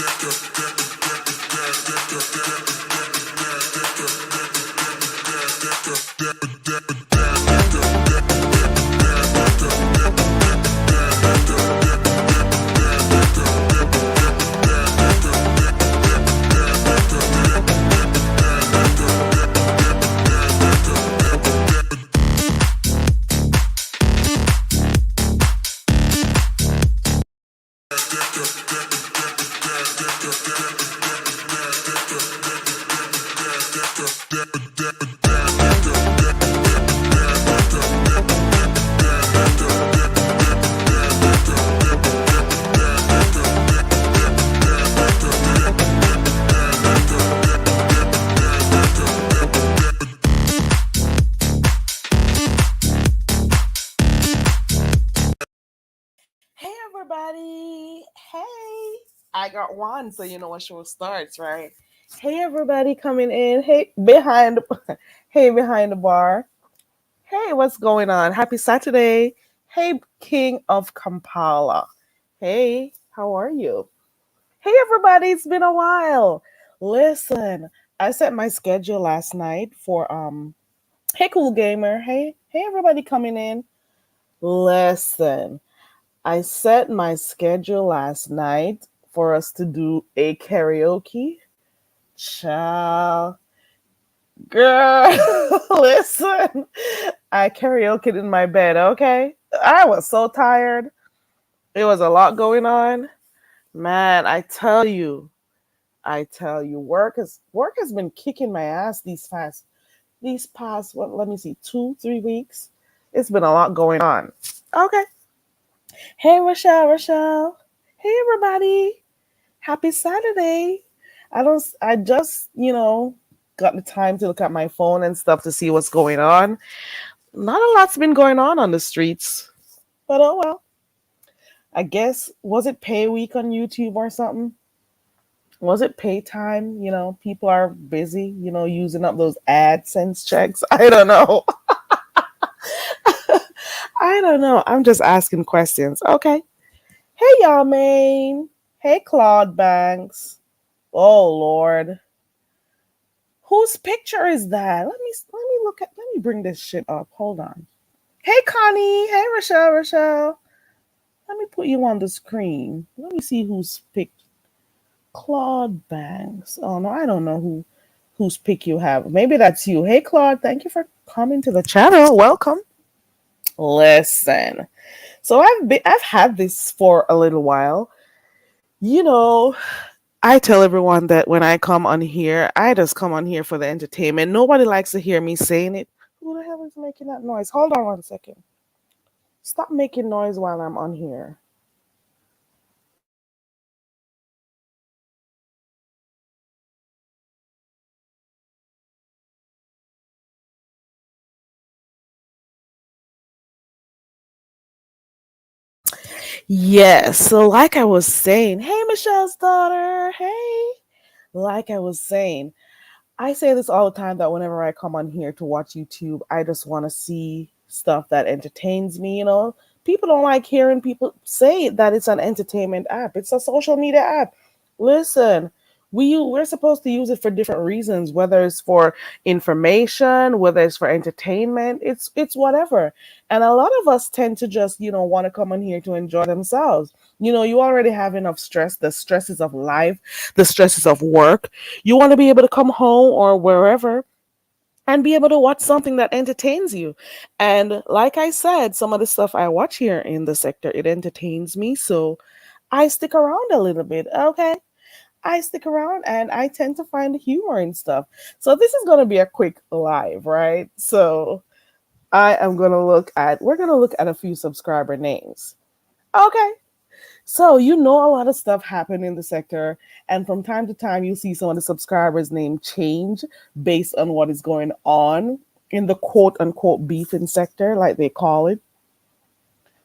Hey everybody! Hey, I got one, so you know when show starts, right? Hey everybody coming in. Hey behind, hey behind the bar. Hey, what's going on? Happy Saturday. Hey, King of Kampala. Hey, how are you? Hey everybody, it's been a while. Listen, I set my schedule last night for Hey cool gamer. Hey everybody coming in. Listen. I set my schedule last night for us to do a karaoke. Child, girl, listen. I karaoke in my bed, okay? I was so tired. It was a lot going on. Man, I tell you, work has been kicking my ass these past what let me see, 2, 3 weeks. It's been a lot going on. Okay. Hey Rochelle. Hey everybody. Happy Saturday. I just, got the time to look at my phone and stuff to see what's going on. Not a lot's been going on the streets. But oh well. I guess, was it pay week on YouTube or something? Was it pay time? People are busy, using up those AdSense checks. I don't know. I don't know. I'm just asking questions. Okay. Hey, y'all, man. Hey, Claude Banks. Oh, Lord. Whose picture is that? Let me bring this shit up. Hold on. Hey Connie. Hey Rochelle. Let me put you on the screen. Let me see who's picked Claude Banks. Oh no, I don't know whose pick you have. Maybe that's you. Hey Claude, thank you for coming to the channel. Welcome. Listen. So I've had this for a little while. You know, I tell everyone that when I come on here, I just come on here for the entertainment. Nobody likes to hear me saying it. Who the hell is making that noise? Hold on 1 second. Stop making noise while I'm on here. Yes. So, like I was saying, hey, Michelle's daughter. Hey. Like I was saying, I say this all the time that whenever I come on here to watch YouTube, I just want to see stuff that entertains me. People don't like hearing people say that it's an entertainment app. It's a social media app. Listen, we're supposed to use it for different reasons, whether it's for information, whether it's for entertainment, it's whatever. And a lot of us tend to just, want to come on here to enjoy themselves. You already have enough stress, the stresses of life, the stresses of work. You want to be able to come home or wherever and be able to watch something that entertains you. And like I said, some of the stuff I watch here in the sector, it entertains me. So I stick around a little bit. Okay. I stick around and I tend to find humor and stuff. So this is going to be a quick live, right? So we're going to look at a few subscriber names. Okay. So a lot of stuff happen in the sector, and from time to time you see some of the subscribers' name change based on what is going on in the quote unquote beefing sector, like they call it.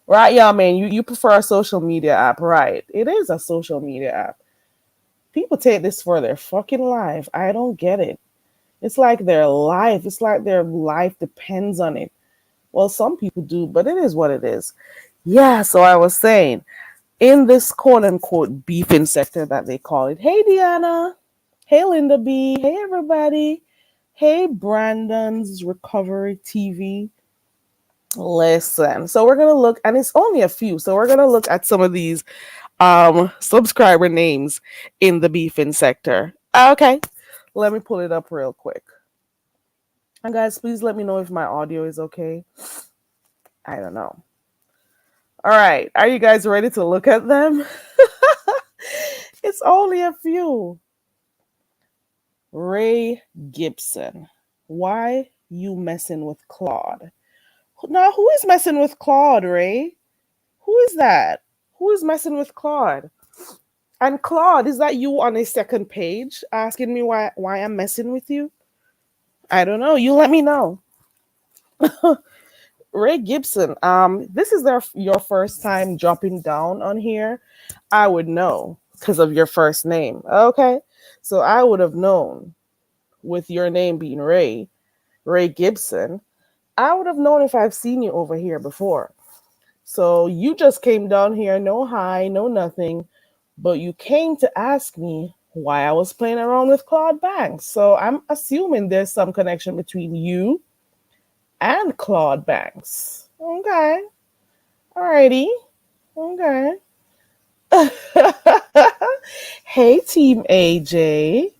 Right, yeah, man. You prefer a social media app, right? It is a social media app. People take this for their fucking life. I don't get it. It's like their life. It's like their life depends on it. Well, some people do, but it is what it is. Yeah, so I was saying, in this quote unquote beefing sector that they call it. Hey, Deanna. Hey, Linda B. Hey, everybody. Hey, Brandon's Recovery TV. Listen, so we're gonna look, and it's only a few. So we're gonna look at some of these subscriber names in the beefing sector. Okay, let me pull it up real quick. And guys, please let me know if my audio is okay. I don't know. All right, are you guys ready to look at them? It's only a few. Ray Gibson. Why you messing with Claude? Now, who is messing with Claude, Ray? Who is that? Who is messing with Claude? And Claude, is that you on a second page asking me why I'm messing with you? I don't know. You let me know. Ray Gibson, this is your first time dropping down on here. I would know because of your first name. Okay. So I would have known with your name being Ray Gibson. I would have known if I've seen you over here before. So you just came down here, no hi, no nothing, but you came to ask me why I was playing around with Claude Banks. So I'm assuming there's some connection between you and Claude Banks. Okay. Alrighty. Okay. Hey, Team AJ.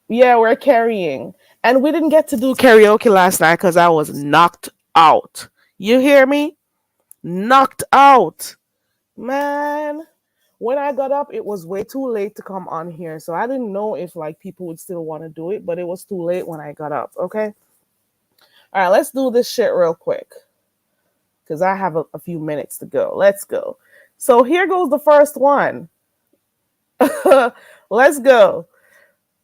Yeah, we're carrying. And we didn't get to do karaoke last night because I was knocked out. You hear me? Knocked out. Man, when I got up, it was way too late to come on here. So I didn't know if like people would still want to do it, but it was too late when I got up. Okay. All right, let's do this shit real quick because I have a few minutes to go. Let's go. So here goes the first one. Let's go.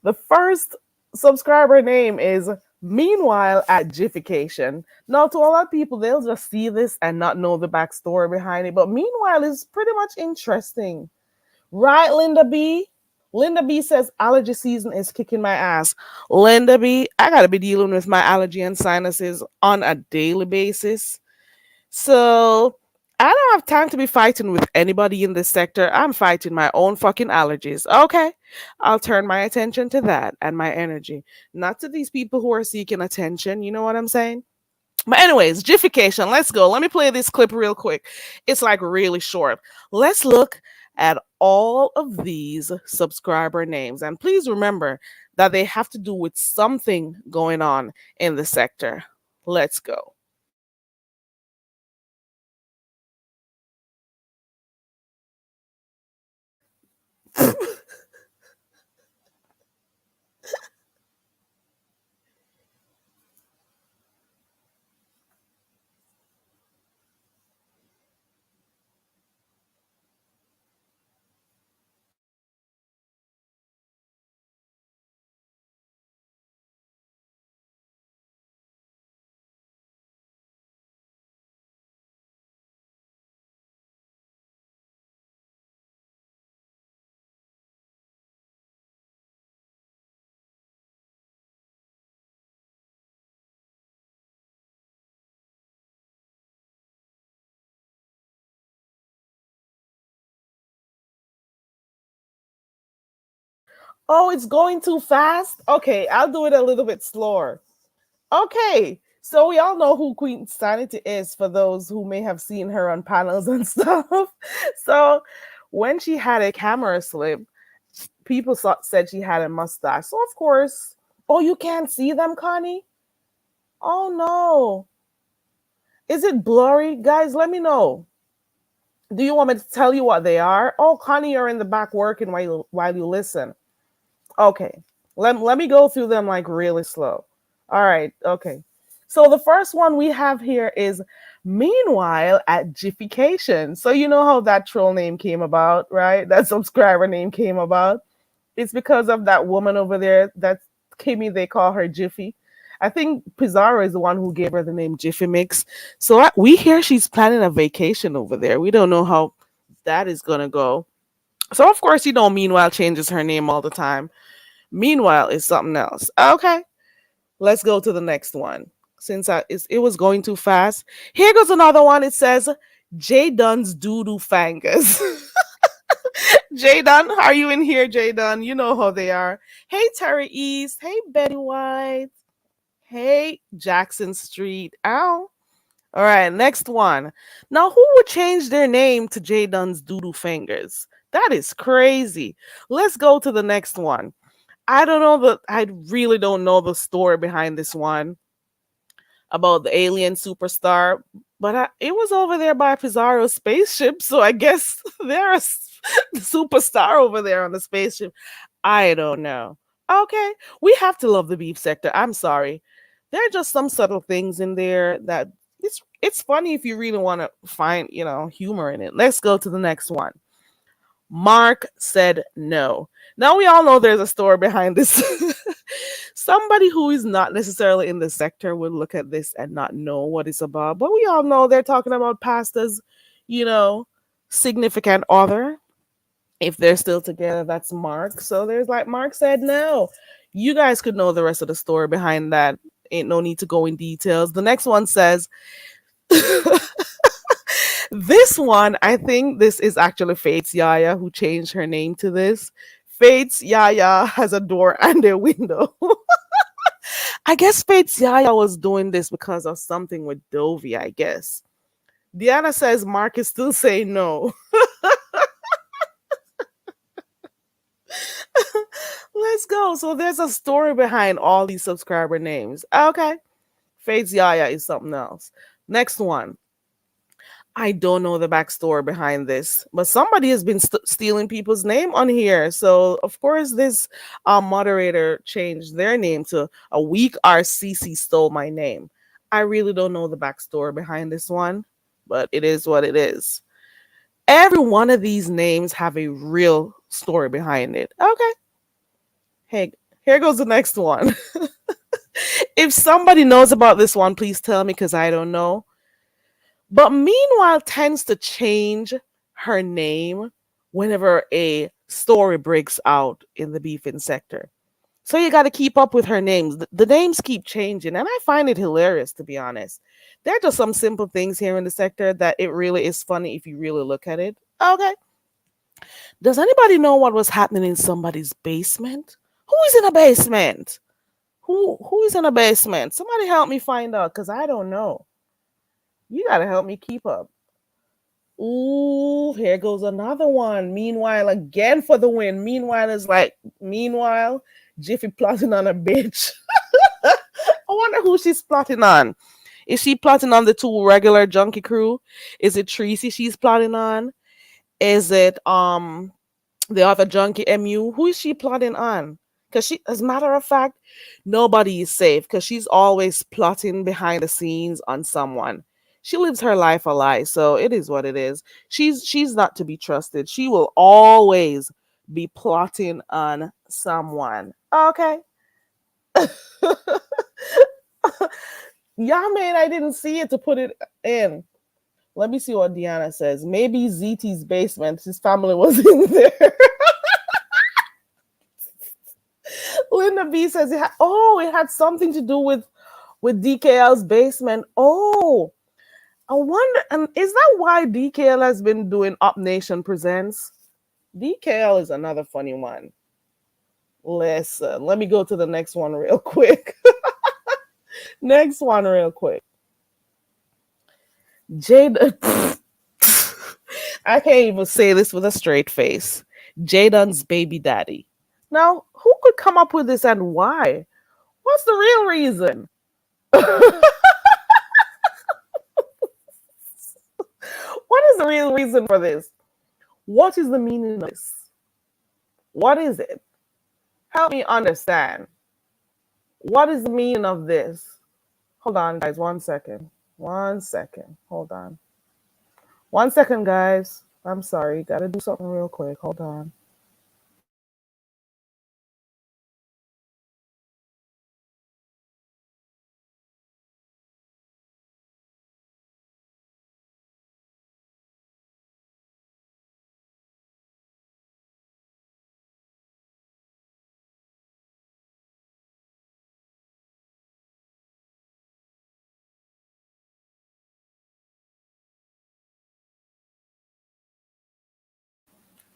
The first subscriber name is Meanwhile at Jiffication. Now, to a lot of people, they'll just see this and not know the backstory behind it. But Meanwhile is pretty much interesting. Right, Linda B? Linda B says allergy season is kicking my ass. Linda B, I gotta be dealing with my allergy and sinuses on a daily basis. So I don't have time to be fighting with anybody in this sector. I'm fighting my own fucking allergies. Okay. I'll turn my attention to that and my energy, not to these people who are seeking attention. You know what I'm saying? But anyways, Jiffication, let's go. Let me play this clip real quick. It's like really short. Let's look at all of these subscriber names. And please remember that they have to do with something going on in the sector. Let's go. Oh, it's going too fast? Okay, I'll do it a little bit slower. Okay, so we all know who Queen Sanity is for those who may have seen her on panels and stuff. So when she had a camera slip, people said she had a mustache. So of course, oh, you can't see them, Connie? Oh no. Is it blurry? Guys, let me know. Do you want me to tell you what they are? Oh, Connie, you're in the back working while you listen. Okay. Let me go through them like really slow. All right. Okay. So the first one we have here is Meanwhile at Jiffication. So you know how that troll name came about, right? That subscriber name came about. It's because of that woman over there that Kimmy, they call her Jiffy. I think Pizarro is the one who gave her the name Jiffy Mix. So we hear she's planning a vacation over there. We don't know how that is going to go. So, of course, Meanwhile changes her name all the time. Meanwhile is something else. Okay, let's go to the next one. Since it was going too fast, here goes another one. It says J Dun's Doodoo Fangers. J Dun, are you in here, J Dun? You know how they are. Hey, Terry East. Hey, Betty White. Hey, Jackson Street. Ow. All right, next one. Now, who would change their name to J Dun's Doodoo Fingers? That is crazy. Let's go to the next one. I really don't know the story behind this one about the alien superstar, but it was over there by Pizarro's spaceship, so I guess there's a superstar over there on the spaceship. I don't know. Okay, we have to love the beef sector. I'm sorry. There are just some subtle things in there that it's funny if you really want to find, humor in it. Let's go to the next one. Mark said no. Now we all know there's a story behind this. Somebody who is not necessarily in the sector would look at this and not know what it's about. But we all know they're talking about Pasta's, you know, significant other. If they're still together, that's Mark. So there's like Mark said no. You guys could know the rest of the story behind that. Ain't no need to go in details. The next one says this one, I think this is actually Fate's Yaya who changed her name to this. Fate's Yaya has a door and a window. I guess Fate's Yaya was doing this because of something with Dovey, I guess. Diana says Mark is still saying no. Let's go. So there's a story behind all these subscriber names. Okay. Fate's Yaya is something else. Next one. I don't know the backstory behind this, but somebody has been stealing people's name on here. So of course, this moderator changed their name to a weak RCC stole my name. I really don't know the backstory behind this one, but it is what it is. Every one of these names have a real story behind it. Okay. Hey, here goes the next one. If somebody knows about this one, please tell me because I don't know. But meanwhile tends to change her name whenever a story breaks out in the beefing sector. So you got to keep up with her names. The names keep changing, and I find it hilarious, to be honest. There are just some simple things here in the sector that it really is funny if you really look at it. Okay. Does anybody know what was happening in somebody's basement? Who is in a basement? Who is in a basement? Somebody help me find out, because I don't know. You got to help me keep up. Ooh, here goes another one. Meanwhile, again for the win. Meanwhile is like, meanwhile, Jiffy plotting on a bitch. I wonder who she's plotting on. Is she plotting on the two regular junkie crew? Is it Tracy she's plotting on? Is it the other junkie MU? Who is she plotting on? Because she, as a matter of fact, nobody is safe because she's always plotting behind the scenes on someone. She lives her life a lie, so it is what it is. She's not to be trusted. She will always be plotting on someone. Okay. Yeah, man, I didn't see it to put it in. Let me see what Deanna says. Maybe ZT's basement. His family was in there. Linda B says it had something to do with DKL's basement. Oh, I wonder, and is that why DKL has been doing Up Nation Presents? DKL is another funny one. Listen, let me go to the next one real quick. Next one real quick. Jade, I can't even say this with a straight face. Jaden's baby daddy. Now, who could come up with this and why? What's the real reason? What is the real reason for this? What is the meaning of this? What is it? Help me understand. What is the meaning of this? Hold on, guys. 1 second. 1 second. Hold on. 1 second, guys. I'm sorry. Gotta do something real quick. Hold on.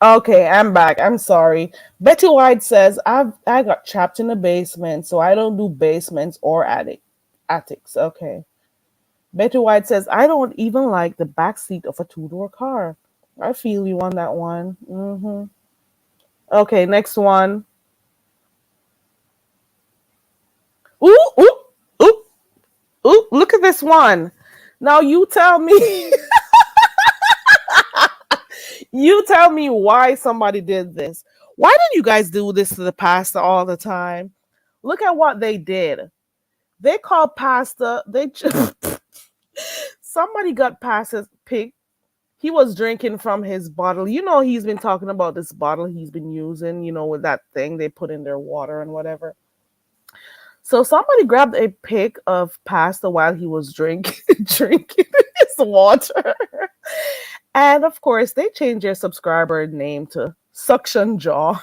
Okay, I'm back. I'm sorry. Betty White says I got trapped in a basement, so I don't do basements or attics. Okay. Betty White says I don't even like the back seat of a two-door car. I feel you on that one. Okay, next one. Ooh, ooh, ooh, ooh! Look at this one. Now you tell me. You tell me why somebody did this. Why did you guys do this to the pastor all the time? Look at what they did. They called pastor. Somebody got pastor's pick. He was drinking from his bottle. You know, he's been talking about this bottle he's been using. You know, with that thing they put in their water and whatever. So somebody grabbed a pic of pastor while he was drinking his water. And of course, they changed their subscriber name to Suction Jaw.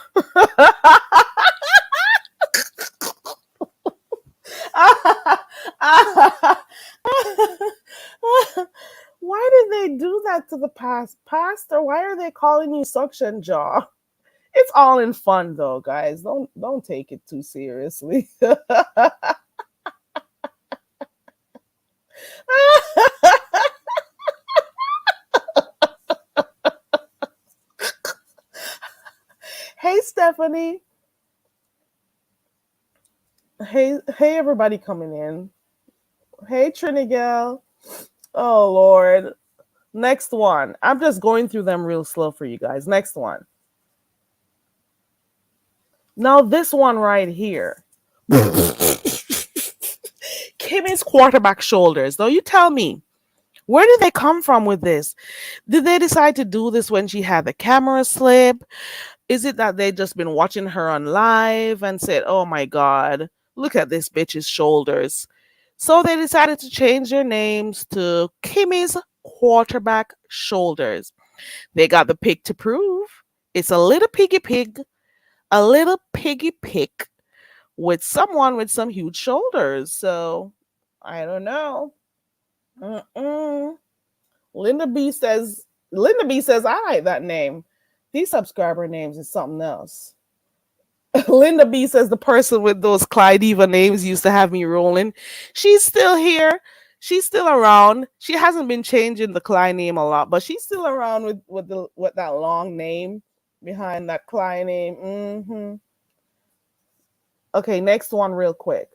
Why did they do that to the pastor? Why are they calling you Suction Jaw? It's all in fun though, guys. Don't take it too seriously. Hey Stephanie. Hey everybody coming in. Hey Trinigel. Oh Lord. Next one. I'm just going through them real slow for you guys. Next one. Now this one right here. Kimmy's quarterback shoulders. Now you tell me, where did they come from with this? Did they decide to do this when she had the camera slip? Is it that they just been watching her on live and said, "Oh my God, look at this bitch's shoulders"? So they decided to change their names to Kimmy's quarterback shoulders. They got the pig to prove. It's a little piggy pig with someone with some huge shoulders. So I don't know. Mm-mm. Linda B says I like that name. These subscriber names is something else. Linda B says the person with those Clyde Eva names used to have me rolling. She's still here. She's still around. She hasn't been changing the Clyde name a lot, but she's still around with that long name behind that Clyde name. Okay, next one real quick.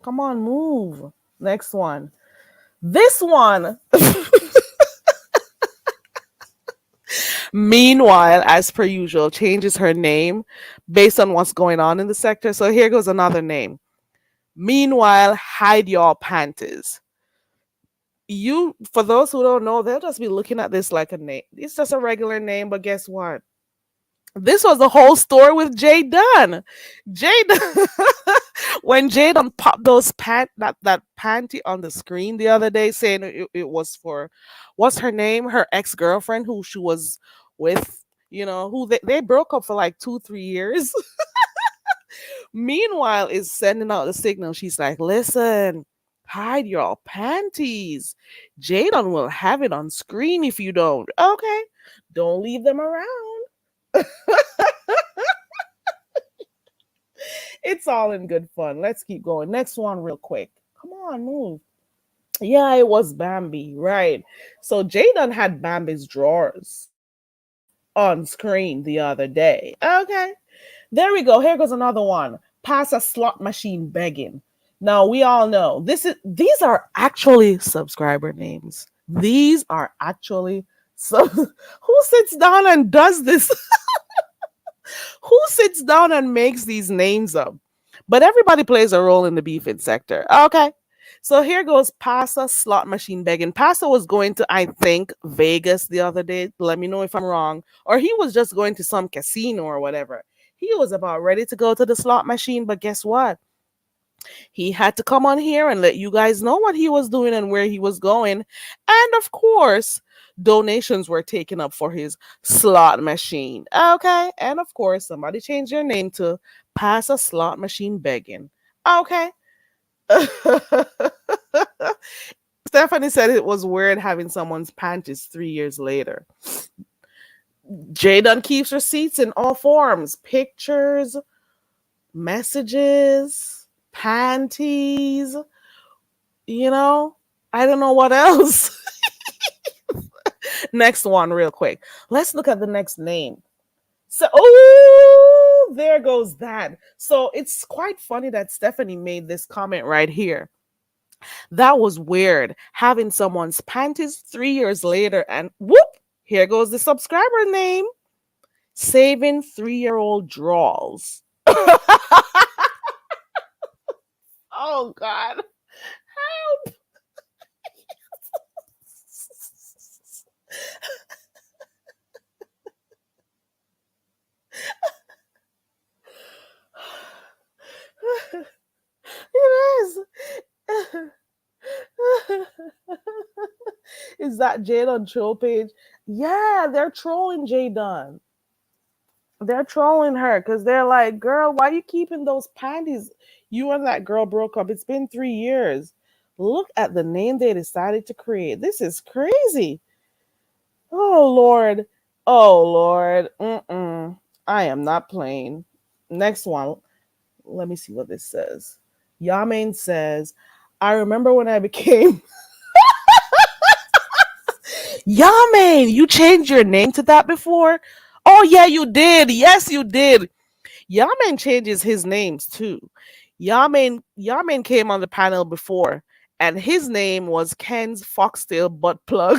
Come on, move. Next one. This one. Meanwhile, as per usual, changes her name based on what's going on in the sector. So here goes another name. Meanwhile, hide your panties. For those who don't know, they'll just be looking at this like a name. It's just a regular name, but guess what? This was the whole story with Jay Dunn. Jay Dunn, when Jay Dunn popped those that panty on the screen the other day, saying it was for what's her name, her ex girlfriend who she was with, who they broke up for like 2-3 years. Meanwhile, is sending out the signal. She's like, "Listen, hide your panties. Jadon will have it on screen if you don't. Okay, don't leave them around." It's all in good fun. Let's keep going. Next one, real quick. Come on, move. Yeah, it was Bambi, right? So Jadon had Bambi's drawers on screen the other day. Okay, there we go. Here goes another one. Pass a slot machine begging. Now we all know these are actually subscriber names. These are actually who sits down and does this? Who sits down and makes these names up? But everybody plays a role in the beefing sector. Okay. So here goes Pasa slot machine begging. Pasa was going to, I think, Vegas the other day. Let me know if I'm wrong. Or he was just going to some casino or whatever. He was about ready to go to the slot machine, but guess what? He had to come on here and let you guys know what he was doing and where he was going. And of course, donations were taken up for his slot machine. Okay. And of course, somebody changed their name to Pass a Slot Machine Begging. Okay. Stephanie said it was weird having someone's panties 3 years later. Jaden keeps receipts in all forms: pictures, messages, panties, you know? I don't know what else. Next one, real quick. Let's look at the next name. So, oh, there goes that. So it's quite funny that Stephanie made this comment right here. That was weird. Having someone's panties 3 years later, and whoop, here goes the subscriber name. Saving 3-year-old draws. Oh God. Help. It is. Is that Jadon troll page? Yeah, they're trolling Jadon. They're trolling her because they're like, girl, why you keeping those panties? You and that girl broke up. It's been 3 years. Look at the name they decided to create. This is crazy. Oh Lord. Oh Lord. Mm-mm. I am not playing. Next one. Let me see what this says. Yamin says, I remember when I became Yamin, you changed your name to that before? Oh yeah, you did. Yes, you did. Yamin changes his names too. Yamin came on the panel before, and his name was Ken's Foxtail Butt Plug.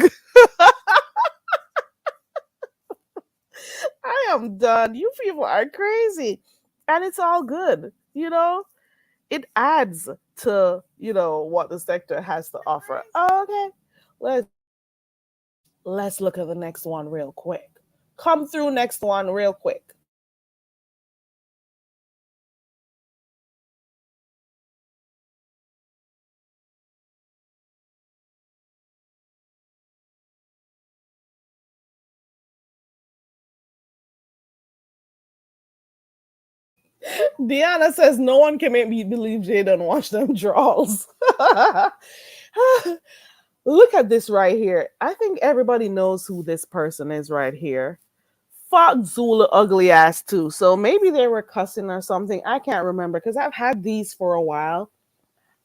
I am done. You people are crazy. And it's all good, you know? It adds to, what the sector has to offer. Okay. Let's look at the next one real quick. Come through next one real quick. Deanna says no one can make me believe Jaden watched them draws. Look at this right here. I think everybody knows who this person is right here. Fuck Zula ugly ass too. So maybe they were cussing or something. I can't remember because I've had these for a while.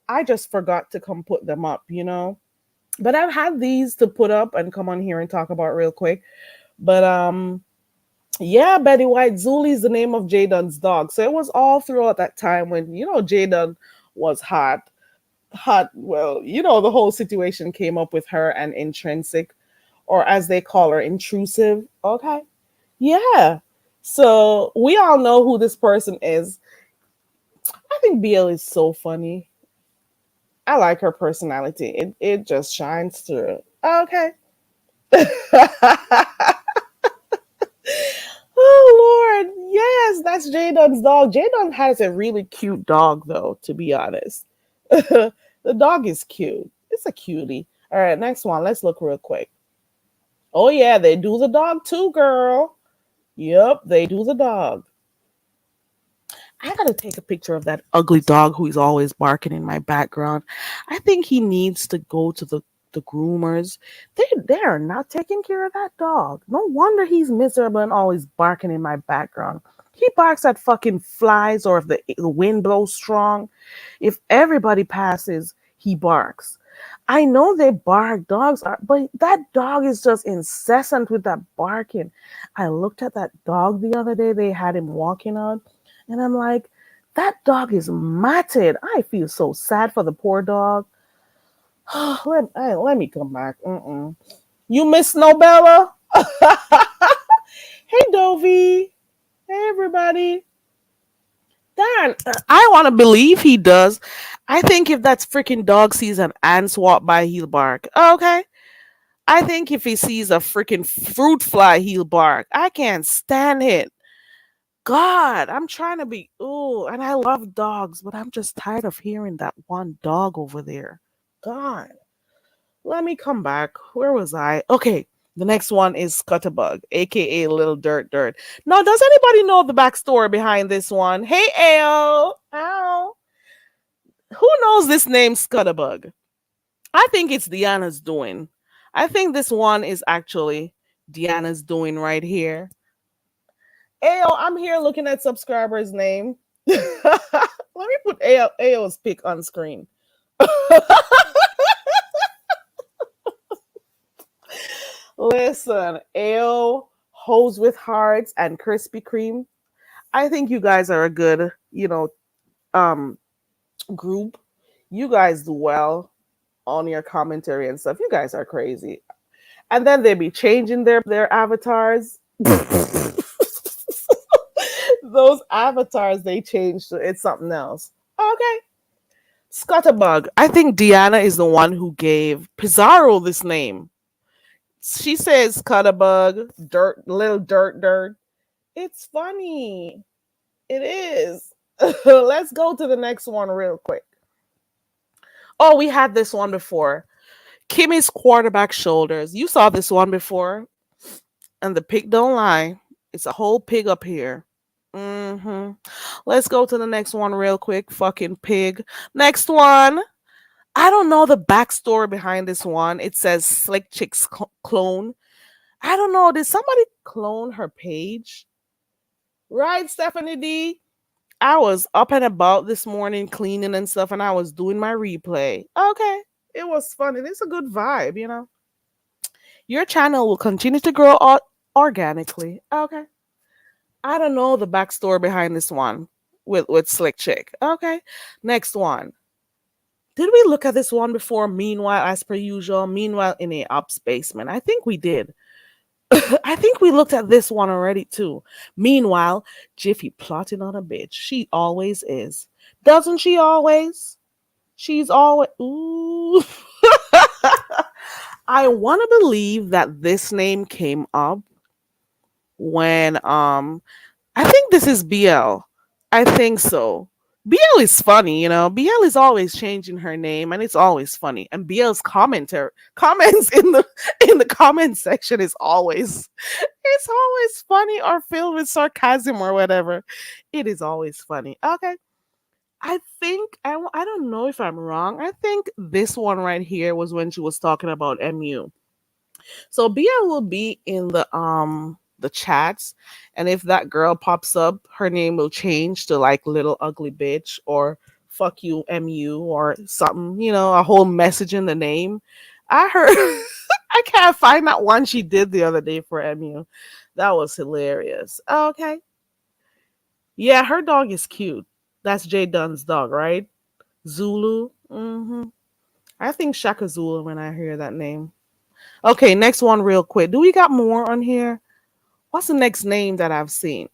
I just forgot to come put them up. But I've had these to put up and come on here and talk about real quick. But yeah, Betty White, Zuli is the name of Jadon's dog. So it was all throughout that time when, Jadon was hot. Hot, well, the whole situation came up with her and Intrinsic, or as they call her, Intrusive. Okay. Yeah. So we all know who this person is. I think BL is so funny. I like her personality. It just shines through. Okay. Oh Lord, yes, that's Jadon's dog. Jadon has a really cute dog, though. To be honest, the dog is cute. It's a cutie. All right, next one. Let's look real quick. Oh yeah, they do the dog too, girl. Yep, they do the dog. I gotta take a picture of that ugly dog who is always barking in my background. I think he needs to go to the groomers. They are not taking care of that dog. No wonder he's miserable and always barking in my background. He barks at fucking flies, or if the wind blows strong. If everybody passes, he barks. I know they bark, dogs are, but that dog is just incessant with that barking. I looked at that dog the other day, they had him walking on, and I'm like, that dog is matted. I feel so sad for the poor dog. Let me come back. You miss Nobella? Hey, Dovey. Hey, everybody. Darn, I want to believe he does. I think if that freaking dog sees an ant walk by, he'll bark. Okay. I think if he sees a freaking fruit fly, he'll bark. I can't stand it. God, I'm trying to be, ooh, and I love dogs, but I'm just tired of hearing that one dog over there. God. Let me come back. Where was I? Okay, the next one is Scutterbug, aka Little Dirt Dirt. Now, does anybody know the backstory behind this one? Hey, Al. Al. Who knows this name, Scutterbug? I think it's Deanna's doing. I think this one is actually Deanna's doing right here. Ayo, I'm here looking at subscriber's name. Let me put Ayo's pic on screen. Listen, Ayo, Hose with Hearts, and Krispy Kreme. I think you guys are a good, um, group. You guys do well on your commentary and stuff. You guys are crazy. And then they be changing their avatars. Those avatars they changed to it's something else. Okay. Scutterbug. I think Deanna is the one who gave Pizarro this name. She says Scutterbug, dirt, little dirt. It's funny. It is. Let's go to the next one real quick. Oh, we had this one before. Kimmy's quarterback shoulders. You saw this one before. And the pig don't lie. It's a whole pig up here. Let's go to the next one real quick. Fucking pig. Next one. I don't know the backstory behind this one. It says Slick Chicks clone. I don't know. Did somebody clone her page? Right, Stephanie D? I was up and about this morning cleaning and stuff, and I was doing my replay. Okay. It was fun. And it's a good vibe. Your channel will continue to grow organically. Okay. I don't know the backstory behind this one with Slick Chick. Okay. Next one. Did we look at this one before? Meanwhile, as per usual, meanwhile in a ops basement. I think we did. I think we looked at this one already too. Meanwhile, Jiffy plotting on a bitch. She always is. Doesn't she always? She's always. Ooh. I want to believe that this name came up when I think this is BL. I think so. BL is funny. BL is always changing her name and it's always funny. And BL's comments in the comment section is always it's always funny or filled with sarcasm or whatever. It is always funny. Okay. I think I don't know if I'm wrong. I think this one right here was when she was talking about MU. So BL will be in the chats, and if that girl pops up, her name will change to like little ugly bitch or fuck you MU or something, a whole message in the name. I heard I can't find that one she did the other day for MU. That was hilarious. Okay. Yeah, her dog is cute. That's Jay Dunn's dog, right? Zulu. I think Shaka Zulu when I hear that name. Okay, next one real quick. Do we got more on here? What's the next name that I've seen?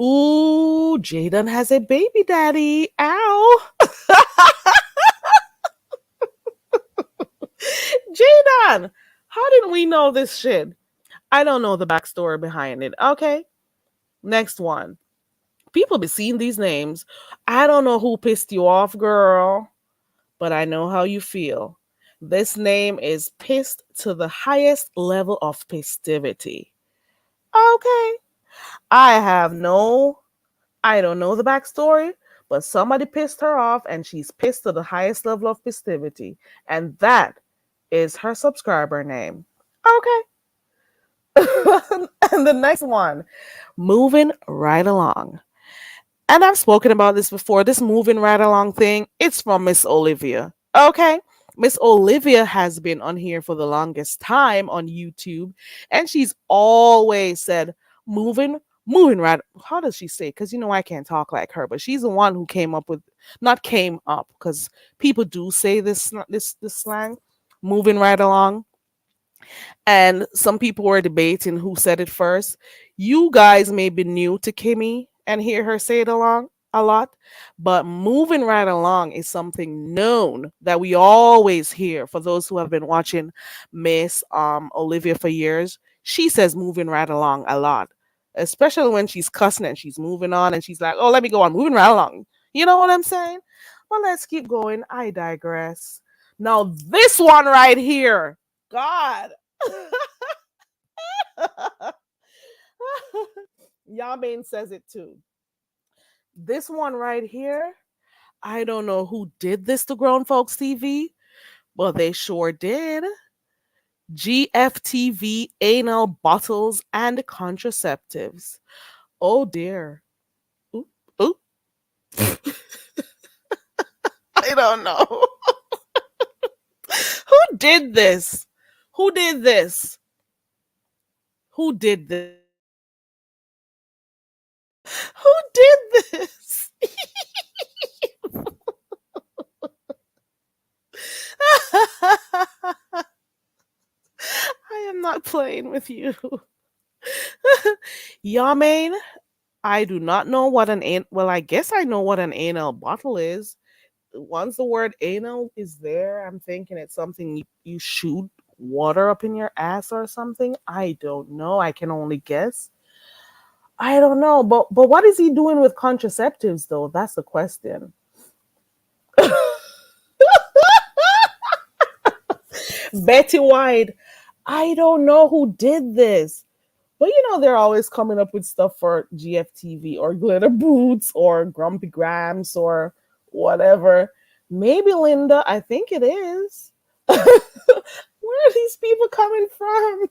Ooh, Jaden has a baby daddy. Ow. Jaden, how did we know this shit? I don't know the backstory behind it. Okay, next one. People be seeing these names. I don't know who pissed you off, girl, but I know how you feel. This name is pissed to the highest level of festivity. Okay. I don't know the backstory, but somebody pissed her off and she's pissed to the highest level of festivity. And that is her subscriber name. Okay. And the next one, moving right along. And I've spoken about this before. This moving right along thing, it's from Miss Olivia. Okay. Miss Olivia has been on here for the longest time on YouTube, and she's always said, moving right. How does she say? Because I can't talk like her, but she's the one who came up with, not came up, because people do say this slang, moving right along. And some people were debating who said it first. You guys may be new to Kimmy and hear her say it along a lot, but moving right along is something known that we always hear. For those who have been watching Miss Olivia for years, she says moving right along a lot, especially when she's cussing and she's moving on and she's like, "Oh, let me go on moving right along." You know what I'm saying? Well, let's keep going. I digress. Now this one right here, God. Yamane says it too. This one right here, I don't know who did this to Grown Folks TV, Well, they sure did. GFTV, anal bottles, and contraceptives. Oh dear. Oop, oop. I don't know. Who did this? Who did this? Who did this? Who did this? I am not playing with you. Yamain, I do not know what well, I guess I know what an anal bottle is. Once the word anal is there, I'm thinking it's something you shoot water up in your ass or something. I don't know. I can only guess. I don't know, but what is he doing with contraceptives though? That's the question. Betty White. I don't know who did this. But they're always coming up with stuff for GFTV or Glitter Boots or Grumpy Grams or whatever. Maybe Linda, I think it is. Where are these people coming from?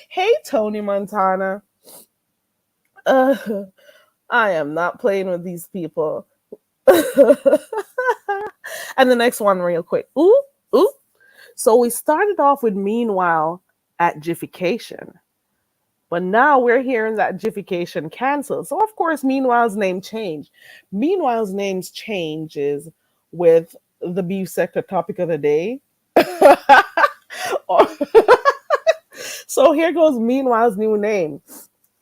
Hey, Tony Montana. Uh, I am not playing with these people. And the next one, real quick. Ooh, ooh. So we started off with Meanwhile at Jiffication. But now we're hearing that Jiffication canceled. So of course, Meanwhile's name changed. Meanwhile's name's changes with the beef sector topic of the day. So here goes Meanwhile's new name.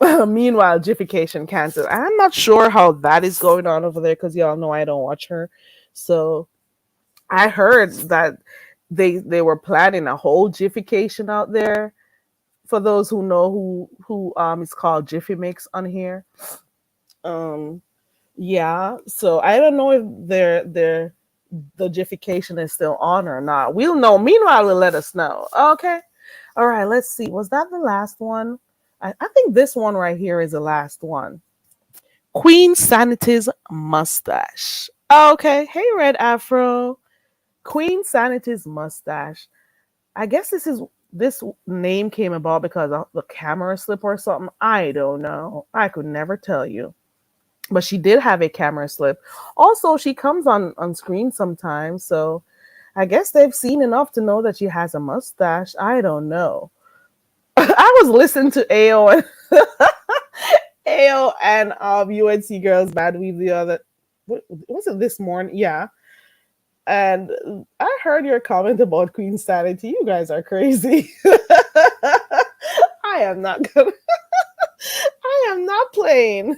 Meanwhile, Jiffication canceled. I'm not sure how that is going on over there because y'all know I don't watch her. So I heard that they were planning a whole Jiffication out there. For those who know who it's called Jiffy Mix on here. Um yeah, so I don't know if they're the Jiffication is still on or not. We'll know. Meanwhile, will let us know. Okay. All right, let's see. Was that the last one? I think this one right here is the last one. Queen Sanity's mustache. Okay. Hey, Red Afro. Queen Sanity's mustache. I guess this name came about because of the camera slip or something. I don't know. I could never tell you. But she did have a camera slip. Also, she comes on screen sometimes, so I guess they've seen enough to know that she has a mustache. I don't know. I was listening to AO and AO and UNC Girls Bad Weave the other. What was it this morning? Yeah, and I heard your comment about Queen Sanity. You guys are crazy. I am not gonna. I am not playing.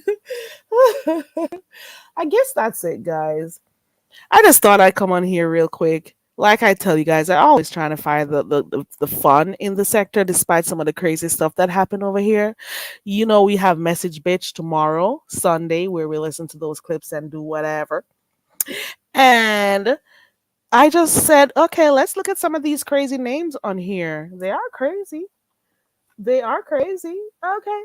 I guess that's it, guys. I just thought I'd come on here real quick. Like I tell you guys, I always trying to find the fun in the sector despite some of the crazy stuff that happened over here. We have Message Bitch tomorrow, Sunday, where we listen to those clips and do whatever. And I just said, okay, let's look at some of these crazy names on here. They are crazy. They are crazy. Okay.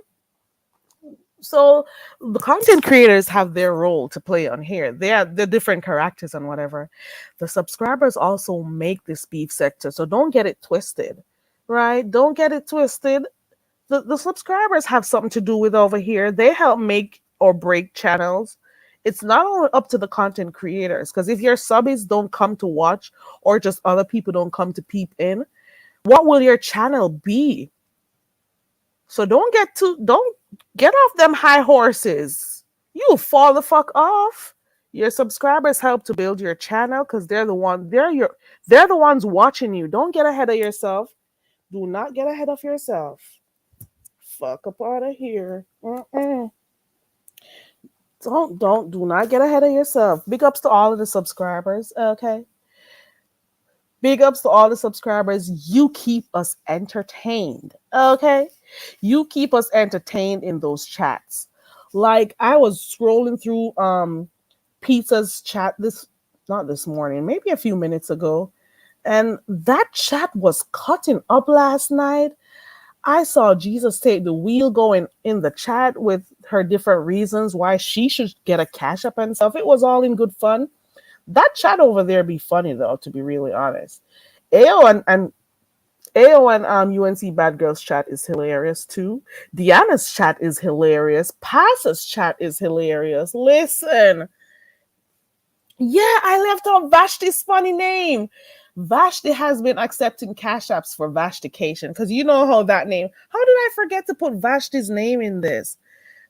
So the content creators have their role to play on here. They're different characters and whatever. The subscribers also make this beef sector. So don't get it twisted. Right? Don't get it twisted. The subscribers have something to do with over here. They help make or break channels. It's not only up to the content creators, because if your subbies don't come to watch or just other people don't come to peep in, what will your channel be? So don't get off them high horses. You fall the fuck off. Your subscribers help to build your channel because they're the ones watching you. Don't get ahead of yourself. Do not get ahead of yourself. Fuck up out of here. Do not get ahead of yourself. Big ups to all of the subscribers. Okay. Big ups to all the subscribers. You keep us entertained. Okay. You keep us entertained in those chats. Like I was scrolling through Pizza's chat not this morning, maybe a few minutes ago. And that chat was cutting up last night. I saw Jesus take the wheel going in the chat with her different reasons why she should get a cash up and stuff. It was all in good fun. That chat over there be funny though, to be really honest. AO and UNC Bad Girls chat is hilarious too. Deanna's chat is hilarious. Passa's chat is hilarious. Listen, yeah, I left out Vashti's funny name. Vashti has been accepting cash apps for Vashtication because you know how that name. How did I forget to put Vashti's name in this?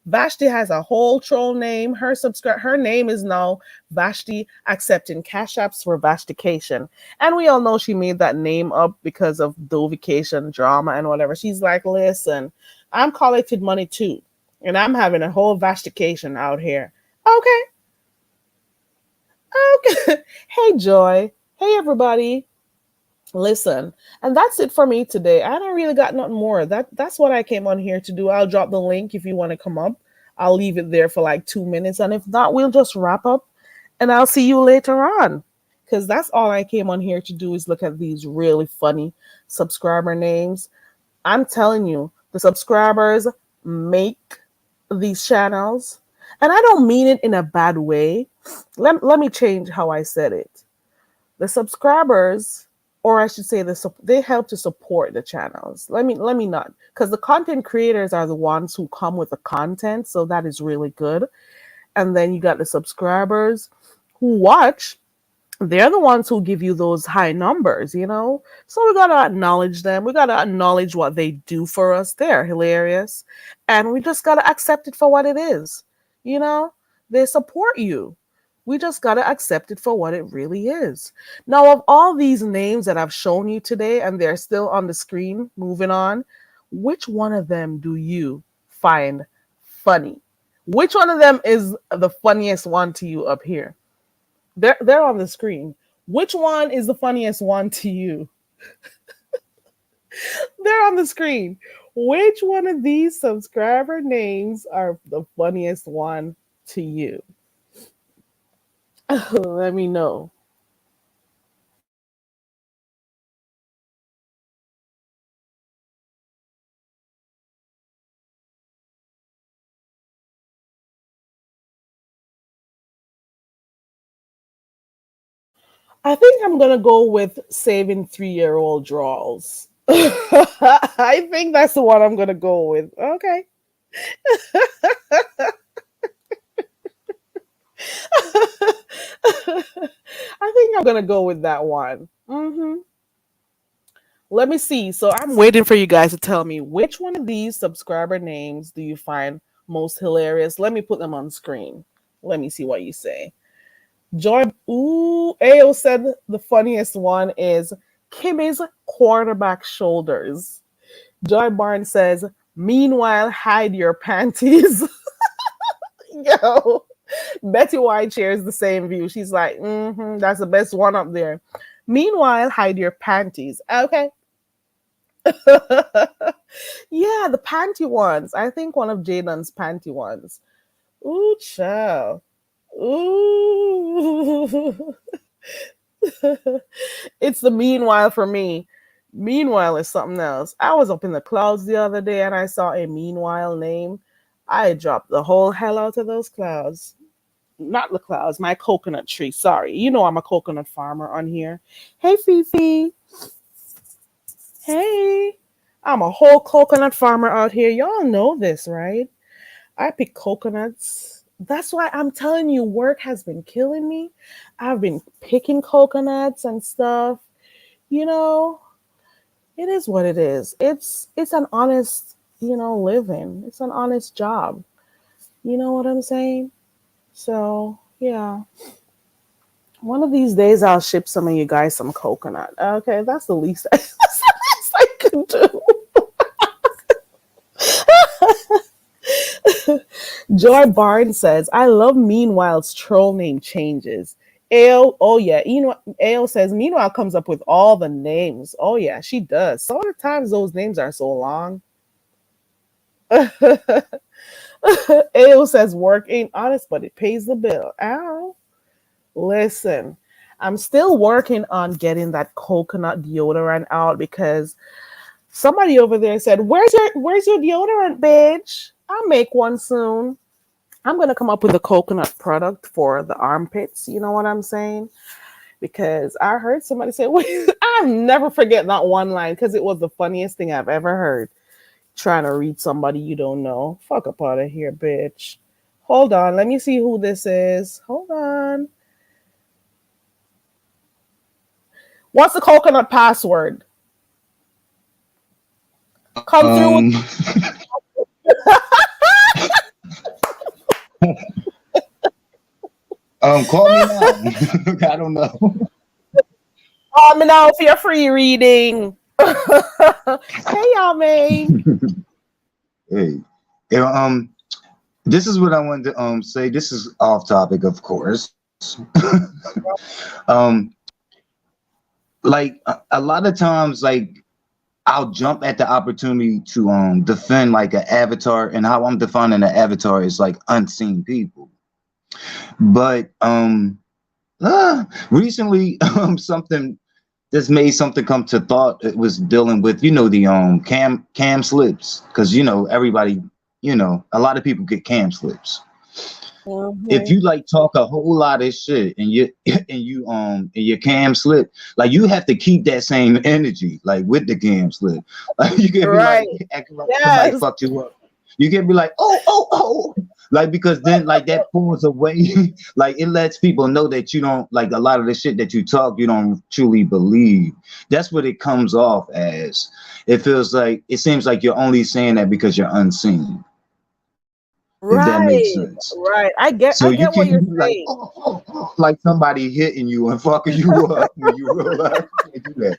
Vashti has a whole troll name. Her name is now Vashti accepting cash apps for Vashtication. And we all know she made that name up because of Dovication drama and whatever. She's like, listen, I'm collecting money too. And I'm having a whole Vashtication out here. Okay, okay. Hey Joy. Hey everybody. Listen, and that's it for me today. I don't really got nothing more. That's what I came on here to do. I'll drop the link if you want to come up. I'll leave it there for like 2 minutes, and if not, we'll just wrap up, and I'll see you later on. Because that's all I came on here to do is look at these really funny subscriber names. I'm telling you, the subscribers make these channels, and I don't mean it in a bad way. Let me change how I said it. The subscribers, or I should say they help to support the channels. Let me not, because the content creators are the ones who come with the content, so that is really good. And then you got the subscribers who watch. They're the ones who give you those high numbers, you know? So we gotta acknowledge them. We gotta acknowledge what they do for us. They're hilarious. And we just gotta accept it for what it is. You know? They support you. We just gotta accept it for what it really is. Now, of all these names that I've shown you today, and they're still on the screen, moving on, which one of them do you find funny? Which one of them is the funniest one to you up here? They're on the screen. Which one is the funniest one to you? They're on the screen. Which one of these subscriber names are the funniest one to you? Let me know. I think I'm gonna go with saving 3-year-old draws. I think that's the one I'm gonna go with. Okay. I think I'm gonna go with that one. Let me see. So I'm waiting for you guys to tell me which one of these subscriber names do you find most hilarious. Let me put them on screen. Let me see what you say. Joy, ooh, AO said the funniest one is Kimmy's quarterback shoulders. Joy Barnes says, meanwhile, hide your panties. Yo, Betty White shares the same view. She's like, that's the best one up there. Meanwhile, hide your panties. Okay. Yeah, the panty ones. I think one of Jaden's panty ones. Ooh, child. Ooh. It's the meanwhile for me. Meanwhile is something else. I was up in the clouds the other day and I saw a meanwhile name. I dropped the whole hell out of those clouds. Not the clouds, my coconut tree. Sorry. You know I'm a coconut farmer on here. Hey, Fifi. Hey. I'm a whole coconut farmer out here. Y'all know this, right? I pick coconuts. That's why I'm telling you, work has been killing me. I've been picking coconuts and stuff. You know, it is what it is. It's an honest, living. It's an honest job. You know what I'm saying? So yeah. One of these days I'll ship some of you guys some coconut. Okay, that's the least that's the least I can do. Joy Barnes says, I love Meanwhile's troll name changes. Ale, oh yeah, Ale says, Meanwhile comes up with all the names. Oh yeah, she does. Some of the times those names are so long. Ale says, work ain't honest, but it pays the bill. Ow. Listen, I'm still working on getting that coconut deodorant out because somebody over there said, where's your deodorant, bitch? I'll make one soon. I'm gonna come up with a coconut product for the armpits. You know what I'm saying? Because I heard somebody say, "Wait, I'll never forget that one line because it was the funniest thing I've ever heard." Trying to read somebody you don't know. Fuck up out of here, bitch. Hold on, let me see who this is. Hold on. What's the coconut password? Come through with Um, call me now. I don't know. me now for your free reading. Hey, y'all, man. Hey, you know, this is what I wanted to say. This is off topic, of course. um, like a lot of times, like I'll jump at the opportunity to defend like an avatar, and how I'm defining an avatar is like unseen people. But recently, something this made something come to thought. It was dealing with the cam slips, because everybody, a lot of people get cam slips. If Mhm. you like talk a whole lot of shit and you and your cam slip, like you have to keep that same energy like with the cam slip. Like you can be Right. like acting like somebody Yes. fucked you up. You can be like, oh, like, because then like that pulls away. Like it lets people know that you don't, like, a lot of the shit that you talk you don't truly believe. That's what it comes off as. It seems like you're only saying that because you're unseen, if that makes Right. sense. Right. I get. So I you get what can't you're be like, saying. like somebody hitting you and fucking you up when you realize you can't do that.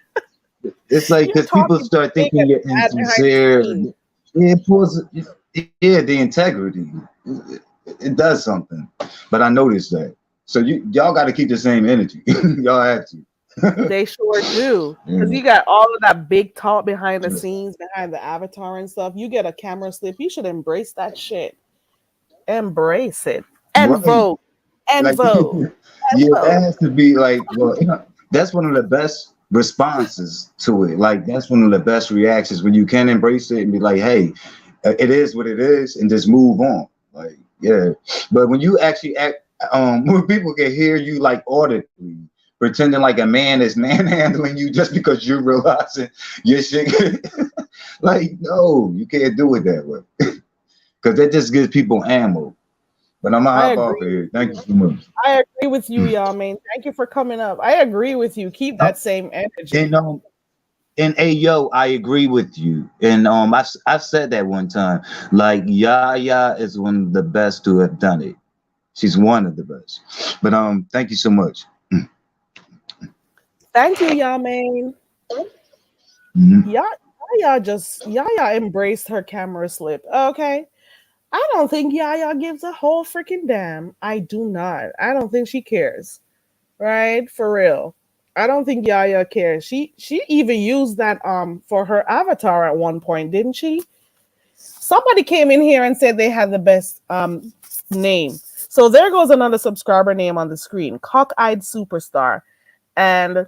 It's like You're because people talking start big thinking and you're bad behind the insincere. scenes. It pulls, yeah, the integrity. It does something. But I noticed that. So y'all got to keep the same energy. Y'all have to. They sure do. Because Yeah. you got all of that big talk behind the scenes, behind the avatar and stuff. You get a camera slip. You should embrace that shit. Embrace it. And Right. vote. And Like, vote. And yeah, that vote. has to be like, well, that's one of the best responses to it. Like, that's one of the best reactions when you can embrace it and be like, hey, it is what it is, and just move on. Like, yeah. But when you actually act, when people can hear you like audibly, pretending like a man is manhandling you just because you're realizing your shit, like, no, you can't do it that way. Because that just gives people ammo. But I'm gonna I hop off of agree with here. Thank you you. so much. I agree with you, Yamin. Thank you for coming up. I agree with you. Keep Uh, that same And energy. hey yo, I agree with you. And I've said that one time. Like Yaya is one of the best to have done it. She's one of the best. But thank you so much. Thank you, Yamin. Mhm. Yaya embraced her camera slip. Okay. I don't think Yaya gives a whole freaking damn. I do not. I don't think she cares. Right? For real. I don't think Yaya cares. She even used that for her avatar at one point, didn't she? Somebody came in here and said they had the best name. So there goes another subscriber name on the screen, Cockeyed Superstar. And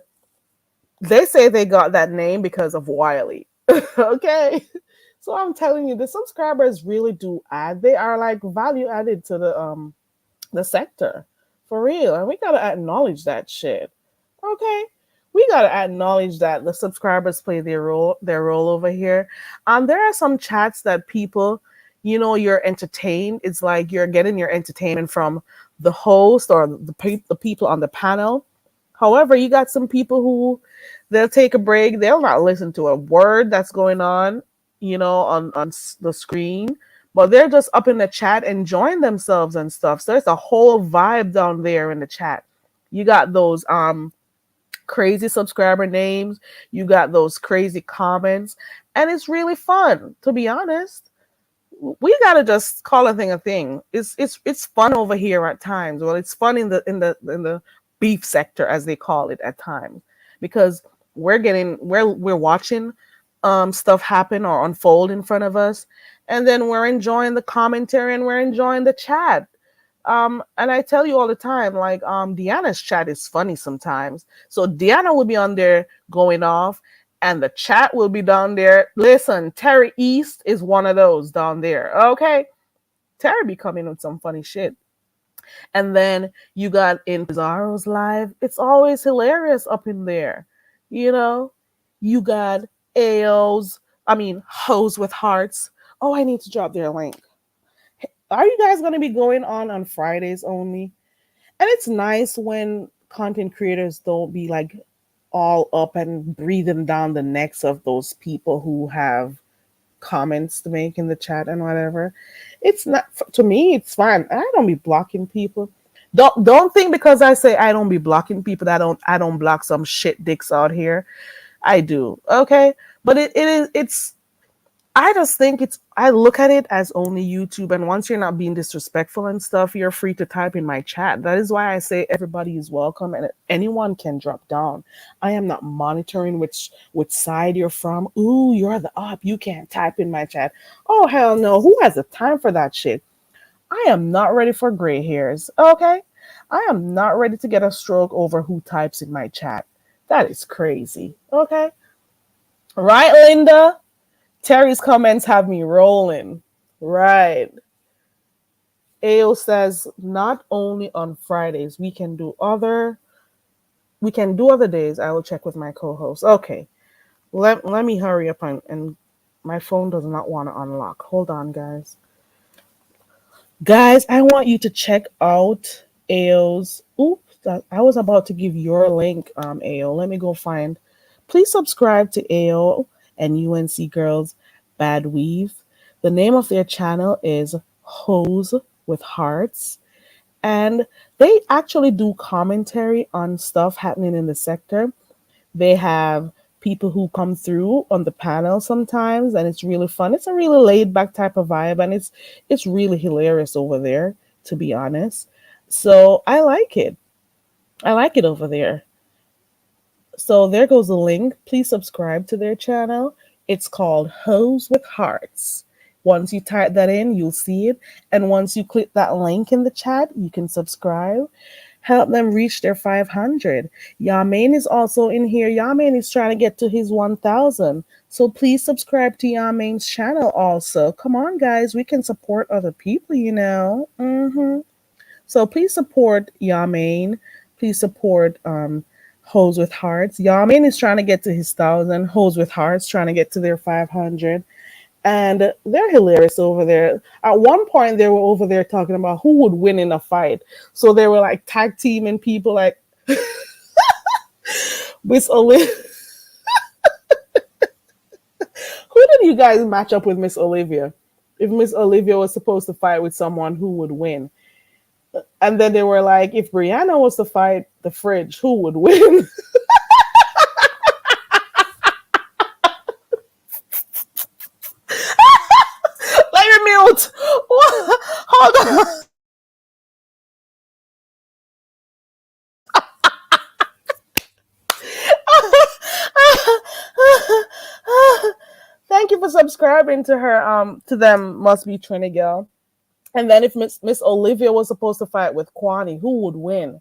they say they got that name because of Wiley. Okay. So I'm telling you, the subscribers really do add. They are like value added to the sector. For real. And we gotta acknowledge that shit. Okay. We gotta acknowledge that the subscribers play their role over here. There are some chats that people, you're entertained. It's like you're getting your entertainment from the host or the people on the panel. However, you got some people who they'll take a break. They'll not listen to a word that's going on, on the screen, but they're just up in the chat enjoying themselves and stuff. So there's a whole vibe down there in the chat. You got those crazy subscriber names, you got those crazy comments, and it's really fun, to be honest. We gotta just call a thing a thing. It's fun over here at times. Well, it's fun in the beef sector, as they call it at times, because we're watching stuff happen or unfold in front of us, and then we're enjoying the commentary and we're enjoying the chat. And I tell you all the time, like Deanna's chat is funny sometimes. So Deanna will be on there going off, and the chat will be down there. Listen, Terry East is one of those down there. Okay, Terry be coming with some funny shit. And then you got in Pizarro's live. It's always hilarious up in there. You know, you got AO's, I mean, Hoes with Hearts. Oh, I need to drop their link. Are you guys going to be going on Fridays only? And it's nice when content creators don't be like all up and breathing down the necks of those people who have comments to make in the chat and whatever. It's not, to me, it's fine. I don't be blocking people. Don't think because I say I don't be blocking people that I don't block some shit dicks out here. I do. Okay? But it's I just think I look at it as only YouTube, and once you're not being disrespectful and stuff, you're free to type in my chat. That is why I say everybody is welcome and anyone can drop down. I am not monitoring which side you're from. Ooh, you're the op, you can't type in my chat. Oh hell no, who has the time for that shit? I am not ready for gray hairs, okay? I am not ready to get a stroke over who types in my chat. That is crazy, okay? Right, Linda? Terry's comments have me rolling. Right. AO says not only on Fridays, we can do other days. I will check with my co-host. Okay. Let me hurry up and my phone does not want to unlock. Hold on, guys. Guys, I want you to check out AO's. Oops, I was about to give your link, AO. Let me go find. Please subscribe to AO and UNC Girls Bad Weave. The name of their channel is Hose with Hearts. And they actually do commentary on stuff happening in the sector. They have people who come through on the panel sometimes, and it's really fun. It's a really laid back type of vibe, and it's really hilarious over there, to be honest. So I like it. I like it over there. So there goes the link. Please subscribe to their channel. It's called Hose with Hearts. Once you type that in, you'll see it. And once you click that link in the chat, you can subscribe. Help them reach their 500. Yamin is also in here. Yamin is trying to get to his 1,000. So please subscribe to Yamin's channel also. Come on, guys. We can support other people, you know. So please support Yamin. Please support Hose with Hearts. Yamin is trying to get to his 1,000. Hose with Hearts trying to get to their 500. And they're hilarious over there. At one point, they were over there talking about who would win in a fight. So they were like tag teaming people like Miss Olivia. Who did you guys match up with Miss Olivia? If Miss Olivia was supposed to fight with someone, who would win? And then they were like, if Brianna was to fight the fridge, who would win? Let me mute. Hold on. Thank you for subscribing to her. To them must be Trini Girl. And then if Miss Olivia was supposed to fight with Kwani, who would win?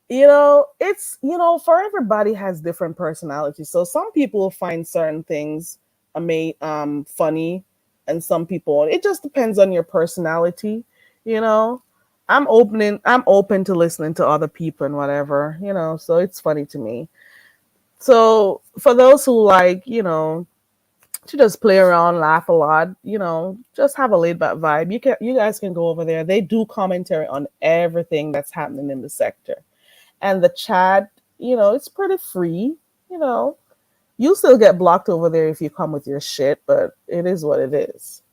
It's for everybody has different personalities. So some people find certain things funny, and some people it just depends on your personality. You know, I'm open to listening to other people and whatever. So it's funny to me. So for those who like, to just play around, laugh a lot, just have a laid back vibe. You guys can go over there. They do commentary on everything that's happening in the sector. And the chat, it's pretty free. You still get blocked over there if you come with your shit, but it is what it is.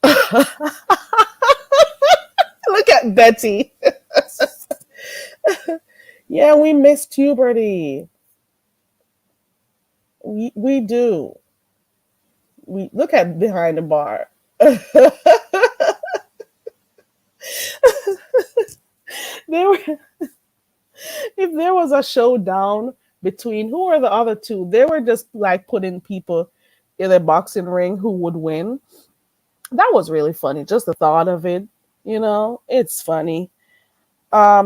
Look at Betty. Yeah, we miss puberty. We do. We look at behind the bar. There were, if there was a showdown between who are the other two, they were just like putting people in a boxing ring who would win. That was really funny. Just the thought of it, it's funny.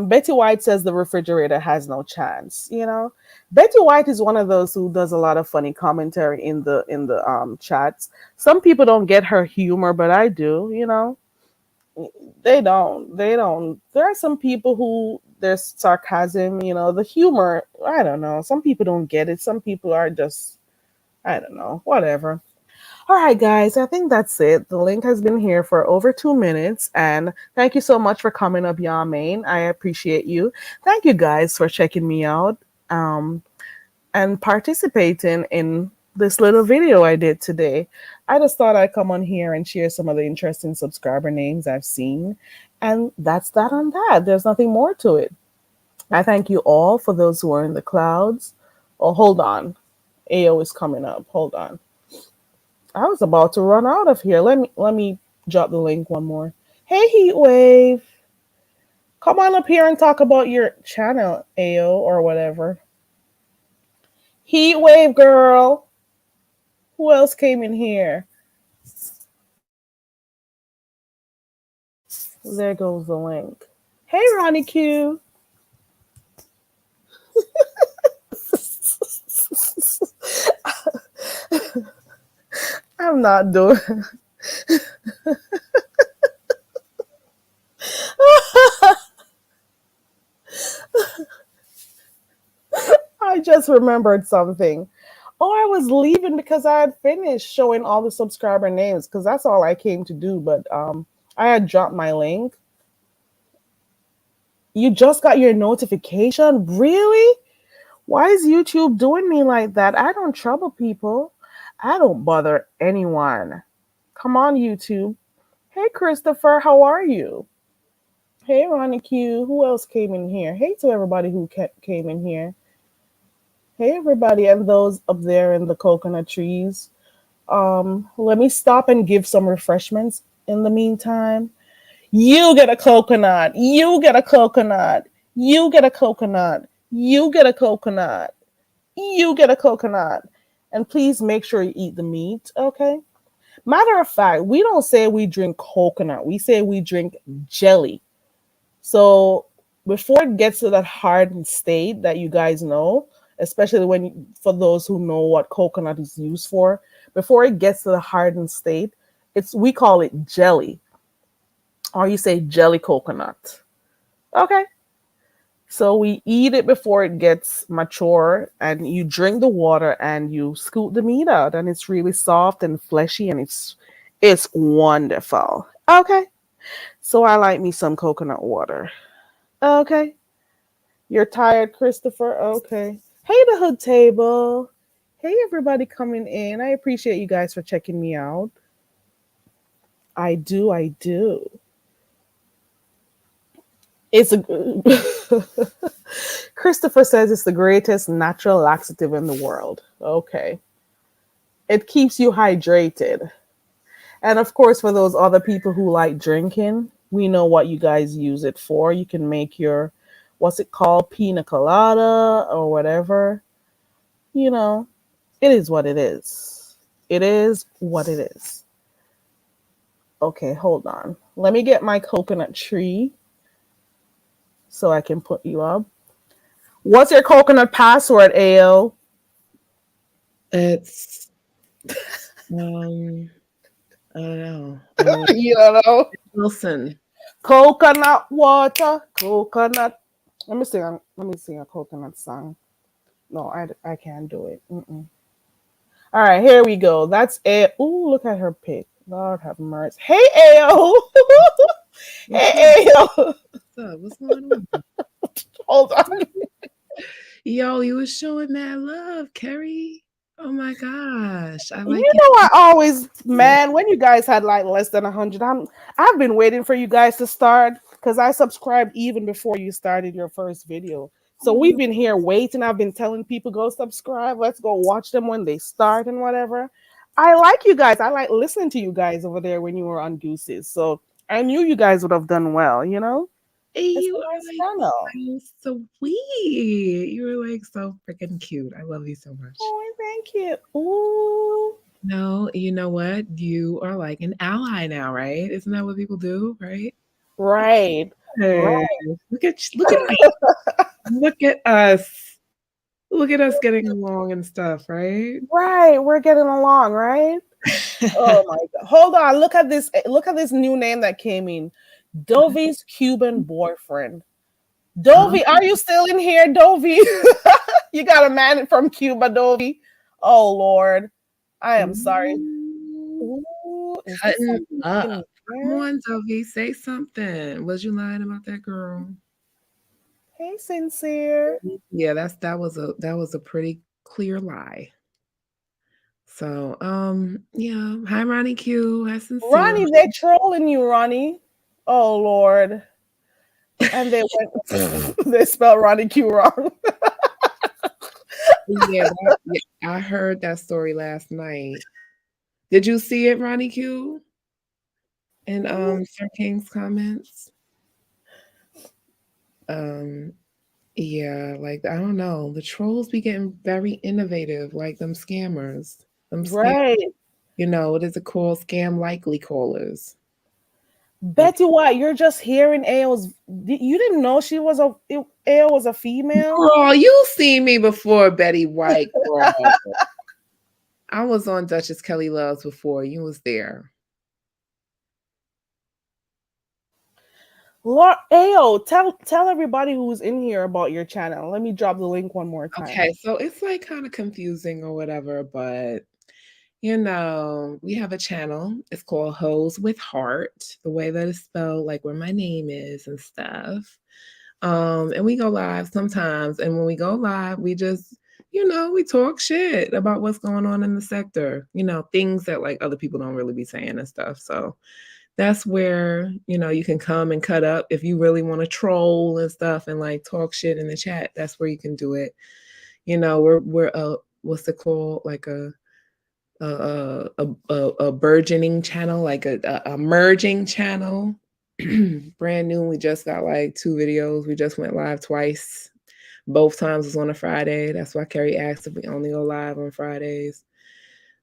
Betty White says the refrigerator has no chance. You know, Betty White is one of those who does a lot of funny commentary in the chats. Some people don't get her humor, but I do. You know, they don't. They don't. There are some people who there's sarcasm. You know, the humor. I don't know. Some people don't get it. Some people are just. I don't know. Whatever. All right, guys, I think that's it. The link has been here for over 2 minutes. And thank you so much for coming up, Yamain. I appreciate you. Thank you guys for checking me out um, and participating in this little video I did today. I just thought I'd come on here and share some of the interesting subscriber names I've seen. And that's that on that. There's nothing more to it. I thank you all for those who are in the clouds. Oh, hold on. AO is coming up. Hold on. I was about to run out of here. Let me drop the link one more. Hey Heatwave, come on up here and talk about your channel, AO or whatever. Heatwave girl. Who else came in here? There goes the link. Hey Ronnie Q. I'm not doing. I just remembered something. Oh, I was leaving because I had finished showing all the subscriber names because that's all I came to do. But I had dropped my link. You just got your notification? Really? Why is YouTube doing me like that? I don't trouble people. I don't bother anyone. Come on, YouTube. Hey, Christopher, how are you? Hey, Ronnie Q. Who else came in here? Hey to everybody who came in here. Hey, everybody, and those up there in the coconut trees. Let me stop and give some refreshments in the meantime. You get a coconut. You get a coconut. You get a coconut. You get a coconut. You get a coconut. And please make sure you eat the meat, okay? Matter of fact, we don't say we drink coconut. We say we drink jelly. So before it gets to that hardened state that you guys know, especially when for those who know what coconut is used for, before it gets to the hardened state, it's we call it jelly, or you say jelly coconut. Okay. So we eat it before it gets mature, and you drink the water and you scoop the meat out, and it's really soft and fleshy, and it's wonderful. Okay. So I like me some coconut water. Okay. You're tired, Christopher? Okay. Hey, the hood table. Hey, everybody coming in. I appreciate you guys for checking me out. I do. I do. It's a Christopher says it's the greatest natural laxative in the world. Okay. It keeps you hydrated. And of course, for those other people who like drinking, we know what you guys use it for. You can make your, what's it called, pina colada or whatever. You know, it is what it is. It is what it is. Okay, hold on. Let me get my coconut tree so I can put you up. What's your coconut password, AO? It's I don't know. You don't know. Wilson. Coconut water, coconut. Let me sing a coconut song. No, I can't do it. Mm-mm. All right, here we go. That's it. Ooh, look at her pic. Lord have mercy. Hey, AO. What's up? Hey, AO. What's up? What's going on? Hold on. Yo, you was showing that love, Kerry. Oh my gosh. I You like know, I always, you. man, when you guys had like less than 100, I've been waiting for you guys to start because I subscribed even before you started your first video. So we've been here waiting. I've been telling people go subscribe. Let's go watch them when they start and whatever. I like you guys. I like listening to you guys over there when you were on Gooses. So I knew you guys would have done well. You know, Hey, it's you a are nice like channel. so sweet. You were like so freaking cute. I love you so much. Oh, thank you. Ooh. No, you know what? You are like an ally now, right? Isn't that what people do, right? Right. Yes. Look at look at us. Look at us getting along and stuff, right? Right, we're getting along, right? Oh my god. Hold on, look at this. Look at this new name that came in. Dovi's Cuban boyfriend. Dovey, are you still in here, Dovey? You got a man from Cuba, Dovey. Oh Lord. I am sorry. Ooh, Ooh, is this cutting something up. in Come here? on, Dovey, say something. Was you lying about that girl? Hey, sincere. Yeah, that was a pretty clear lie. So, yeah. Hi, Ronnie Q. Hi, Sincere. Ronnie, they're trolling you, Ronnie. Oh Lord. And they went they spelled Ronnie Q wrong. Yeah, I heard that story last night. Did you see it, Ronnie Q? In Sir King's comments? Um, yeah, like I don't know. The trolls be getting very innovative, like them scammers. Them scam, Right. what is it called? Scam likely callers. Like, Betty White, you're just hearing AO's. You didn't know she was AO was a female? girl, you seen me before, Betty White, girl. I was on Duchess Kelly Loves before. You was there. Lord, AO, tell everybody who's in here about your channel. Let me drop the link one more time. Okay, so it's like kind of confusing or whatever, but we have a channel. It's called Hoes with Heart, the way that it's spelled, like where my name is and stuff. And we go live sometimes. And when we go live, we just, we talk shit about what's going on in the sector, things that like other people don't really be saying and stuff. So that's where, you can come and cut up if you really want to troll and stuff and like talk shit in the chat. That's where you can do it. We're what's it called? Like a burgeoning channel, like a merging channel. Brand new. We just got like 2 videos. We just went live twice. Both times was on a Friday. That's why Carrie asked if we only go live on Fridays.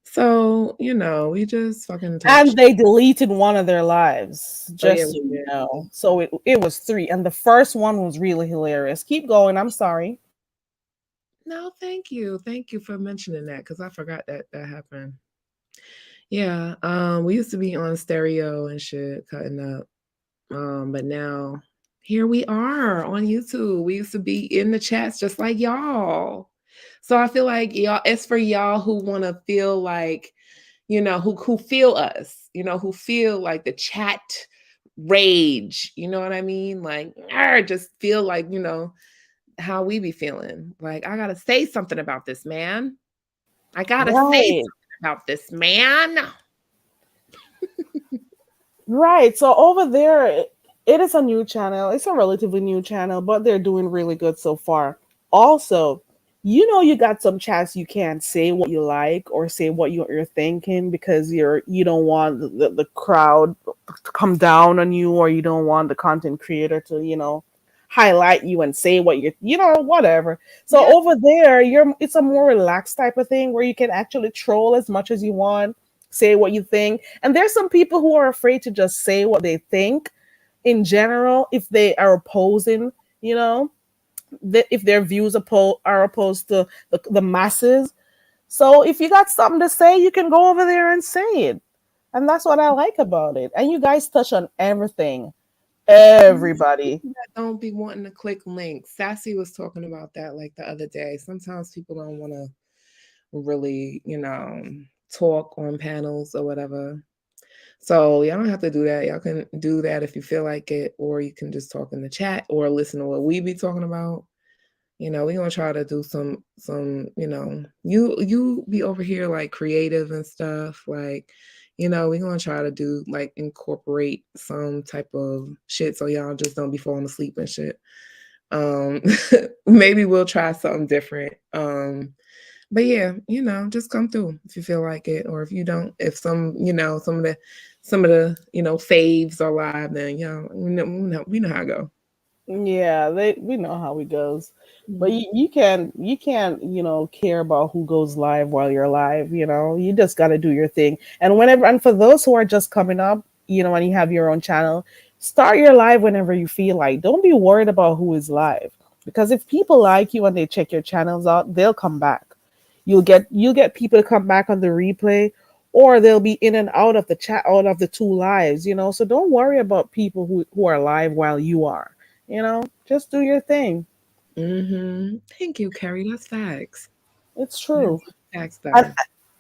So, we just fucking talk And shit. they deleted one of their lives. Oh, yeah, Just so we you did. know. So it was 3. And the first one was really hilarious. Keep going. I'm sorry. No, thank you. Thank you for mentioning that because I forgot that happened. Yeah. We used to be on stereo and shit, cutting up. But now here we are on YouTube. We used to be in the chats just like y'all. So I feel like y'all, it's for y'all who want to feel like, who feel us, who feel like the chat rage. You know what I mean? Like, just feel like, how we be feeling. Like, I gotta say something about this, man. I gotta say Right. something about this, man. Right. So over there, it is a new channel. It's a relatively new channel, but they're doing really good so far. Also, you got some chats you can't say what you like or say what you're thinking because you don't want the crowd to come down on you, or you don't want the content creator to highlight you and say what whatever. So Yeah. over there, it's a more relaxed type of thing where you can actually troll as much as you want, say what you think. And there's some people who are afraid to just say what they think in general if they are opposing, if their views are opposed to the masses. So if you got something to say, you can go over there and say it. And that's what I like about it. And you guys touch on everything. Everybody. That don't be wanting to click links. Sassy was talking about that like the other day. Sometimes people don't want to really, talk on panels or whatever. So y'all don't have to do that. Y'all can do that if you feel like it, or you can just talk in the chat or listen to what we be talking about. We're gonna try to do some, you be over here like creative and stuff. Like, we're gonna try to do like incorporate some type of shit so y'all just don't be falling asleep and shit. Maybe we'll try something different. But yeah, just come through if you feel like it, or if you don't, if some of the faves are live, then we know how to go. Yeah, we know how it goes. But you can't care about who goes live while you're live. You just got to do your thing. And for those who are just coming up, and you have your own channel, Start your live whenever you feel like. Don't be worried about who is live. Because if people like you and they check your channels out, they'll come back. You'll get people to come back on the replay, or they'll be in and out of the chat, out of the two lives, So don't worry about people who are live while you are. Just do your thing. Thank you, Carrie. That's facts. It's That's true. facts, And though.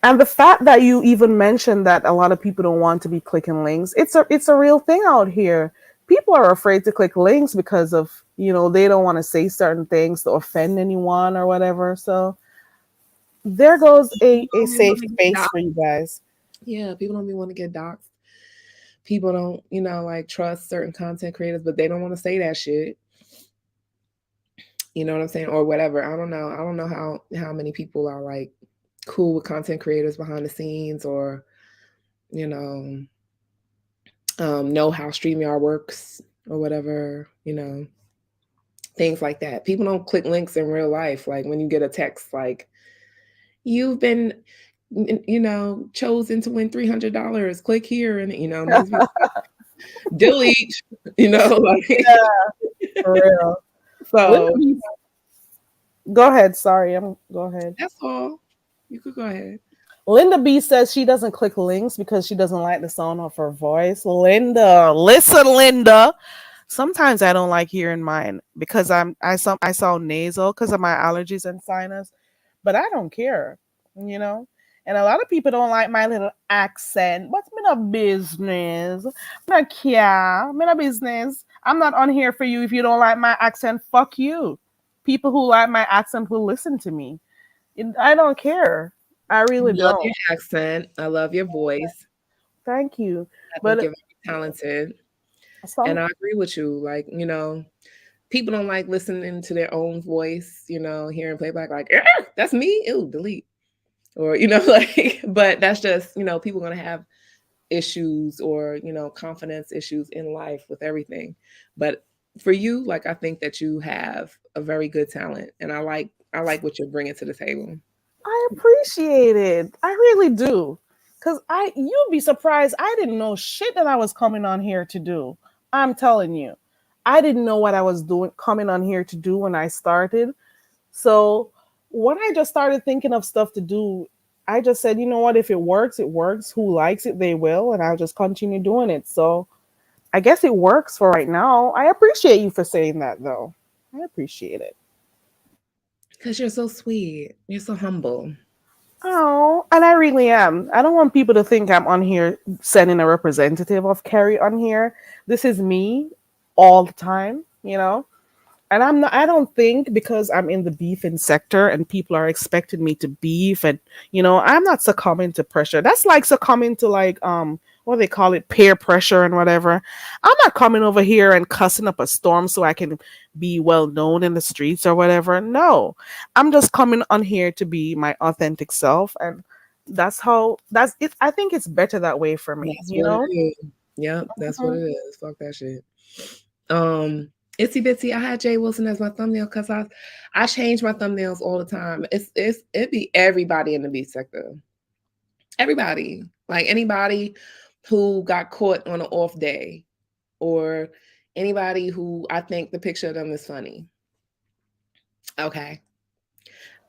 and the fact that you even mentioned that a lot of people don't want to be clicking links, it's a real thing out here. People are afraid to click links because of, they don't want to say certain things to offend anyone or whatever. So there goes a People don't safe be wanting to get space for doxxed. you guys. Yeah, people don't be want to get doxxed. People don't, like trust certain content creators, but they don't want to say that shit. You know what I'm saying? Or whatever. I don't know. I don't know how many people are like cool with content creators behind the scenes, or you know how StreamYard works or whatever, things like that. People don't click links in real life. Like when you get a text like, you've been, chosen to win $300, click here, and niggas be delete, like For real. Linda so. B, go ahead. Sorry, go ahead. That's all. You could go ahead. Linda B says she doesn't click links because she doesn't like the sound of her voice. Linda, listen, Linda. Sometimes I don't like hearing mine because I sound nasal because of my allergies and sinus, but I don't care, you know. And a lot of people don't like my little accent. What's me no business? Me no care. Me no business. I'm not on here for you if you don't like my accent. Fuck you. People who like my accent will listen to me. I don't care. I really Love your don't. accent. I love your voice. Thank you. I think But you're very talented. And some I agree with you. Like, people don't like listening to their own voice, hearing playback like, that's me. Ew, delete. Or, like, but that's just, people gonna have issues or, confidence issues in life with everything. But for you, like I think that you have a very good talent. And I like what you're bringing to the table. I appreciate it. I really do. Cause you'd be surprised. I didn't know shit that I was coming on here to do. I'm telling you. I didn't know what I was doing coming on here to do when I started. So when I just started thinking of stuff to do, I just said, you know what, if it works, it works. Who likes it, they will, and I'll just continue doing it. So I guess it works for right now. I appreciate you for saying that though. I appreciate it. Because you're so sweet. You're so humble. Oh, and I really am. I don't want people to think I'm on here sending a representative of Carrie on here. This is me all the time. And I don't think because I'm in the beefing sector and people are expecting me to beef and I'm not succumbing to pressure. That's like succumbing to like what do they call it, peer pressure and whatever. I'm not coming over here and cussing up a storm so I can be well known in the streets or whatever. No. I'm just coming on here to be my authentic self, and that's it. I think it's better that way for me, That's you what it know? is. Yep, that's what Mhm. it is. Fuck that shit. Um, Itsy Bitsy, I had Jay Wilson as my thumbnail because I change my thumbnails all the time. It be everybody in the beat sector. Everybody. Like anybody who got caught on an off day, or anybody who I think the picture of them is funny. Okay.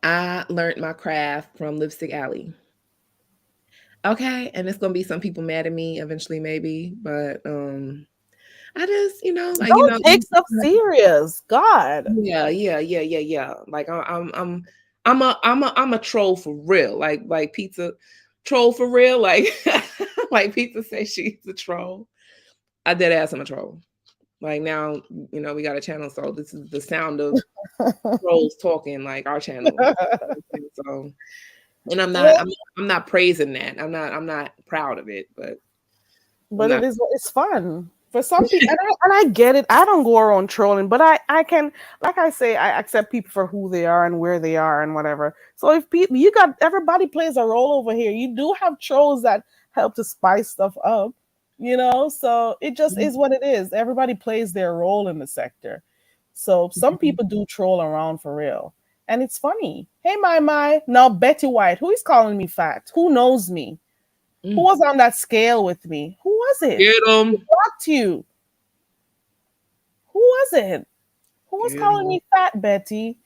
I learned my craft from Lipstick Alley. Okay, and it's gonna be some people mad at me eventually, maybe, but I just, like Don't take stuff serious. God. yeah. Like I'm a troll for real. Like pizza troll for real. Like like pizza says she's a troll. I dead ass I'm a troll. Like now, we got a channel, so this is the sound of trolls talking, like our channel. So, and Well, I'm not praising that. I'm not proud of it, but I'm but not. it's fun for some people, and I get it. I don't go around trolling, but I can, like I say, I accept people for who they are and where they are and whatever. So if people, you got everybody plays a role over here. You do have trolls that help to spice stuff up. So it just is what it is. Everybody plays their role in the sector. So some people do troll around for real, and it's funny. Hey, my now Betty White, who is calling me fat? Who knows me? Who Mm. was on that scale with me? Who was it? Get Who them. blocked you? was it? Who was calling me fat, Betty?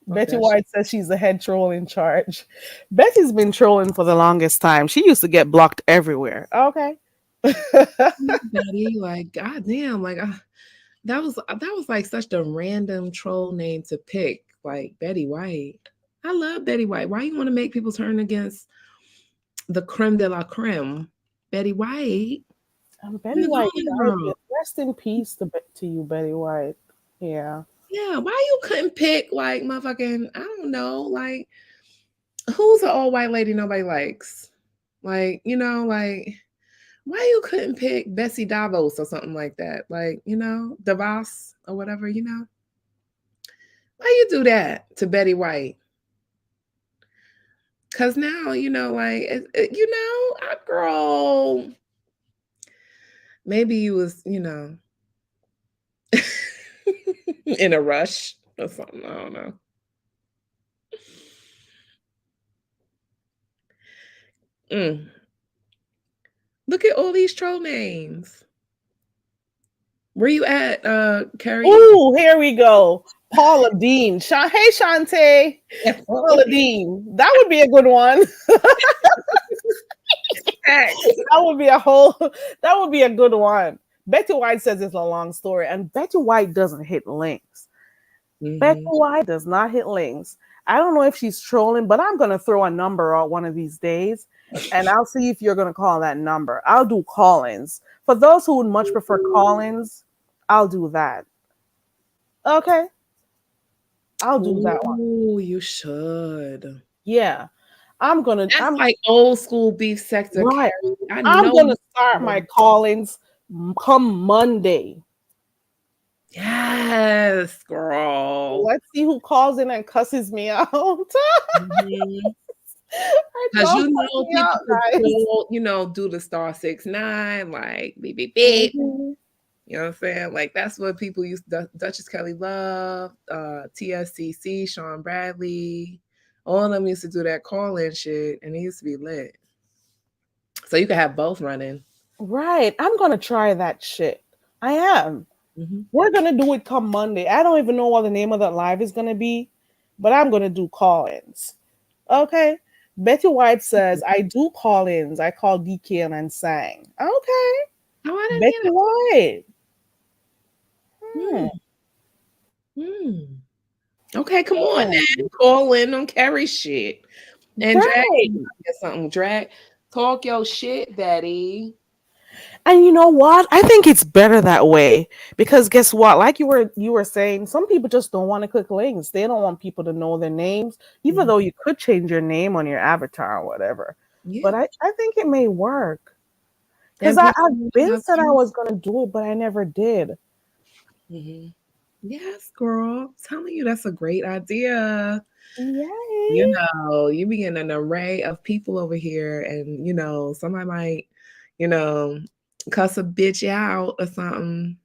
Betty White says she's the head troll in charge. Betty's been trolling for the longest time. She used to get blocked everywhere. Okay. Betty, like, goddamn, like that was like such a random troll name to pick, like Betty White. I love Betty White. Why you want to make people turn against the creme de la creme, Betty White? Betty White, rest in peace to you, Betty White. Yeah. Yeah, why you couldn't pick like motherfucking, I don't know, like who's an old white lady nobody likes? Like, you know, like why you couldn't pick Bessie Davos or something like that? Like, you know, Davos or whatever, you know? Why you do that to Betty White? Because now, you know, like, you know, girl, maybe you was, you know, in a rush or something. I don't know. Look at all these troll names. Where you at, Carrie? Ooh, here we go. Paula Dean. Hey, Shantae. Paula Dean. That would be a good one. That would be a good one. Betty White says it's a long story, and Betty White doesn't hit links. Betty White does not hit links. I don't know if she's trolling, but I'm going to throw a number out one of these days, and I'll see if you're going to call that number. I'll do call-ins. For those who would much prefer call-ins, I'll do that. Okay? I'll do that one. Oh, you should. Yeah. That's like old school beef sector. Right. I'm going to start my call-ins come Monday. Yes, girl. Let's see who calls in and cusses me out. Because you know people, you know, do the *6ix9ine, like beep beep beep. You know what I'm saying? Like that's what people used. Duchess Kelly Love, TSCC, Sean Bradley, all of them used to do that call-in shit, and it used to be lit. So you can have both running. Right. I'm gonna try that shit. I am. We're gonna do it come Monday. I don't even know what the name of that live is gonna be, but I'm gonna do call-ins. Okay. Betty White says I do call-ins. I call DK and sang. Okay. Betty White. Okay, come on then. Call in on Carrie shit. And drag talk your shit, Betty. And you know what? I think it's better that way because guess what? Like you were saying, some people just don't want to click links. They don't want people to know their names, even though you could change your name on your avatar or whatever. Yeah. But I think it may work because I've been said I was going to do it, but I never did. Yes, girl. I'm telling you, that's a great idea. Yay. You know, you be getting an array of people over here, and you know, somebody might, you know, cuss a bitch out or something.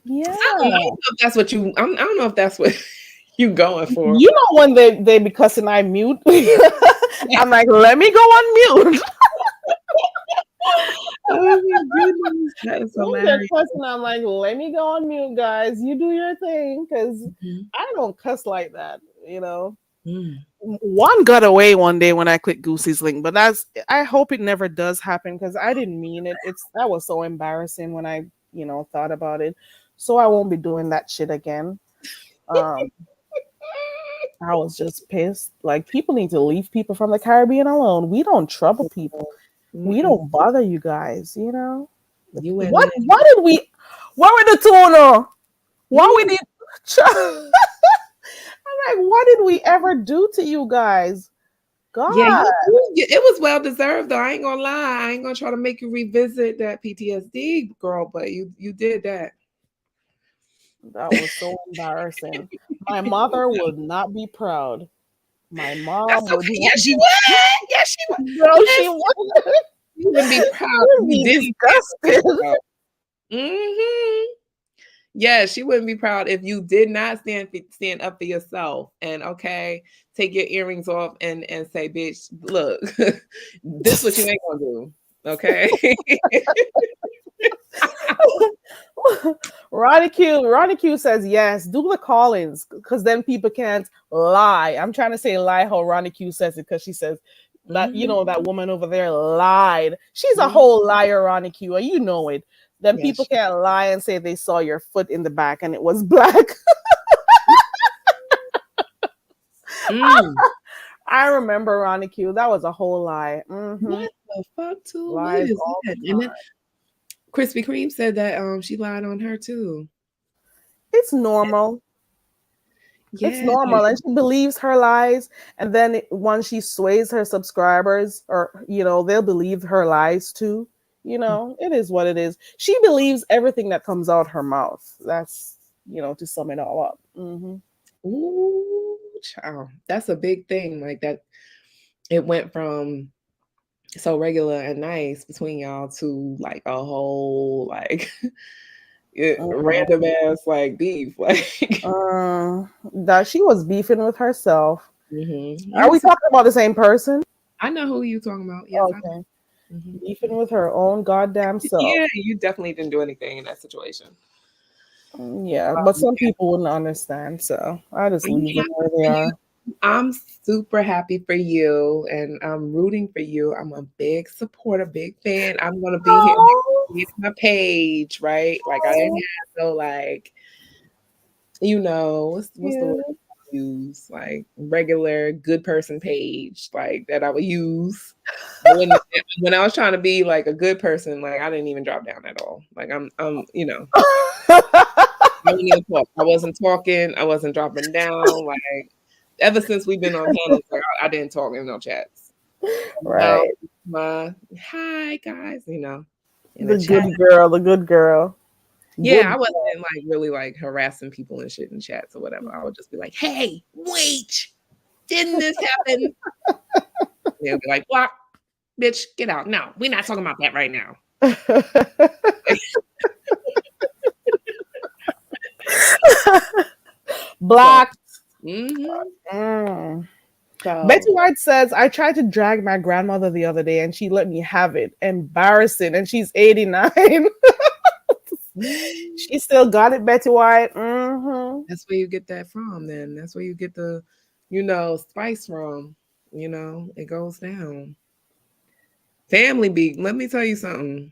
Yeah. I don't know if that's what you. I don't know if that's what you going for. You know, when they be cussing, I mute. I'm like, let me go on mute. Oh my goodness, that is hilarious. I'm like, let me go on mute, guys. You do your thing, because I don't cuss like that, you know. One got away one day when I clicked Goosey's link, but I hope it never does happen because I didn't mean it. That was so embarrassing when I, you know, thought about it. So I won't be doing that shit again. I was just pissed. Like, people need to leave people from the Caribbean alone. We don't trouble people. We don't bother you guys, you know. What did we? What were the tuna? What we did? I'm like, what did we ever do to you guys? God, yeah, it was well deserved though. I ain't gonna lie. I ain't gonna try to make you revisit that PTSD, girl. But you did that. That was so embarrassing. My mother would not be proud. My mom would. Yeah, she would. Yeah, she would. No, she wouldn't. You would be proud. You disgusted. Yeah, she wouldn't be proud if you did not stand up for yourself and take your earrings off and say, bitch, look, this is what you ain't gonna do. Okay. Ronnie Q says yes. Do the call-ins because then people can't lie. I'm trying to say lie how Ronnie Q says it because she says that that woman over there lied. She's a whole liar, Ronnie Q, and you know it. Then Yes, people she- can't lie and say they saw your foot in the back and it was black. Mm. I remember Ronnie Q. That was a whole lie. What the fuck, too? What Lies is all that? the And then time. Krispy Kreme said that she lied on her too. It's normal. It's Yeah. normal, and she believes her lies. And then once she sways her subscribers, or they'll believe her lies too. It is what it is. She believes everything that comes out her mouth. That's to sum it all up. Ooh, child. That's a big thing. Like that, it went from so regular and nice between y'all to like a whole like random ass like beef. Like That she was beefing with herself. Are we You talking about the same person? I know who you talking about. Yes, I Okay. do. Beefing with her own goddamn self. Yeah, you definitely didn't do anything in that situation. Yeah, but some people wouldn't understand, so I just I'm leave them happy where for they you. are. I'm super happy for you, and I'm rooting for you. I'm a big supporter, big fan. I'm gonna be here Oh, with my page, right? Like I didn't have no like, what's the word yeah. I use? Like regular good person page, like that I would use. When I was trying to be like a good person, like I didn't even drop down at all. Like I didn't even talk. I wasn't talking. I wasn't dropping down. Like ever since we've been on panels, like I didn't talk in no chats. Now Right. my hi guys, in The the chat. good girl. Yeah, I Good. wasn't like really like harassing people and shit in chats or whatever. I would just be like, hey, wait, didn't this happen? They'll be like, block, bitch, get out. No, we're not talking about that right now. Black. So, Betty White says, I tried to drag my grandmother the other day and she let me have it. Embarrassing. And she's 89. She still got it, Betty White. That's where you get that from, then. That's where you get the, spice from. It goes down. Family let me tell you something.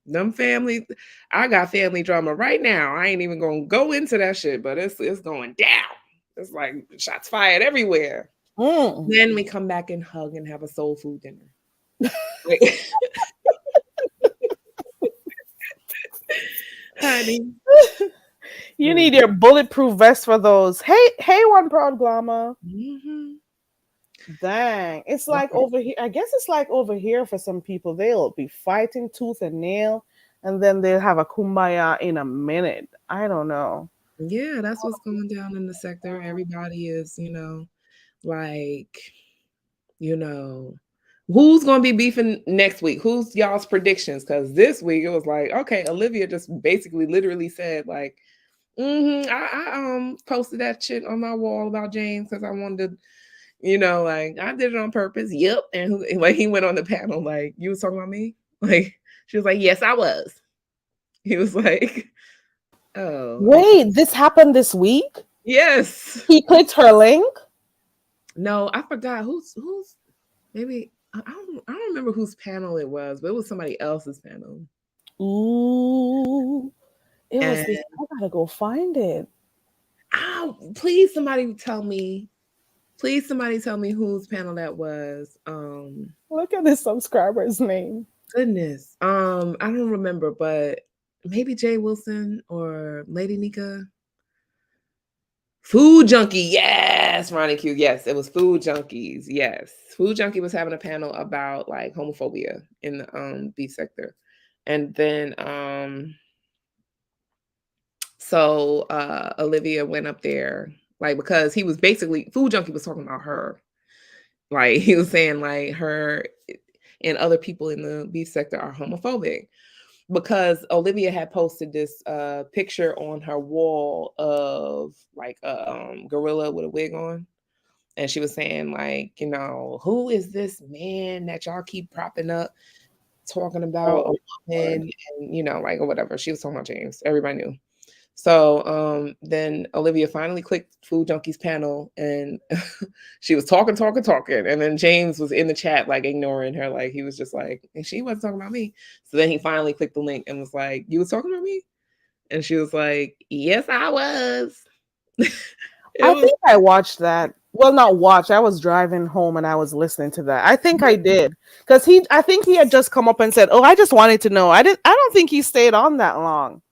Them family, I got family drama right now. I ain't even gonna go into that shit, but it's going down. It's like shots fired everywhere. Then we come back and hug and have a soul food dinner. Honey. You need your bulletproof vest for those. Hey, One Proud Glamour. Dang. It's like over here. I guess it's like over here for some people. They'll be fighting tooth and nail, and then they'll have a kumbaya in a minute. I don't know. Yeah, that's what's going down in the sector. Everybody is, like, who's going to be beefing next week? Who's y'all's predictions? Because this week it was like, okay, Olivia just basically literally said, like, I posted that shit on my wall about James because I wanted to, like, I did it on purpose. Yep. And like he went on the panel, like, you was talking about me? Like, she was like, yes, I was. He was like, oh. Wait, this happened this week? Yes. He clicked her link? No, I forgot who's maybe I don't remember whose panel it was, but it was somebody else's panel. Ooh. It was this. I gotta go find it. Please somebody tell me. Please somebody tell me whose panel that was. Look at this subscriber's name. Goodness. I don't remember, but maybe Jay Wilson or Lady Nika. Food Junkie, yes, Ronnie Q, yes, it was Food Junkies, yes. Food Junkie was having a panel about like homophobia in the beef sector, and then so Olivia went up there like because he was basically Food Junkie was talking about her, like he was saying like her and other people in the beef sector are homophobic. Because Olivia had posted this picture on her wall of like a gorilla with a wig on. And she was saying like, who is this man that y'all keep propping up talking about a Oh, woman and, like, or whatever. She was talking about James. Everybody knew. So then Olivia finally clicked Food Junkies panel and she was talking, talking, talking. And then James was in the chat, like ignoring her. Like he was just like, and she wasn't talking about me. So then he finally clicked the link and was like, "You was talking about me?" And she was like, "Yes, I was." I think I watched that. Well, not watch. I was driving home and I was listening to that. I think I did because I think he had just come up and said, "Oh, I just wanted to know." I didn't. I don't think he stayed on that long,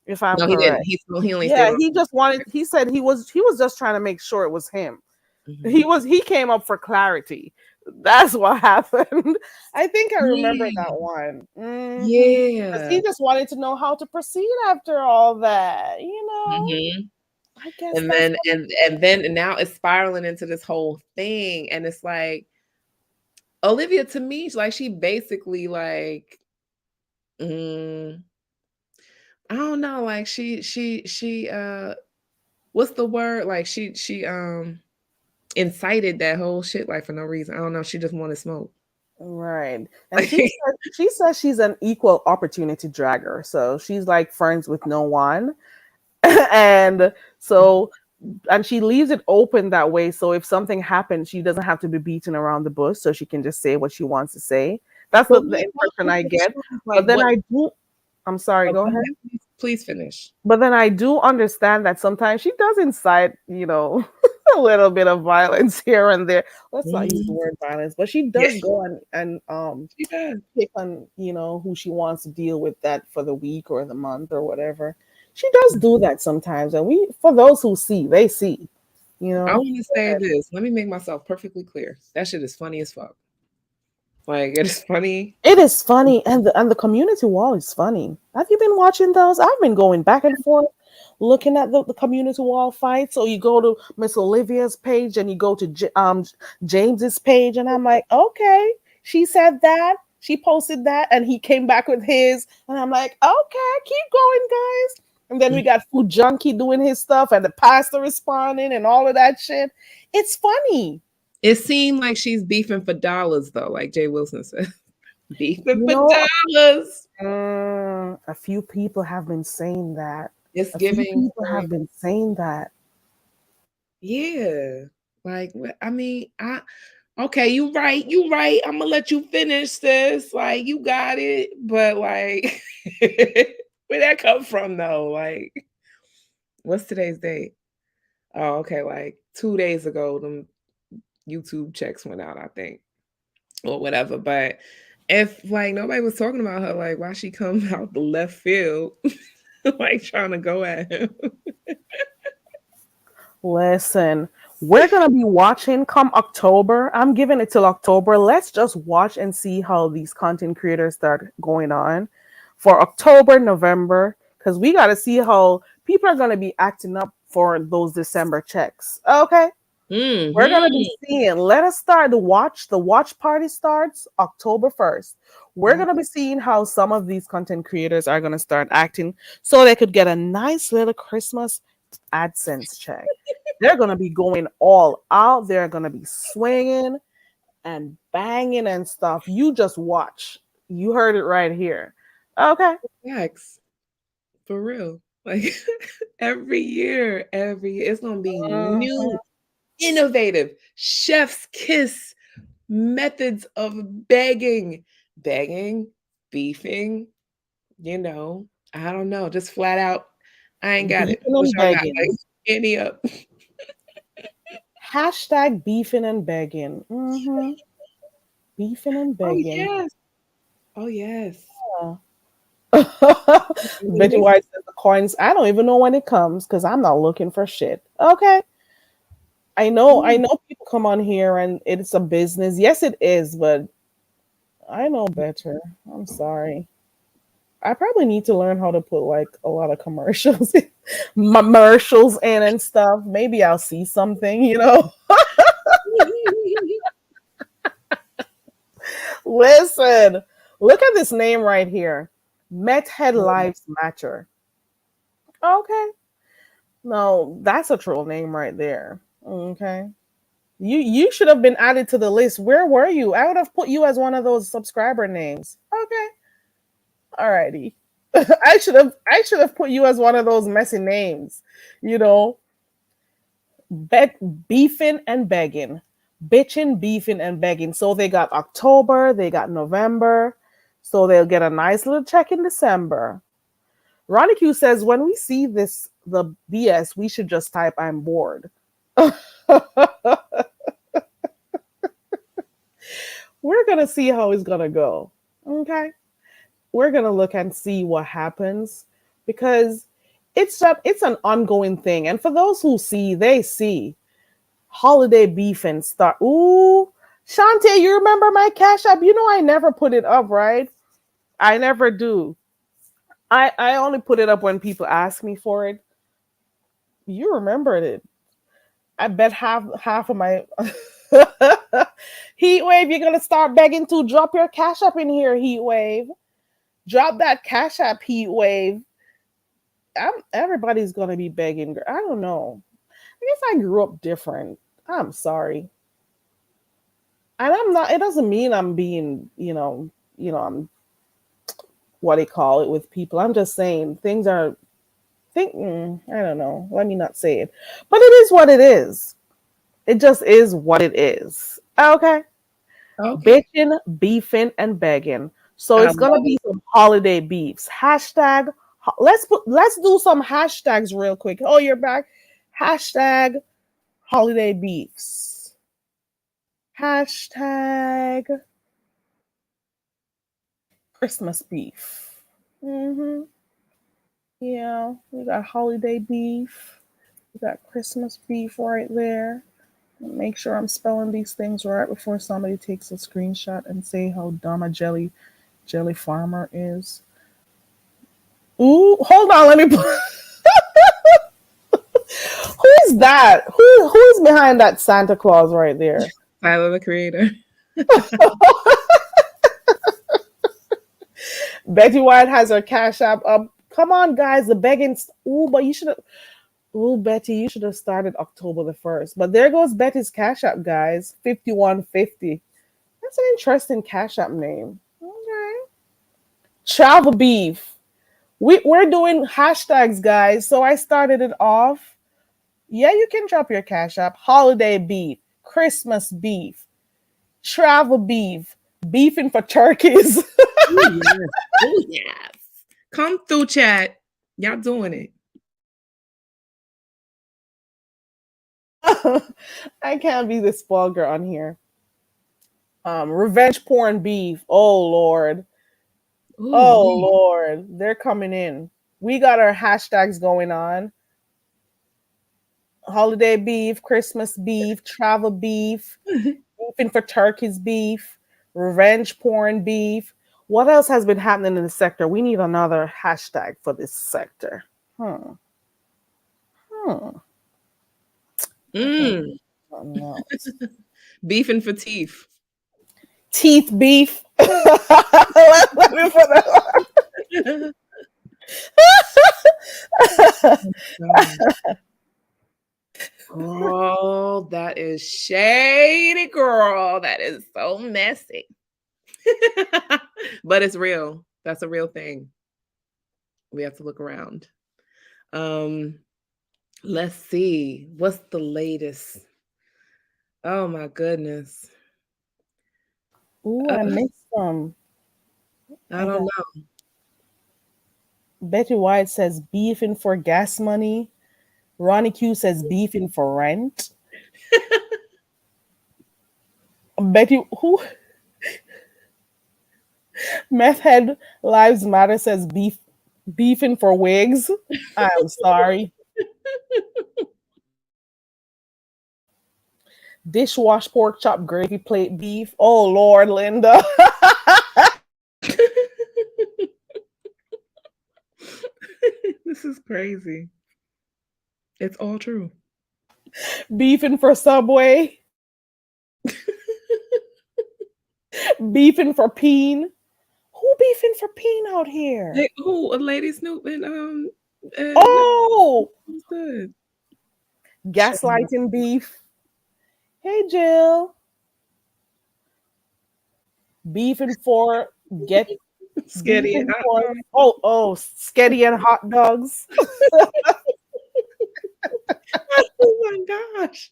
if I'm No, he didn't. correct. He only stayed Yeah, on. he just wanted. He said he was just trying to make sure it was him. Mhm. He came up for clarity. That's what happened. I think I remember Yeah. that one. Because Yeah. he just wanted to know how to proceed after all that. Mhm. I guess And that's then what. and now it's spiraling into this whole thing, and it's like Olivia to me, like she basically like, mm, I don't know, like she what's the word? Like she incited that whole shit like for no reason. I don't know. She just wanted smoke. Right. And she says she's an equal opportunity dragger. So she's like friends with no one. And so and she leaves it open that way. So if something happens, she doesn't have to be beaten around the bush. So she can just say what she wants to say. That's But the what impression about I the get. truth? But Like then what? I do I'm sorry, Oh, go go ahead. ahead. Please finish. But then I do understand that sometimes she does incite, a little bit of violence here and there. Let's not use the Mhm. word violence, but she Yeah, does go and she does. pick on, who she wants to deal with that for the week or the month or whatever. She does do that sometimes, and for those who see, they see, you I know. want to say this. Let me make myself perfectly clear. That shit is funny as fuck. Like it is funny. It is funny, and the community wall is funny. Have you been watching those? I've been going back and forth, looking at the community wall fight. So you go to Miss Olivia's page, and you go to James's page, and I'm like, okay, she said that, she posted that, and he came back with his, and I'm like, okay, keep going, guys. And then we got Food Junkie doing his stuff, and the pastor responding, and all of that shit. It's funny. It seemed like she's beefing for dollars though, like Jay Wilson said. Beefing You for know, dollars. a few people have been saying that. It's A few giving people have been saying that. yeah. Like I mean, okay, you right. I'm gonna let you finish this. Like you got it. But like where that come from though? Like, what's today's date? Oh, okay, like 2 days ago, them YouTube checks went out, I think. Or whatever. But if like nobody was talking about her, like why she come out the left field, like trying to go at him. Listen, we're gonna be watching come October. I'm giving it till October. Let's just watch and see how these content creators start going on for October, November, because we gotta see how people are gonna be acting up for those December checks. Okay. We're gonna be Hmm. seeing. Let us start the watch. The watch party starts October 1st. We're gonna be seeing how some of these content creators are gonna start acting so they could get a nice little Christmas AdSense check. They're gonna be going all out. They're gonna be swinging and banging and stuff. You just watch. You heard it right here. Okay. Facts. For real. Like every year, it's gonna be Mhm. new, innovative, chef's kiss methods of begging, begging, beefing, I don't know, just flat out, I ain't got it. Beefing What and y'all got? begging. Like, hit me up. Hashtag beefing and begging. Beefing and Oh begging. yes. Oh yes. Yeah. Betty White says the coins. I don't even know when it comes because I'm not looking for shit. Okay. I Mm. know people come on here and it's a business. Yes, it is, but I know better. I'm sorry. I probably need to learn how to put like a lot of commercials, commercials in and stuff. Maybe I'll see something. Listen, look at this name right here. Met Head Lives Matter. Okay. No, that's a troll name right there. Okay. You should have been added to the list. Where were you? I would have put you as one of those subscriber names. Okay. Alrighty. I should have put you as one of those messy names. You know, beefing and begging. Bitching, beefing, and begging. So they got October, they got November. So they'll get a nice little check in December. Ronnie Q says, when we see this, the BS, we should just type, I'm bored. We're going to see how it's going to go. Okay. We're going to look and see what happens because it's an ongoing thing. And for those who see, they see holiday beef and start. Ooh, Shantae, you remember my Cash App? You know, I never put it up, right? I never do. I only put it up when people ask me for it. You remembered it. I bet half of my Heat Wave, you're gonna start begging to drop your Cash App in here, Heat Wave. Drop that Cash App, Heat Wave. Everybody's gonna be begging. I don't know. I guess I grew up different. I'm sorry. And I'm not, it doesn't mean I'm being, I'm what they call it with people. I'm just saying things are I don't know. Let me not say it. But it is what it is. It just is what it is. Okay. Okay. Bitching, beefing, and begging. So I it's gonna love be it. some holiday beefs. Hashtag let's do some hashtags real quick. Oh, you're back. Hashtag holiday beefs. Hashtag Christmas beef. Yeah, we got holiday beef. We got Christmas beef right there. Make sure I'm spelling these things right before somebody takes a screenshot and say how dumb a jelly farmer is. Ooh, hold on, let me put who's that? Who's behind that Santa Claus right there? Tyler the Creator. Betty White has her Cash App up. Come on, guys, the begging. Ooh, but you should have. Ooh, Betty, you should have started October the 1st. But there goes Betty's Cash App, guys. 5150. That's an interesting Cash App name. Okay. Travel beef. We're doing hashtags, guys. So I started it off. Yeah, you can drop your Cash App. Holiday beef, Christmas beef, travel beef, beefing for turkeys. Oh yes. Oh yes. Come through, chat. Y'all doing it. I can't be this spoiled girl on here. Revenge porn beef. Oh Lord. Ooh, Oh Lord. They're coming in. We got our hashtags going on. Holiday beef, Christmas beef, travel beef, beefing for turkeys beef, revenge porn beef. What else has been happening in the sector? We need another hashtag for this sector. Hmm. I can't mm. know. Beefing for teeth. Teeth beef. Let me put that. Girl, that is shady, girl. That is so messy. But it's real. That's a real thing. We have to look around. Let's see. What's the latest? Oh my goodness. Ooh, Uh, I missed some. I I don't got know. Betty White says beefing for gas money. Ronnie Q says beefing for rent. Betty who Meth Head Lives Matter says beefing for wigs. I'm sorry. Dishwash pork chop gravy plate beef. Oh Lord, Linda. This is crazy. It's all true. Beefing for Subway. Beefing for Peen. Who beefing for Peen out here? Hey, who? A Lady Snoop and Oh, what's good? Child. gaslighting beef. Hey Jill. Beefing for Sketty and Beefing hot for dogs. sketty and hot dogs. Oh my gosh.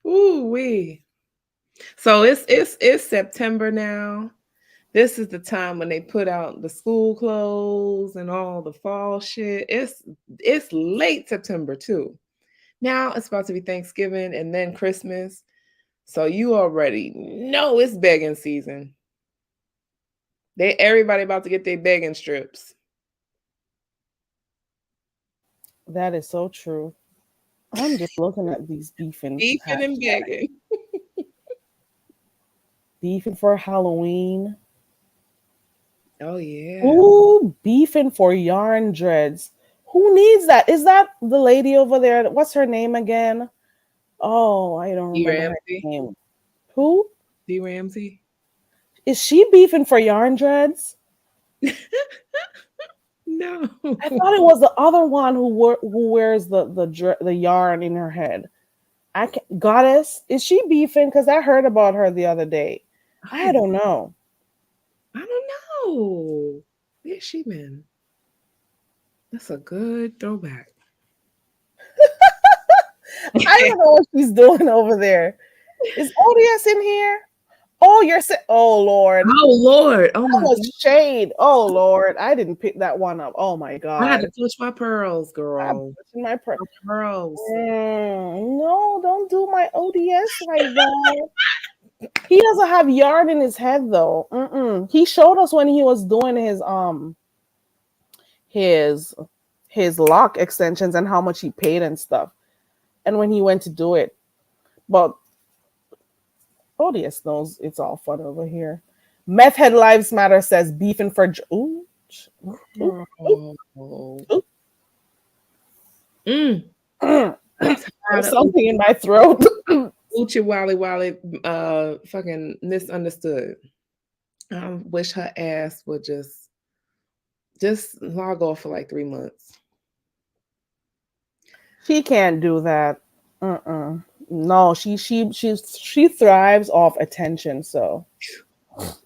Ooh wee. So it's September now. This is the time when they put out the school clothes and all the fall shit. It's late September too. Now it's about to be Thanksgiving and then Christmas. So you already know it's begging season. Everybody about to get their begging strips. That is so true. I'm just looking at these beefing Beefing and hashtags. begging. Beefing for Halloween. Oh yeah. Ooh, beefing for yarn dreads. Who needs that? Is that the lady over there? What's her name again? Oh, I don't D remember her Ramsey. name. Who? D Ramsey. Is she beefing for yarn dreads? No. I thought it was the other one who wears the yarn in her head. Goddess, is she beefing? Because I heard about her the other day. I don't know. I don't know. Where's she been? That's a good throwback. I don't know what she's doing over there. Is ODS in here? Oh, oh Lord. Oh Lord. Oh my That was shade. Oh Lord. I didn't pick that one up. Oh my God. I had to clutch my pearls, I'm girl. touching my Pearls. no, don't do my ODS like that. He doesn't have yarn in his head though. He showed us when he was doing his lock extensions and how much he paid and stuff. And when he went to do it. But ODS knows it's all fun over here. Meth Head Lives Matter says beefing for ooh. There's something in my throat. Uchi Wally Wally fucking misunderstood. I wish her ass would just log off for like 3 months. She can't do that. No, she thrives off attention, so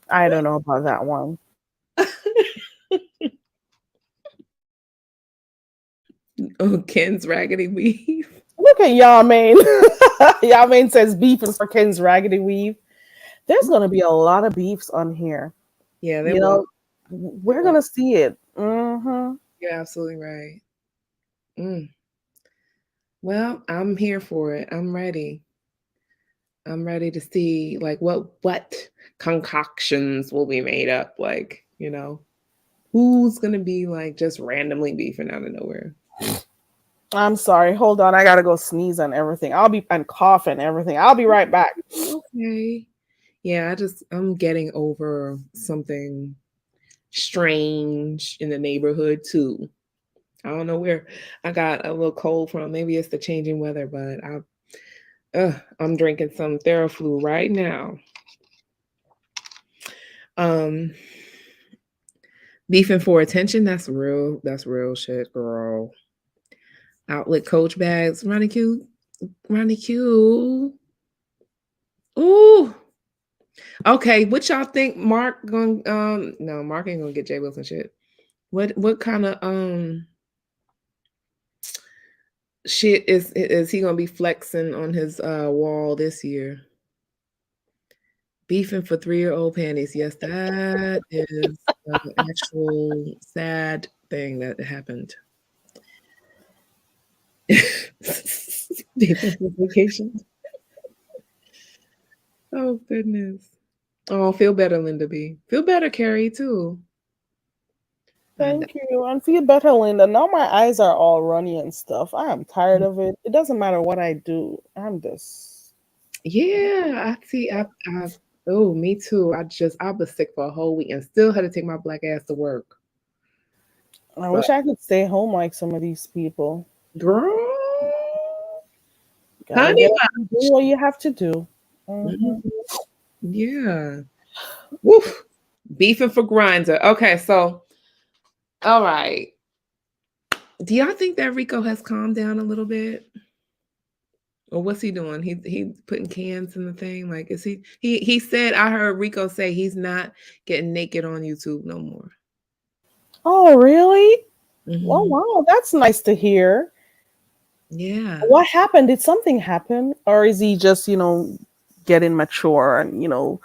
I don't know about that one. Oh, Ken's Raggedy Weave. Look at Yarmaine. Yarmaine says beef is for Ken's Raggedy Weave. There's gonna be a lot of beefs on here. Yeah, we're gonna see it. Mm-hmm. You're absolutely right. Well, I'm here for it. I'm ready. I'm ready to see like what concoctions will be made up. Like, who's gonna be like just randomly beefing out of nowhere. I'm sorry. Hold on. I gotta go sneeze and everything. And cough and everything. I'll be right back. Okay. Yeah, I'm getting over something strange in the neighborhood too. I don't know where I got a little cold from. Maybe it's the changing weather, but I'm drinking some Theraflu right now. Beefing for attention, that's real shit, girl. Outlet Coach bags, Ronnie Q. Ooh. Okay, what y'all think Mark going no, Mark ain't gonna get Jay Wilson shit. What kind of shit is he gonna be flexing on his wall this year? Beefing for 3-year-old panties. Yes, that is an actual sad thing that happened. Beefing for vacation. Oh goodness. Oh, feel better, Linda B. Feel better, Carrie, too. Thank you. And feel better, Linda. Now my eyes are all runny and stuff. I am tired of it. It doesn't matter what I do. I'm just. Yeah, I see. Oh, me too. I was sick for a whole week and still had to take my black ass to work. I wish I could stay home like some of these people. Girl. Honey, do what you have to do. Mm-hmm. Yeah. Woof. Beefing for Grindr. Okay, so all right. Do y'all think that Rico has calmed down a little bit? Or what's he doing? He putting cans in the thing. Like, is he said, I heard Rico say he's not getting naked on YouTube no more. Oh, really? Oh, Hmm. wow. That's nice to hear. Yeah. What happened? Did something happen? Or is he just, getting mature and,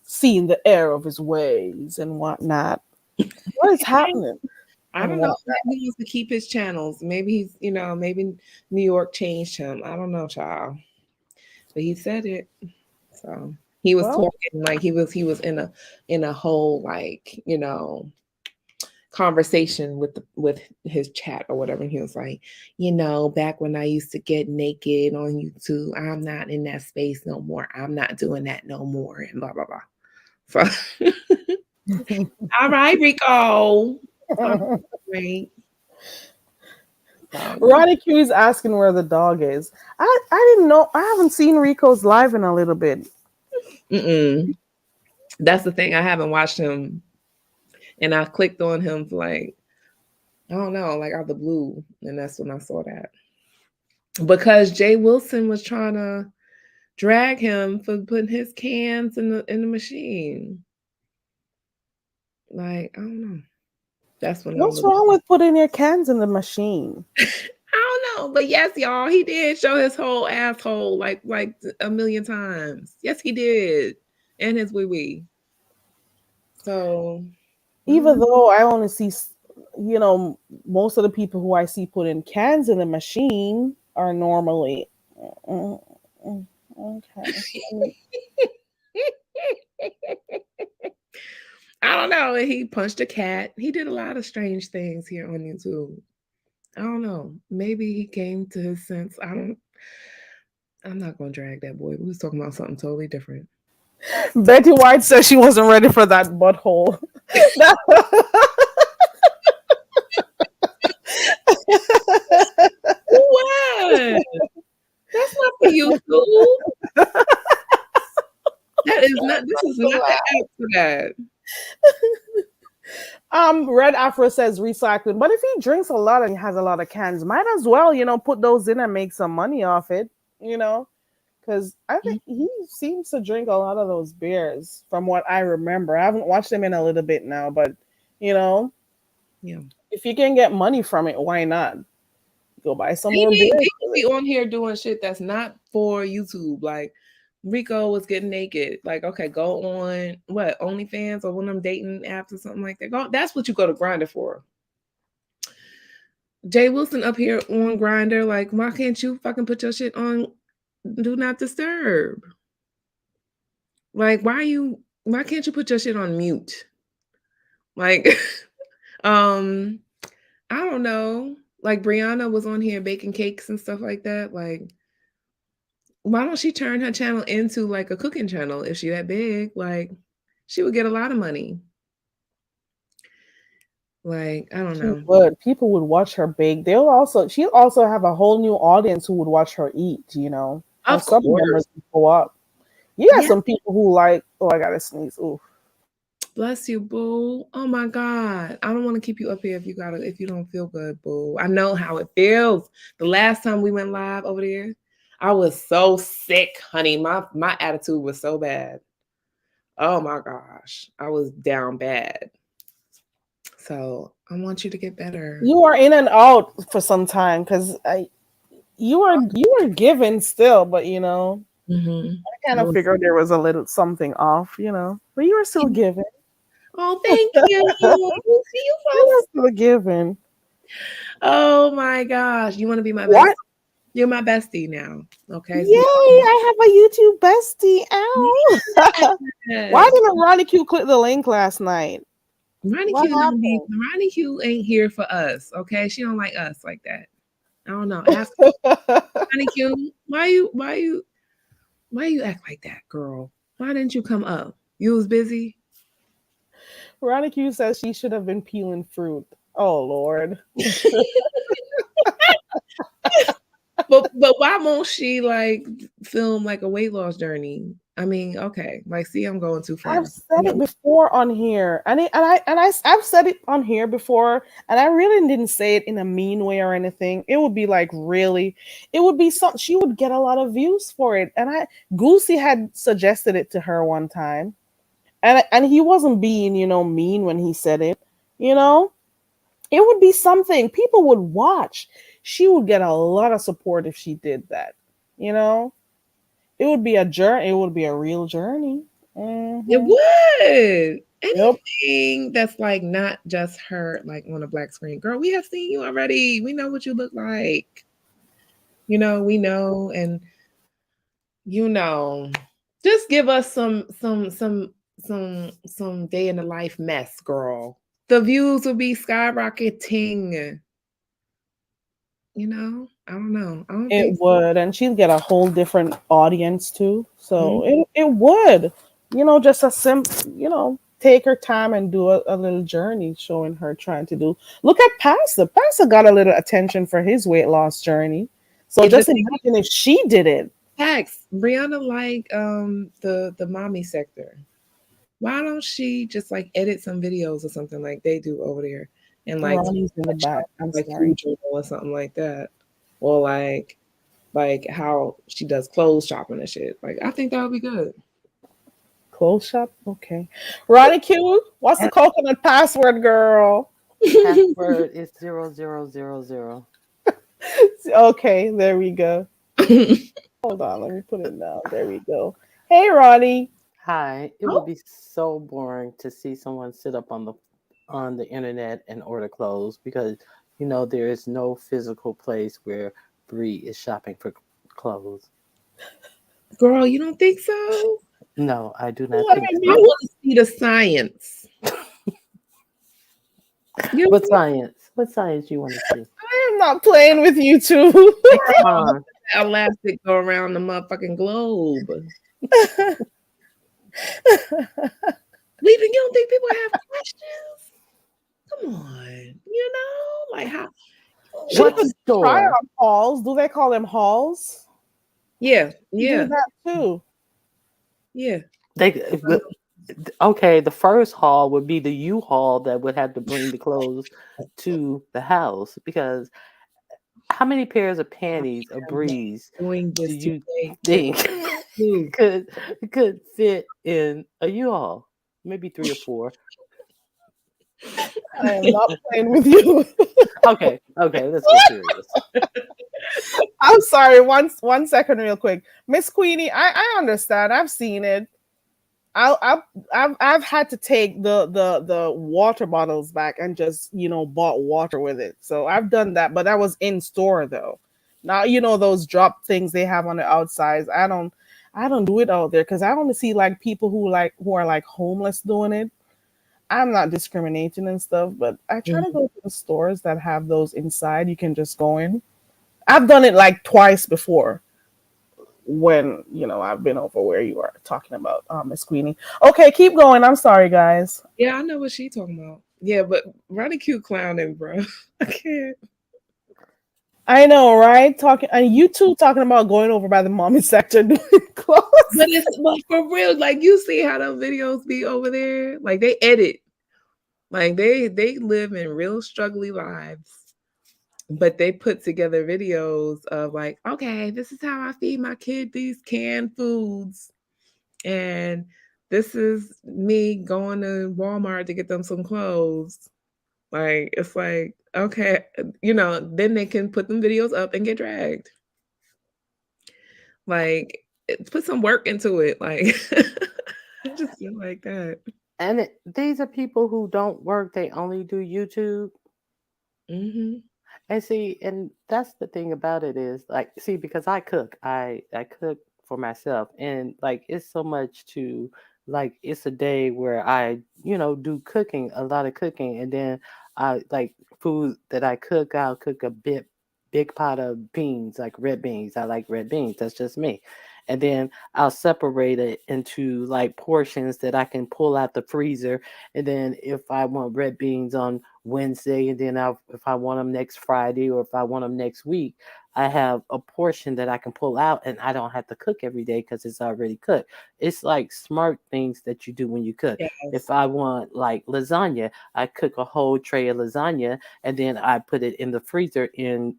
seeing the error of his ways and whatnot? What is happening I and don't know. whatnot? Maybe he wants to keep his channels. Maybe he's, maybe New York changed him. I don't know, child. But he said it. So he was Well, talking like he was in a whole like, conversation with his chat or whatever. And he was like, back when I used to get naked on YouTube, I'm not in that space no more. I'm not doing that no more. And blah blah blah. So all right, Rico. All right. So, Ronnie Q is asking where the dog is. I didn't know. I haven't seen Rico's live in a little bit. mm-mm. That's the thing. I haven't watched him, and I clicked on him for like, I don't know, like out the blue, and that's when I saw that because Jay Wilson was trying to drag him for putting his cans in the machine. Like, I don't know. That's when I What's was. wrong with putting your cans in the machine? I don't know, but yes, y'all, he did show his whole asshole like a million times. Yes, he did, and his wee wee. So, Even though I only see, most of the people who I see putting cans in the machine are normally. Mm, mm, okay. I don't know. He punched a cat. He did a lot of strange things here on YouTube. I don't know. Maybe he came to his sense. I'm not gonna drag that boy. We was talking about something totally different. Betty White says she wasn't ready for that butthole. What? That's not for YouTube. That is not. This is not the app for that. Red Afro says recycling, but if he drinks a lot and he has a lot of cans, might as well, put those in and make some money off it, because I think he seems to drink a lot of those beers from what I remember. I haven't watched him in a little bit now, but you know, Yeah. if you can get money from it, why not? Go buy some They more need, beers. they need to be on here doing shit that's not for YouTube. Like Rico was getting naked. Like, okay, go on what OnlyFans or one of them dating apps or something like that. Go. That's what you go to Grinder for. Jay Wilson up here on Grinder. Like, why can't you fucking put your shit on Do Not Disturb? Like, why can't you put your shit on mute? Like, um, I don't know. Like Brianna was on here baking cakes and stuff like that. Like, why don't she turn her channel into like a cooking channel if she that big? Like, she would get a lot of money. Like, I don't She know. would. People would watch her bake. She'll also have a whole new audience who would watch her eat. Her Of sub course. numbers would go up. You got Yeah. some people who like, oh, I gotta sneeze. Ooh. Bless you, boo. Oh my God. I don't want to keep you up here if you don't feel good, boo. I know how it feels. The last time we went live over there, I was so sick, honey. My attitude was so bad. Oh my gosh. I was down bad. So I want you to get better. You are in and out for some time because you are given still, but Mm-hmm. I kind of figured there was a little something off, but you were still given. Oh, thank you. You You so. were still given. Oh my gosh. You want to be my best? What? You're my bestie now. Okay. Yay! I have a YouTube bestie. Ow! Why Yes. didn't Ronnie Q click the link last night? Ronnie What Q don't be Ronnie Q ain't here for us. Okay. She don't like us like that. I don't know. Ask happened? Ronnie Q, why you act like that, girl? Why didn't you come up? You was busy? Ronnie Q says she should have been peeling fruit. Oh Lord. But why won't she like film like a weight loss journey? I mean, okay, like see, I'm going too far. I've said it before on here, I've said it on here before, and I really didn't say it in a mean way or anything. It would be like really, it would be something she would get a lot of views for it, and Goosey had suggested it to her one time, and he wasn't being mean when he said it, you know. It would be something people would watch. She would get a lot of support if she did that, you know. It would be a journey. It would be a real journey. It Mhm. would. Yep. Anything that's like not just her like on a black screen. Girl, we have seen you already. We know what you look like. We know, and just give us some day in the life mess, girl. The views will be skyrocketing. I don't know. I don't It think so. would, and she'd get a whole different audience too. So Mhm. it would, just a take her time and do a little journey showing her trying to do. Look at Pastor. Pastor got a little attention for his weight loss journey. So The just imagine if she did it. facts. Brianna like the mommy sector. Why don't she just like edit some videos or something like they do over there and like Ronnie's in the back. I'm like sorry. food journal or something like that? Or like how she does clothes shopping and shit. Like I think that would be good. Clothes shop. Okay. Ronnie Q, what's the coconut password, girl? Password is 0000. Okay, there we go. Hold on, let me put it down. There we go. Hey, Ronnie. Hi. It would Oh, be so boring to see someone sit up on the internet and order clothes because there is no physical place where Bree is shopping for clothes. girl, you don't think so? No, I do not Let think me I so. mute. want to see the science. You What science? What science you want to see? I am not playing with you two. Come on. elastic go around the motherfucking globe. Leaving, you don't think people have questions? Come on, like how? She What could try store? on hauls. Do they call them hauls? Yeah, You do yeah, that too. yeah. They okay, the first haul would be the U-Haul that would have to bring the clothes to the house because how many pairs of panties or I'm not Breeze doing do this you today. think Move. could fit in a U-Haul? Maybe 3 or 4. I am not playing with you. Okay, let's get serious. I'm sorry. One second, real quick, Miss Queenie. I understand. I've seen it. I've had to take the water bottles back and just bought water with it. So I've done that, but that was in store though. Now those drop things they have on the outsides. I don't do it out there because I only see like people who are like homeless doing it. I'm not discriminating and stuff, but I try to Mhm. go to the stores that have those inside. You can just go in. I've done it like twice before when I've been over where you are talking about, Miss Queenie. Okay, keep going. I'm sorry, guys. Yeah, I know what she talking about. Yeah, but Ronnie Q clowning, bro. I can't. I know, right? Talking and you two talking about going over by the mommy sector doing clothes. But for real, like you see how those videos be over there. Like they edit. Like they live in real struggly lives. But they put together videos of like, okay, this is how I feed my kid these canned foods. And this is me going to Walmart to get them some clothes. Like it's like, okay, then they can put them videos up and get dragged. Like put some work into it. Like I just feel like that. And these are people who don't work, they only do YouTube. Hmm. And see, and that's the thing about it is like, see, because I cook, I cook for myself, and like it's so much to like. It's a day where I do cooking, a lot of cooking, and then I like food that I cook. I'll cook a big pot of beans, like red beans. I like red beans. That's just me. And then I'll separate it into like portions that I can pull out the freezer. And then if I want red beans on Wednesday, and then if I want them next Friday or if I want them next week, I have a portion that I can pull out and I don't have to cook every day because it's already cooked. It's like smart things that you do when you cook. Yes. If I want like lasagna, I cook a whole tray of lasagna and then I put it in the freezer in,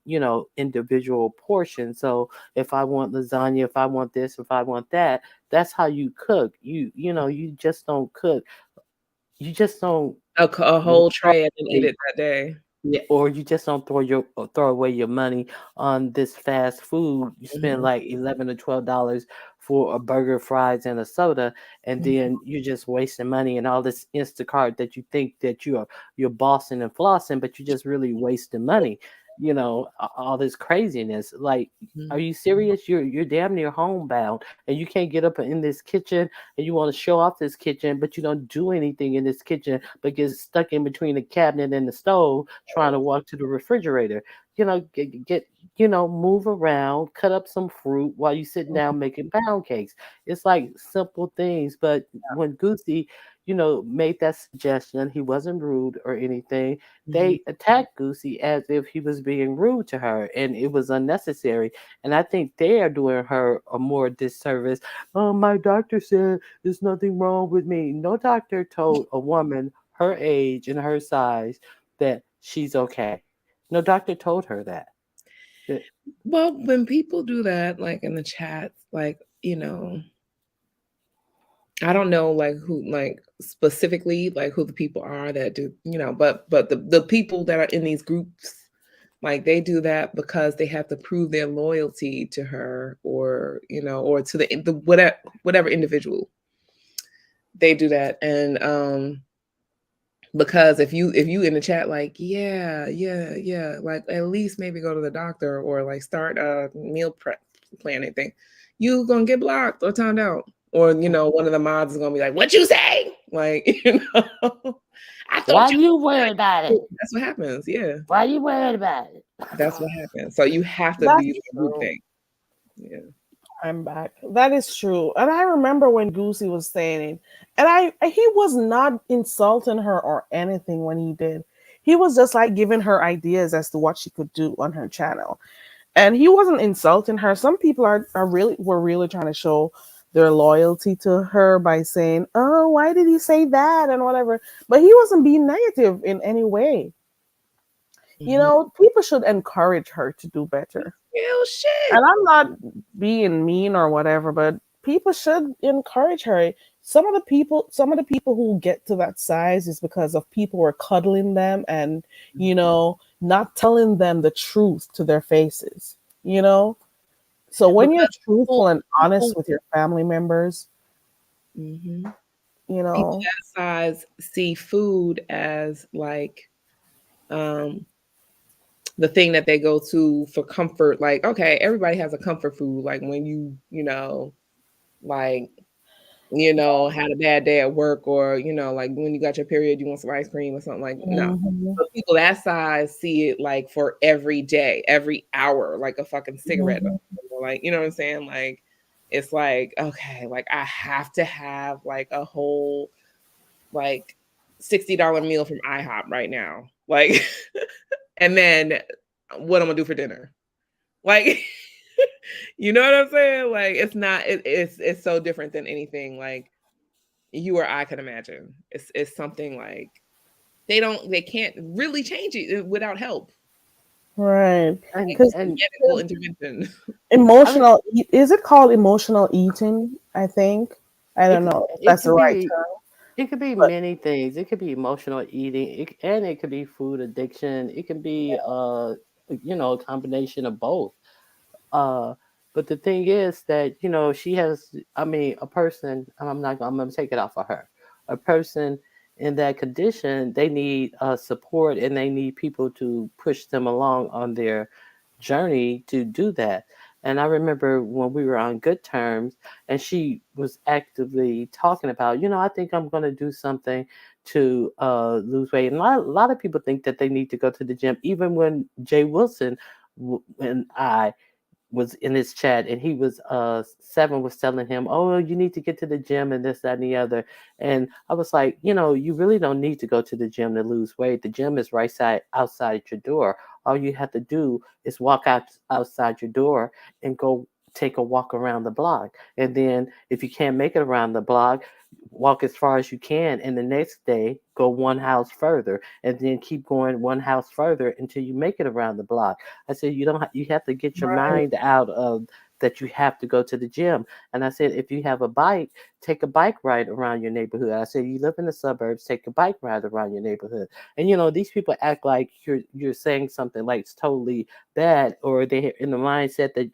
individual portions. So if I want lasagna, if I want this, if I want that, that's how you cook. You just don't cook. You just don't A whole tray and then eat it that day. yeah, or you just don't throw away your money on this fast food. You spend like $11 to $12 for a burger, fries, and a soda, and then you're just wasting money and all this Instacart that you think that you're bossing and flossing, but you're just really wasting money. All this craziness. Like, are you serious? You're damn near homebound, and you can't get up in this kitchen, and you want to show off this kitchen, but you don't do anything in this kitchen, but get stuck in between the cabinet and the stove trying to walk to the refrigerator. Move around, cut up some fruit while you sitting down making pound cakes. It's like simple things. But when Goosey, made that suggestion, he wasn't rude or anything. They attacked Goosey as if he was being rude to her, and it was unnecessary. And I think they are doing her a more disservice. Oh, my doctor said there's nothing wrong with me. No doctor told a woman her age and her size that she's okay. No doctor told her that. Well, when people do that, like in the chat, like, I don't know like who like specifically like who the people are that do, but the people that are in these groups, like they do that because they have to prove their loyalty to her or, or to the whatever individual. They do that. And because if you in the chat like yeah, like at least maybe go to the doctor or like start a meal prep planning thing, you gonna get blocked or timed out. Or one of the mods is gonna be like, "What you say?" Like, I thought Why you worried about it? That's what happens. Yeah, Why you worried about it? that's what happens. So you have to That's do the group true. thing. Yeah. I'm back. That is true. And I remember when Goosey was saying it, and he was not insulting her or anything when he did. He was just like giving her ideas as to what she could do on her channel. And he wasn't insulting her. Some people were really trying to show their loyalty to her by saying, "Oh, why did he say that?" and whatever. But he wasn't being negative in any way. People should encourage her to do better. Real shit. And I'm not being mean or whatever, but people should encourage her. Some of the people who get to that size is because of people were cuddling them and, not telling them the truth to their faces, So when you're truthful and honest with your family members, people that size see food as like the thing that they go to for comfort. Like, okay, everybody has a comfort food. Like when had a bad day at work, or like when you got your period, you want some ice cream or something. Like, no. But people that size see it like for every day, every hour, like a fucking cigarette. Like, you know what I'm saying? Like, it's like, okay, like I have to have like a whole like $60 meal from IHOP right now. Like, and then what I'm gonna do for dinner. Like, you know what I'm saying? Like, it's so different than anything like you or I can imagine. It's something like they can't really change it without help. Right. Because medical intervention. Emotional, is it called emotional eating? I think. I don't know if that's the right term. It could be many things. It could be emotional eating, and it could be food addiction. It can be, a combination of both. But the thing is that she has. I mean, a person. I'm going to take it off of her. A person in that condition, they need support, and they need people to push them along on their journey to do that. And I remember when we were on good terms and she was actively talking about, I think I'm going to do something to lose weight. And a lot of people think that they need to go to the gym. Even when Jay Wilson and I was in his chat, and he was 7 was telling him, "Oh, you need to get to the gym and this, that, and the other." And I was like, you really don't need to go to the gym to lose weight. The gym is right outside your door. all you have to do is walk outside your door and go take a walk around the block. And then if you can't make it around the block, walk as far as you can, and the next day go one house further, and then keep going one house further until you make it around the block. I said you don't you have to get your Right. mind out of that you have to go to the gym. And I said if you have a bike, take a bike ride around your neighborhood. I said you live in the suburbs, take a bike ride around your neighborhood. And these people act like you're saying something like it's totally bad, or they're in the mindset that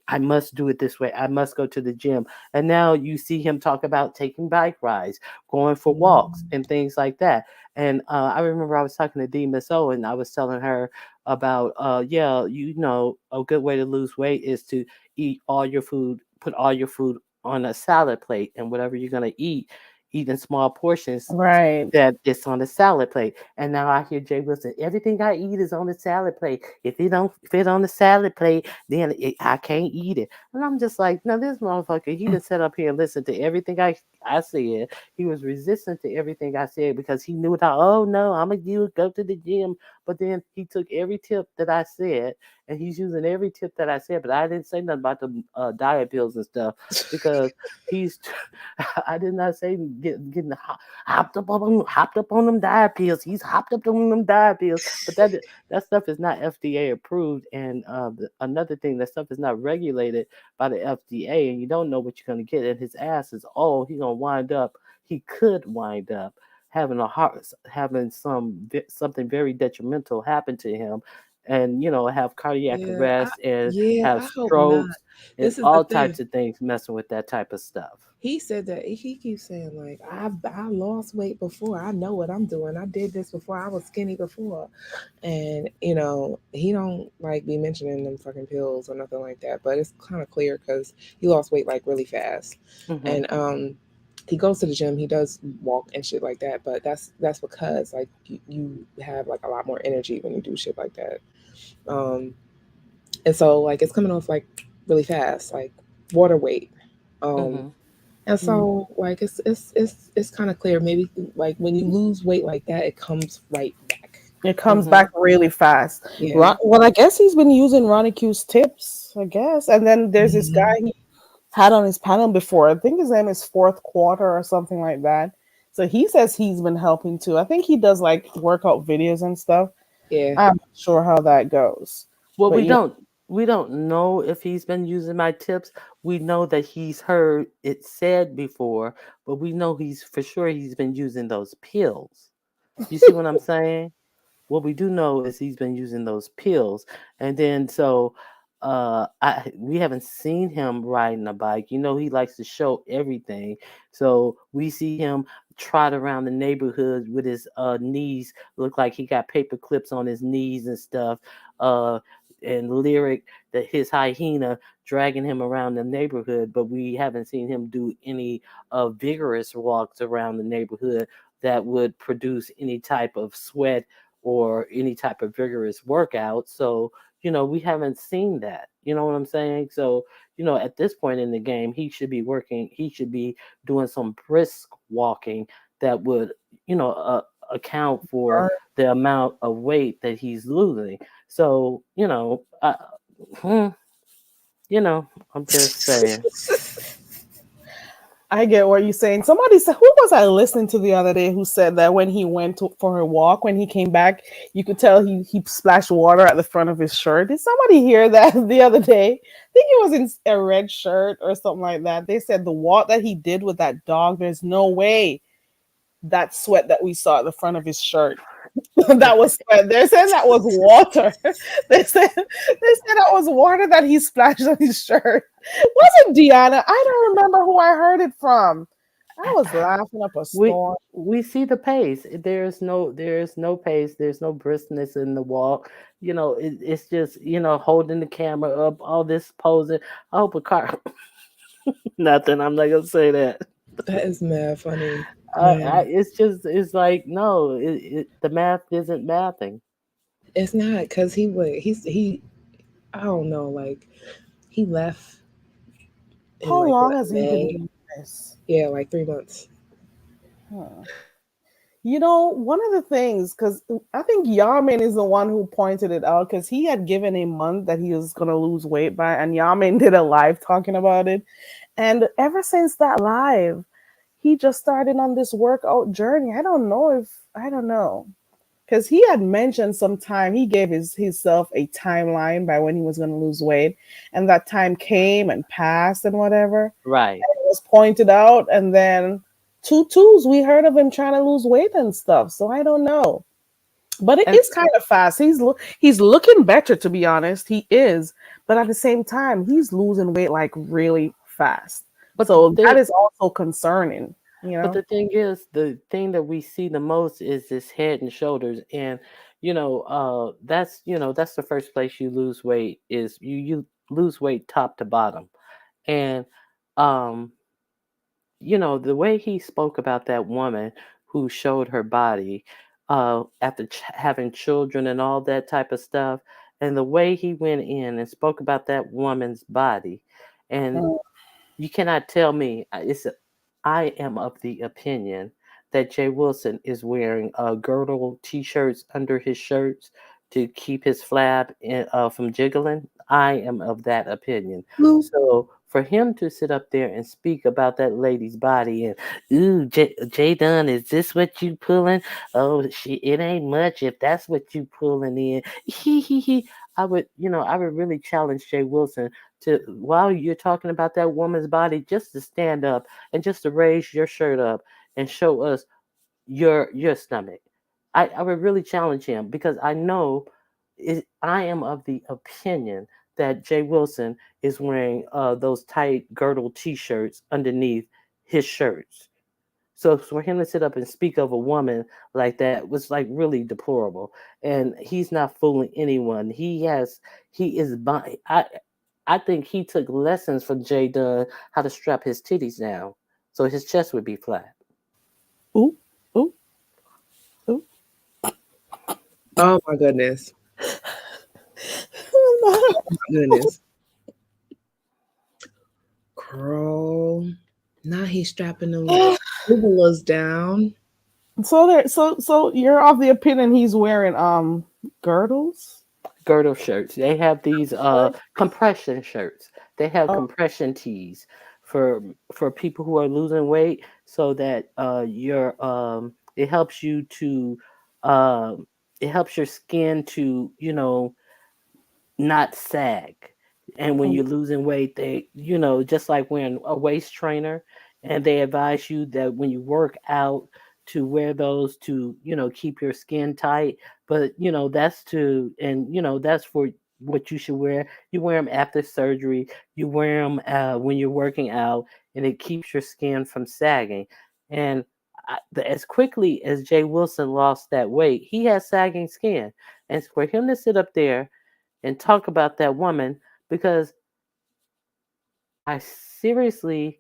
I must do it this way. I must go to the gym. And now you see him talk about taking bike rides, going for walks, and things like that. And I remember I was talking to Dee Miss O, and I was telling her about, yeah, a good way to lose weight is to eat all your food, put all your food on a salad plate, and whatever you're going to eat in small portions Right. that it's on the salad plate. And now I hear Jay Wilson, everything I eat is on the salad plate. If it don't fit on the salad plate, then I can't eat it. And I'm just like, no, this motherfucker, he just sat up here and listened to everything I said. He was resistant to everything I said because he knew that, oh no, I'm going to go to the gym. But then he took every tip that I said, and he's using every tip that I said, but I didn't say nothing about the diet pills and stuff because I did not say getting hopped up on them diet pills. He's hopped up on them diet pills, but that stuff is not FDA approved. And another thing, that stuff is not regulated by the FDA, and you don't know what you're gonna get. And his ass is he could wind up having something very detrimental happen to him, and have cardiac Yeah, arrest and I have hope not. strokes and This is the all thing. types of things messing with that type of stuff. He said that he keeps saying like I lost weight before. I know what I'm doing. I did this before. I was skinny before, and he don't like be mentioning them fucking pills or nothing like that. But it's kind of clear because he lost weight like really fast, Hmm. and he goes to the gym. He does walk and shit like that. But that's because like you have like a lot more energy when you do shit like that. Um, and so like it's coming off like really fast, like water weight. Um, Hmm. and so like it's kind of clear. Maybe like when you lose weight like that, it comes right back. It comes Hmm. back really fast. Yeah. Well, I guess he's been using Ronnie Q's tips, I guess. And then there's this guy Mhm. he had on his panel before. I think his name is Fourth Quarter or something like that. So he says he's been helping too. I think he does like workout videos and stuff. Yeah. I'm not sure how that goes. Well, But we don't know if he's been using my tips. We know that he's heard it said before, but we know he's been using those pills. You see what I'm saying? What we do know is he's been using those pills, and then so we haven't seen him riding a bike. He likes to show everything, so we see him trot around the neighborhood with his knees look like he got paper clips on his knees and stuff. uh and Lyric, that his hyena dragging him around the neighborhood, but we haven't seen him do any vigorous walks around the neighborhood that would produce any type of sweat or any type of vigorous workout. So, we haven't seen that. You know what I'm saying? So, at this point in the game, he should be doing some brisk walking that would, account for the amount of weight that he's losing. So, hmm, I'm just saying. I get what you're saying. Somebody said, who was I listening to the other day who said that when he went for a walk, when he came back, you could tell he splashed water at the front of his shirt. Did somebody hear that the other day? I think it was in a red shirt or something like that. They said the walk that he did with that dog, there's no way that sweat that we saw at the front of his shirt. That was sweat. They're saying that was water. They said that was water that he splashed on his shirt. Wasn't Deanna? I don't remember who I heard it from. I was laughing up a we storm. we see the pace. There's no pace. There's no briskness in the walk. It's just holding the camera up, all this posing. I hope a car. Nothing. I'm not gonna say that. That is mad funny, man. It's like no, the math isn't mathing. It's not because he I don't know, like he left in How like long what, has he been May? doing this? Yeah, like 3 months. Huh. One of the things, because I think Yamin is the one who pointed it out, because he had given a month that he was going to lose weight by, and Yamin did a live talking about it. And ever since that live, he just started on this workout journey. I don't know. Because he had mentioned some time, he gave himself a timeline by when he was going to lose weight. And that time came and passed and whatever. Right. It was pointed out. And then twos, we heard of him trying to lose weight and stuff. So I don't know. But it And is kind of fast. He's looking better, to be honest. He is. But at the same time, he's losing weight like really fast. but So the that thing, is also concerning, but the thing is, the thing that we see the most is this head and shoulders, and that's the first place you lose weight is you lose weight top to bottom, and um the way he spoke about that woman who showed her body after having children and all that type of stuff, and the way he went in and spoke about that woman's body, and Mm. you cannot tell me I am of the opinion that Jay Wilson is wearing girdle t-shirts under his shirts to keep his flab from jiggling. I am of that opinion. Blue. So for him to sit up there and speak about that lady's body and, ooh, Jay Dunn, is this what you pulling? Oh, it ain't much if that's what you pulling in. He. I would really challenge Jay Wilson to, while you're talking about that woman's body, just to stand up and just to raise your shirt up and show us your stomach. I would really challenge him because I am of the opinion that Jay Wilson is wearing those tight girdle t-shirts underneath his shirts. So for him to sit up and speak of a woman like that was like really deplorable. And he's not fooling anyone. He is I think he took lessons from Jay Dunn how to strap his titties down so his chest would be flat. Ooh, ooh, ooh. Oh my goodness. Oh my goodness. Girl. Now he's strapping them cubulas down. So you're of the opinion he's wearing girdles? Girdle shirts. They have these compression shirts. They have Oh, compression tees for people who are losing weight so that it helps you to um it helps your skin to not sag. And when mm, you're losing weight, just like wearing a waist trainer, and they advise you that when you work out to wear those to, keep your skin tight. But, that's for what you should wear. You wear them after surgery, you wear them when you're working out, and it keeps your skin from sagging. And as quickly as Jay Wilson lost that weight, he has sagging skin. And for him to sit up there and talk about that woman, because I seriously,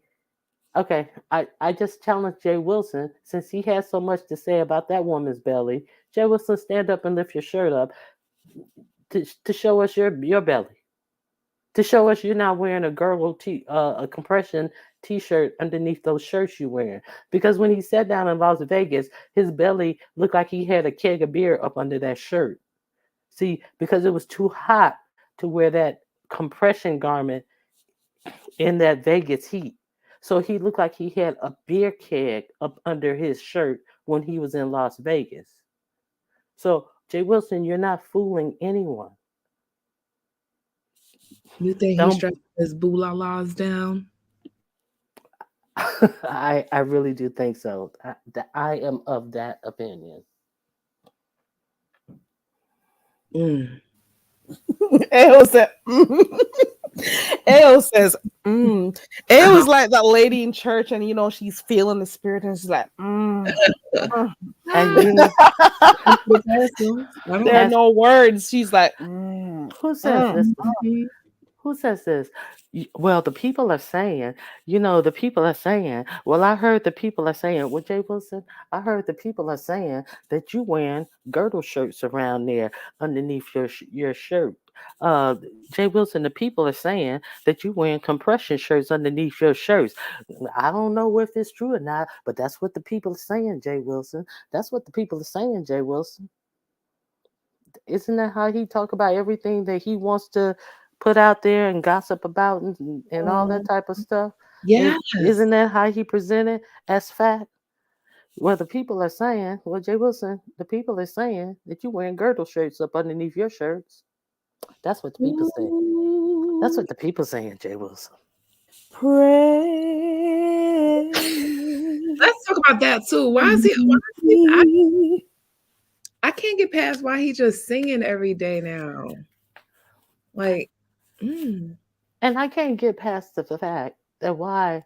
okay, I just challenge Jay Wilson, since he has so much to say about that woman's belly. Jay Wilson, stand up and lift your shirt up to show us your belly, to show us you're not wearing a compression t-shirt underneath those shirts you wearing. Because when he sat down in Las Vegas, his belly looked like he had a keg of beer up under that shirt. See, because it was too hot to wear that compression garment in that Vegas heat. So he looked like he had a beer keg up under his shirt when he was in Las Vegas. So, Jay Wilson, you're not fooling anyone. You think he's Don't strapping his boolalas down? I really do think so. I am of that opinion. Mm. Ayo said, Ayo says, Ayo is like that lady in church, and she's feeling the spirit, and she's like, And you know, There are as no words. She's like, who says this? Mhm. Who says this? Well, the people are saying, the people are saying, well, I heard the people are saying, well, Jay Wilson, I heard the people are saying that you wearing girdle shirts around there underneath your shirt. uh, Jay Wilson, the people are saying that you wearing compression shirts underneath your shirts. I don't know if it's true or not, but that's what the people are saying, Jay Wilson. That's what the people are saying, Jay Wilson. Isn't that how he talk about everything that he wants to put out there and gossip about and all that type of stuff? Yes. Isn't that how he presented as fact? Well, the people are saying, well, Jay Wilson, the people are saying that you wearing girdle shirts up underneath your shirts. That's what the people say. That's what the people saying, Jay Wilson. Pray. Let's talk about that too. Why is he? I can't get past why he just singing every day now. Like, And I can't get past the fact that why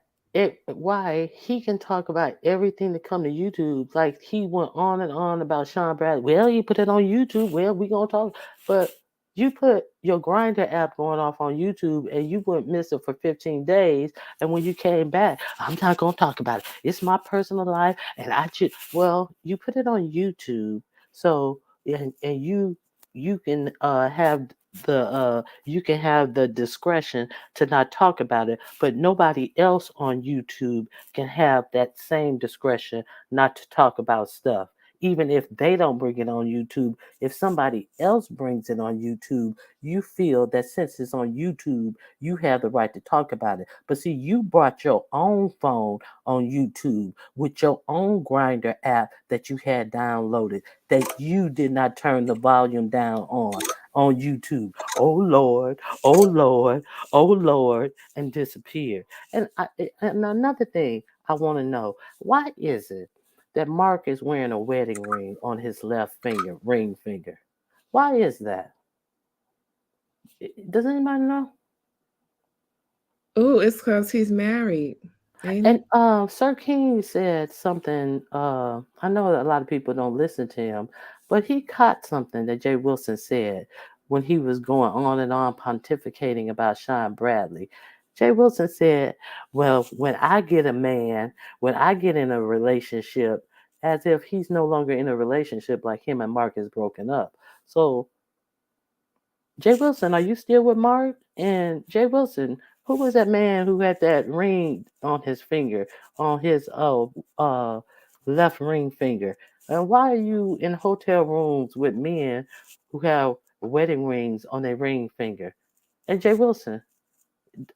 he can talk about everything that come to YouTube. Like he went on and on about Sean Bradley. Well, you put it on YouTube. Well, we gonna talk, but you put your Grinder app going off on YouTube and you went missing for 15 days. And when you came back, I'm not gonna talk about it. It's my personal life, and well, you put it on YouTube, so and you can have the discretion to not talk about it, but nobody else on YouTube can have that same discretion not to talk about stuff. Even if they don't bring it on YouTube, if somebody else brings it on YouTube, you feel that since it's on YouTube, you have the right to talk about it. But see, you brought your own phone on YouTube with your own Grinder app that you had downloaded that you did not turn the volume down on YouTube. Oh Lord, oh Lord, oh Lord, and disappear. And another thing I want to know, why is it that Mark is wearing a wedding ring on his left finger, ring finger? Why is that? Does anybody know? oh, it's because he's married. And Sir King said something. I know that a lot of people don't listen to him, but he caught something that Jay Wilson said when he was going on and on pontificating about Sean Bradley. Jay Wilson said, "Well, when I get a man, when I get in a relationship, as if he's no longer in a relationship, like him and Mark is broken up." So, Jay Wilson, are you still with Mark? And Jay Wilson, who was that man who had that ring on his finger, on his left ring finger? And why are you in hotel rooms with men who have wedding rings on their ring finger? And Jay Wilson,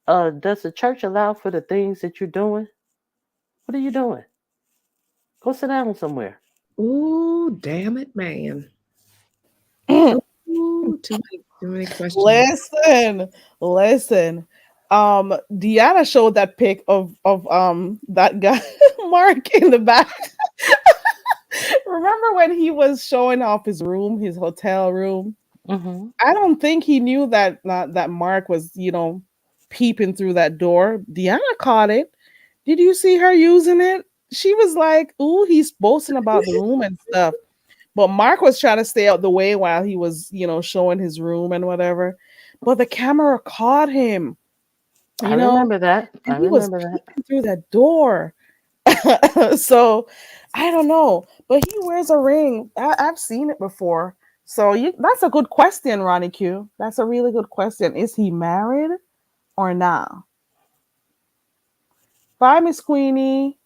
does the church allow for the things that you're doing? What are you doing? Go sit down somewhere. Ooh, damn it, man. Ooh, too many questions. Listen. Deanna showed that pic of that guy Mark in the back. Remember when he was showing off his room, his hotel room? Mm-hmm. I don't think he knew that Mark was, peeping through that door. Deanna caught it. Did you see her using it? She was like, "Ooh, he's boasting about the room and stuff." But Mark was trying to stay out the way while he was, showing his room and whatever. But the camera caught him, I remember that. and I he was remember that. peeping through that door. So I don't know, but he wears a ring. I've seen it before. So that's a good question, Ronnie Q. That's a really good question. Is he married or not? Bye, Miss Queenie.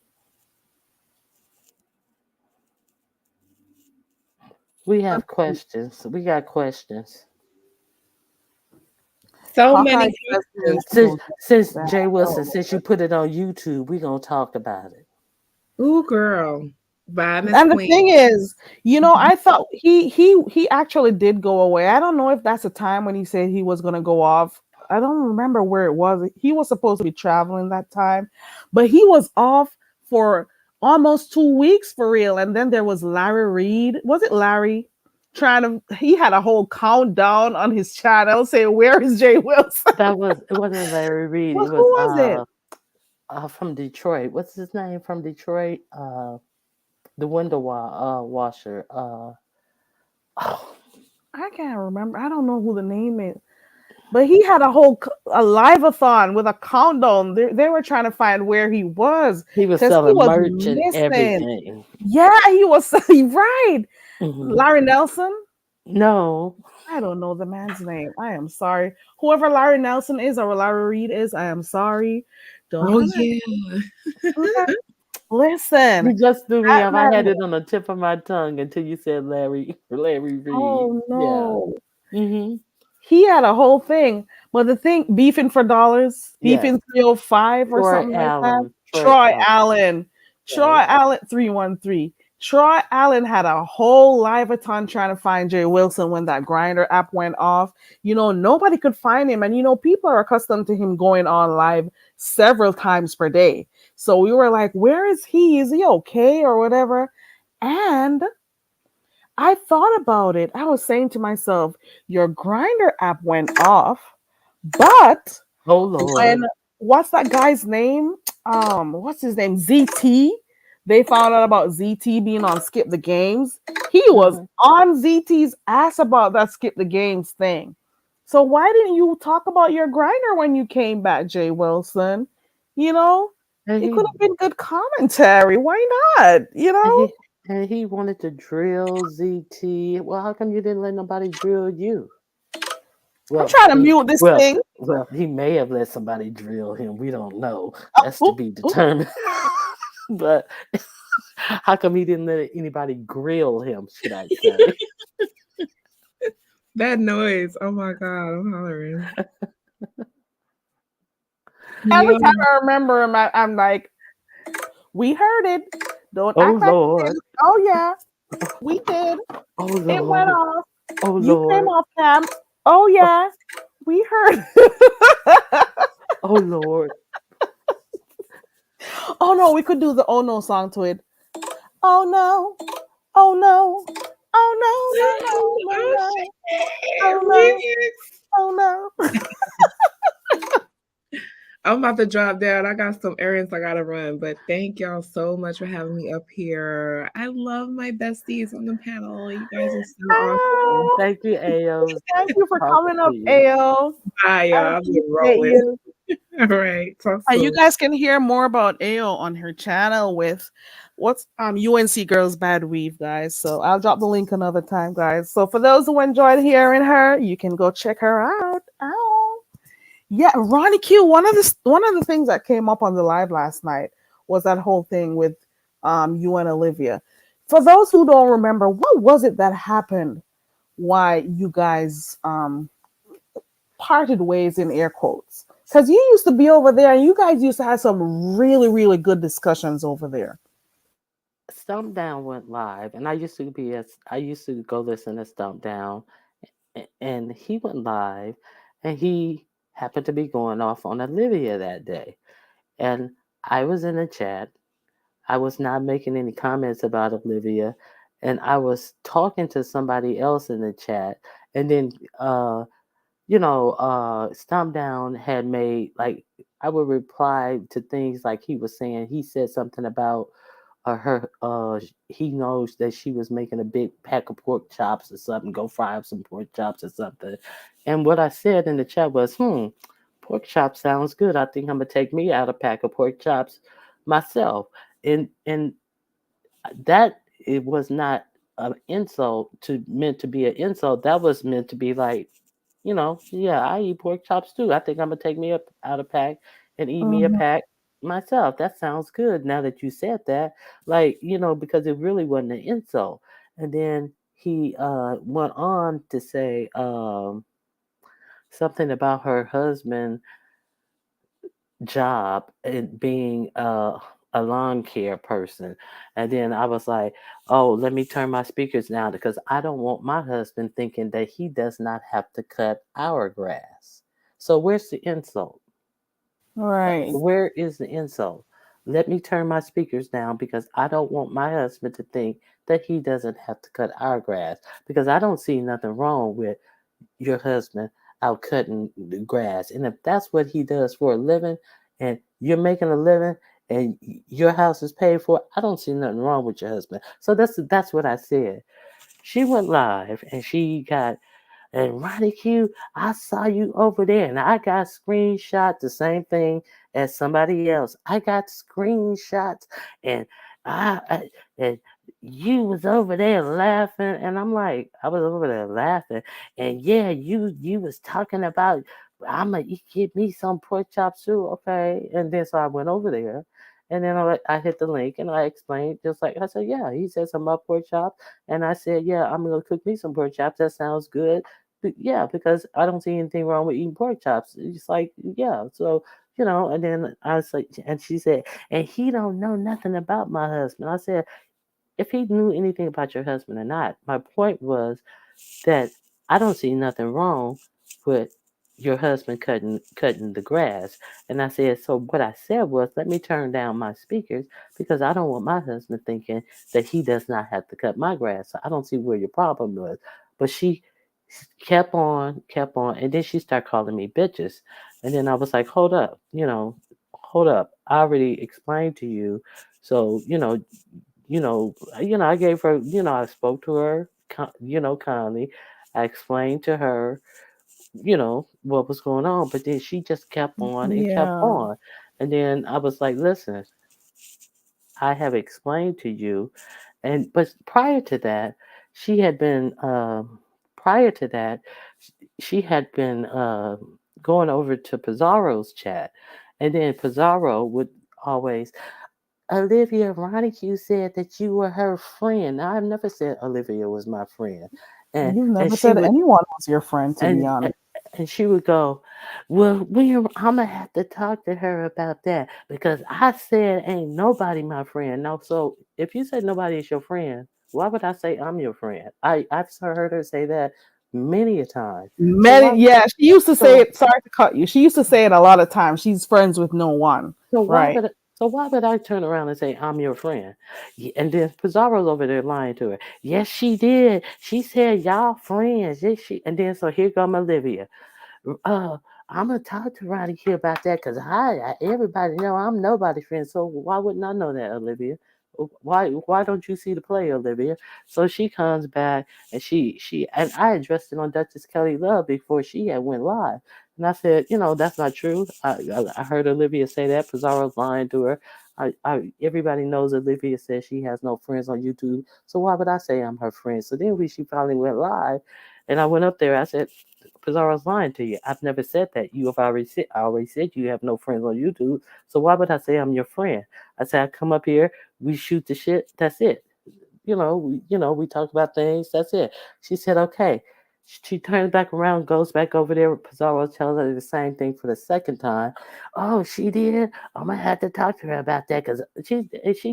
We have questions. We got questions. So Hawkeye many says questions. Since that. Jay Wilson, since you put it on YouTube, we gonna talk about it. Ooh, girl. Bye, Miss And the Queen. thing is, I thought he actually did go away. I don't know if that's the time when he said he was gonna go off. I don't remember where it was. He was supposed to be traveling that time, but he was off for almost 2 weeks for real. And then there was Larry Reed. Was it Larry? He had a whole countdown on his channel saying, "Where is Jay Wilson?" It wasn't Larry Reed. Well, It who was it? was from Detroit. What's his name from Detroit? The window washer. Oh, I can't remember. I don't know who the name is. But he had a live-a-thon with a countdown. They were trying to find where he was he was because he selling was merch and missing. everything. Yeah, he was right. Mhm. Larry Nelson. No. I don't know the man's name. I am sorry. Whoever Larry Nelson is or Larry Reed is, I am sorry. Don't Oh come at yeah. okay. Listen, You just threw me that off. I had man. it on the tip of my tongue until you said Larry Reed. Oh Yeah. no. Mm-hmm. He had a whole thing. But the thing, beefing for dollars, Yes. beefing 305 or Troy something like that. Allen. Troy Troy Allen. Allen. Troy Right. Allen 313. Troy Allen had a whole live-a-thon trying to find Jay Wilson when that Grinder app went off. Nobody could find him. And people are accustomed to him going on live several times per day. So we were like, where is he? Is he okay or whatever? And I thought about it. I was saying to myself, your Grinder app went off, but Oh Lord. when what's that guy's name? What's his name? ZT. They found out about ZT being on Skip the Games. He was Mhm. on ZT's ass about that Skip the Games thing. So why didn't you talk about your Grinder when you came back, Jay Wilson? You know, And it he could have been good commentary. Why not? and he and he wanted to drill ZT. Well, how come you didn't let nobody drill you? I'm Well, trying to mute this well, thing. he may have let somebody drill him. We don't know. Oh, That's to oop, be oop. determined. But how come he didn't let anybody grill him? Should I say? That noise. Oh my god, I'm hollering. Every Yeah. time I remember him, I'm like, we heard it. Don't Oh act like we Lord. didn't. Oh yeah, we did. Oh It went Lord. off. Oh You came Lord. off camp. Oh yeah, we heard. Oh Lord. Oh no, we could do the Oh No song to it. Oh no, oh no, oh no, no, no, no, Oh no. shit. Oh no, Remix. oh no. I'm about to drop down. I got some errands I gotta run, but thank y'all so much for having me up here. I love my besties on the panel. You guys are so awesome. Ah, Thank you, Ao. thank you for Talk coming to up, you. Ao. Bye, y'all. I I'll be appreciate rolling. you. All right. Talk And you soon. guys can hear more about Ao on her channel with what's UNC Girls Bad Weave, guys. So I'll drop the link another time, guys. So for those who enjoyed hearing her, you can go check her out. Ow. Yeah, Ronnie Q. One of the things that came up on the live last night was that whole thing with you and Olivia. For those who don't remember, what was it that happened? Why you guys parted ways in air quotes? Because you used to be over there and you guys used to have some really, really good discussions over there. Stump Down went live, and I used to go listen to Stump Down, and he went live, and he happened to be going off on Olivia that day, and I was in the chat. I was not making any comments about Olivia, and I was talking to somebody else in the chat, and then Stomp Down had made like I would reply to things like he was saying. He said something about her. He knows that she was making a big pack of pork chops or something. Go fry up some pork chops or something. And what I said in the chat was, pork chop sounds good. I think I'm gonna take me out a pack of pork chops myself. And that it was not an insult meant to be an insult. That was meant to be like, yeah, I eat pork chops too. I think I'm gonna take me up out a pack and eat me a Mhm. pack myself. That sounds good. Now that you said that, like, because it really wasn't an insult. And then he went on to say something about her husband job and being a lawn care person. And then I was like, oh, let me turn my speakers down because I don't want my husband thinking that he does not have to cut our grass. So where's the insult? Right. Where is the insult? Let me turn my speakers down because I don't want my husband to think that he doesn't have to cut our grass because I don't see nothing wrong with your husband out cutting the grass. And if that's what he does for a living and you're making a living and your house is paid for, I don't see nothing wrong with your husband. So that's what I said. She went live and she got and Ronnie Q, I saw you over there and I got screenshots, the same thing as somebody else. I got screenshots and I and you was over there laughing, and I'm like, I was over there laughing, and yeah, you was talking about I'ma get me some pork chops too, okay? And then so I went over there, and then I hit the link and I explained just like I said, yeah, he said something about pork chops, and I said, yeah, I'm gonna cook me some pork chops. That sounds good. Yeah, because I don't see anything wrong with eating pork chops. It's like, yeah, so and then I was like, and she said, and he don't know nothing about my husband. I said, if he knew anything about your husband or not. My point was that I don't see nothing wrong with your husband cutting the grass. And I said, so what I said was, let me turn down my speakers because I don't want my husband thinking that he does not have to cut my grass. So I don't see where your problem was. But she kept on, and then she started calling me bitches. And then I was like, hold up. I already explained to you. So, I gave her, I spoke to her, kindly. I explained to her, what was going on, but then she just kept on and kept Yeah. on. And then I was like, listen, I have explained to you. And, but she had been, prior to that, she had been going over to Pizarro's chat. And then Pizarro would always, Olivia Q said that you were her friend. Now, I've never said Olivia was my friend, and You've and never she said would anyone was your friend, to be and honest. and she would go, well, William, I'm gonna have to talk to her about that because I said ain't nobody my friend. No, so if you said nobody is your friend, why would I say I'm your friend? I've heard her say that many a time. So why? Yeah, she used to say So it. Sorry to cut you. She used to say it a lot of times. She's friends with no one, So why right? would I turn around and say I'm your friend? And then Pizarro's over there lying to her. Yes, she did. She said y'all friends. Yes, she. And then so here come Olivia. Uh, I'm gonna talk to Ronnie here about that because everybody know I'm nobody's friend. So why wouldn't I know that, Olivia? Why don't you see the play, Olivia? So she comes back and she and I addressed it on Duchess Kelly Love before she had went live. And I said, that's not true. I heard Olivia say that. Pizarro's lying to her. Everybody knows Olivia says she has no friends on YouTube. So why would I say I'm her friend? So then she finally went live, and I went up there. I said, Pizarro's lying to you. I've never said that. I already said you have no friends on YouTube. So why would I say I'm your friend? I said I come up here, we shoot the shit. That's it. We talk about things. That's it. She said, okay. She turns back around, goes back over there. Pizarro tells her the same thing for the second time. Oh, she did. I'm gonna have to talk to her about that because she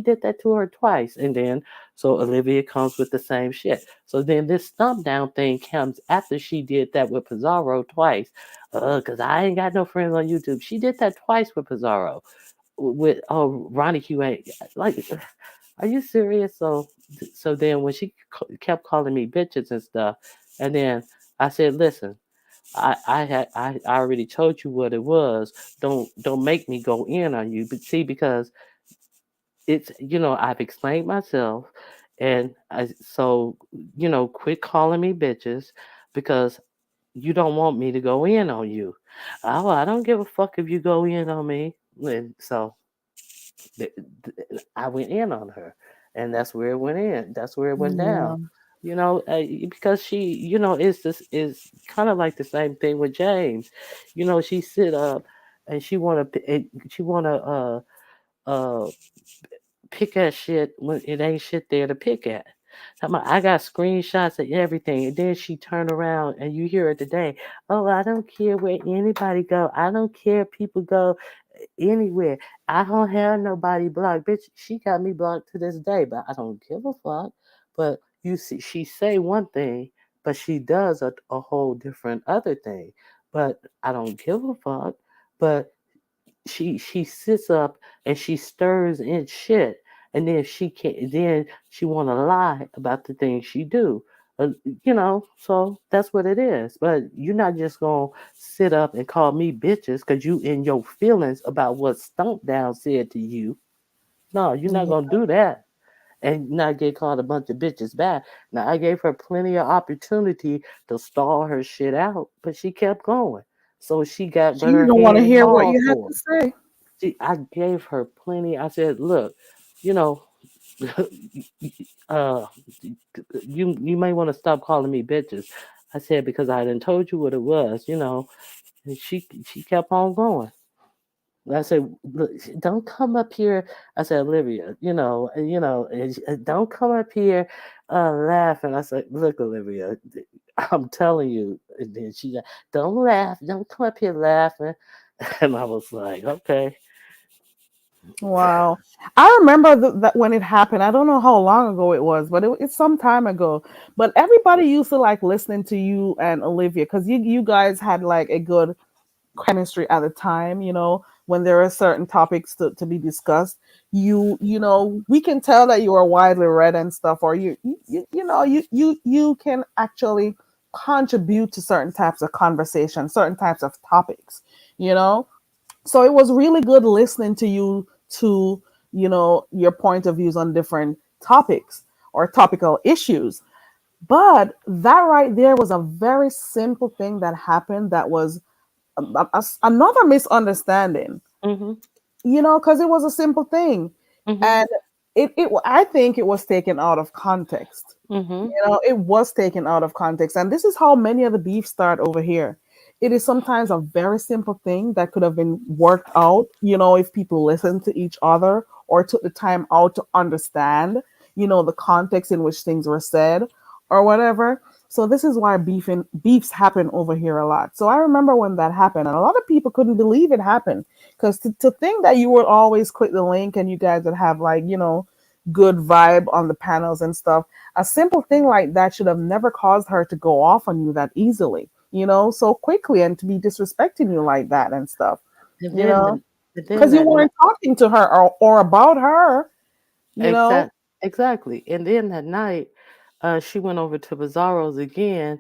did that to her twice, and then so Olivia comes with the same shit. So then this thumb down thing comes after she did that with Pizarro twice. Because I ain't got no friends on YouTube. She did that twice with Pizarro. With Ronnie Q ain't like. Are you serious? So then when she kept calling me bitches and stuff, and then I said, listen, I already told you what it was. Don't make me go in on you. But see, because it's I've explained myself, and quit calling me bitches because you don't want me to go in on you. Oh, I don't give a fuck if you go in on me. And so I went in on her, and that's where it went in. That's where it went down. Yeah. Because she, is kind of like the same thing with James. She sit up and she wanna uh pick at shit when it ain't shit there to pick at. I got screenshots of everything, and then she turned around and you hear it today. Oh, I don't care where anybody go. I don't care if people go anywhere. I don't have nobody blocked. Bitch, she got me blocked to this day, but I don't give a fuck. But you see, she say one thing, but she does a whole different other thing. But I don't give a fuck. But she sits up and she stirs in shit, and then she want to lie about the things she do. So that's what it is. But you're not just gonna sit up and call me bitches because you in your feelings about what Stump Down said to you. No, you're not Yeah. gonna do that and not get called a bunch of bitches back. Now I gave her plenty of opportunity to stall her shit out, but she kept going. So she got She her didn't want to hand hear what called you had for. to say. I gave her plenty. I said, look, you know, uh, you may want to stop calling me bitches. I said because I done told you what it was, And she kept on going. I said, "Look, don't come up here." I said, Olivia, don't come up here laughing. I said, look, Olivia, I'm telling you. And then she said, don't laugh. Don't come up here laughing. And I was like, okay. Wow. I remember that when it happened. I don't know how long ago it was, but it's some time ago. But everybody used to like listening to you and Olivia because you guys had like a good chemistry at the time, when there are certain topics to be discussed. We can tell that you are widely read and stuff, or you can actually contribute to certain types of conversation, certain types of topics, you know so it was really good listening to you to your point of views on different topics or topical issues. But that right there was a very simple thing that happened that was another misunderstanding, Mm-hmm. because it was a simple thing. Mm-hmm. And I think it was taken out of context. Mm-hmm. It was taken out of context. And this is how many of the beef start over here. It is sometimes a very simple thing that could have been worked out, if people listened to each other or took the time out to understand, the context in which things were said or whatever. So this is why beefs happen over here a lot. So I remember when that happened, and a lot of people couldn't believe it happened. Because to think that you would always click the link and you guys would have like, good vibe on the panels and stuff, a simple thing like that should have never caused her to go off on you that easily, so quickly, and to be disrespecting you like that and stuff, And you then know, the, and then because you that night, weren't talking to her or about her, you know. exactly. And then that night, she went over to Bizarro's again,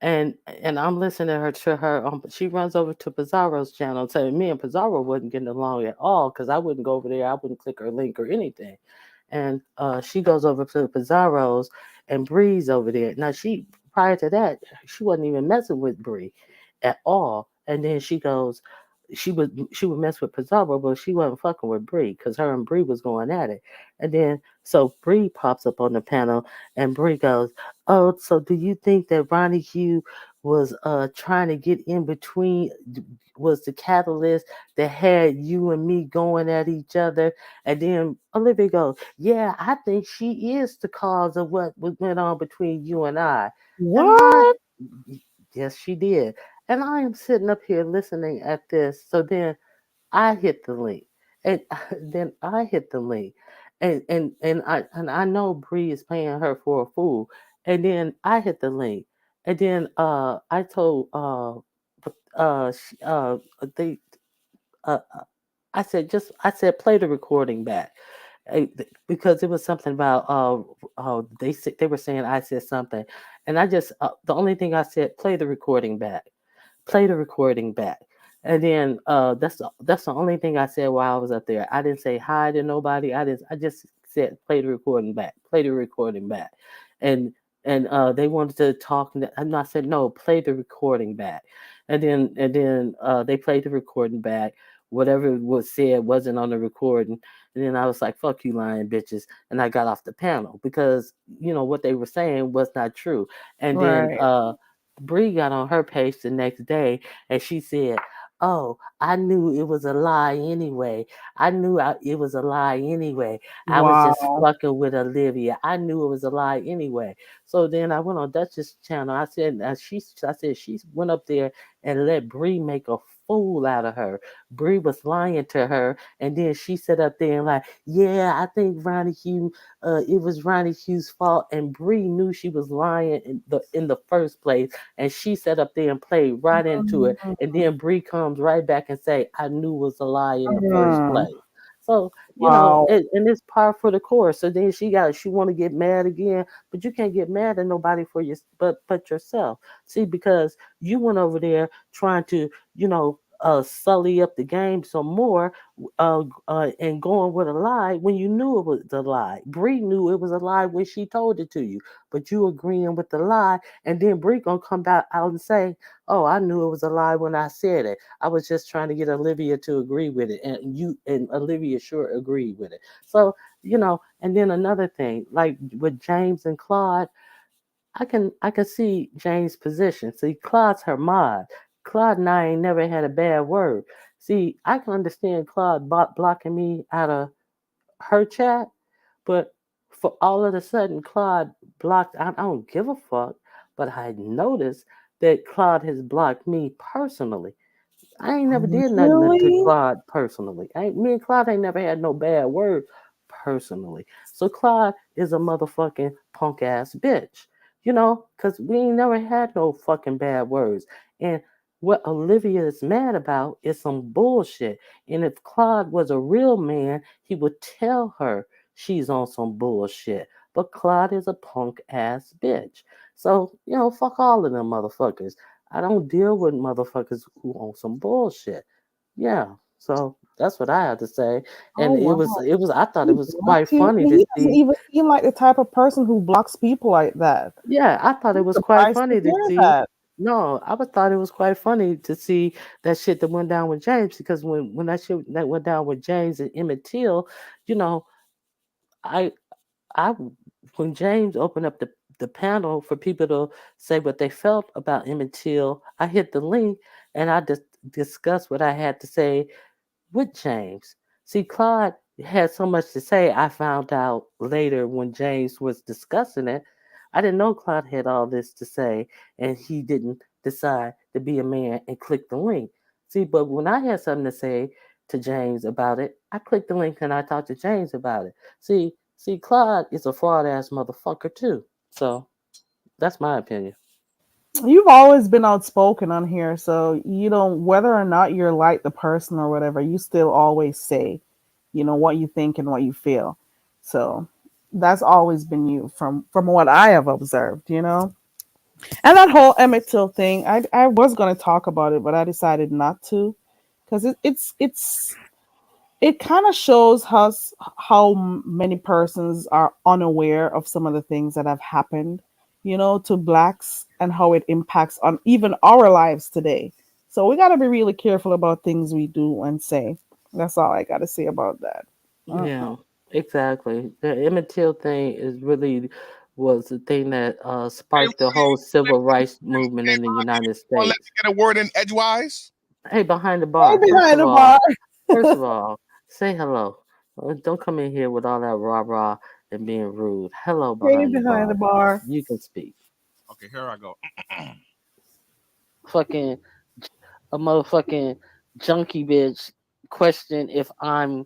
and I'm listening to her. She runs over to Bizarro's channel. So me and Bizarro wasn't getting along at all because I wouldn't go over there. I wouldn't click her link or anything. And she goes over to Bizarro's and Bree's over there. Now she prior to that, she wasn't even messing with Bree at all. And then she would mess with Pizarro, but she wasn't fucking with Bree because her and Bree was going at it. And then so Bree pops up on the panel and Bree goes, "Oh, so do you think that Ronnie Hugh was trying to get in between, was the catalyst that had you and me going at each other?" And then Olivia goes, "Yeah, I think she is the cause of what went on between you and I." And I, What? yes, she did. And I am sitting up here listening at this. So then I hit the link, and then I hit the link, and I know Bree is paying her for a fool, and then I hit the link, and then I told they I said play the recording back. Because it was something about they were saying I said something, and I just the only thing I said, play the recording back. And then that's the only thing I said while I was up there. I didn't say hi to nobody. I just said play the recording back. Play the recording back. And they wanted to talk, and I said no, play the recording back. And then they played the recording back. Whatever was said wasn't on the recording. And then I was like, fuck you lying bitches. And I got off the panel because what they were saying was not true. And then Right. Bree got on her page the next day and she said, "Oh, I knew it was a lie anyway. It was a lie anyway. I was just Wow. fucking with Olivia. I knew it was a lie anyway." So then I went on Dutch's channel. I said she went up there and let Bree make a fool out of her. Bree was lying to her, and then she sat up there and like, "Yeah, I think it was Ronnie Hugh's fault," and Bree knew she was lying in the first place, and she sat up there and played right into it, and then Bree comes right back and say, "I knew it was a lie in the first Mm. place." So Wow. and it's par for the course. So then she want to get mad again, but you can't get mad at nobody but yourself. See, because you went over there trying to sully up the game some more, and going with a lie when you knew it was a lie. Bree knew it was a lie when she told it to you, but you agreeing with the lie, and then Bree gonna come back out and say, "Oh, I knew it was a lie when I said it. I was just trying to get Olivia to agree with it," and Olivia sure agreed with it. So and then another thing, like with James and Claude. I can see Jane's position. See, Claude's her mod. Claude and I ain't never had a bad word. See, I can understand Claude blocking me out of her chat, but for all of a sudden Claude blocked. I don't give a fuck, but I noticed that Claude has blocked me personally. I ain't never did nothing to Really? Claude personally. Me and Claude ain't never had no bad word personally. So Claude is a motherfucking punk ass bitch. Because we ain't never had no fucking bad words. And what Olivia is mad about is some bullshit. And if Claude was a real man, he would tell her she's on some bullshit. But Claude is a punk ass bitch. So, fuck all of them motherfuckers. I don't deal with motherfuckers who on some bullshit. Yeah. So that's what I had to say. Oh And it was wow. it was I thought He it was blocked quite you? funny And to he doesn't see. even seem like the type of person who blocks people like that. Yeah, I thought I'm it was quite surprised to funny to hear see. that. No, thought it was quite funny to see that shit that went down with James, because when that shit that went down with James and Emmett Till, you know, I I when James opened up the panel for people to say what they felt about Emmett Till, I hit the link and I just discussed what I had to say with James. See, Claude had so much to say. I found out later when James was discussing it. I didn't know Claude had all this to say, and he didn't decide to be a man and click the link. See, but when I had something to say to James about it, I clicked the link and I talked to James about it. See, Claude is a fraud ass motherfucker too. So that's my opinion. You've always been outspoken on here, so whether or not you're like the person or whatever, you still always say, what you think and what you feel. So that's always been you from what I have observed. And that whole Emmett Till thing, I was gonna talk about it, but I decided not to, because it kind of shows us how many persons are unaware of some of the things that have happened, to blacks, and how it impacts on even our lives today. So we got to be really careful about things we do and say. That's all I got to say about that. Uh-uh. Yeah, exactly. The Emmett Till thing was the thing that Hey, sparked the Ronnie, whole civil rights movement hey, in the Ronnie, United you gonna let States. me get a word in edgewise? Hey, behind the Hey, bar. behind the bar. Say hello. Don't come in here with all that rah rah and being rude. Hello, Hey, behind the behind the bar. bar. You can speak. Okay, here I go. Fucking a motherfucking junkie bitch question if I'm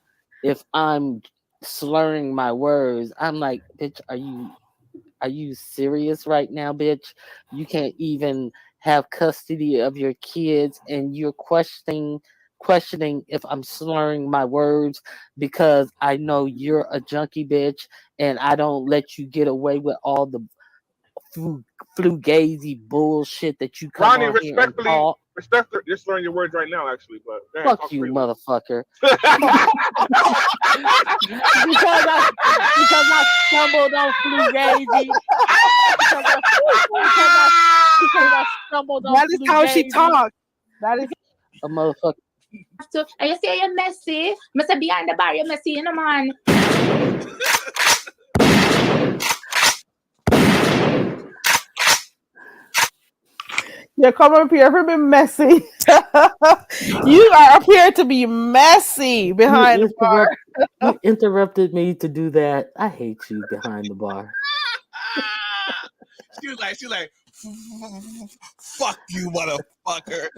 slurring my words. I'm like, bitch, are you serious right now, bitch? You can't even have custody of your kids and you're questioning if I'm slurring my words because I know you're a junkie bitch and I don't let you get away with all the flu gazy bullshit that you come Ronnie, on here and respectfully, talk. just learn your words right now, actually. But go ahead, Fuck talk you, freely. motherfucker. Fuck because I stumbled on Flugazy. Because I because I because I stumbled on That is how she Flugazy. talks. That is. A motherfucker. So, and you say you're messy. Must behind the bar, you're messy, man. You come up here for be messy. You are up here to be messy You behind the interrupt bar. you interrupted me to do that. I hate you behind the bar. She was like, fuck you, motherfucker.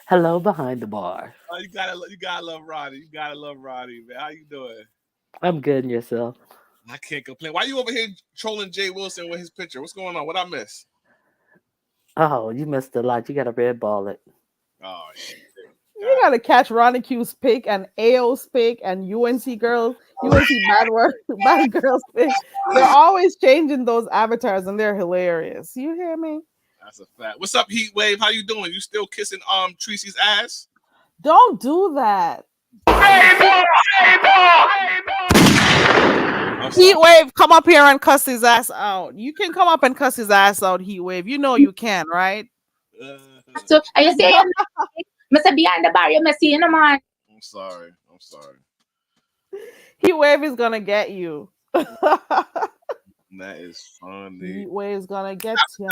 Hello behind the bar. Oh, you gotta love Ronnie. You gotta love Ronnie, man. How you doing? I'm good in yourself. I can't complain. Why you over here trolling Jay Wilson with his picture? What's going on? What I miss? Oh, you missed a lot. You gotta red ball it. Oh yeah, You gotta catch Ronnie Q's pick and AO's pick and UNC bad girls pick. They're always changing those avatars and they're hilarious. You hear me? That's a fact. What's up, Heat Wave? How you doing? You still kissing Tracy's ass? Don't do that. Heat Wave, come up here and cuss his ass out. You can come up and cuss his ass out, Heat Wave. You know you can, right? So I say Mr. Behind the bar, you messy in the man. I'm sorry. Heat Wave is gonna get you. That is funny. Heat Wave's gonna get you.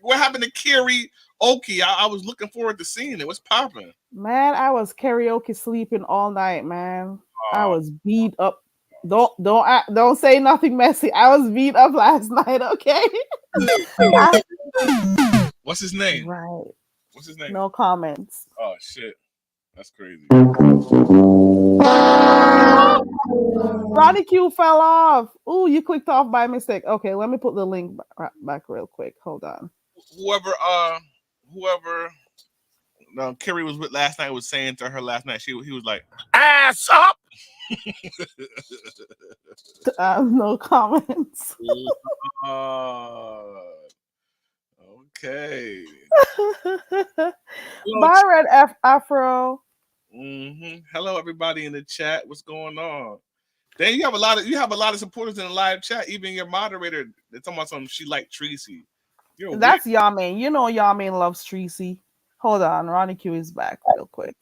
What happened to karaoke? I was looking forward to seeing it. What's popping? Man, I was karaoke sleeping all night, man. I was beat up. Don't say nothing messy. I was beat up last night, okay? What's his name? Right. What's his name? No comments. Oh shit. That's crazy. Ronnie Q fell off. Ooh, you clicked off by mistake. Okay, let me put the link back real quick. Hold on. Whoever Kerry was with last night was saying to her last night, he was like, ass up. No comments. Okay. Byron Afro. Hello, everybody in the chat. What's going on? Then you have a lot of supporters in the live chat. Even your moderator, they're talking about something. She liked Tracy. That's Yamin. You know Yamin loves Tracy. Hold on, Ronnie Q is back real quick.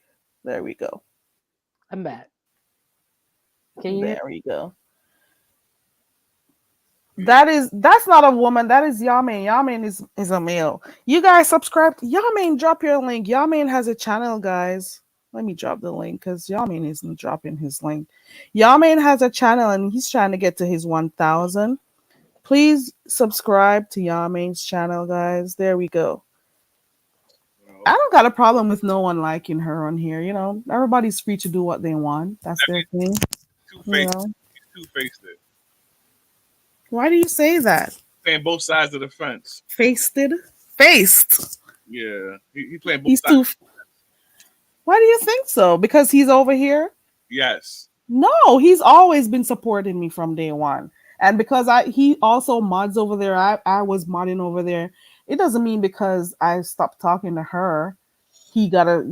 There we go. I'm back. There we go. That's not a woman. That is Yamin. Yamin is a male. You guys subscribe to Yamin. Drop your link. Yamin has a channel, guys. Let me drop the link because Yamin isn't dropping his link. Yamin has a channel and he's trying to get to his 1,000. Please subscribe to Yamin's channel, guys. There we go. I don't got a problem with no one liking her on here. You know, everybody's free to do what they want. That's their thing. Two-faced it. Why do you say that? Playing both sides of the fence. Faced. Yeah, he playing both sides. Why do you think so? Because he's over here? Yes. No, he's always been supporting me from day one. And because he also mods over there, I was modding over there. It doesn't mean because I stopped talking to her, he gotta,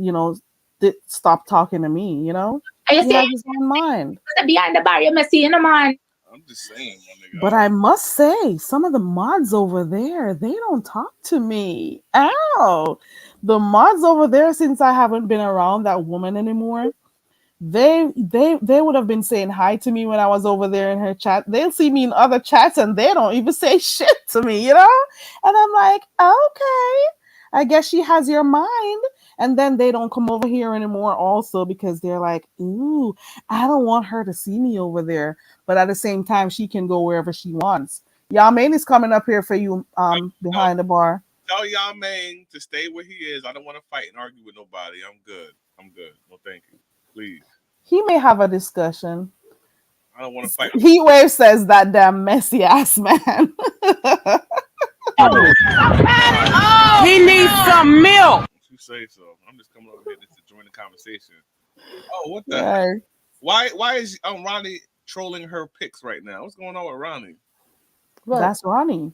stop talking to me, He has his own mind. Behind the bar, you messy in the man. I'm just saying, my nigga. But I must say, some of the mods over there, they don't talk to me. Ow! The mods over there, since I haven't been around that woman anymore, they would have been saying hi to me when I was over there in her chat. They'll see me in other chats and they don't even say shit to me, And I'm like, okay, I guess she has your mind. And then they don't come over here anymore also because they're like, ooh, I don't want her to see me over there. But at the same time, she can go wherever she wants. Yamin is coming up here for you behind the bar. Tell Yamin to stay where he is. I don't want to fight and argue with nobody. I'm good. No, thank you. Please. He may have a discussion. I don't want to fight. Heatwave says that damn messy ass man. He needs some milk. You say so. I'm just coming over here just to join the conversation. Oh, what the heck? Why is Ronnie trolling her pics right now? What's going on with Ronnie? Well, that's Ronnie.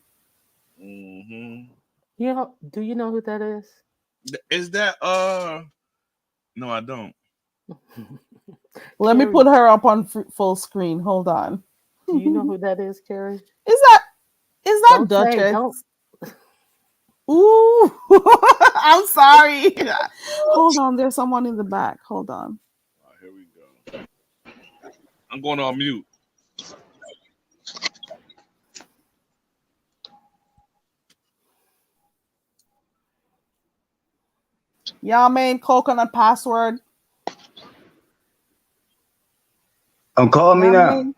Do you know who that is? Is that no, I don't. Let me put her up on full screen. Hold on. Do you know who that is, Carrie? Is that Duchess? Ooh, I'm sorry. Hold on, there's someone in the back. Hold on. Here we go. I'm going on mute. Yamin, coconut password. Call me now.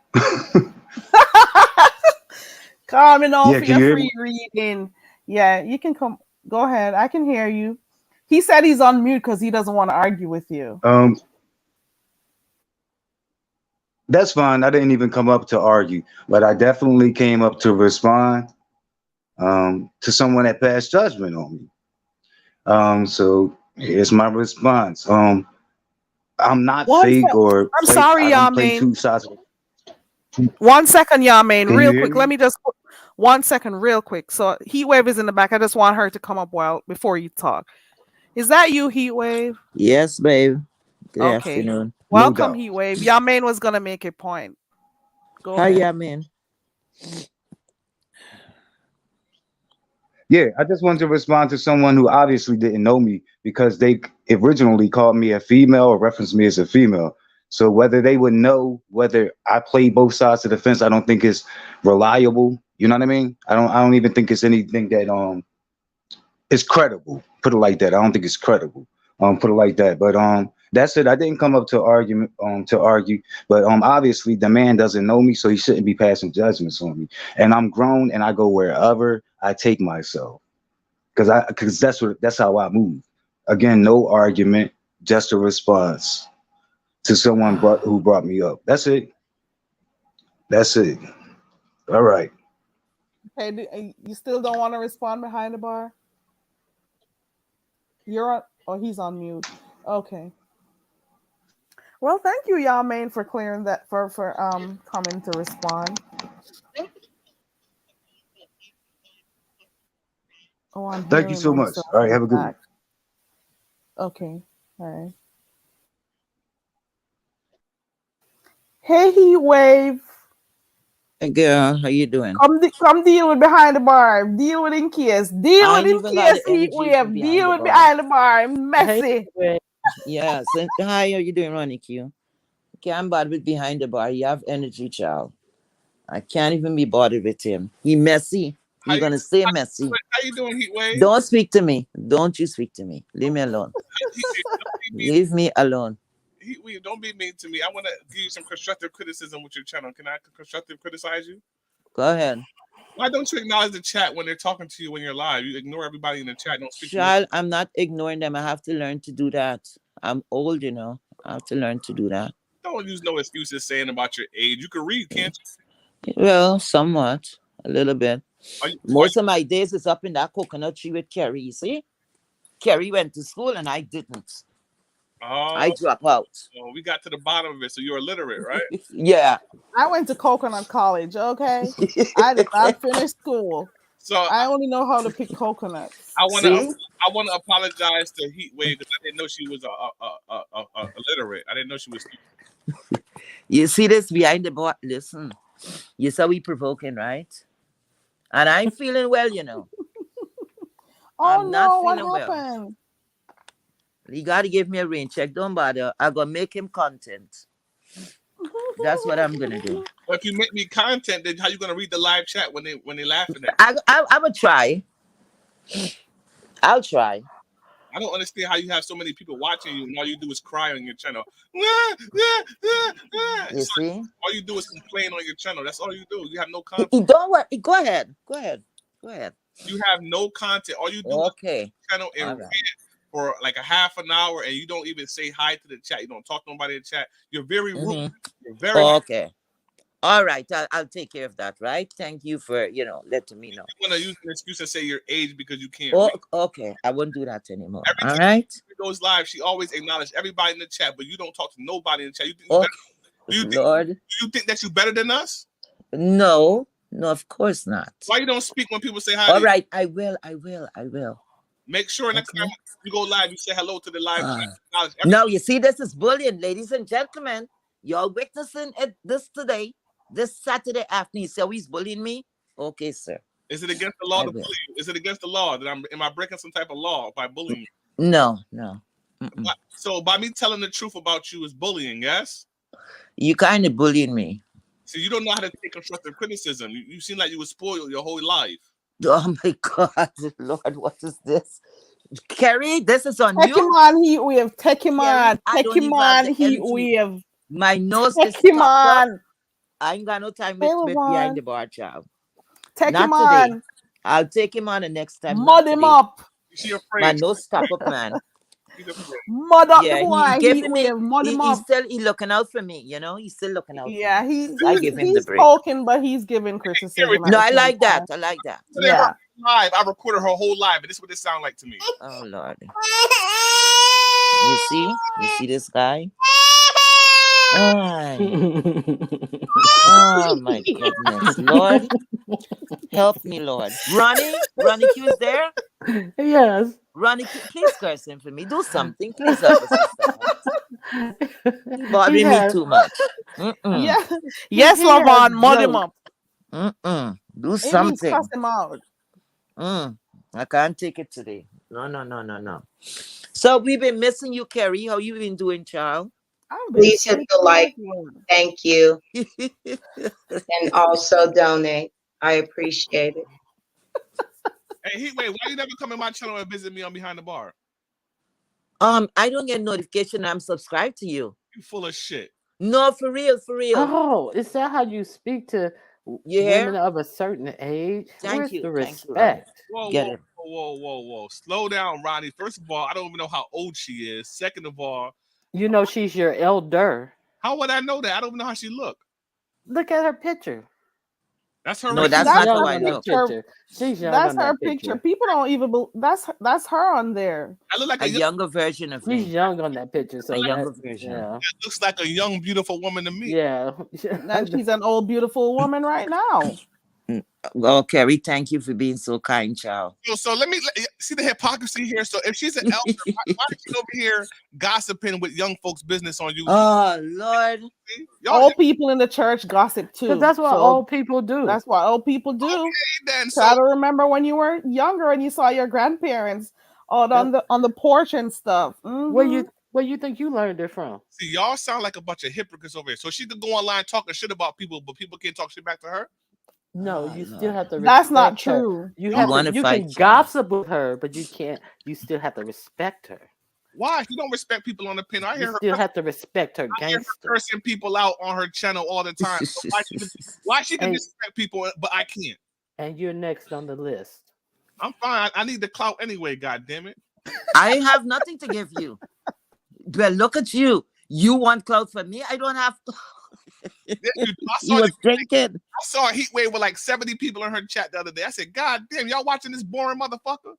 Call me now for your free reading. Yeah, you can come. Go ahead. I can hear you. He said he's on mute because he doesn't want to argue with you. That's fine. I didn't even come up to argue, but I definitely came up to respond to someone that passed judgment on me. So here's my response. I'm not fake or I'm sorry, I don't play Yamin. two sides. 1 second, Yamaine, Can you real hear quick. me? Let me just 1 second, real quick. So Heatwave is in the back. I just want her to come up before you talk. Is that you, Heatwave? Yes, babe. Good Okay. afternoon. No Welcome, doubt. Heatwave. Yamaine was gonna make a point. Go How ahead. ya, man? Yeah, I just wanted to respond to someone who obviously didn't know me because they originally called me a female or referenced me as a female. So whether they would know whether I play both sides of the fence, I don't think is reliable. You know what I mean? I don't even think it's anything that is credible. Put it like that. I don't think it's credible. Put it like that. But that's it. I didn't come up to argue. But obviously the man doesn't know me, so he shouldn't be passing judgments on me. And I'm grown and I go wherever I take myself. Because that's how I move. Again, no argument, just a response to someone who brought me up. That's it. That's it. All right. Hey, you still don't want to respond behind the bar? You're on. Oh, he's on mute. Okay. Well, thank you, Yamaine, for clearing that for coming to respond. Oh, I'm Thank you hearing so much. myself All right, in have the a good one. back. Okay. All right. Hey, Heatwave. Hey, girl, how you doing? Come deal with behind the bar. Deal with in case. Deal I with ain't in even got case, the energy for Heatwave. behind Deal the with bar. behind the bar. Hey, Messy. Heatwave. Yeah. So, how are you doing, Ronnie Q? Can't bother with behind the bar. You have energy, child. I can't even be bothered with him. He messy. How You're you gonna stay messy. how you doing, Heatwave? Don't speak to me. Don't you speak to me. Leave me alone. Leave me alone. Heatwave, don't be mean to me. I want to give you some constructive criticism with your channel. Can I constructive criticize you? Go ahead. Why don't you acknowledge the chat when they're talking to you when you're live? You ignore everybody in the chat. Don't speak to them. Child, I'm not ignoring them. I have to learn to do that. I'm old, you know. I have to learn to do that. Don't use no excuses saying about your age. You can read, can't you? Well, somewhat. A little bit. Are you- Most of my days is up in that coconut tree with Kerry, you see? Kerry went to school and I didn't. I Oh, dropped out. we got to the bottom of it. So you're illiterate, right? Yeah. I went to Coconut College, okay? I did not finish school. So I only know how to pick coconuts. I want See? to apologize to Heatwave because I didn't know she was a illiterate. I didn't know she was. You see this behind the bar? Listen, you saw we provoking, right? And I'm feeling well, you know. Oh I'm not no, what feeling well. happened? You got to give me a rain check. Don't bother. I'm going to make him content. That's what I'm going to do. But if you make me content, then how you gonna read the live chat when they laughing at you? I'm going to try. I'll try. I don't understand how you have so many people watching you and all you do is cry on your channel. You see? All you do is complain on your channel. That's all you do. You have no content. Don't worry. Go ahead. You have no content. All you do Okay. is channel and All right. read for like a half an hour, and you don't even say hi to the chat. You don't talk to nobody in the chat. You're very rude. Mhm. You're very. Okay. All right. I'll take care of that, right? Thank you for, letting me know. You want to use an excuse and say your age because you can't. Oh, read. okay. I won't do that anymore. Every All time right? she goes live, she always acknowledges everybody in the chat, but you don't talk to nobody in the chat. You think Okay. Lord. do you think that you're better than us? No, of course not. Why you don't speak when people say hi? All to you? right. I will. Make sure next Okay. time you go live, you say hello to the live chat. Acknowledge Now, you see, this is bullying, ladies and gentlemen. You're witnessing this today, this Saturday afternoon. So he's bullying me? Okay, sir. Is it against the law I to will. bully you? Is it against the law that am I breaking some type of law by bullying you? No. Mm-mm. So by me telling the truth about you is bullying, yes? You kind of bullying me. So you don't know how to take constructive criticism. You seem like you were spoiled your whole life. Oh my God, Lord, what is this? Kerry, this is on Take you. him on, Heatwave. Take him on. I Take don't him even have on, the energy. Heatwave. My nose is Take him stopped up. on. I ain't got no time Hey, with Lavon. behind the bar, child. Take Not him today. on. I'll take him on the next time. Mud not him today. up. Is she afraid? My nose stop up, man. She's afraid. Mud up the Yeah, boy. he giving me. Heatwave. Mud him He's up. still looking out for me. He's still looking out. Yeah, for me. I give him the he's break. poking, but he's giving criticism. No, at I the like same time. that. I like that. Today, Yeah. her live. I recorded her whole live, and this is what it sounds like to me. Oh Lord. You see this guy? Oh my goodness, Lord, help me, Lord. Ronnie Q is there. Yes. Ronnie Q, please curse him for me. Do something, please help us, sister. He bothering me too much. Yeah. Yes, he has Lavon, mud him jokes. up. Do It means something. cuss him out. I can't take it today. No. So we've been missing you, Carrie. How you been doing, child? Please hit the like. Thank you. And also donate. I appreciate it. Hey, Heatwave, why you never come in my channel and visit me on Behind the Bar? I don't get notification. I'm subscribed to you. You full of shit. No, for real. Oh, is that how you speak to women of a certain age? Where's the respect? Whoa. Slow down, Ronnie. First of all, I don't even know how old she is. Second of all, you know she's your elder. How would I know that? I don't even know how she look. Look at her picture. That's her. No, that's not how I look. She's young That's on her that picture. People don't even. That's her on there. I look like a younger version of me. She's young on that picture. So a younger version. Yeah. That looks like a young, beautiful woman to me. Yeah. And she's an old, beautiful woman right now. Well, Carrie, thank you for being so kind, child. So let me see the hypocrisy here. So if she's an elder, why is she over here gossiping with young folks' business on YouTube? Oh, Lord. Old people in the church gossip too. That's what old people do. That's what old people do. Okay, then. Try to remember when you were younger and you saw your grandparents on the porch and stuff. Where you think you learned it from? See, y'all sound like a bunch of hypocrites over here. So she could go online talking shit about people, but people can't talk shit back to her. No, you still have to. That's not respect her. true. You can gossip with her, but you can't. You still have to respect her. Why? She don't respect people on the pin. I hear You her. still have to respect her. I hear her cursing people out on her channel all the time. So why she can disrespect people, but I can't? And you're next on the list. I'm fine. I need the clout anyway. God damn it! I have nothing to give you. Well, look at you. You want clout from me? I don't have to. You was drinking. I saw a heat wave with like 70 people in her chat the other day. I said, God damn, y'all watching this boring motherfucker?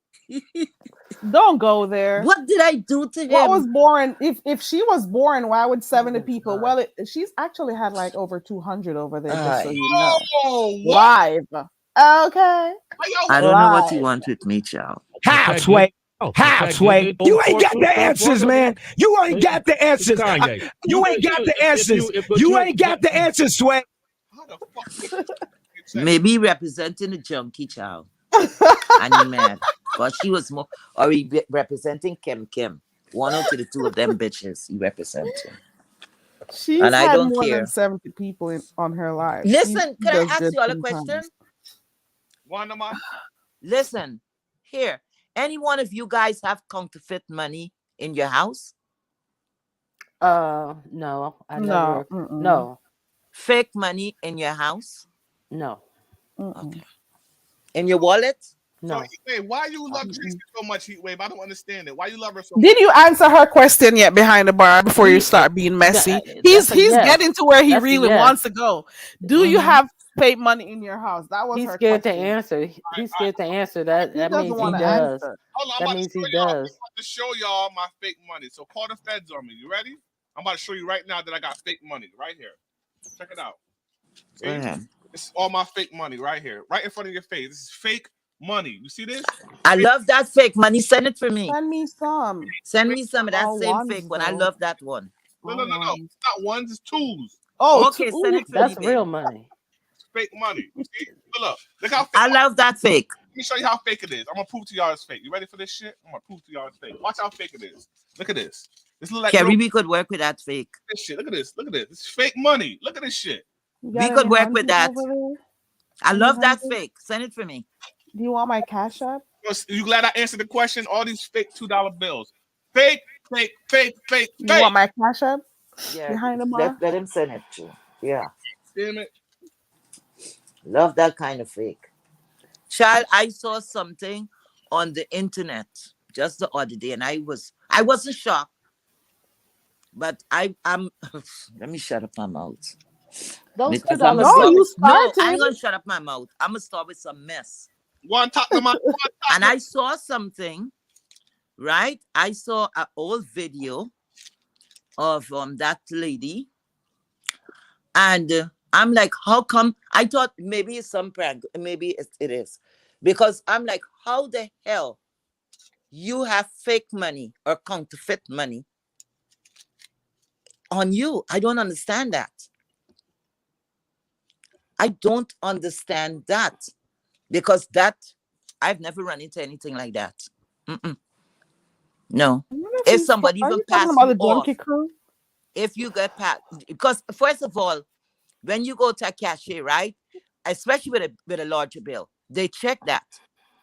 Don't go there. What did I do to him? What was boring? If she was boring, why would 70 people? Well, she's actually had like over 200 over there, just so you know. Live. Okay. I don't know what you want with me, child. Halfway. You ain't got the answers, man. You ain't got the answers. You ain't got the answers. You ain't got the answers, Sway. Maybe representing a junkie, child. And he mad. But she was more, or he representing Kim. One out of the two of them bitches he representing. She's and had I don't more care. than 70 people on her live. Listen, She can I does ask good you all a sometimes. question? Wanda, Listen, here. Any one of you guys have counterfeit money in your house? No. I never. No. Fake money in your house? No. Okay. In your wallet? No. So, Heatwave, why you love Tracy so much, Heatwave? I don't understand it. Why you love her so much? Did you answer her question yet behind the bar before you start being messy? He's getting to where he really wants to go. Do you have fake money in your house? That was He's her scared question. to answer. He's scared to answer that. He That doesn't means he wanna does. answer. Hold on, That means he I'm does. about to show y'all my fake money. So call the feds on me. You ready? I'm about to show you right now that I got fake money right here. Check it out. See? This is all my fake money right here, right in front of your face. This is fake money. You see this? I love that fake money. Send it for me. Send me some. Send me some of that All same ones, fake one. I though. love that one. No. It's not ones, it's twos. Oh, okay. Send it for That's me. real money. It's fake money. You see? Look how fake. I love that fake. Let me show you how fake it is. I'm gonna prove to y'all it's fake. You ready for this shit? I'm gonna prove to y'all it's fake. Watch how fake it is. Look at this. This look like Carrie, we could work with that fake. this shit. Look at this. Look at this. It's fake money. Look at this shit. We could work with that. I love that fake. Send it for me. Do you want my cash app? You glad I answered the question? All these fake $2 bills. Fake. You want my cash app? Yeah. Behind the bar? Let him send it to you. Yeah. Damn it. Love that kind of fake. Child, I saw something on the internet just the other day, and I wasn't shocked. But I'm let me shut up my mouth. Those Because $2 I'm bills. No, you no, started. I ain't gonna shut up my mouth. I'm gonna start with some mess. One top to my And I saw something, right? I saw an old video of that lady And I'm like, how come? I thought maybe it's some prank. Maybe it is. Because I'm like, how the hell you have fake money or counterfeit money on you? I don't understand that. I don't understand that. Because that, I've never run into anything like that. Mm-mm. No. If somebody Are even you talking pass about you the off, Junkie Crew? if you get passed, because first of all, when you go to a cashier, right, especially with a larger bill, they check that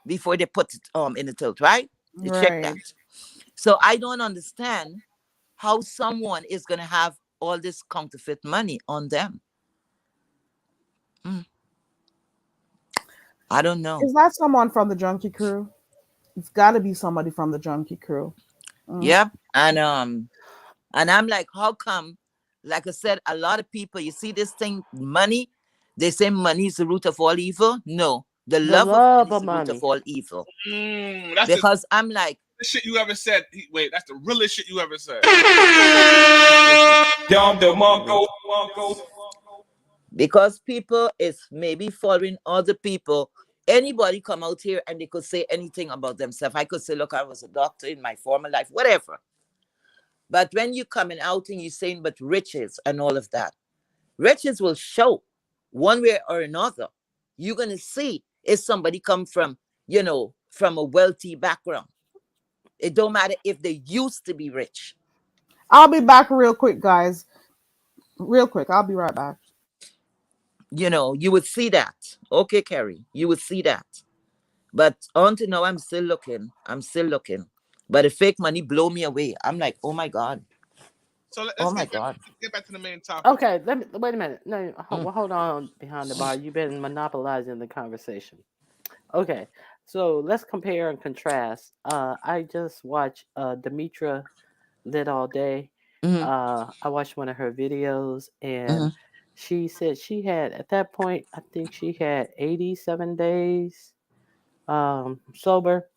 before they put it in the tilt, right? They check that. Right. So I don't understand how someone is gonna have all this counterfeit money on them. I don't know. Is that someone from the Junkie Crew? It's got to be somebody from the Junkie Crew. Yep. And I'm like, how come? Like I said, a lot of people, you see this thing, money, they say money is the root of all evil. No, the love of money is the root of all evil. That's because I'm like, the shit you ever said. Wait, that's the realest shit you ever said. Because people is maybe following other people. Anybody come out here and they could say anything about themselves. I could say, look, I was a doctor in my former life, whatever. But when you coming out and you're saying, but riches and all of that, riches will show one way or another. You're going to see if somebody come from, from a wealthy background. It don't matter if they used to be rich. I'll be back real quick, guys. Real quick. I'll be right back. You would see that. Okay, Carrie, you would see that. But until now, I'm still looking. But the fake money blow me away. I'm like, oh my God. So let's God. Get back to the main topic. Okay, wait a minute. No, hold on behind the bar. You've been monopolizing the conversation. Okay, so let's compare and contrast. I just watched Demetra Lit All Day. I watched one of her videos, and she said she had, at that point, I think she had 87 days sober.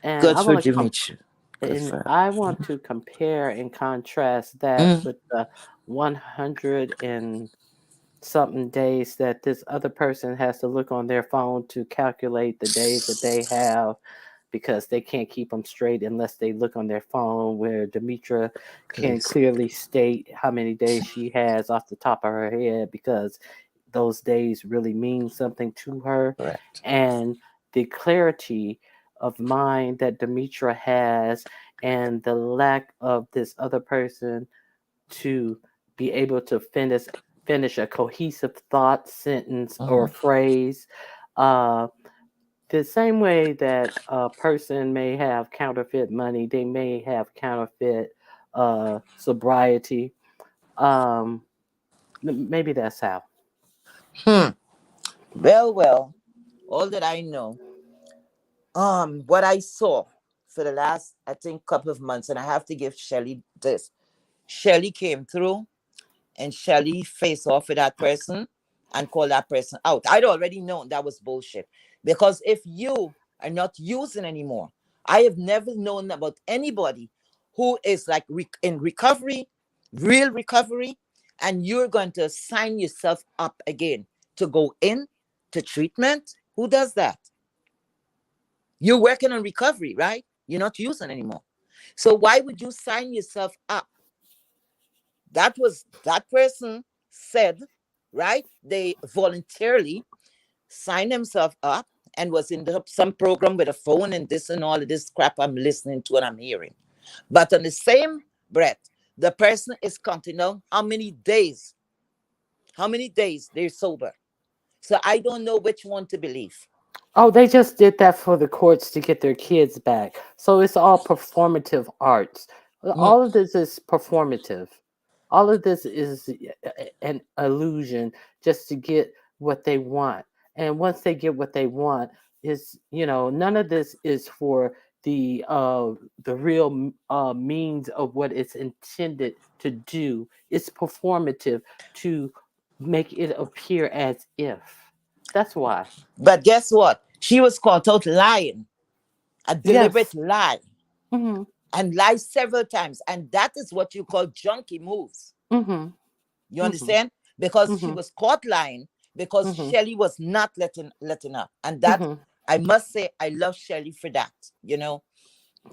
And Good for Demetra. I want to compare and contrast that with the 100 and something days that this other person has to look on their phone to calculate the days that they have, because they can't keep them straight unless they look on their phone, where Demetra can clearly state how many days she has off the top of her head, because those days really mean something to her. Correct. And the clarity of mind that Demetra has, and the lack of this other person to be able to finish a cohesive thought, sentence, or phrase. The same way that a person may have counterfeit money, they may have counterfeit sobriety. Maybe that's how. Well, all that I know, what I saw for the last, I think, couple of months, and I have to give Shelly this. Shelly came through, and Shelly faced off with that person and called that person out. I'd already known that was bullshit. Because if you are not using anymore, I have never known about anybody who is like in recovery, real recovery, and you're going to sign yourself up again to go in to treatment. Who does that? You're working on recovery, right? You're not using anymore. So why would you sign yourself up? That person said, right? They voluntarily signed themselves up and was in some program with a phone and this and all of this crap I'm listening to and I'm hearing. But on the same breath, the person is counting down how many days they're sober. So I don't know which one to believe. Oh, they just did that for the courts to get their kids back. So it's all performative arts. All of this is performative. All of this is an illusion just to get what they want. And once they get what they want, is none of this is for the real means of what it's intended to do. It's performative to make it appear as if. That's why. But guess what? She was caught out lying, a deliberate lie, and lied several times. And that is what you call junkie moves. You understand? because she was caught lying because Shelly was not letting her. And that, I must say, I love Shelly for that. You know,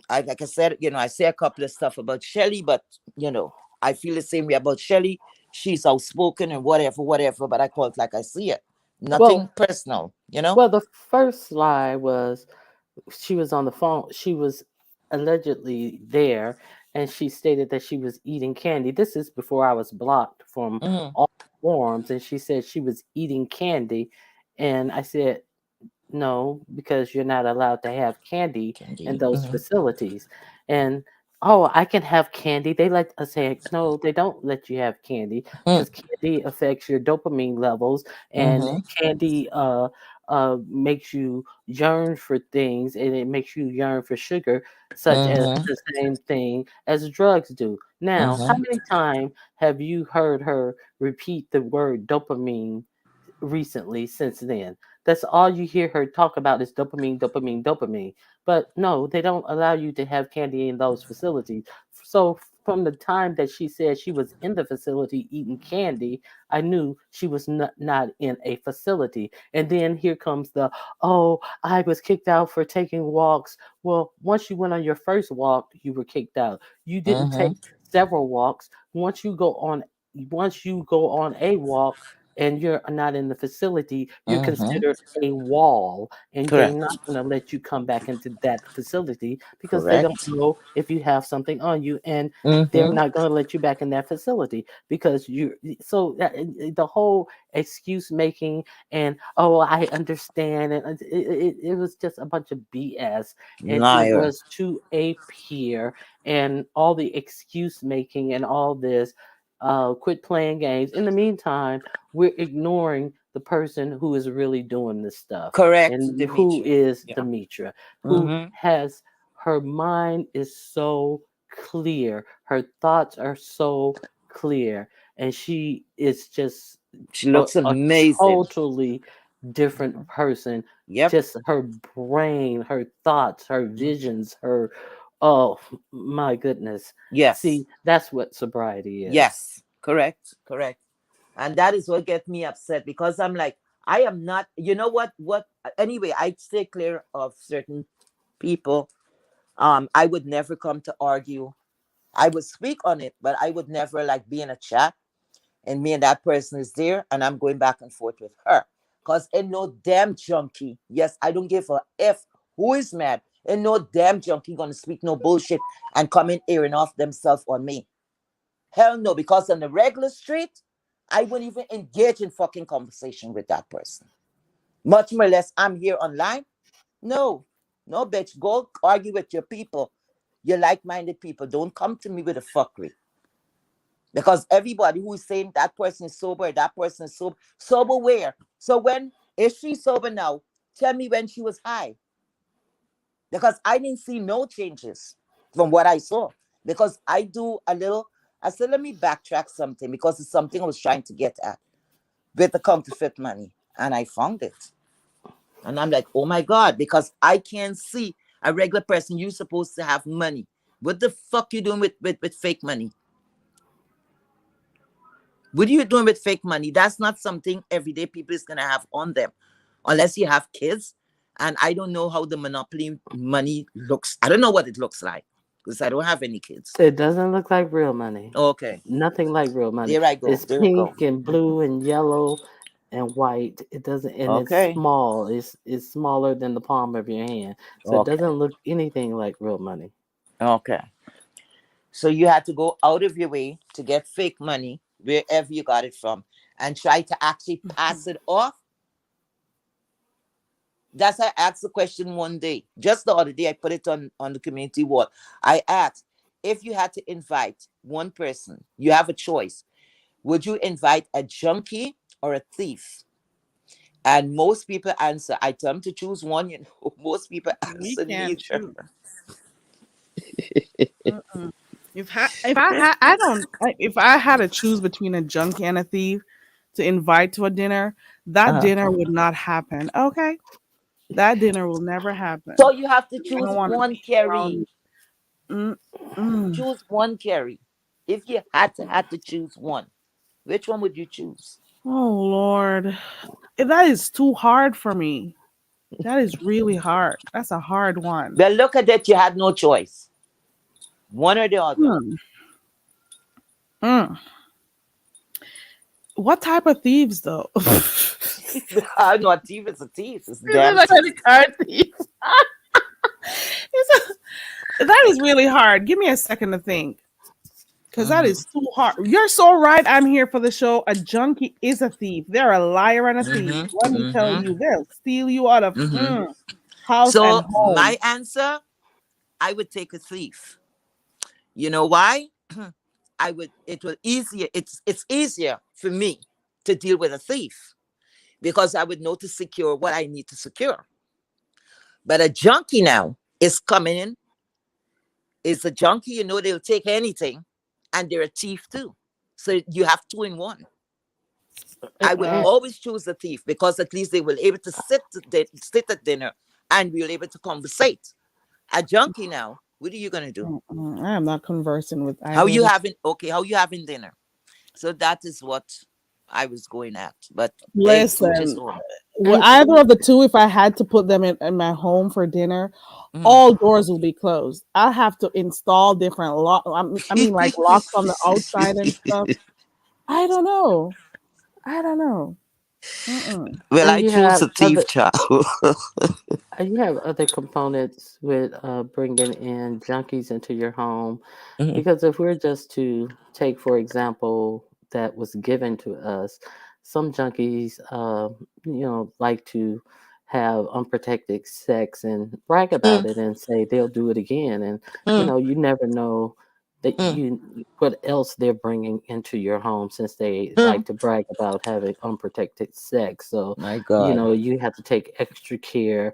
like I said, you know, I say a couple of stuff about Shelly, but you know, I feel the same way about Shelly. She's outspoken and whatever, but I call it like I see it. Nothing personal, you know? Well, the first lie was she was on the phone. She was allegedly there, and she stated that she was eating candy. This is before I was blocked from all forums, and she said she was eating candy. And I said, no, because you're not allowed to have candy in those facilities. And I can have candy. They let us say, no, they don't let you have candy because candy affects your dopamine levels, and candy makes you yearn for things, and it makes you yearn for sugar, such as the same thing as drugs do. Now, how many times have you heard her repeat the word dopamine recently since then? That's all you hear her talk about is dopamine, dopamine, dopamine. But no, they don't allow you to have candy in those facilities. So from the time that she said she was in the facility eating candy, I knew she was not in a facility. And then here comes I was kicked out for taking walks. Well, once you went on your first walk, you were kicked out. You didn't take several walks. Once you go on a walk, and you're not in the facility, you're considered a wall, and they're not going to let you come back into that facility because they don't know if you have something on you, and they're not going to let you back in that facility because the whole excuse making and I understand, and it was just a bunch of BS, and it was to appear, and all the excuse making and all this. Quit playing games. In the meantime, we're ignoring the person who is really doing this stuff. Correct. And Demetria. who is Demetria, who has her mind is so clear. Her thoughts are so clear. And she is just looks amazing. A totally different person. Just her brain, her thoughts, her visions, her oh my goodness. Yes. See, that's what sobriety is. Yes. Correct. And that is what gets me upset because I'm like, I am not, you know what, anyway, I stay clear of certain people. I would never come to argue. I would speak on it, but I would never like be in a chat and me and that person is there and I'm going back and forth with her. Because ain't no damn junkie. Yes, I don't give a F who is mad. Ain't no damn junkie gonna speak no bullshit and come in airing off themselves on me. Hell no, because on the regular street, I wouldn't even engage in fucking conversation with that person. Much more less I'm here online. No, bitch. Go argue with your people. Your like-minded people. Don't come to me with a fuckery. Because everybody who is saying that person is sober, that person is sober. Sober where? So is she sober now? Tell me when she was high. Because I didn't see no changes from what I saw. Because I said, let me backtrack something because it's something I was trying to get at with the counterfeit money. And I found it. And I'm like, oh my God, because I can't see a regular person. You're supposed to have money. What the fuck you doing with fake money? What are you doing with fake money? That's not something everyday people is going to have on them. Unless you have kids. And I don't know how the monopoly money looks. I don't know what it looks like. Because I don't have any kids. It doesn't look like real money. Okay. Nothing like real money. There I go. It's pink and blue and yellow and white. It doesn't, and it's small. It's smaller than the palm of your hand. So it doesn't look anything like real money. Okay. So you had to go out of your way to get fake money wherever you got it from and try to actually pass it off. That's why I asked the question one day. Just the other day, I put it on the community wall. I asked, if you had to invite one person, you have a choice. Would you invite a junkie or a thief? And most people answer, I tell them to choose one. You know, most people answer neither. If I had to choose between a junkie and a thief to invite to a dinner, that dinner would not happen. Okay. That dinner will never happen. So you have to choose one, Carrie. Choose one, Carrie. If you had to choose one. Which one would you choose? Oh Lord, that is too hard for me. That is really hard. That's a hard one. Well, look at it. You had no choice. One or the other. Mm. What type of thieves, though? No, a thief is a thief. It's You're damn like thief. a card thief. That is really hard. Give me a second to think. Because that is too hard. You're so right. I'm here for the show. A junkie is a thief. They're a liar and a thief. Let me tell you, they'll steal you out of house So and home. my answer, I would take a thief. You know why? It's easier for me to deal with a thief because I would know to secure what I need to secure. But a junkie now is coming in. Is a junkie, you know, they'll take anything, and they're a thief too. So you have 2 in 1. I would always choose a thief because at least they will able to sit at dinner and we'll able to conversate. A junkie now, what are you gonna do? I am not conversing with How you having dinner? So that is what I was going at. But listen, either of the two, if I had to put them in my home for dinner, all doors will be closed. I have to install different locks. I mean, like locks on the outside and stuff. I don't know. Well, I choose a thief, child. You have other components with bringing in junkies into your home, because if we're just to take, for example, that was given to us, some junkies, like to have unprotected sex and brag about it and say they'll do it again, and you never know that what else they're bringing into your home, since they like to brag about having unprotected sex. So my God, you have to take extra care.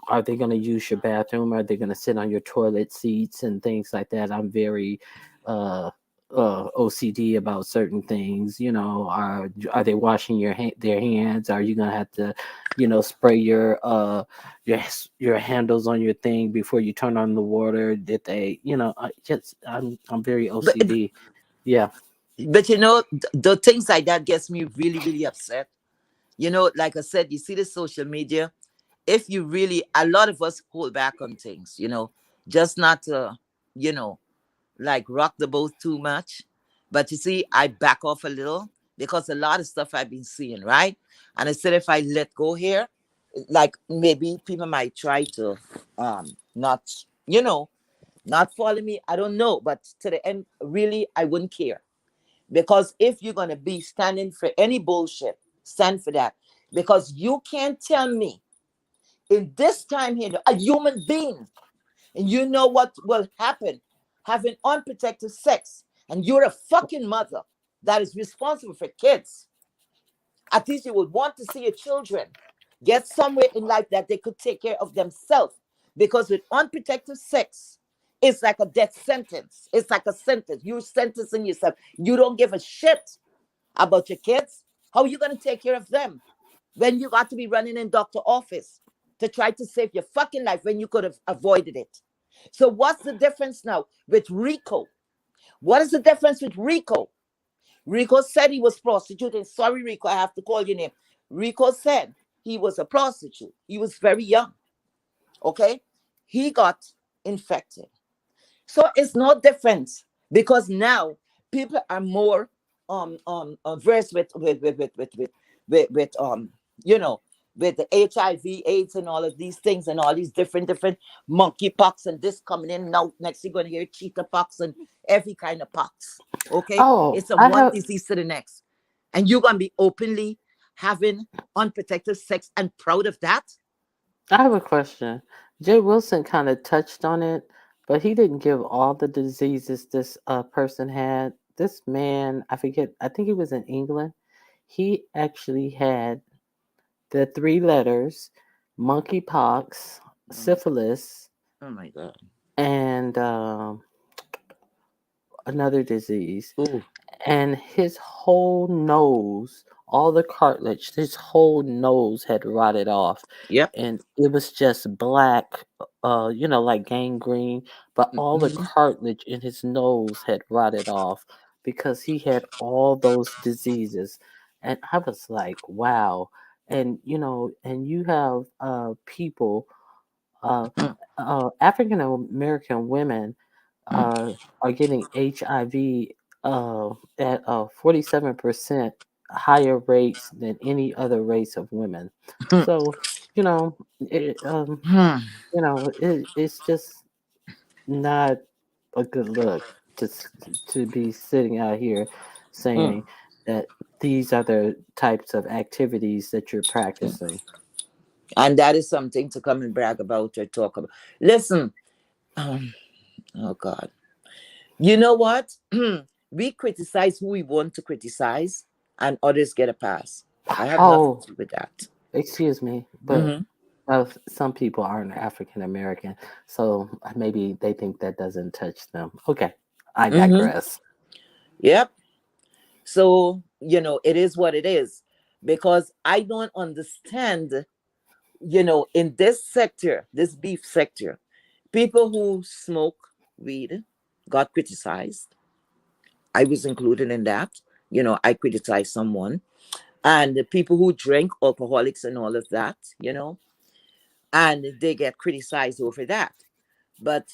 Are they going to use your bathroom? Are they going to sit on your toilet seats and things like that? I'm very OCD about certain things. Are they washing their hands? Are you gonna have to spray your handles on your thing before you turn on the water? Did they I'm very OCD. But the things like that gets me really, really upset. Like I said, you see the social media. If you really, a lot of us hold back on things, just not to, like rock the boat too much. But you see, I back off a little because a lot of stuff I've been seeing, right? And I said, if I let go here, like maybe people might try to not follow me. I don't know. But to the end, really, I wouldn't care. Because if you're going to be standing for any bullshit, stand for that. Because you can't tell me in this time here, a human being, and you know what will happen having unprotected sex, and you're a fucking mother that is responsible for kids. At least you would want to see your children get somewhere in life that they could take care of themselves. Because with unprotected sex, it's like a death sentence. It's like a sentence. You're sentencing yourself. You don't give a shit about your kids. How are you going to take care of them when you got to be running in doctor office to try to save your fucking life when you could have avoided it? So what's the difference now with Rico? What is the difference with Rico? Rico said he was prostituting. Sorry, Rico, I have to call your name. Rico said he was a prostitute. He was very young. Okay? He got infected. So it's no difference because now people are more versed with with the HIV/AIDS and all of these things and all these different monkeypox and this coming in now. Next you're going to hear cheetah pox and every kind of pox. Okay, it's a one disease to the next, and you're going to be openly having unprotected sex and proud of that. I have a question. Jay Wilson kind of touched on it, but he didn't give all the diseases this person had. This man, I forget, I think he was in England. He actually had the 3 letters: monkeypox, syphilis. Oh my God! And another disease. Ooh. And his whole nose, all the cartilage, his whole nose had rotted off. Yep. And it was just black, like gangrene, but all the cartilage in his nose had rotted off. because he had all those diseases. And I was like, wow. And and you have people, African American women are getting HIV at 47% higher rates than any other race of women. So, it, it's just not a good look to be sitting out here saying that these are the types of activities that you're practicing. And that is something to come and brag about or talk about. Listen, oh God. You know what? We criticize who we want to criticize, and others get a pass. I have nothing to do with that. Excuse me, but some people aren't African American, so maybe they think that doesn't touch them. Okay, I digress. Yep. So, it is what it is, because I don't understand, in this sector, this beef sector, people who smoke weed got criticized. I was included in that. I criticized someone. And the people who drink, alcoholics and all of that, and they get criticized over that. But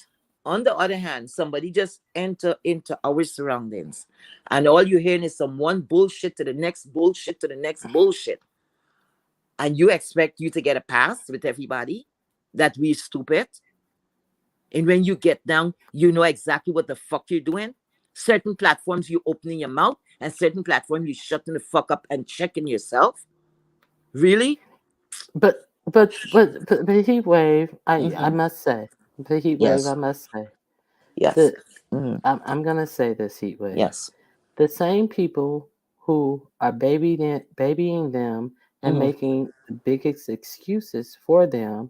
on the other hand, somebody just enter into our surroundings, and all you're hearing is some one bullshit to the next bullshit to the next bullshit. And you expect you to get a pass with everybody, that we're stupid. And when you get down, you know exactly what the fuck you're doing. Certain platforms you opening your mouth, and certain platforms you shutting the fuck up and checking yourself. Really? But Heat Wave, I must say, the Heat Wave, I must say. Yes. I'm gonna say this, Heat Wave. Yes. The same people who are babying them and making the biggest excuses for them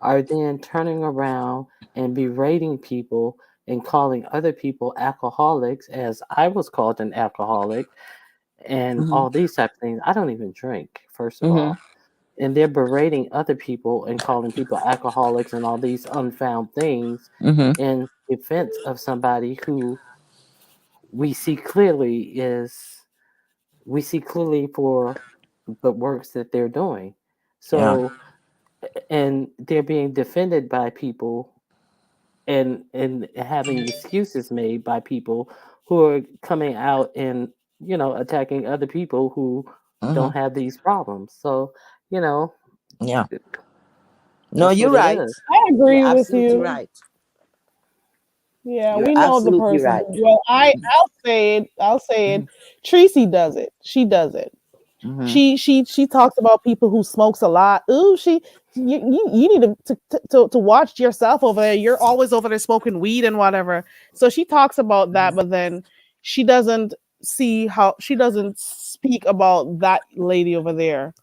are then turning around and berating people and calling other people alcoholics, as I was called an alcoholic, and all these type of things. I don't even drink, first of all. And they're berating other people and calling people alcoholics and all these unfound things in defense of somebody who we see clearly for the works that they're doing. So, and they're being defended by people and having excuses made by people who are coming out and attacking other people who don't have these problems. So, yeah. No, you're right. I agree with you. Right. Yeah, You're we know the absolutely person. right. Well, I'll say it. Tracy does it. She does it. She talks about people who smokes a lot. Ooh, you need to watch yourself over there. You're always over there smoking weed and whatever. So she talks about that, but then she doesn't speak about that lady over there,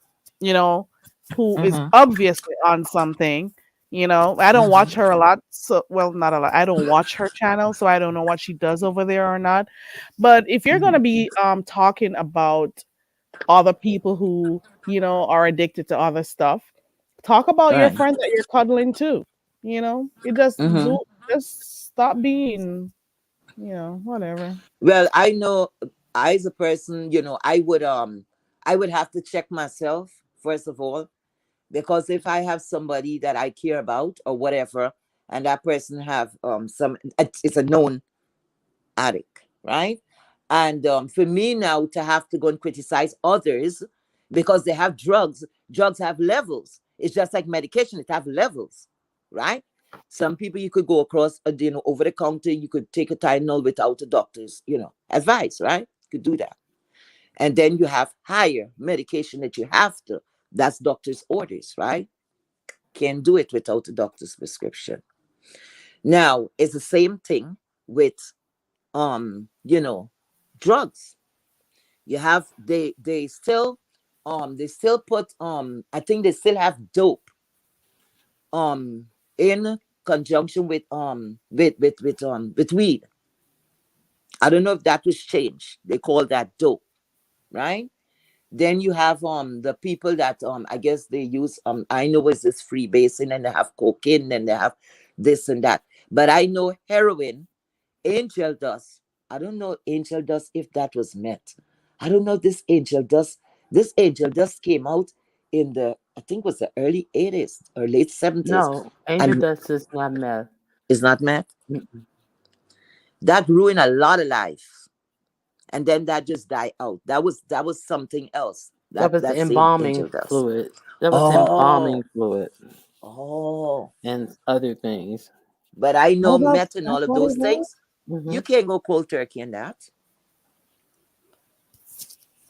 who is obviously on something. I don't watch her a lot. So, well, not a lot. I don't watch her channel, so I don't know what she does over there or not. But if you're gonna be talking about other people who are addicted to other stuff, talk about your friend that you're cuddling too. It just stop being whatever. Well, I know, I as a person, I would have to check myself first of all, because if I have somebody that I care about or whatever, and that person have it's a known addict, right? And for me now to have to go and criticize others because they have drugs have levels. It's just like medication, it have levels, right? Some people you could go across over the counter, you could take a Tylenol without a doctor's advice, right? You could do that. And then you have higher medication that you have to, that's doctor's orders, right? Can't do it without a doctor's prescription. Now it's the same thing with drugs. You have they still put I think they still have dope in conjunction with weed. I don't know if that was changed. They call that dope, right? Then you have the people that I guess they use I know it's this freebasing, and they have cocaine, and they have this and that. But I know heroin, angel dust, I don't know angel dust if that was met. I don't know this angel dust. This angel dust came out in the, I think it was the early 80s or late 70s, No, angel and dust is not meth. is not met. Mm-mm. That ruined a lot of life, and then that just died out. That was something else. That was That same embalming angel dust. fluid. That was embalming Oh, fluid oh. and other things. But I know Oh, met and that's all of what it those was. things. Hmm You can't go cold turkey in that.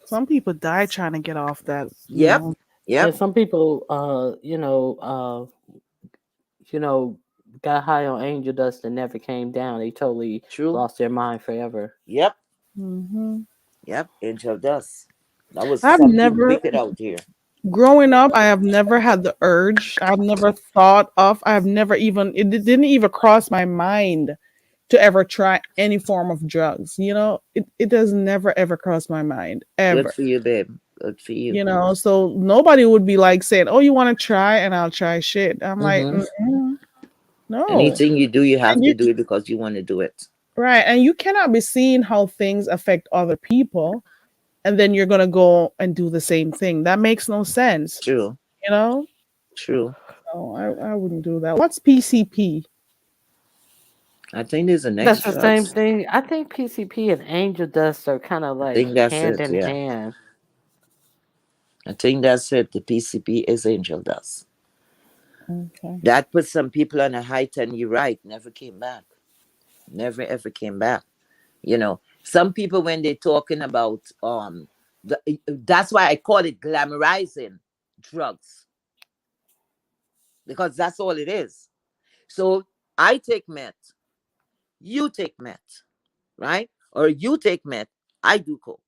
Some people die trying to get off that, Yep, Yeah, yep. some people, got high on angel dust and never came down. They totally True. lost their mind forever. Yep, Hmm. yep. Angel dust. That was I've something never, wicked out here. growing up, I have never had the urge. I've never thought of, I've never even, didn't even cross my mind to ever try any form of drugs. It does never ever cross my mind, Good ever. for you, babe. Good for you. So nobody would be like saying, "Oh, you want to try?" And I'll try shit. I'm like, Mm-hmm. no. Anything you do, you have And to you do it because you want to do it. right, and you cannot be seeing how things affect other people, and then you're gonna go and do the same thing. That makes no sense. True, You know? true. No, I wouldn't do that. What's PCP? I think there's the That's next the same drugs. thing. I think PCP and angel dust are kind of I like think that's hand it. in Yeah, hand. I think that's it. The PCP is angel dust. Okay. That put some people on a height, and you're right. Never came back. Never ever came back. Some people when they're talking about that's why I call it glamorizing drugs, because that's all it is. So I take meth, you take meth, right? Or you take meth, I do coke.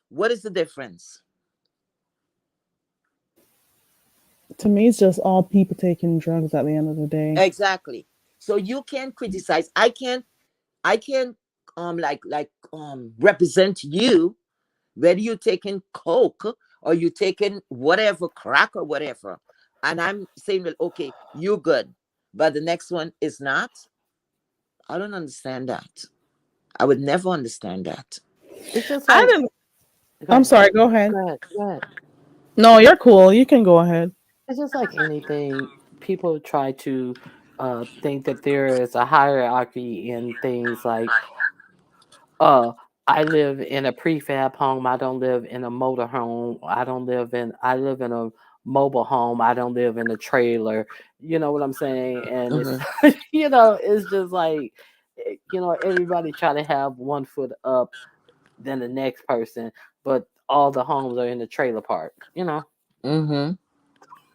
What is the difference? To me, it's just all people taking drugs at the end of the day. Exactly. So you can't criticize. I can't represent you, whether you taking coke or you taking whatever crack or whatever, and I'm saying, well, okay, you good, but the next one is not. I don't understand that. I would never understand that. It's just I like, didn't. go I'm ahead, sorry. Go ahead. go ahead, go ahead. No, you're cool. You can go ahead. It's just like anything. People try to think that there is a hierarchy in things like, uh, I live in a prefab home. I don't live in a motor home. I live in a mobile home. I don't live in a trailer. You know what I'm saying? And it's, Hmm. it's just like, everybody try to have one foot up than the next person, but all the homes are in the trailer park. Hmm.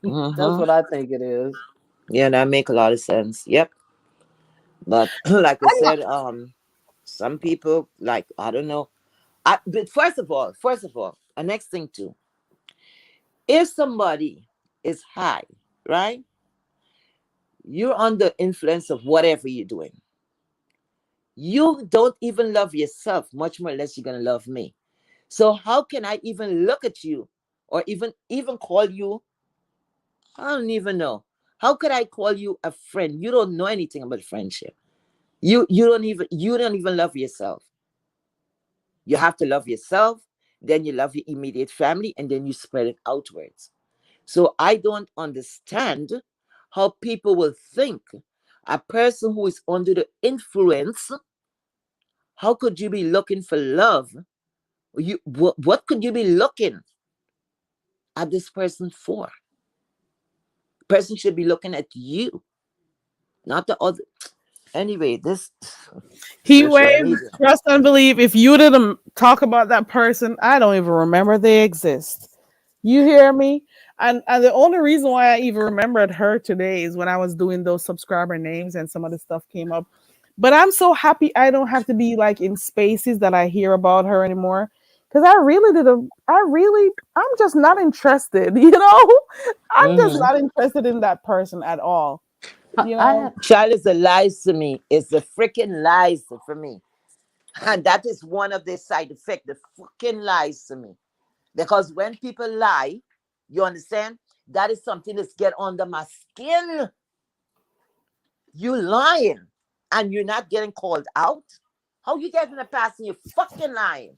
That's Hmm. what I think it is. Yeah, that make a lot of sense. Yep. But like I said, some people, like, I don't know. But first of all, the next thing too, if somebody is high, right? You're under influence of whatever you're doing. You don't even love yourself, much more less you're gonna love me. So how can I even look at you or even call you? I don't even know. How could I call you a friend? You don't know anything about friendship. You don't even love yourself. You have to love yourself, then you love your immediate family, and then you spread it outwards. So I don't understand how people will think a person who is under the influence, how could you be looking for love? What could you be looking at this person for? Person should be looking at you, not the other. Anyway, this Heat social wave, media. trust and believe. If you didn't talk about that person, I don't even remember they exist. You hear me? And the only reason why I even remembered her today is when I was doing those subscriber names and some of the stuff came up. But I'm so happy I don't have to be like in spaces that I hear about her anymore. Because I'm just not interested, I'm just Mm-hmm. not interested in that person at all. You know? Child is a lies to me. It's the freaking lies for me. And that is one of the side effects, the fucking lies to me. Because when people lie, you understand? That is something that's get under my skin. You lying and you're not getting called out. How you getting a pass and you fucking lying?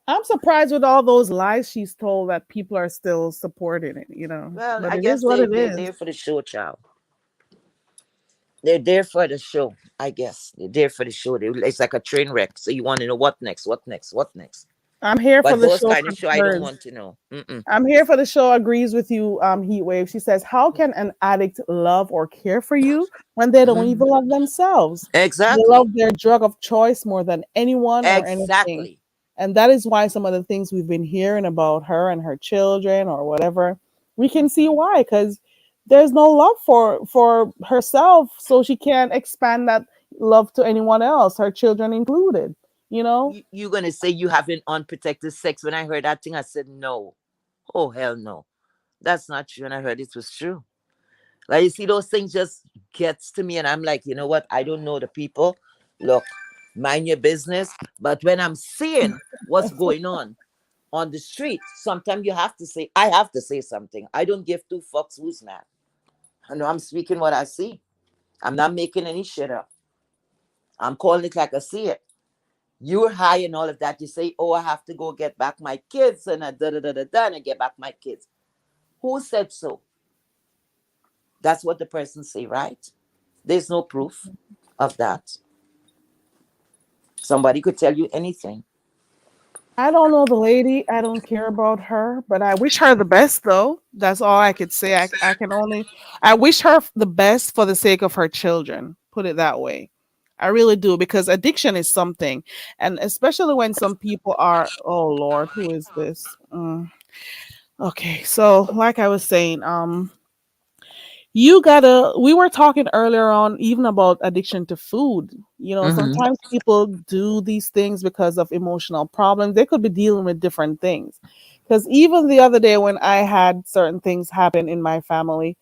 I'm surprised with all those lies she's told that people are still supporting it, you know. Well, But I it guess is what it they're is. there for the show, child. They're there for the show, I guess. They're there for the show. It's like a train wreck. So you want to know what next, what next, what next. I'm here for But the those show kind of show, I don't concurs. want to know. Mm-mm. I'm here for the show. Agrees with you, Heatwave. She says, "How can an addict love or care for you when they don't even love themselves? They Exactly. love their drug of choice more than anyone or anything." Exactly. And that is why some of the things we've been hearing about her and her children or whatever, we can see why, because there's no love for herself, so she can't expand that love to anyone else, her children included. You know, You're going to say you having unprotected sex. When I heard that thing, I said, no. Oh, hell no. That's not true. And I heard it was true. Like, you see, those things just gets to me. And I'm like, you know what? I don't know the people. Look, mind your business. But when I'm seeing what's going on the street, sometimes you have to say, I have to say something. I don't give two fucks who's mad. I know I'm speaking what I see. I'm not making any shit up. I'm calling it like I see it. You're high and all of that. You say, oh, I have to go get back my kids and and I get back my kids. Who said so? That's what the person say, right? There's no proof of that. Somebody could tell you anything. I don't know the lady. I don't care about her, but I wish her the best, though. That's all I could say. I can only, I wish her the best for the sake of her children. Put it that way. I really do, because addiction is something. And especially when some people are, oh Lord, who is this? Okay. So like I was saying, we were talking earlier on even about addiction to food. You know, sometimes people do these things because of emotional problems. They could be dealing with different things. Because even the other day when I had certain things happen in my family,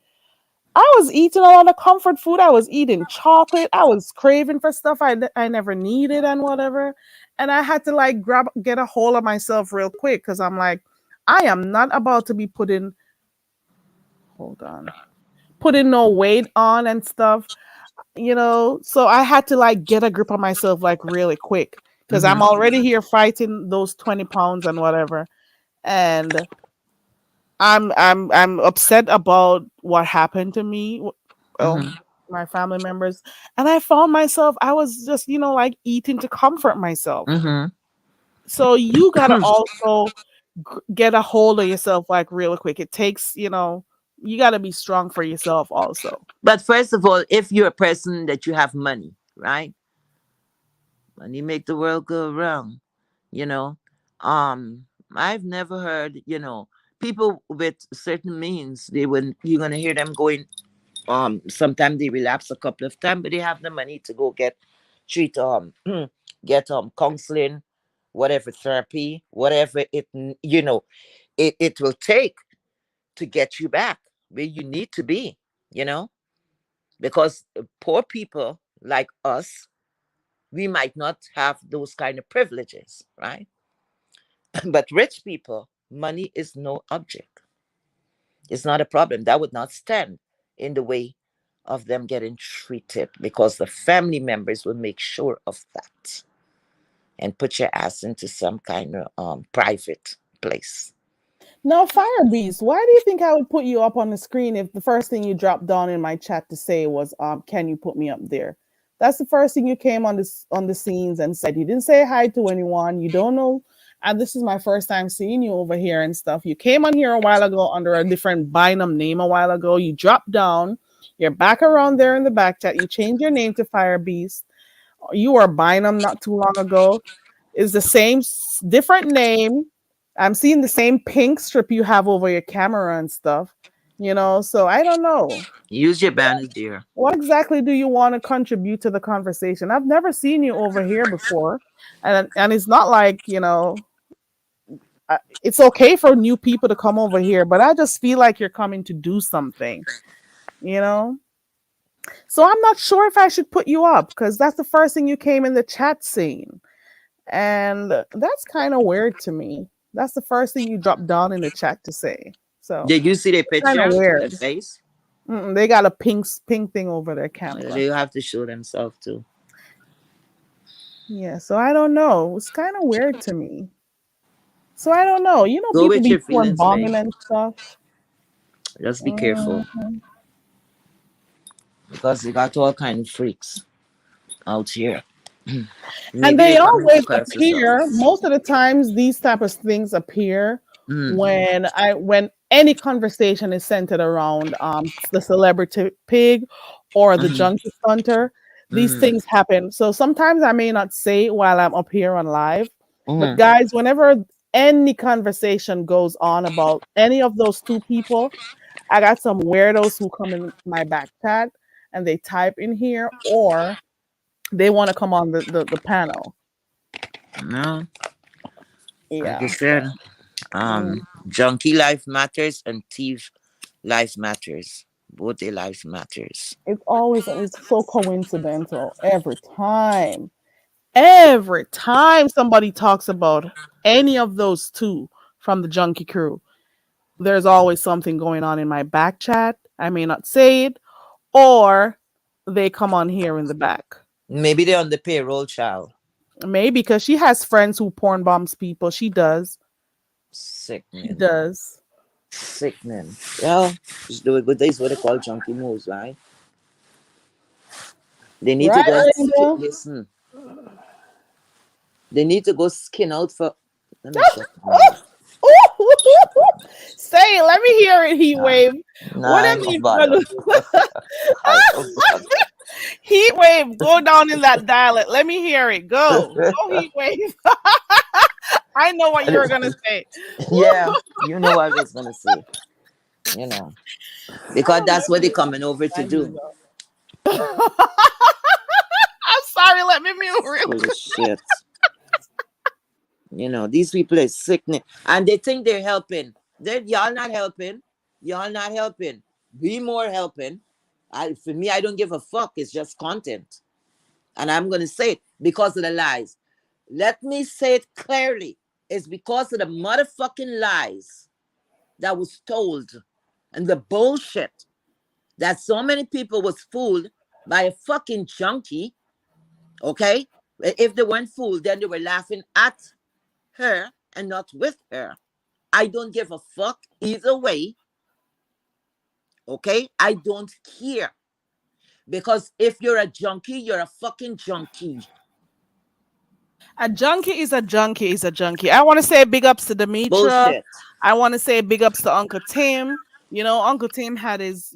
I was eating a lot of comfort food. I was eating chocolate. I was craving for stuff I never needed and whatever. And I had to like get a hold of myself real quick, because I'm like, I am not about to be putting no weight on and stuff, you know. So I had to like get a grip on myself like really quick, because I'm already here fighting those 20 pounds and whatever. And I'm upset about what happened to me. Well, my family members. And I found myself, I was just, you know, like eating to comfort myself. So you gotta also get a hold of yourself like real quick. It takes, you know, you gotta be strong for yourself also. But first of all, if you're a person that you have money, right? Money make the world go round, you know. I've never heard, you know, people with certain means, you're gonna hear them going, sometimes they relapse a couple of times, but they have the money to go get counseling, whatever therapy, whatever it you know, it will take to get you back where you need to be, you know. Because poor people like us, we might not have those kind of privileges, right? But rich people, money is no object. It's not a problem. That would not stand in the way of them getting treated, because the family members will make sure of that and put your ass into some kind of private place. Now, Fire Beast, why do you think I would put you up on the screen if the first thing you dropped down in my chat to say was, can you put me up there? That's the first thing you came on the scenes and said. You didn't say hi to anyone. You don't know. And this is my first time seeing you over here and stuff. You came on here a while ago under a different Bynum name a while ago. You dropped down. You're back around there in the back chat. You changed your name to Fire Beast. You were Bynum not too long ago. It's the same, different name. I'm seeing the same pink strip you have over your camera and stuff, you know, so I don't know. Use your banners, dear. What exactly do you want to contribute to the conversation? I've never seen you over here before. And it's not like, you know, it's okay for new people to come over here, but I just feel like you're coming to do something, you know? So I'm not sure if I should put you up, because that's the first thing you came in the chat saying. And that's kind of weird to me. That's the first thing you dropped down in the chat to say. So did you see their picture? Weird. Their face? They got a pink thing over their camera. They have to show themselves too. Yeah, so I don't know. It's kind of weird to me. So I don't know. You know, Go people with be your pouring feelings, babe. bombing and stuff. Just be careful Mhm. because you got all kind of freaks out here. And Maybe they they're coming to always curse us out. appear. Most of the times, these type of things appear Mm. when any conversation is centered around the celebrity pig or the Mhm. junkie stunter. These Mhm. things happen. So sometimes I may not say it while I'm up here on live, but Mhm. guys, whenever any conversation goes on about any of those two people, I got some weirdos who come in my back chat and they type in here, or they want to come on the panel. No, like I Yeah. said, Mm. junkie life matters and thief life matters. Both their life matters. It's so coincidental every time. Every time somebody talks about any of those two from the junkie crew, there's always something going on in my back chat. I may not say it, or they come on here in the back. Maybe they're on the payroll, child. Maybe because she has friends who porn bombs people. She does. She Sickening. does. Sickening. Yeah, just do it. But this is what they call junkie moves, right? They need to Right, go Rainbow? listen. They need to go skin out for. Let me shut up. Say it. Let me hear it, Heat Nah, Wave. nah, What I am ain't gonna you bother. gonna I ain't gonna bother. Heat Wave, go down in that dialect. Let me hear it. Go. Go, Heat Wave. I know what you're gonna say. Yeah, you know what I was gonna say. You know, because Oh, that's what they're coming over to do. I'm sorry, let me mute real Full of quick. shit. You know, these people are sickening, and they think they're helping. Y'all not helping. Y'all not helping. Be more helping. For me, I don't give a fuck. It's just content, and I'm gonna say it because of the lies. Let me say it clearly. It's because of the motherfucking lies that was told and the bullshit that so many people was fooled by a fucking junkie. Okay, if they weren't fooled, then they were laughing at her and not with her. I don't give a fuck either way. Okay, I don't care, because if you're a junkie, you're a fucking junkie. A junkie is a junkie is a junkie. I want to say big ups to Demetra. Bullshit. I want to say big ups to Uncle Tim. You know, Uncle Tim had his,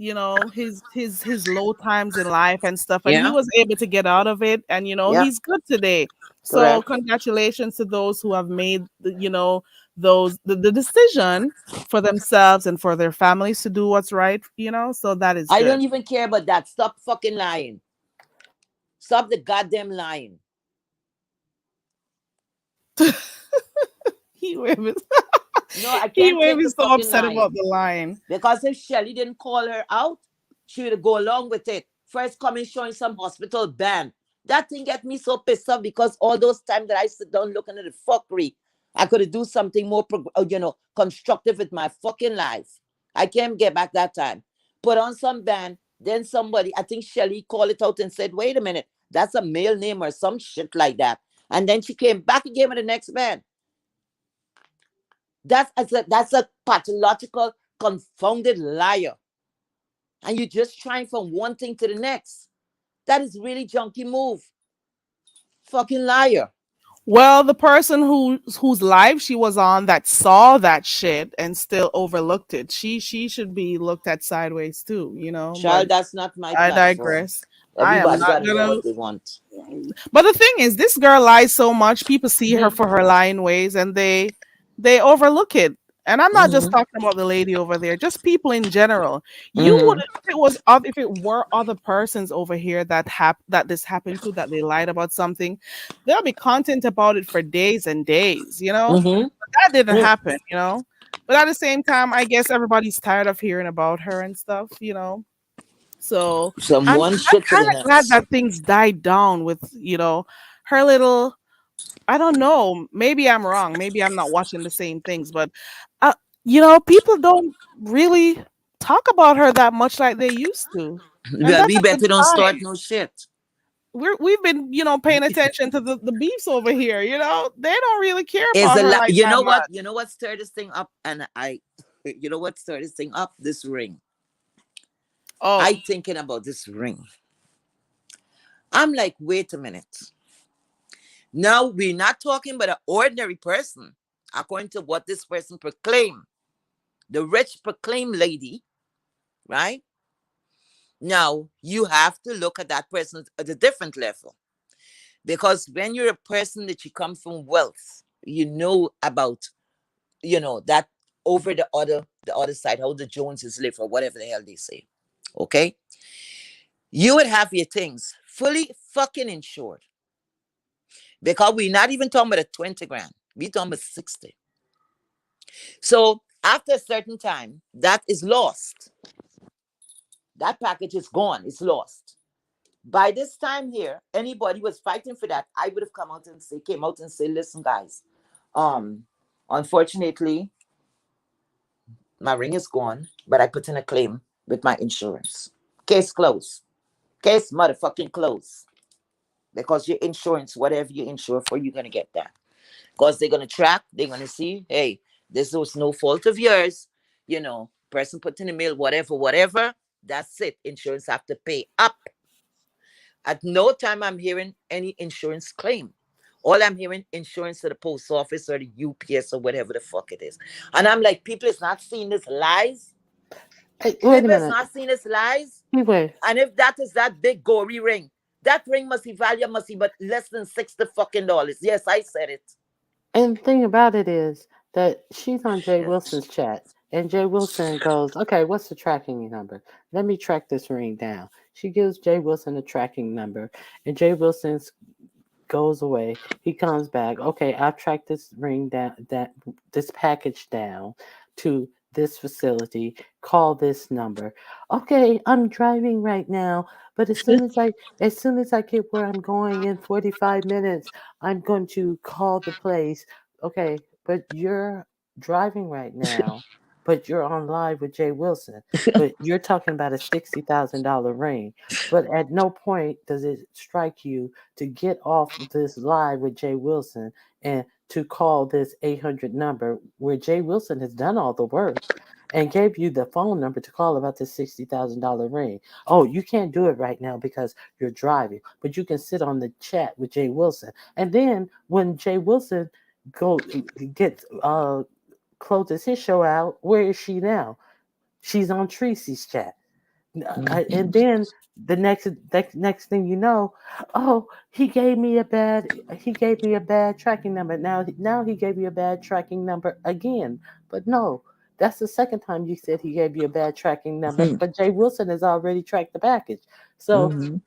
his low times in life and stuff, and he Yeah, was able to get out of it. And yeah, he's good today. So correct. congratulations to those who have made the decision for themselves and for their families to do what's right. So that is I good. don't even care about that. Stop fucking lying. Stop the goddamn lying. He wave is No, I he can't wave take the is so fucking upset about lying. the line. Because if Shelly didn't call her out, she would go along with it. First coming showing some hospital ban. That thing get me so pissed off, because all those times that I sit down looking at the fuckery, I could have do something more, constructive with my fucking life. I can't get back that time. Put on some ban, then somebody, I think Shelly called it out and said, wait a minute, that's a male name or some shit like that. And then she came back again with the next ban. That's a pathological, confounded liar. And you're just trying from one thing to the next. That is really junkie move. Fucking liar. Well, the person whose live she was on that saw that shit and still overlooked it, she should be looked at sideways too, But Child, that's not my I platform. digress. I am Everybody not gotta know gonna. what they want. But the thing is, this girl lies so much. People see her for her lying ways, and they overlook it. And I'm not just Mm-hmm. talking about the lady over there, just people in general. You would, Mm-hmm. if it were other persons over here that this happened to, that they lied about something, there'll be content about it for days and days. Mm-hmm. But that didn't happen. But at the same time, I guess everybody's tired of hearing about her and stuff. So Some I'm one shit to kind the of glad next. that things died down with her little. I don't know. Maybe I'm wrong. Maybe I'm not watching the same things, but uh, people don't really talk about her that much like they used to, and Well, that's we a good better don't start sign. no shit. we've been, paying attention to the beefs over here. They don't really care Is about a her lot. like You that know what? much. You know what stirred this thing up, and you know what stirred this thing up? This ring. Oh, I thinking about this ring. I'm like, wait a minute. Now we're not talking about an ordinary person, according to what this person proclaimed. The rich proclaimed lady, right? Now you have to look at that person at a different level. Because when you're a person that you come from wealth, you know about, that over the other side, how the Joneses live or whatever the hell they say. Okay? You would have your things fully fucking insured. Because we're not even talking about a 20 grand. We're talking about 60. So after a certain time, that is lost. That package is gone. It's lost. By this time here, anybody was fighting for that, I would have came out and say, listen, guys, unfortunately, my ring is gone, but I put in a claim with my insurance. Case closed. Case motherfucking closed. Because your insurance, whatever you insure for, you're going to get that. Because they're going to track, they're going to see, hey, this was no fault of yours. Person put in the mail, whatever. That's it. Insurance have to pay up. At no time I'm hearing any insurance claim. All I'm hearing, insurance to the post office or the UPS or whatever the fuck it is. And I'm like, people is not seeing this lies. Hey, wait a People is minute. not seeing this lies. Anyway, And if that is that big gory ring, that ring must be but less than $60 fucking. Yes, I said it. and the thing about it is that she's on Jay Wilson's chat, and Jay Wilson goes, "Okay, what's the tracking number? Let me track this ring down." She gives Jay Wilson a tracking number, and Jay Wilson goes away. He comes back. Okay, I've tracked this ring down, this package down to this facility. Call this number. Okay, I'm driving right now, but as soon as I get where I'm going in 45 minutes, I'm going to call the place. Okay, but you're driving right now, but you're on live with Jay Wilson. But you're talking about a $60,000 ring. But at no point does it strike you to get off this live with Jay Wilson and to call this 800 number where Jay Wilson has done all the work and gave you the phone number to call about the $60,000 ring. Oh, you can't do it right now because you're driving, but you can sit on the chat with Jay Wilson. And then when Jay Wilson closes his show out, where is she now? She's on Tracy's chat. And then the next thing you know, oh, he gave me a bad tracking number. Now he gave you a bad tracking number again. But no, that's the second time you said he gave you a bad tracking number. But Jay Wilson has already tracked the package. So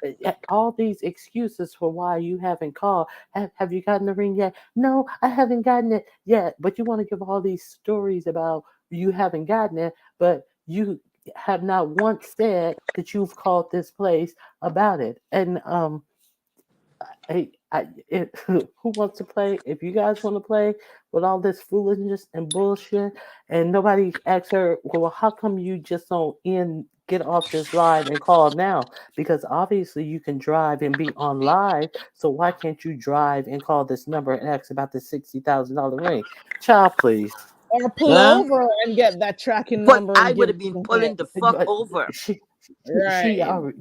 all these excuses for why you haven't called. Have you gotten the ring yet? No, I haven't gotten it yet. But you want to give all these stories about you haven't gotten it, but you have not once said that you've called this place about it. And who wants to play? If you guys want to play with all this foolishness and bullshit, and nobody asks her, well, how come you just don't get off this live and call now? Because obviously you can drive and be on live, so why can't you drive and call this number and ask about the $60,000 ring? Child, please. Or pull over and get that tracking number. I would have been pulling the fuck over. She Right.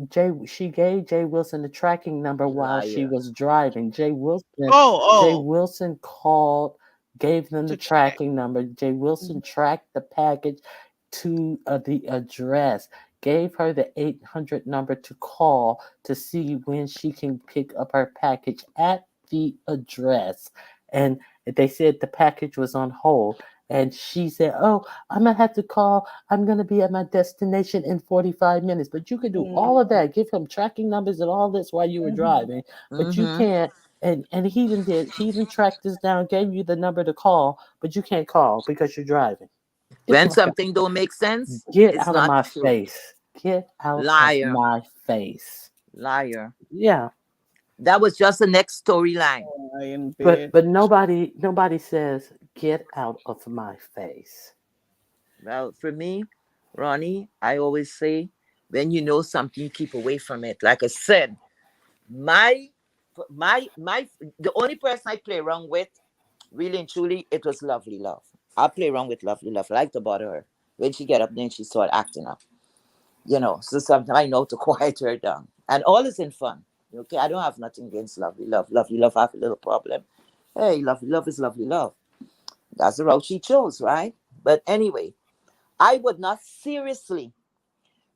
gave Jay Wilson the tracking number while she was driving. Jay Wilson called, gave them the tracking number. Jay Wilson tracked the package to the address, gave her the 800 number to call to see when she can pick up her package at the address. And they said the package was on hold. And she said, oh, I'm going to have to call. I'm going to be at my destination in 45 minutes. But you could do all of that. Give him tracking numbers and all this while you were driving. But you can't. And he even tracked this down, gave you the number to call, but you can't call because you're driving. When something don't make sense, get it's out not of my true. face. Get out Liar. of my face. Liar. Yeah. That was just the next storyline. But nobody says, get out of my face. Well, for me, Ronnie, I always say, when you know something, keep away from it. Like I said, My the only person I play around with, really and truly, it was Lovely Love. I play around with Lovely Love. I like to bother her. When she get up, then she start acting up. So sometimes I know to quiet her down. And all is in fun. Okay, I don't have nothing against Lovely Love. Lovely Love have a little problem. Hey, Lovely Love is Lovely Love. That's the route she chose, right? But anyway, I would not seriously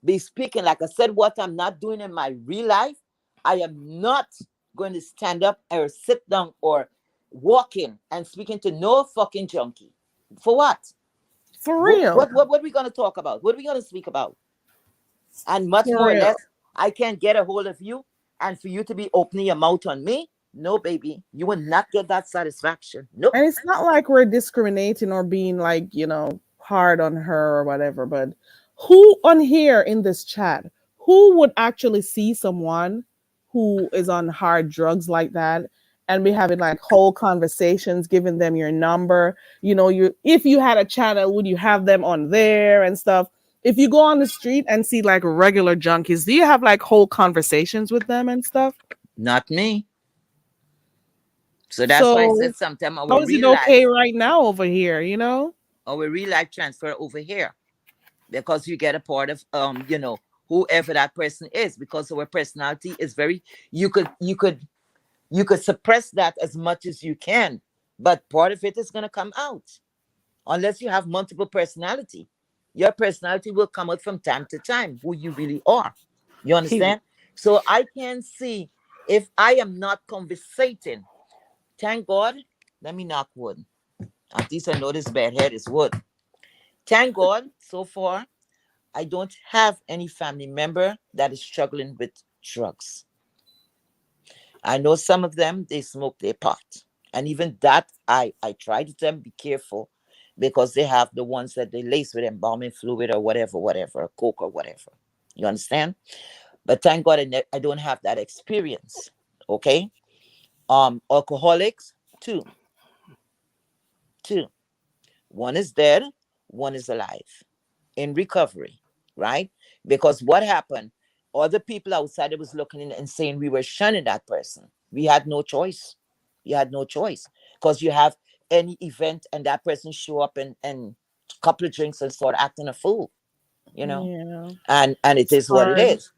be speaking, like I said, what I'm not doing in my real life. I am not going to stand up or sit down or walk in and speaking to no fucking junkie. For what? For real. What are we going to talk about? What are we going to speak about? And much For more or real. less, I can't get a hold of you and for you to be opening your mouth on me. No, baby, you will not get that satisfaction. Nope. And it's not like we're discriminating or being like, hard on her or whatever, but who on here in this chat, who would actually see someone who is on hard drugs like that and be having like whole conversations, giving them your number? If you had a channel, would you have them on there and stuff? If you go on the street and see like regular junkies, do you have like whole conversations with them and stuff? Not me. So that's why I said sometimes how is it okay right now over here, Our real life transfer over here. Because you get a part of whoever that person is, because our personality is very, you could suppress that as much as you can, but part of it is going to come out. Unless you have multiple personality, your personality will come out from time to time, who you really are. You understand? So I can see if I am not conversating. Thank God, let me knock wood. At least I know this bad head is wood. Thank God, so far, I don't have any family member that is struggling with drugs. I know some of them, they smoke their pot. And even that, I try to tell them, be careful, because they have the ones that they lace with embalming fluid or whatever, coke or whatever. You understand? But thank God I don't have that experience. Okay? Alcoholics, two. One is dead, one is alive in recovery, right? Because what happened, other people outside it was looking in and saying we were shunning that person. We had no choice. You had no choice, because you have any event and that person show up and a couple of drinks and start acting a fool, Yeah. And it is what it is.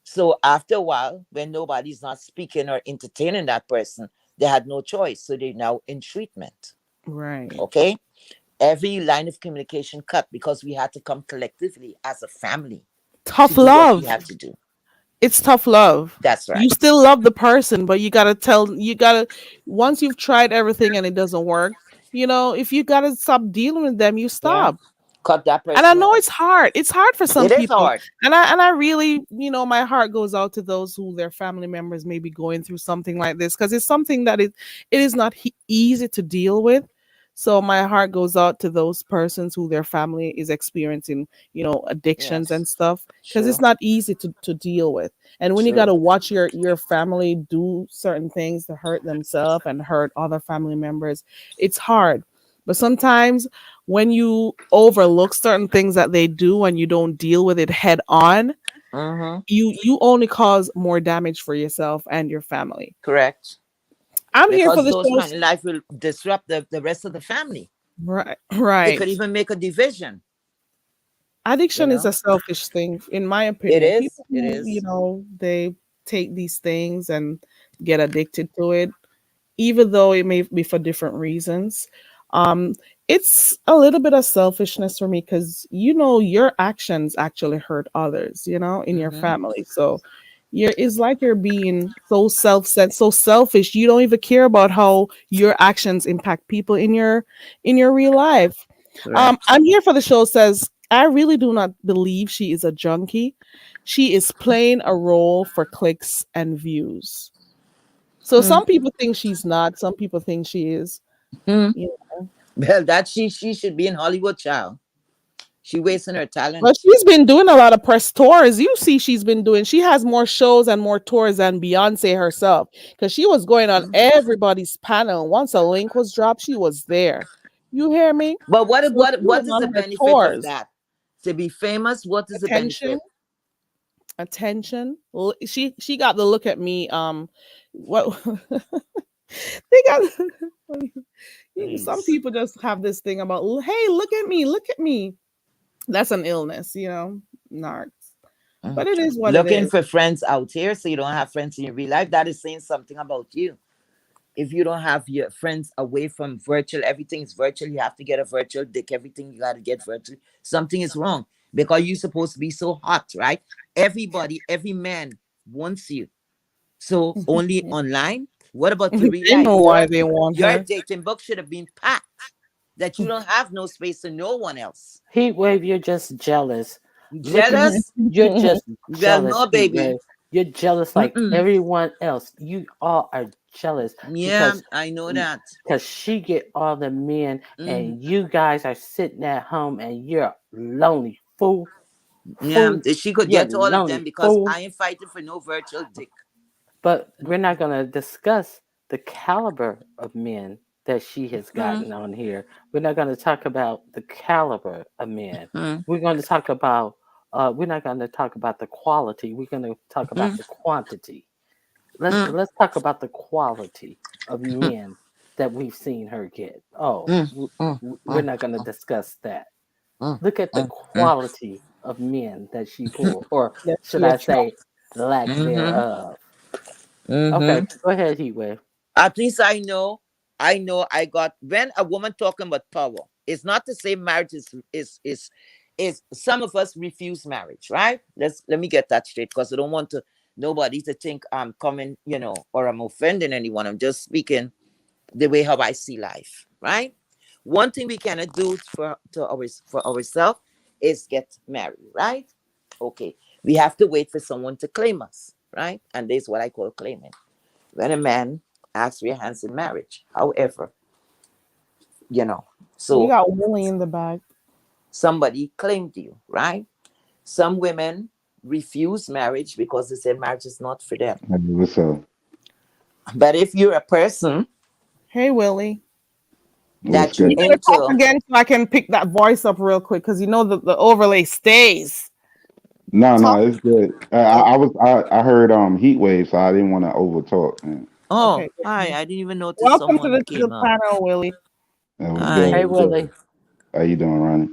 So after a while, when nobody's not speaking or entertaining that person, they had no choice. So they're now in treatment. Right. Okay. Every line of communication cut, because we had to come collectively as a family. Tough love. We have to do. It's tough love. That's right. You still love the person, but you gotta once you've tried everything and it doesn't work, if you gotta stop dealing with them, you stop. Yeah. Cut that person. And I know it's hard. It's hard for some people. It is hard. And I really, my heart goes out to those who their family members may be going through something like this, because it's something that it is not easy to deal with. So my heart goes out to those persons who their family is experiencing, addictions and stuff, because it's not easy to deal with. And when you got to watch your family do certain things to hurt themselves and hurt other family members, it's hard. But sometimes when you overlook certain things that they do and you don't deal with it head on, you only cause more damage for yourself and your family. Correct. I'm here for the those kind of life will disrupt the rest of the family. Right. It could even make a division. Addiction is a selfish thing, in my opinion. It is. People, it is. They take these things and get addicted to it, even though it may be for different reasons. It's a little bit of selfishness for me, because your actions actually hurt others, in your family. So it's like you're being so self-centered, so selfish. You don't even care about how your actions impact people in your real life. I'm here for the show says, I really do not believe she is a junkie. She is playing a role for clicks and views. So some people think she's not. Some people think she is. Well, that she should be in Hollywood, child. She wasting her talent. Well, she's been doing a lot of press tours. You see, she has more shows and more tours than Beyonce herself, because she was going on everybody's panel. Once a link was dropped, she was there. You hear me? But what is the benefit of that? To be famous, what is the benefit? attention. She got the look at me. What they got? Some people just have this thing about, hey, look at me, look at me. That's an illness, narcs. But it is what Looking it is. for friends out here, so you don't have friends in your real life. That is saying something about you. If you don't have your friends away from virtual, everything is virtual. You have to get a virtual dick. Everything you got to get virtual. Something is wrong because you're supposed to be so hot, right? Everybody, every man wants you. So only online. What about the real They life? know why they want Your her. dating book should have been packed. That you don't have no space to no one else. Heat wave, you're just jealous. Jealous? You're just Well, jealous. no, baby. Heatwave. You're jealous like everyone else. You all are jealous. Yeah, I know that. Because she get all the men, and you guys are sitting at home, and you're lonely, fool. Yeah, she could get all of them because fool. I ain't fighting for no virtual dick. But we're not going to discuss the caliber of men that she has gotten on here. We're not going to talk about the caliber of men. We're going to talk about. We're not going to talk about the quality. We're going to talk about the quantity. Let's talk about the quality of men that we've seen her get. We're not going to discuss that. Look at the quality of men that she pulled, or should I say, lack thereof. Okay, go ahead, Heatwave. At least I know I got, when a woman talking about power, it's not to say marriage is some of us refuse marriage, right? Let me get that straight, because I don't want nobody to think I'm coming, or I'm offending anyone. I'm just speaking the way how I see life, right? One thing we cannot do for ourselves is get married, right? Okay. We have to wait for someone to claim us, right? And this is what I call claiming. When a man asks for your hands in marriage, however, so you got Willie in the bag. Somebody claimed you, right? Some women refuse marriage because they say marriage is not for them. What's up? But if you're a person, hey Willie, that you talk again so I can pick that voice up real quick, because the overlay stays. No, it's good. I heard heat wave, so I didn't want to over talk. Oh, okay. Hi! I didn't even notice. Welcome to the came panel, Willie. Good. Hey, Willie. How you doing, Ronnie?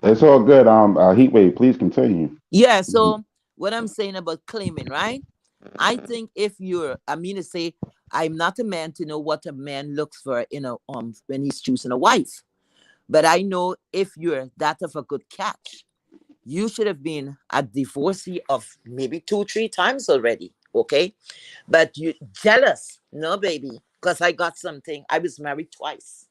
It's all good. Heat wave, please continue. Yeah. So what I'm saying about claiming, right? I think if to say, I'm not a man to know what a man looks for when he's choosing a wife, but I know if you're that of a good catch, you should have been a divorcee of maybe 2-3 times already, okay? But you jealous, no, baby, because I got something. I was married twice.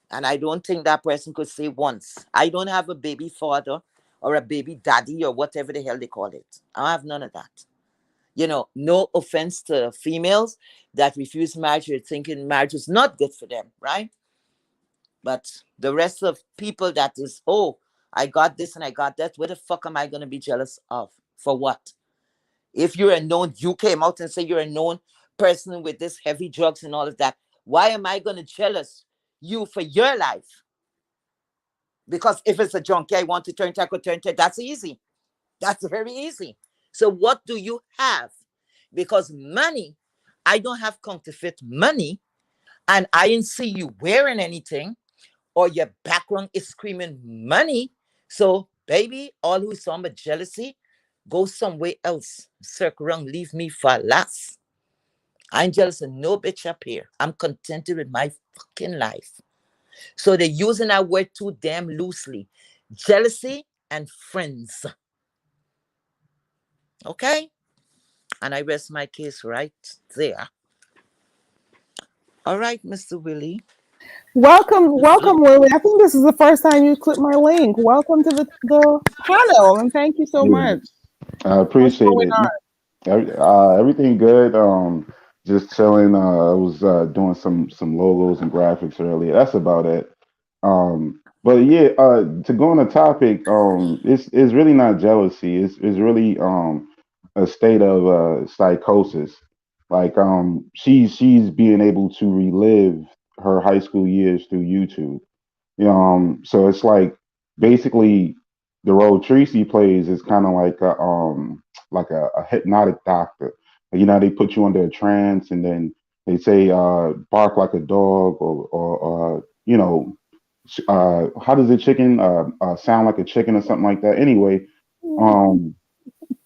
And I don't think that person could say once, I don't have a baby father or a baby daddy or whatever the hell they call it. I have none of that. No offense to females that refuse marriage or thinking marriage is not good for them, right? But the rest of people that is, I got this and I got that, what the fuck am I going to be jealous of? For what? If you're you came out and say you're a known person with this heavy drugs and all of that, why am I going to jealous you for your life? Because if it's a junkie, I want to turn to, I could turn to, that's easy. That's very easy. So what do you have? Because money, I don't have counterfeit money, and I didn't see you wearing anything, or your background is screaming money. So, baby, all who saw my jealousy, go somewhere else. Circle around, leave me for last. I'm jealous of no bitch up here. I'm contented with my fucking life. So they're using that word too damn loosely. Jealousy and friends. Okay? And I rest my case right there. All right, Mr. Willie. Welcome, Willie. I think this is the first time you clicked my link. Welcome to the panel, and thank you so much. I appreciate it. Everything good. Just chilling. I was doing some logos and graphics earlier. That's about it. But yeah, to go on the topic, it's really not jealousy. It's really a state of psychosis. Like she's being able to relive her high school years through YouTube. So it's like basically the role Tracy plays is kind of like a hypnotic doctor. You know, they put you under a trance and then they say bark like a dog or you know, how does a chicken sound like a chicken or something like that. Anyway, um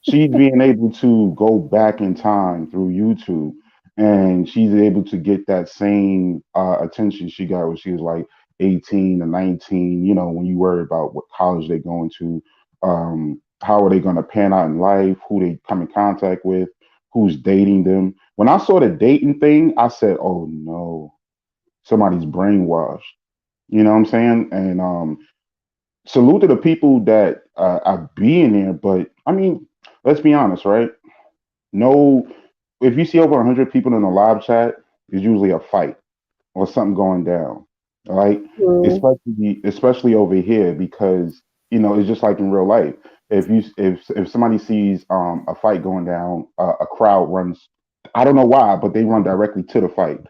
she's being able to go back in time through YouTube, and she's able to get that same attention she got when she was like 18 or 19. You know, when you worry about what college they're going to, how are they going to pan out in life, who they come in contact with, who's dating them. When I saw the dating thing, I said, "Oh no, somebody's brainwashed." You know what I'm saying? And salute to the people that are being there, but I mean, let's be honest, right? No, if you see over 100 people in a live chat, it's usually a fight or something going down, right? True. Especially over here because you know it's just like in real life. If somebody sees a fight going down, a crowd runs. I don't know why, but they run directly to the fight.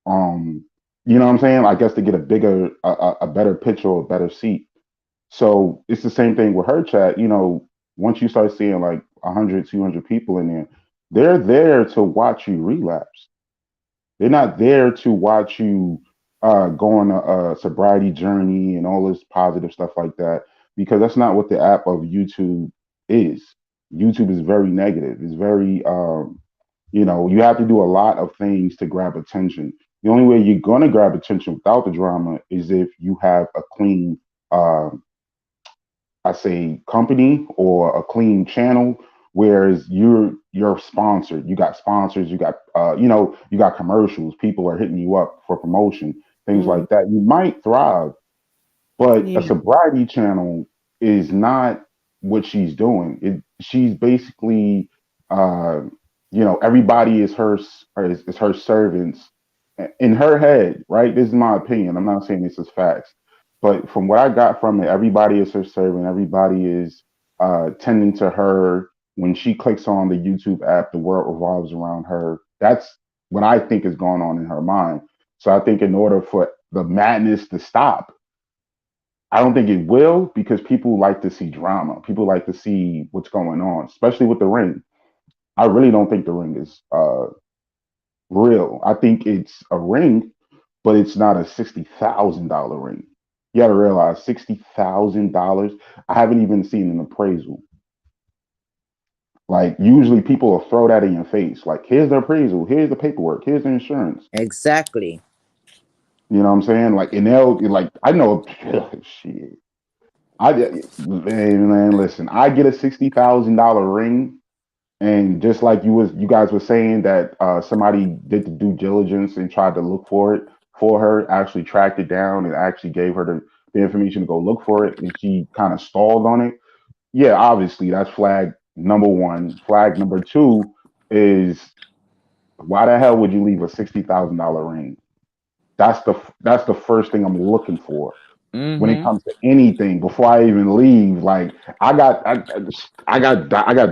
Um, you know what I'm saying? I guess to get a bigger, a better picture or a better seat. So it's the same thing with her chat. You know, once you start seeing like 100, 200 people in there, they're there to watch you relapse. They're not there to watch you go on a sobriety journey and all this positive stuff like that, because that's not what the app of YouTube is. YouTube is very negative. It's very, you know, you have to do a lot of things to grab attention. The only way you're going to grab attention without the drama is if you have a clean um I say company or a clean channel, whereas you're sponsored. You got sponsors, you got you know, you got commercials, people are hitting you up for promotion, things Mm, like that. You might thrive, but a yeah. sobriety channel is not what she's doing. She's basically uh you know, everybody is is her servants in her head, right? This is my opinion. I'm not saying this is facts, but from what I got from it, everybody is her servant. Everybody is tending to her. When she clicks on the YouTube app, the world revolves around her. That's what I think is going on in her mind. So I think in order for the madness to stop, I don't think it will, because people like to see drama. People like to see what's going on, especially with the ring. I really don't think the ring is real. I think it's a ring, but it's not a $60,000 ring. You got to realize $60,000. I haven't even seen an appraisal. Like usually people will throw that in your face. Like here's the appraisal, here's the paperwork, here's the insurance. Exactly. You know what I'm saying? Like and they'll like I know shit. Man, listen. I get a $60,000 ring, and just like you guys were saying that somebody did the due diligence and tried to look for it for her, actually tracked it down and actually gave her the information to go look for it, and she kind of stalled on it. Yeah, obviously that's flag number one. Flag number two is why the hell would you leave a $60,000 ring? That's the first thing I'm looking for when it Mm-hmm. comes to anything before I even leave. Like I got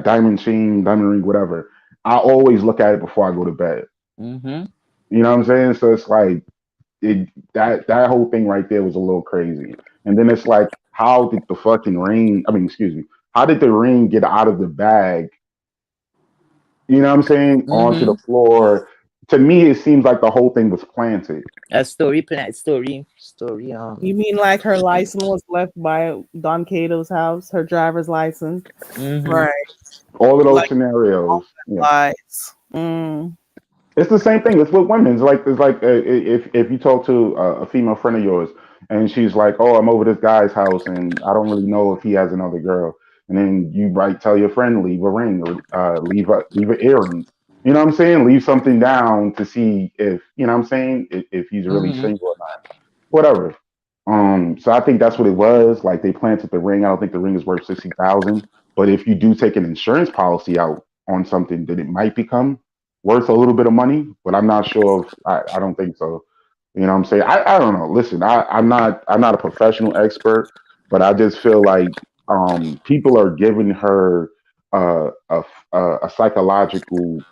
diamond chain, diamond ring, whatever. I always look at it before I go to bed. Mm-hmm. You know what I'm saying? So it's like that whole thing right there was a little crazy. And then it's like, how did the fucking ring? I mean, excuse me. How did the ring get out of the bag? You know what I'm saying? Onto the Mm-hmm. floor. To me, it seems like the whole thing was planted. A story. You mean like her license was left by Don Cato's house, her driver's license? Mm-hmm. Right. All of those Like scenarios. Yeah. lies. Mm. It's the same thing. It's with women. It's like if you talk to a female friend of yours and she's like, "Oh, I'm over this guy's house and I don't really know if he has another girl," and then you might tell your friend leave a ring or leave an earring. You know what I'm saying? Leave something down to see if you know what I'm saying if he's really Mm-hmm. single or not. Whatever. So I think that's what it was. Like they planted the ring. I don't think the ring is worth 60,000. But if you do take an insurance policy out on something, then it might become worth a little bit of money. But I'm not sure if I don't think so. You know what I'm saying? I don't know. Listen, I'm not a professional expert, but I just feel like people are giving her a psychological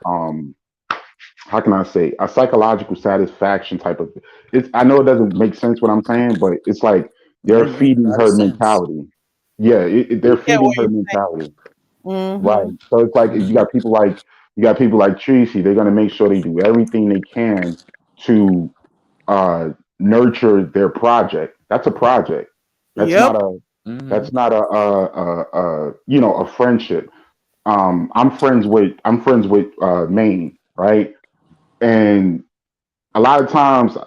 how can I say a psychological satisfaction type of it's I know it doesn't make sense what I'm saying, but it's like they're It makes a feeding lot of her sense. mentality. Yeah, they're Yeah, feeding what her you're mentality. saying. Right. So it's like you got people like Tracy, they're gonna make sure they do everything they can to nurture their project. That's a project. That's Yep. not a that's not a friendship. I'm friends with Maine, right? And a lot of times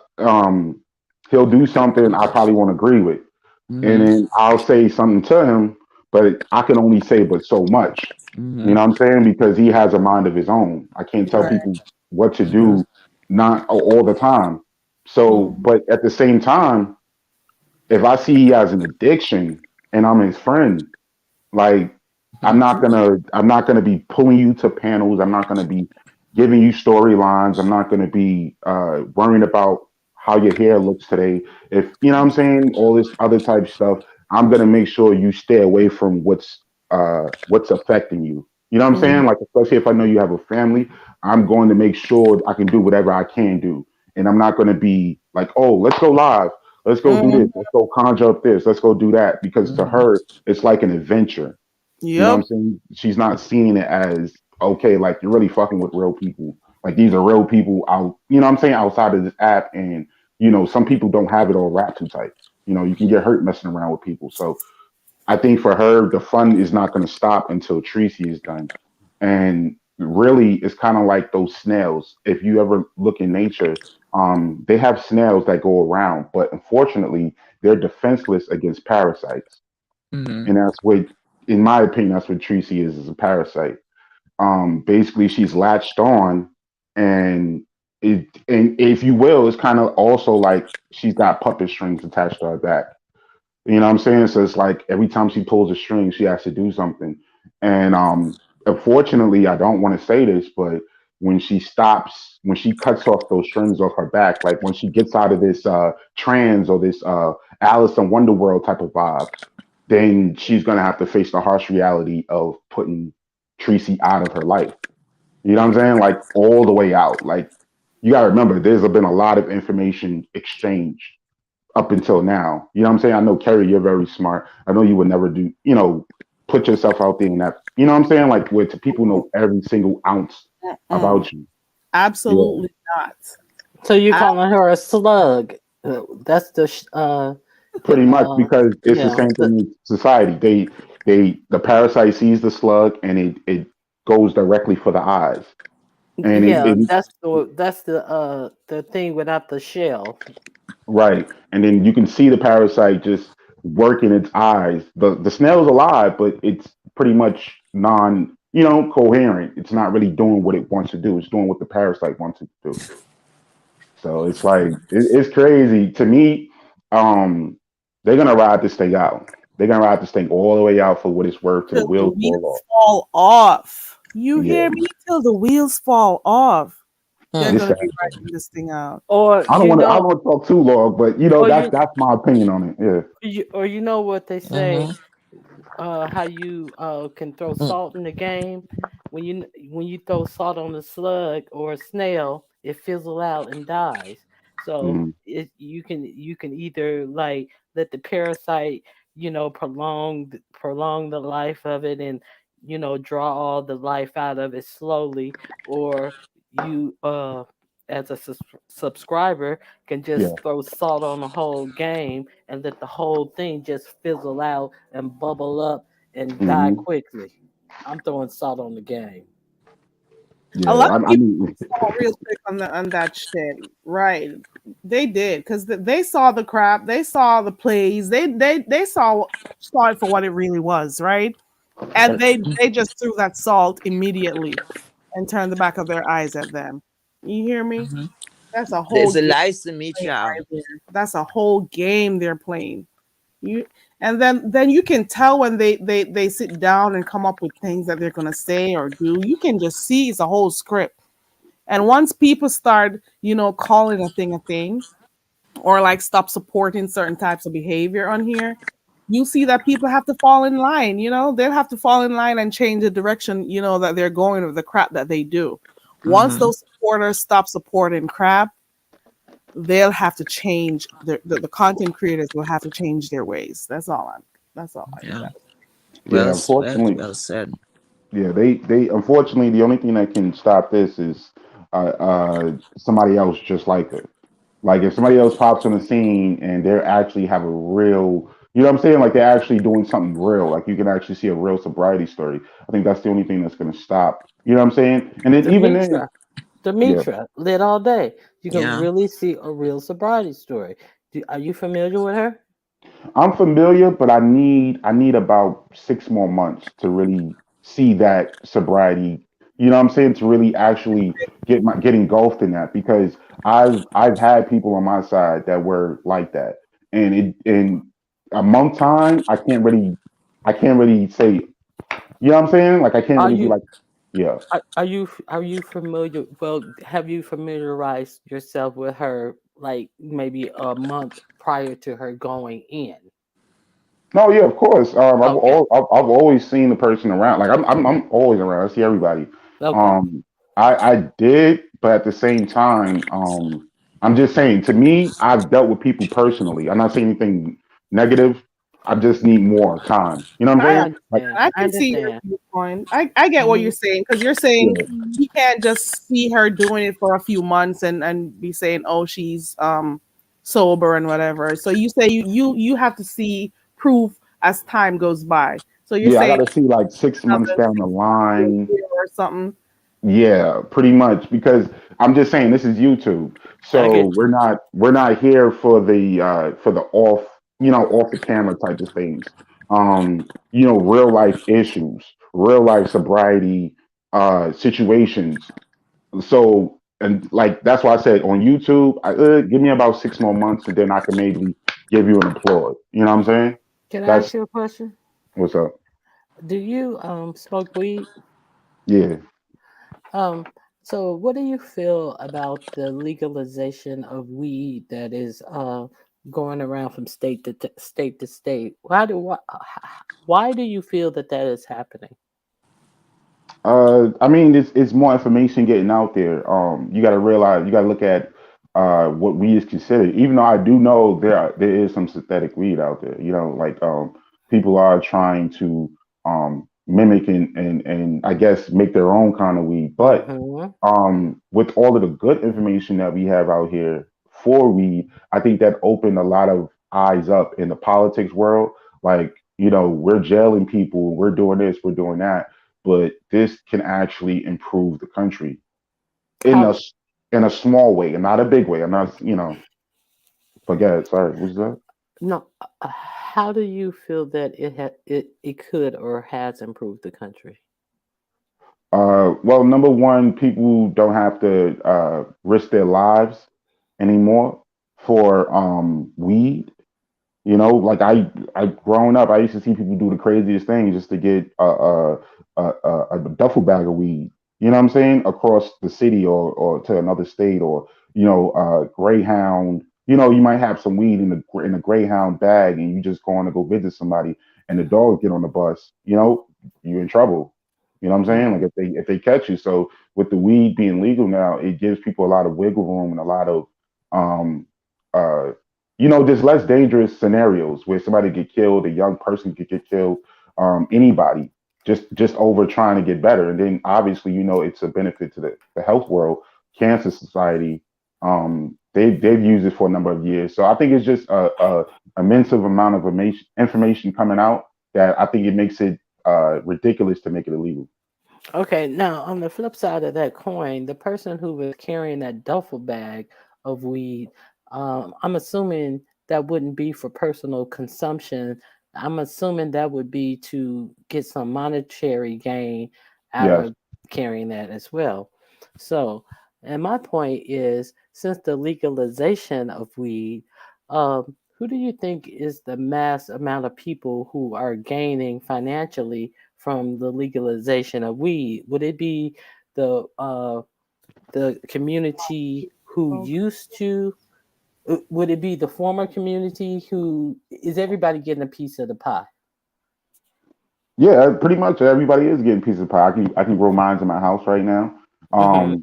he'll do something I probably won't agree with. And Mm-hmm. then I'll say something to him, but I can only say but so much. You Mm-hmm. know what I'm saying? Because he has a mind of his own. I can't tell Right. people what to Mm-hmm. do not all the time. So, Mm-hmm. but at the same time, if I see he has an addiction and I'm his friend, like I'm not gonna be pulling you to panels. I'm not gonna be giving you storylines. I'm not gonna be worrying about how your hair looks today. If you know what I'm saying, all this other type stuff, I'm gonna make sure you stay away from what's affecting you. You know what I'm saying? Like especially if I know you have a family, I'm going to make sure I can do whatever I can do. And I'm not gonna be like, oh, let's go live. Let's go do Mm-hmm. this. Let's go conjure up this. Let's go do that. Because to Mm-hmm. her, it's like an adventure. You know what I'm Yep. saying? She's not seeing it as okay, like you're really fucking with real people. Like these are real people out, you know what I'm saying, outside of this app. And, some people don't have it all wrapped too tight. You can get hurt messing around with people. So I think for her, the fun is not going to stop until Tracy is done. And really, it's kind of like those snails. If you ever look in nature, they have snails that go around, but unfortunately, they're defenseless against parasites. Mm-hmm. And that's what, in my opinion, that's what Tracy is a parasite. Basically, she's latched on, and and if you will, it's kind of also like she's got puppet strings attached to her back. You know what I'm saying? So it's like every time she pulls a string, she has to do something. And unfortunately, I don't want to say this, but when she cuts off those strings off her back, like when she gets out of this trance or this Alice in Wonderworld type of vibe, then she's gonna have to face the harsh reality of putting Tracy out of her life. You know what I'm saying? Like all the way out. Like you gotta remember, there's been a lot of information exchanged up until now. You know what I'm saying? I know Kerry, you're very smart. I know you would never put yourself out there in that. You know what I'm saying? Like where people know every single ounce Mm-mm. about you. Yeah, Absolutely not. So you I, calling her a slug? That's the pretty much because it's the yeah. same thing in society. The parasite sees the slug and it goes directly for the eyes. And Yeah, it that's the thing without the shell. right. And then you can see the parasite just working its eyes. The snail's alive, but it's pretty much coherent. It's not really doing what it wants to do. It's doing what the parasite wants it to do. So it's like it's crazy to me. Um, they're gonna ride this thing out. They're gonna ride this thing all the way out for what it's worth till the till the wheels fall wheels off. fall off. You Yeah, hear me? Till the wheels fall off. They're Mm. this. gonna be writing this thing out. Or I don't want to. I don't want to talk too long, but or that's my opinion on it. Yeah. you know what they say, Mm-hmm. how you can throw Mm. salt in the game. When you throw salt on a slug or a snail, it fizzles out and dies. So Mm-hmm. you can either like let the parasite prolong the life of it, and draw all the life out of it slowly, or you as a subscriber can Yeah. just throw salt on the whole game and let the whole thing just fizzle out and bubble up and die Mm-hmm. quickly. I'm throwing salt on the game. A Yeah. lot of I people mean, saw real quick on that shit, right? They did because they saw the crap, they saw the plays, they saw it for what it really was, right? And they just threw that salt immediately and turned the back of their eyes at them. You hear me? Mm-hmm. That's a whole There's a game lies to me, playing child. right there. That's a whole game they're playing. You and then you can tell when they sit down and come up with things that they're gonna say or do. You can just see it's a whole script. And once people start, calling a thing, or like stop supporting certain types of behavior on here, you see that people have to fall in line. They'll have to fall in line and change the direction, that they're going with the crap that they do. Once Mm-hmm. those supporters stop supporting crap, they'll have to change the content creators will have to change their ways. That's all I Yeah. got. Yeah, Well unfortunately, said. yeah, they unfortunately the only thing that can stop this is somebody else just like her. Like if somebody else pops on the scene and they're actually have a real, you know what I'm saying? Like they're actually doing something real. Like you can actually see a real sobriety story. I think that's the only thing that's going to stop. You know what I'm saying? And then even then, Demetra, yeah, Demetra, lit all day. You can Yeah. really see a real sobriety story. Are you familiar with her? I'm familiar, but I need about 6 more months to really see that sobriety. You know what I'm saying? To really actually get engulfed in that because I've had people on my side that were like that, and it in a month time I can't really say. You know what I'm saying? Like I can't Are really be you like, yeah. are you familiar? Well, have you familiarized yourself with her like maybe a month prior to her going in? No, yeah, of course. Okay, I've always seen the person around. Like I'm always around. I see everybody. okay. Um, I did, but at the same time, I'm just saying. To me, I've dealt with people personally. I'm not saying anything negative. I just need more time. You know what I'm I I saying? Like, understand. I I can see your understand. viewpoint. I get what you're Mhm. saying because you're saying yeah, you can't just see her doing it for a few months and be saying, oh, she's sober and whatever. So you say you have to see proof as time goes by. So you're yeah. I got saying to see like 6 months another down the 6 months to a line. year or something. Yeah, pretty much because I'm just saying this is YouTube. I So get we're not here for the off, off the camera type of things. Real life issues, real life sobriety situations. So and like that's why I said on YouTube, give me about 6 more months and then I can maybe give you an applaud. You know what I'm saying? Can I That's ask you a question? what's up. Do you smoke weed? Yeah. Um, so what do you feel about the legalization of weed that is going around from state to state to state? Why do you feel that that is happening? I mean, it's more information getting out there. You got to realize, you got to look at what weed is considered. Even though I do know there is some synthetic weed out there. Like people are trying to mimic and I guess make their own kind of weed. But Hmm. with all of the good information that we have out here for weed, I think that opened a lot of eyes up in the politics world. Like, we're jailing people, we're doing this, we're doing that, but this can actually improve the country in a How s- in a small way and not a big way. I'm not, forget. Sorry, what's that? no? How do you feel that it could or has improved the country? Well, number one, people don't have to risk their lives anymore for weed. Like I growing up, I used to see people do the craziest things just to get a duffel bag of weed. You know what I'm saying? Across the city or to another state or Greyhound. You might have some weed in a Greyhound bag and you just going to go visit somebody and the dog get on the bus. You're in trouble. You know what I'm saying? Like if they catch you. So with the weed being legal now, it gives people a lot of wiggle room and a lot of um uh there's less dangerous scenarios where somebody get killed, a young person could get killed, anybody just over trying to get better. And then obviously, it's a benefit to the health world, Cancer Society. They've used it for a number of years. So I think it's just a immense amount of information coming out that I think it makes it ridiculous to make it illegal. Okay, now on the flip side of that coin, the person who was carrying that duffel bag of weed, I'm assuming that wouldn't be for personal consumption. I'm assuming that would be to get some monetary gain out Yes. of carrying that as well. So, and my point is, since the legalization of weed, who do you think is the mass amount of people who are gaining financially from the legalization of weed? Would it be the community who used to? Would it be the former community who is everybody getting a piece of the pie? Yeah, pretty much everybody is getting pieces of pie. I can grow mines in my house right now. Hmm.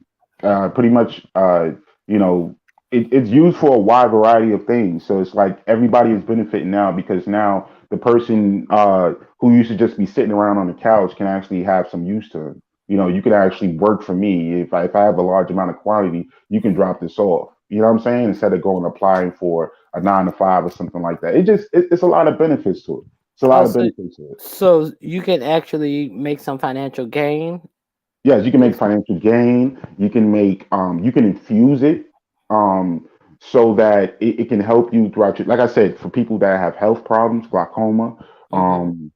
Pretty much, you know, it's used for a wide variety of things. So it's like everybody is benefiting now because now the person who used to just be sitting around on the couch can actually have some use to it. You know, you could actually work for me if I have a large amount of quantity. You can drop this off. You know what I'm saying? Instead of going applying for a 9 to 5 or something like that. It's a lot of benefits to it. It's a lot of Also, benefits to it. so you can actually make some financial gain. Yes, you can make financial gain. You can infuse it so that it can help you throughout your, like I said, for people that have health problems, glaucoma, um,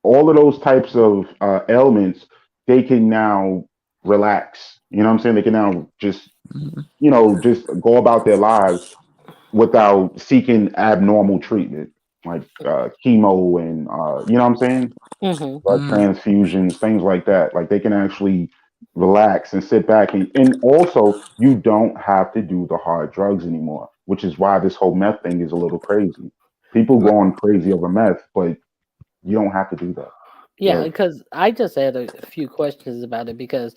all of those types of ailments, they can now relax. You know what I'm saying? They can now just, just go about their lives without seeking abnormal treatment like chemo and you know what I'm saying? Blood transfusions, things like that. Like they can actually relax and sit back and also you don't have to do the hard drugs anymore, which is why this whole meth thing is a little crazy. People going crazy over meth, but you don't have to do that. Yeah, So, because I just had a few questions about it because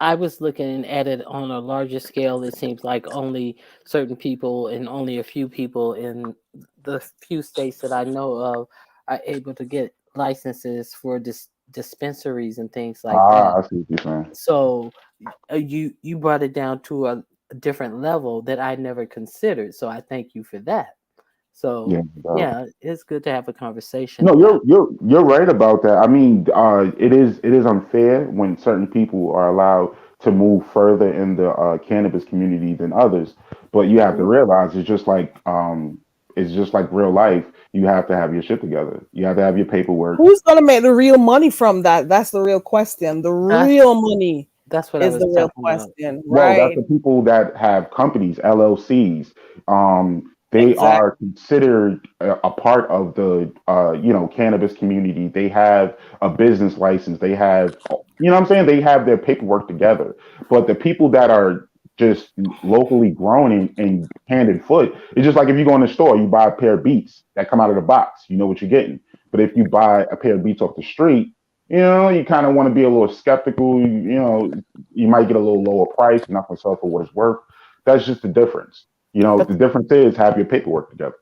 I was looking at it on a larger scale. It seems like only certain people and only a few people in the few states that I know of are able to get licenses for dispensaries and things like that. I see what you're saying. So you brought it down to a different level that I never considered. So I thank you for that. Yeah, So yeah, it's good to have a conversation no, about. you're right about that. I mean, it is unfair when certain people are allowed to move further in the cannabis community than others. But you have to realize it's just like real life. You have to have your shit together. You have to have your paperwork. Who's gonna make the real money from that? That's the real question. The real money That's what I is was the real talking about. question, Well, that's right? the people that have companies, LLCs. They Exactly. are considered a part of the cannabis community. They have a business license. They have, what I'm saying? They have their paperwork together. But the people that are just locally grown and hand and foot, it's just like if you go in the store, you buy a pair of Beats that come out of the box. You know what you're getting. But if you buy a pair of Beats off the street, you kind of want to be a little skeptical. You might get a little lower price, not for sell for what it's worth. That's just the difference. But The difference is have your paperwork together.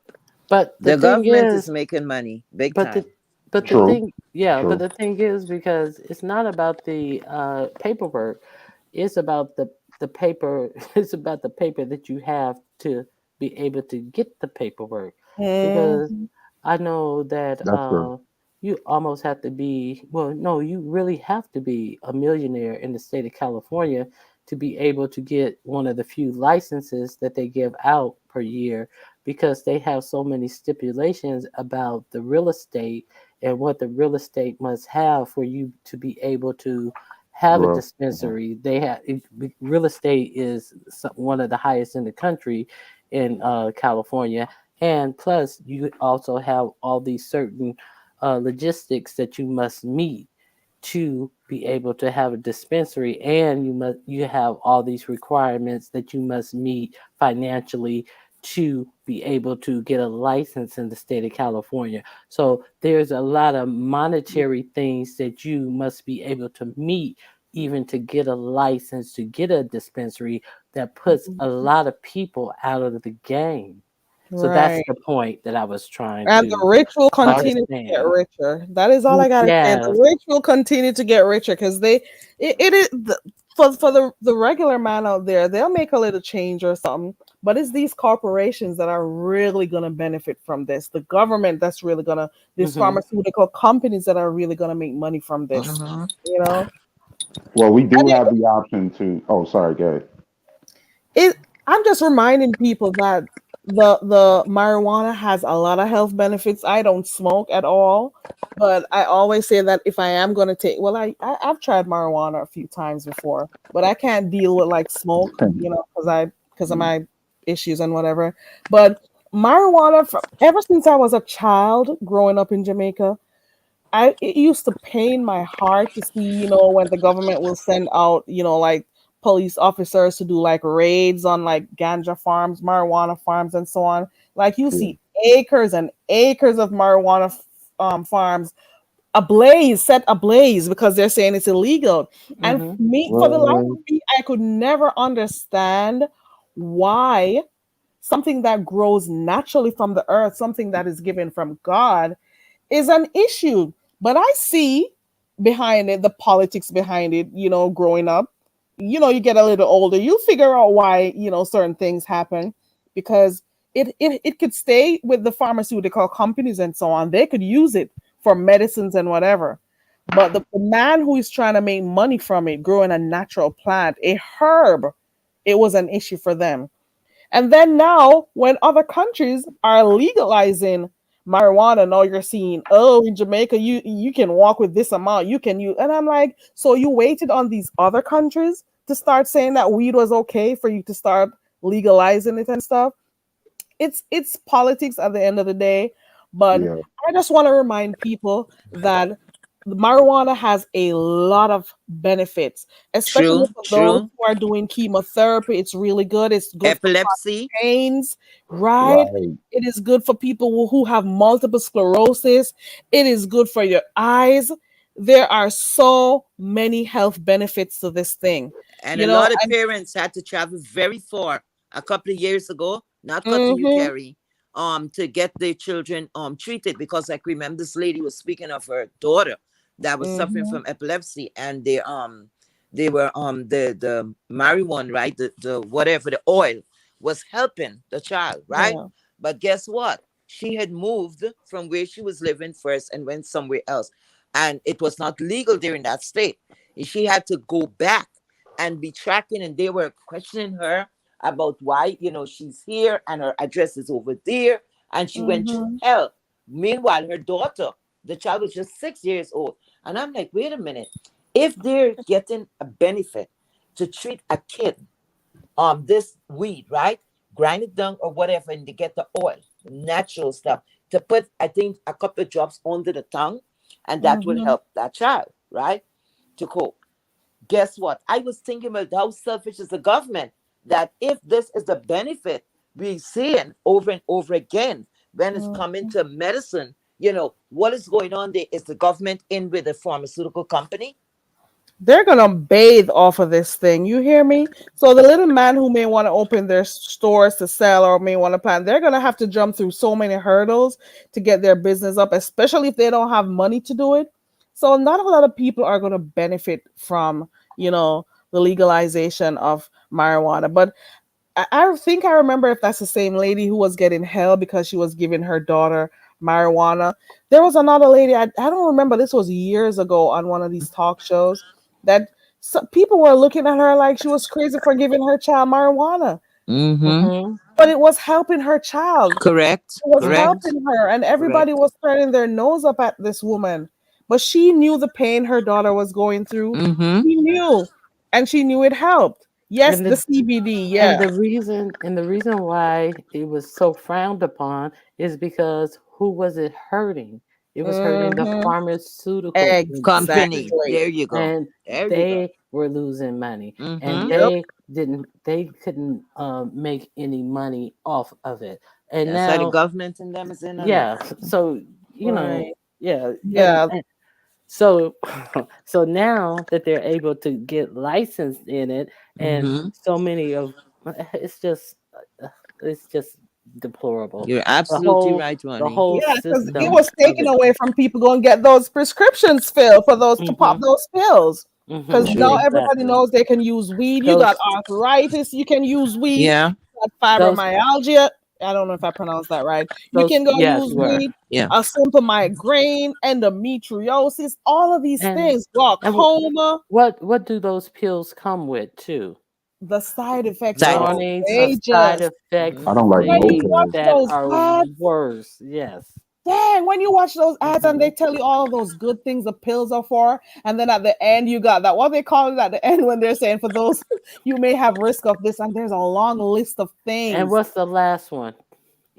but the The thing government is, is making money big but time. the True. thing, yeah, but True. the thing is because it's not about the paperwork. It's about the paper. It's about the paper that you have to be able to get the paperwork. Because Mhm. I know that That's true. you almost have to be, well, no, you really have to be a millionaire in the state of California to be able to get one of the few licenses that they give out per year because they have so many stipulations about the real estate and what the real estate must have for you to be able to have a Bro. dispensary. Real estate is one of the highest in the country in California, and plus you also have all these certain logistics that you must meet to be able to have a dispensary, and you have all these requirements that you must meet financially to be able to get a license in the state of California. So there's a lot of monetary things that you must be able to meet even to get a license to get a dispensary that puts a lot of people out of the game. So that's Right. the point that I was trying And the to rich will continue to get understand. richer. That is all I gotta say. Yes. The rich will continue to get richer because it is for the regular man out there. They'll make a little change or something, but it's these corporations that are really gonna benefit from this. The government that's really gonna these pharmaceutical companies that are really gonna make money from this. You know, Well, we do and have the option to. Oh, sorry, go ahead. I'm just reminding people that the marijuana has a lot of health benefits. I don't smoke at all, but I always say that if I am going to take, well, I've tried marijuana a few times before, but I can't deal with like smoke, because of my issues and whatever. But marijuana, ever since I was a child growing up in Jamaica, it used to pain my heart to see, when the government will send out, like police officers to do like raids on like ganja farms, marijuana farms, and so on. Like you Yeah. see acres and acres of marijuana farms set ablaze because they're saying it's illegal. And me, for the life Well, of me, I could never understand why something that grows naturally from the earth, something that is given from God, is an issue. But I see behind it the politics behind it, growing up. You get a little older, you figure out why, certain things happen, because it could stay with the pharmaceutical companies and so on. They could use it for medicines and whatever. But the man who is trying to make money from it, growing a natural plant, a herb, it was an issue for them. And then now, when other countries are legalizing marijuana, now you're seeing, oh, in Jamaica, you can walk with this amount, you can use, and I'm like, so you waited on these other countries to start saying that weed was okay for you to start legalizing it and stuff? It's politics at the end of the day, but Yeah. I just want to remind people that marijuana has a lot of benefits, especially True, for those true. who are doing chemotherapy. It's really good. It's good for Epilepsy. pains, right? Right. It is good for people who have multiple sclerosis. It is good for your eyes. There are so many health benefits to this thing, And you a know. lot of And parents had to travel very far a couple of years ago, not cutting you, mhm, Carrie, to get their children treated, because like remember this lady was speaking of her daughter that was suffering mhm, from epilepsy, and they were the marijuana, right? The whatever, the oil was helping the child, right? yeah, But guess what? She had moved from where she was living first and went somewhere else. And it was not legal there in that state. She had to go back and be tracking, and they were questioning her about why, she's here and her address is over there, and she went through mhm. hell. Meanwhile, her daughter, the child was just 6 years old. And I'm like, wait a minute. If they're getting a benefit to treat a kid this weed, right? Grind it down or whatever, and they get the oil, the natural stuff, to put, I think, a couple of drops under the tongue, and that will Mhm. help that child, right? To cope. Guess what? I was thinking about how selfish is the government, that if this is the benefit we seeing over and over again when it's Mhm. coming to medicine, what is going on there? Is the government in with the pharmaceutical company? They're gonna bathe off of this thing. You hear me? So the little man who may want to open their stores to sell or may want to plant, they're gonna have to jump through so many hurdles to get their business up, especially if they don't have money to do it. So not a lot of people are gonna benefit from, the legalization of marijuana. But I think I remember, if that's the same lady who was getting hell because she was giving her daughter marijuana. There was another lady, I don't remember, this was years ago on one of these talk shows, that people were looking at her like she was crazy for giving her child marijuana. Mm-hmm. Mm-hmm. But it was helping her child. Correct. It was Mm-hmm. Correct. helping her, and everybody Correct. was turning their nose up at this woman. But she knew the pain her daughter was going through. Mm-hmm. She knew, and she knew it helped. Yes, And the the CBD, and yeah. the reason why it was so frowned upon is because who was it hurting? It was hurting the Hmm. pharmaceutical industry, Company. Exactly. There you go. and There you go. they were losing money, and Mm-hmm. Yep. they couldn't make any money off of it. And That's how the now, government and them is in on it. yeah, so Right. yeah, Yeah. and so so now that they're able to get licensed in it, and Mm-hmm. so many of it's just uh, it's just deplorable. You're The absolutely whole right, the Ronnie. whole Yeah, because it system was of taken it. away from people going to get those prescriptions filled for those to pop Mhm. those pills. Because Mhm. now True. everybody Exactly. knows they can use weed. You got Those arthritis, you can use weed. Yeah. You got those fibromyalgia. I don't know if I pronounced that right. You those can go yes, use you were. weed. Yeah. A simple migraine, endometriosis, all of these And things, and glaucoma. what do those pills come with too? The side effects Side are effects. Warnings of side outrageous. effects, Mm-hmm. I don't like When no you they watch pills. that those are ads, worse. Yes. dang, when you watch those ads and Mhm. they tell you all of those good things the pills are for, and then at the end you got that, what they call it at the end when they're saying for those you may have risk of this, and there's a long list of And things. what's the last one?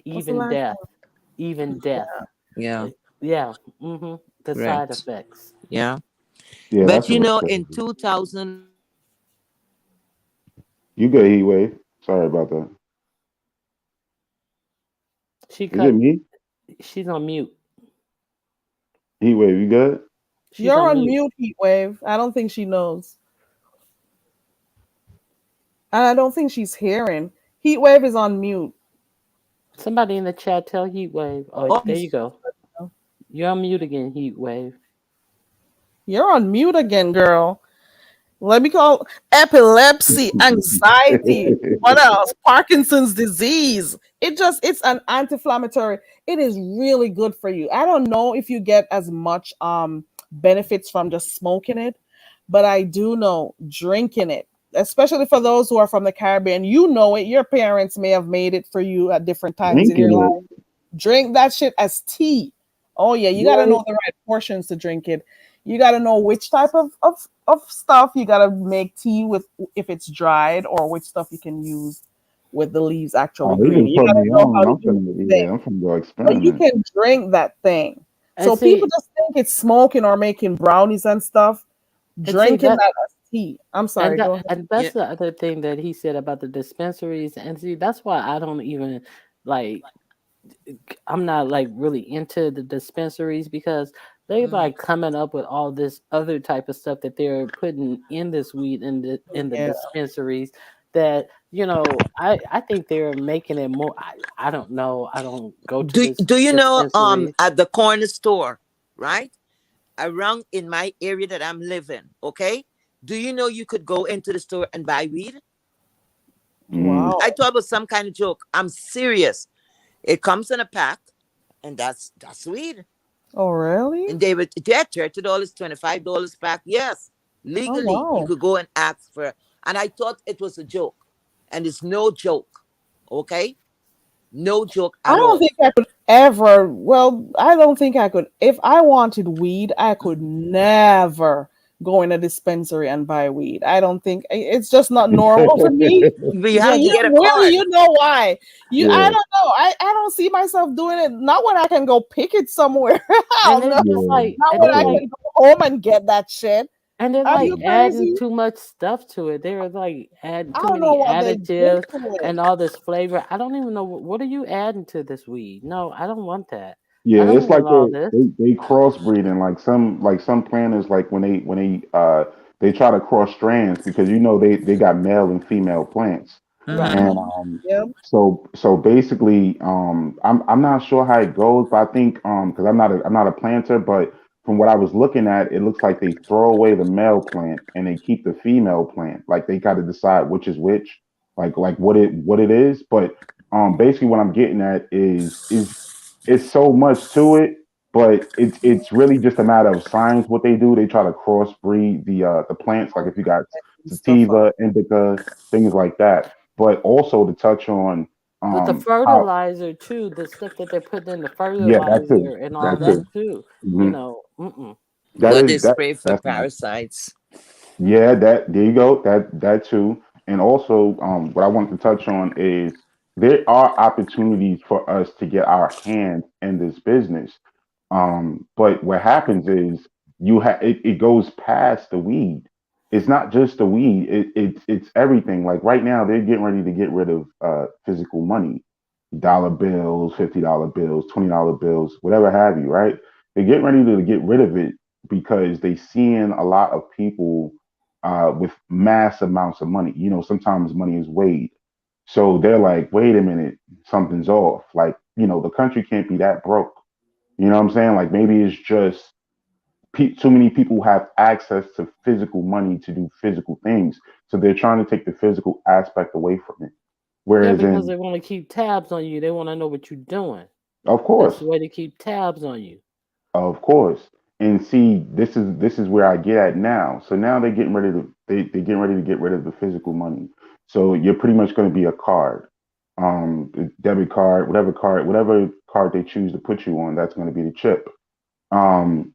What's the Even last death. one? Even death. Yeah. Yeah. Mm-hmm. The side Correct. effects. Yeah. Yeah, But that's a little in crazy. 2000, You good, Heat Wave? Sorry about that. She Is it cut. me? She's on mute. Heat Wave, you good? She's You're on on mute. mute, Heat Wave. I don't think she knows. And I don't think she's hearing. Heat Wave is on mute. Somebody in the chat tell Heat Wave. Oh, Oh, there you go. You're on mute again, Heat Wave. You're on mute again, girl. Let me call epilepsy, anxiety. What else? Parkinson's disease. It's an anti-inflammatory. It is really good for you. I don't know if you get as much benefits from just smoking it, but I do know drinking it, especially for those who are from the Caribbean. You know it. Your parents may have made it for you at different times in your Drinking life. Drink that shit as tea. Oh yeah, you gotta know the right portions to drink it. You gotta know which type of stuff you gotta make tea with, if it's dried, or which stuff you can use with the leaves actually Oh, he green. just You put gotta me know how on. to I'm do finna, the yeah, thing. I'm finna go But you experiment. can drink that thing. And So see, people just think it's smoking or making brownies and stuff. and see Drinking that, that as tea. I'm sorry, and go that, ahead. and yeah. that's the other thing that he said about the dispensaries. And see, that's why I don't even like. I'm not like really into the dispensaries because they like coming up with all this other type of stuff that they're putting in this weed in the Yeah. dispensaries that I think they're making it more. I don't know. I don't go to this Do you know dispensaries. at the corner store, right? Around in my area that I'm living, okay? Do you know you could go into the store and buy weed? Wow. I thought it was some kind of joke. I'm serious. It comes in a pack, and that's weed. Oh really? And they would $30, $25 pack. Yes, Oh legally you wow. could go and ask for. And I thought it was a joke, and it's no joke. Okay, no joke I at don't all. think I could ever. Well, I don't think I could. If I wanted weed, I could never go in a dispensary and buy weed. I don't think it's just not normal for me. But you Yeah, have to get a really, card. you know why? I Yeah. don't know. I don't see myself doing it. Not when I can go pick it somewhere. And Hell then no. just Yeah. like, Not and when then I Yeah. like, can go home and get that shit. and then Are like you adding crazy? too much stuff to it. They're like adding I too don't know many what they do additives to it. and all this flavor. I don't even know what are you adding to this weed. No, I don't want that. Yeah, I don't it's like want all this. they crossbreeding like some planters like when they try to cross strands because they got male and female plants. Right. And Yep. so basically I'm not sure how it goes, but I think because I'm not a planter, but from what I was looking at, it looks like they throw away the male plant and they keep the female plant. Like they got to decide which is which, like what it is. But basically what I'm getting at is it's so much to it, but it's really just a matter of science. What they do, they try to crossbreed the plants. Like if you got Stuff up. sativa, indica, things like that. But also to touch on But the how fertilizer too, the stuff that they're putting in the yeah, that too, fertilizer and all that Mm-hmm. that too. too. hmm Mm-mm. That What they is spray for that's not parasites. yeah, that there you go. That too. And also, what I wanted to touch on is there are opportunities for us to get our hand in this business. But what happens is it goes past the weed. It's not just the weed. It's everything. Like right now, they're getting ready to get rid of physical money, dollar bills, $50 bills, $20 bills, whatever have you. Right? They're getting ready to get rid of it because they seeing a lot of people with mass amounts of money. Sometimes money is weighed. So they're like, wait a minute, something's off. Like, the country can't be that broke. You know what I'm saying? Like maybe it's just too many people have access to physical money to do physical things. So they're trying to take the physical aspect away from it. Yeah, Whereas because in, they want to keep tabs on you. They want to know what you're doing. of That's course, the way to keep tabs on you. Of course. And see, this is where I get at now. So now they're getting ready to get rid of the physical money. So you're pretty much going to be a card. The debit card, whatever card they choose to put you on, that's going to be the chip. Um,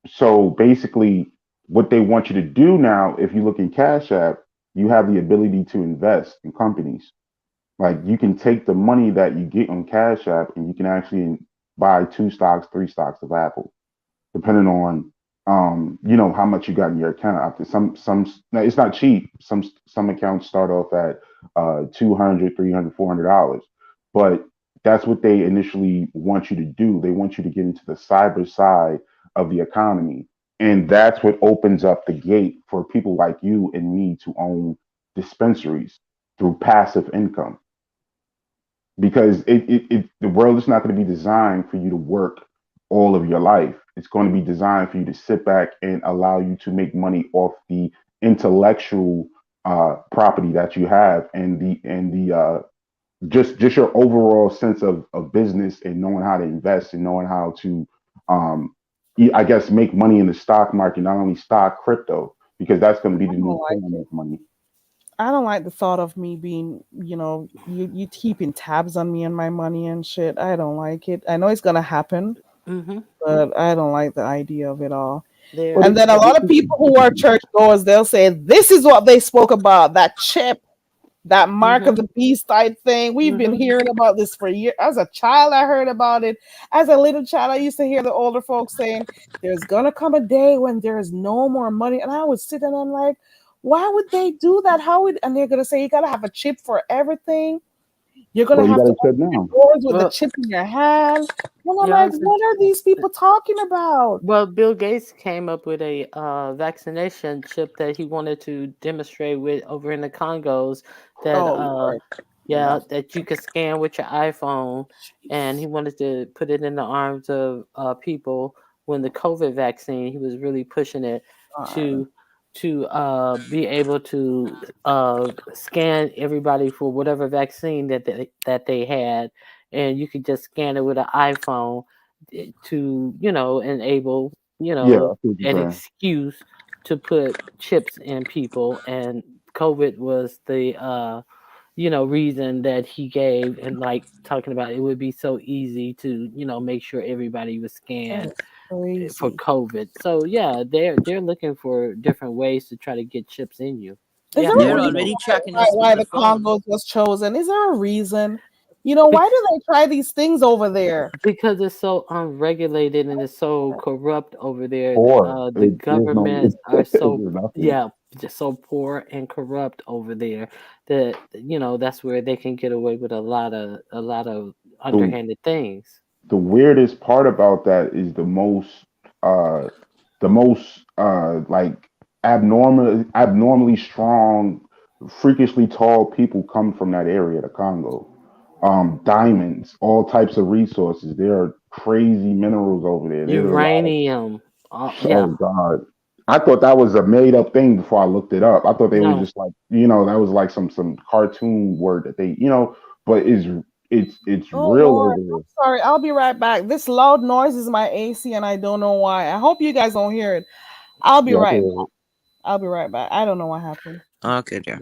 so basically what they want you to do now, if you look in Cash App, you have the ability to invest in companies. Like you can take the money that you get on Cash App and you can actually buy 2 stocks, 3 stocks of Apple depending on how much you got in your account. After some now, it's not cheap. Some accounts start off at 200, 300, $400, but that's what they initially want you to do. They want you to get into the cyber side of the economy, and that's what opens up the gate for people like you and me to own dispensaries through passive income. because the world is not going to be designed for you to work all of your life. It's going to be designed for you to sit back and allow you to make money off the intellectual property that you have, and the just your overall sense of business, and knowing how to invest, and knowing how to I guess make money in the stock market, not only stock, crypto, because that's going to be the new form of money. I don't like the thought of me being, you keeping tabs on me and my money and shit. I don't like it. I know it's gonna happen, but I don't like the idea of it all. And then a lot of people who are church goers, they'll say this is what they spoke about, that chip, that mark of the beast type thing. We've been hearing about this for years. As a child, I heard about it. As a little child, I used to hear the older folks saying, there's gonna come a day when there's no more money. And I would sit and I'm like, why would they do that? And they're gonna say you gotta have a chip for everything. You're gonna have to open doors with the chip in your hand. Well, I'm like, what are these people talking about? Well, Bill Gates came up with a vaccination chip that he wanted to demonstrate with over in the Congos. That that you could scan with your iPhone, and he wanted to put it in the arms of people when the COVID vaccine. He was really pushing it to be able to scan everybody for whatever vaccine that they had, and you could just scan it with an iPhone to enable an excuse to put chips in people. And COVID was the reason that he gave, and like talking about it would be so easy to make sure everybody was scanned for COVID. So yeah, they're looking for different ways to try to get chips in you. Is there a reason why the Congos was chosen? Is there a reason? Why do they try these things over there? Because it's so unregulated and it's so corrupt over there. The governments are so just so poor and corrupt over there that that's where they can get away with a lot of underhanded things. The weirdest part about that is the most like abnormally strong, freakishly tall people come from that area, the Congo. Diamonds, all types of resources. There are crazy minerals over there. Uranium. Oh God. I thought that was a made up thing before I looked it up. I thought they were just like, that was like some cartoon word that they, but it's real Lord, over there. I'm sorry, I'll be right back. This loud noise is my AC and I don't know why. I hope you guys don't hear it. I'll be right back. I'll be right back. I don't know what happened. Okay, dear.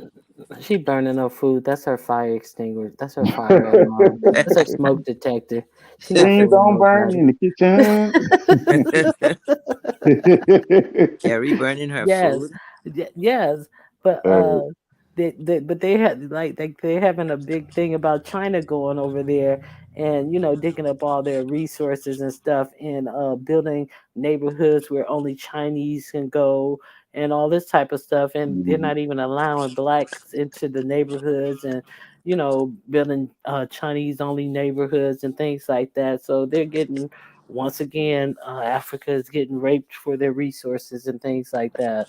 She burning her food. That's her fire extinguisher. That's her fire alarm. That's her smoke detector. Things don't burn in the kitchen. Carrie burning her food. Yes, but they had they're having a big thing about China going over there and digging up all their resources and stuff, and building neighborhoods where only Chinese can go and all this type of stuff, and they're not even allowing blacks into the neighborhoods, and building Chinese only neighborhoods and things like that. So they're getting, once again, Africa is getting raped for their resources and things like that.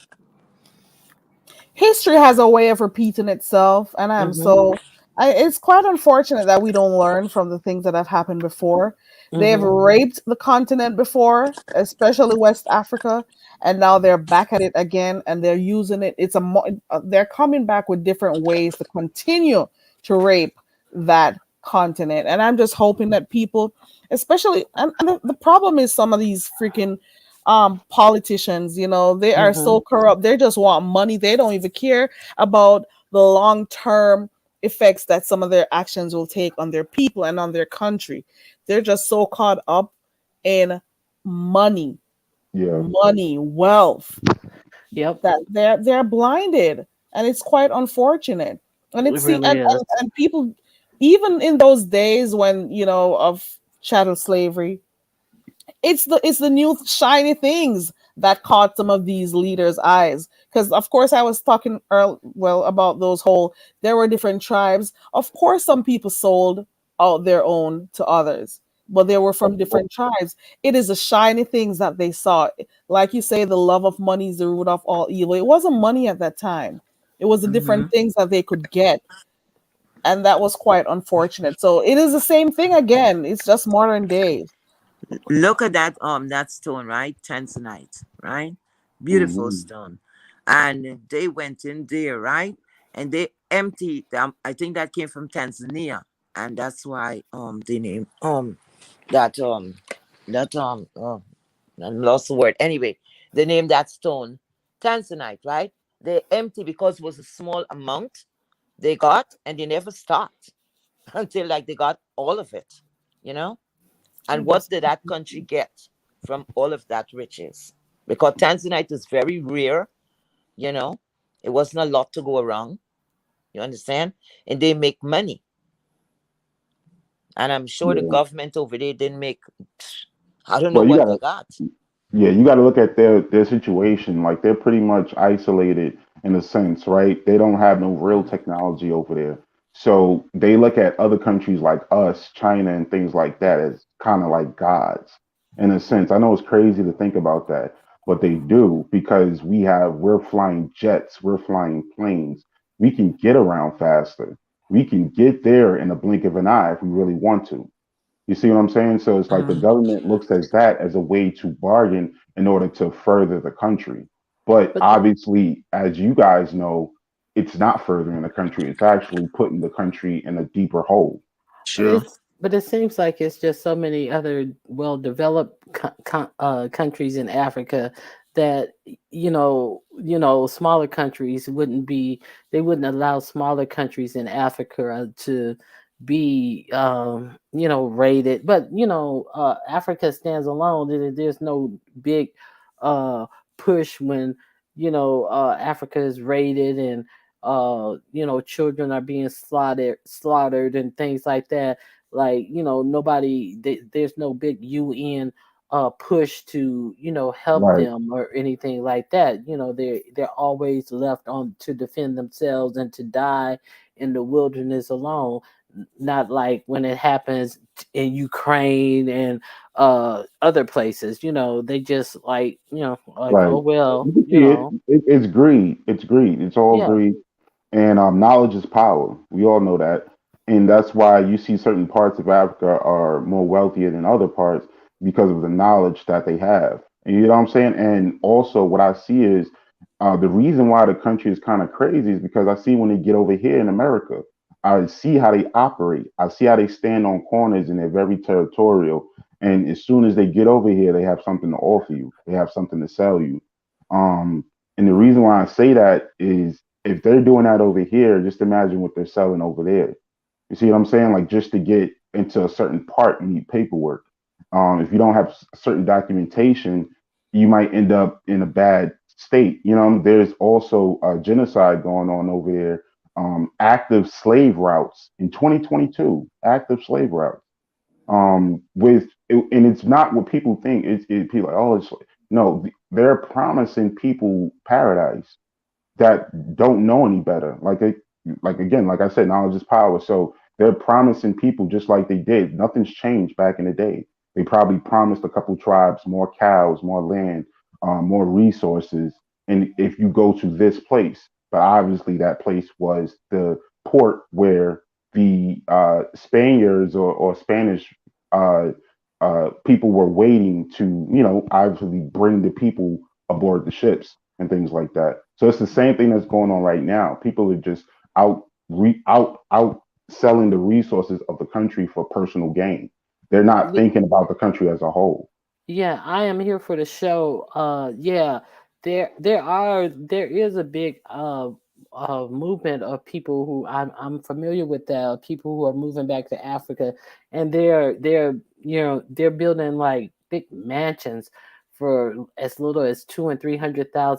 History has a way of repeating itself, and it's quite unfortunate that we don't learn from the things that have happened before. They've raped the continent before, especially West Africa, and now they're back at it again, and they're using it. They're coming back with different ways to continue to rape that continent, and I'm just hoping that people, especially, and the problem is some of these freaking politicians, they are so corrupt. They just want money. They don't even care about the long-term effects that some of their actions will take on their people and on their country. They're just so caught up in money, wealth, that they're blinded, and it's quite unfortunate. And it's and people, even in those days when of chattel slavery, it's the new shiny things that caught some of these leaders' eyes. Because of course I was talking about there were different tribes. Of course some people sold out their own to others, but they were from different tribes. It is the shiny things that they saw. Like you say, the love of money is the root of all evil. It wasn't money at that time. It was the different things that they could get. and that was quite unfortunate. So it is the same thing again. It's just modern day. Look at that stone, right? Tanzanite, right? Beautiful Hmm. stone. And they went in there, right? And they emptied them. I think that came from Tanzania. And that's why the name that I lost the word. Anyway, they named that stone Tanzanite, right? They empty because it was a small amount they got, and they never stopped until like they got all of it, you know? And what did that country get from all of that riches? Because Tanzanite is very rare, you know. It wasn't a lot to go around. You understand? And they make money. And I'm sure the Yeah. government over there didn't make, I don't know Well, you what they gotta, got. yeah, you gotta look at their situation. Like they're pretty much isolated in a sense, right? They don't have no real technology over there. So they look at other countries like us, China and things like that as kind of like gods in a sense. I know it's crazy to think about that, but they do because we're flying jets, we're flying planes. We can get around faster. We can get there in a blink of an eye if we really want to. You see what I'm saying? So it's like the Mm. government looks at that as a way to bargain in order to further the country. But But obviously, as you guys know, it's not furthering the country. It's actually putting the country in a deeper hole. Sure. but it seems like it's just so many other well-developed countries in Africa that smaller countries wouldn't be they wouldn't allow smaller countries in Africa to be raided. But Africa stands alone. There's no big uh push when Africa is raided and children are being slaughtered and things like that. Like there's no big UN push to help Right, them or anything like that. They're always left on to defend themselves and to die in the wilderness alone. Not like when it happens in Ukraine and other places. They just like, right. oh well, You can see it. It's greed. It's greed. It's all yeah. greed. And knowledge is power. We all know that. And that's why you see certain parts of Africa are more wealthier than other parts because of the knowledge that they have. And you know what I'm saying? And also, what I see is the reason why the country is kind of crazy is because I see when they get over here in America, I see how they operate. I see how they stand on corners and they're very territorial. And as soon as they get over here, they have something to offer you, they have something to sell you. Um, and the reason why I say that is if they're doing that over here, just imagine what they're selling over there. You see what I'm saying? Like just to get into a certain part, you need paperwork. If you don't have certain documentation, you might end up in a bad state. There's also a genocide going on over there. Active slave routes in 2022, active slave routes. And it's not what people think. It's people like, oh, no, they're promising people paradise that don't know any better. Like again, like I said, knowledge is power. So they're promising people just like they did. Nothing's changed back in the day. They probably promised a couple tribes more cows, more land, more resources. And if you go to this place, but obviously that place was the port where the Spaniards or Spanish uh, people were waiting to, obviously bring the people aboard the ships and things like that. So it's the same thing that's going on right now. People are just out selling the resources of the country for personal gain. They're not thinking about the country as a whole. Yeah, I am here for the show. Yeah, there is a big movement of people who I'm familiar with, people who are moving back to Africa, and they're building like big mansions for as little as $200,000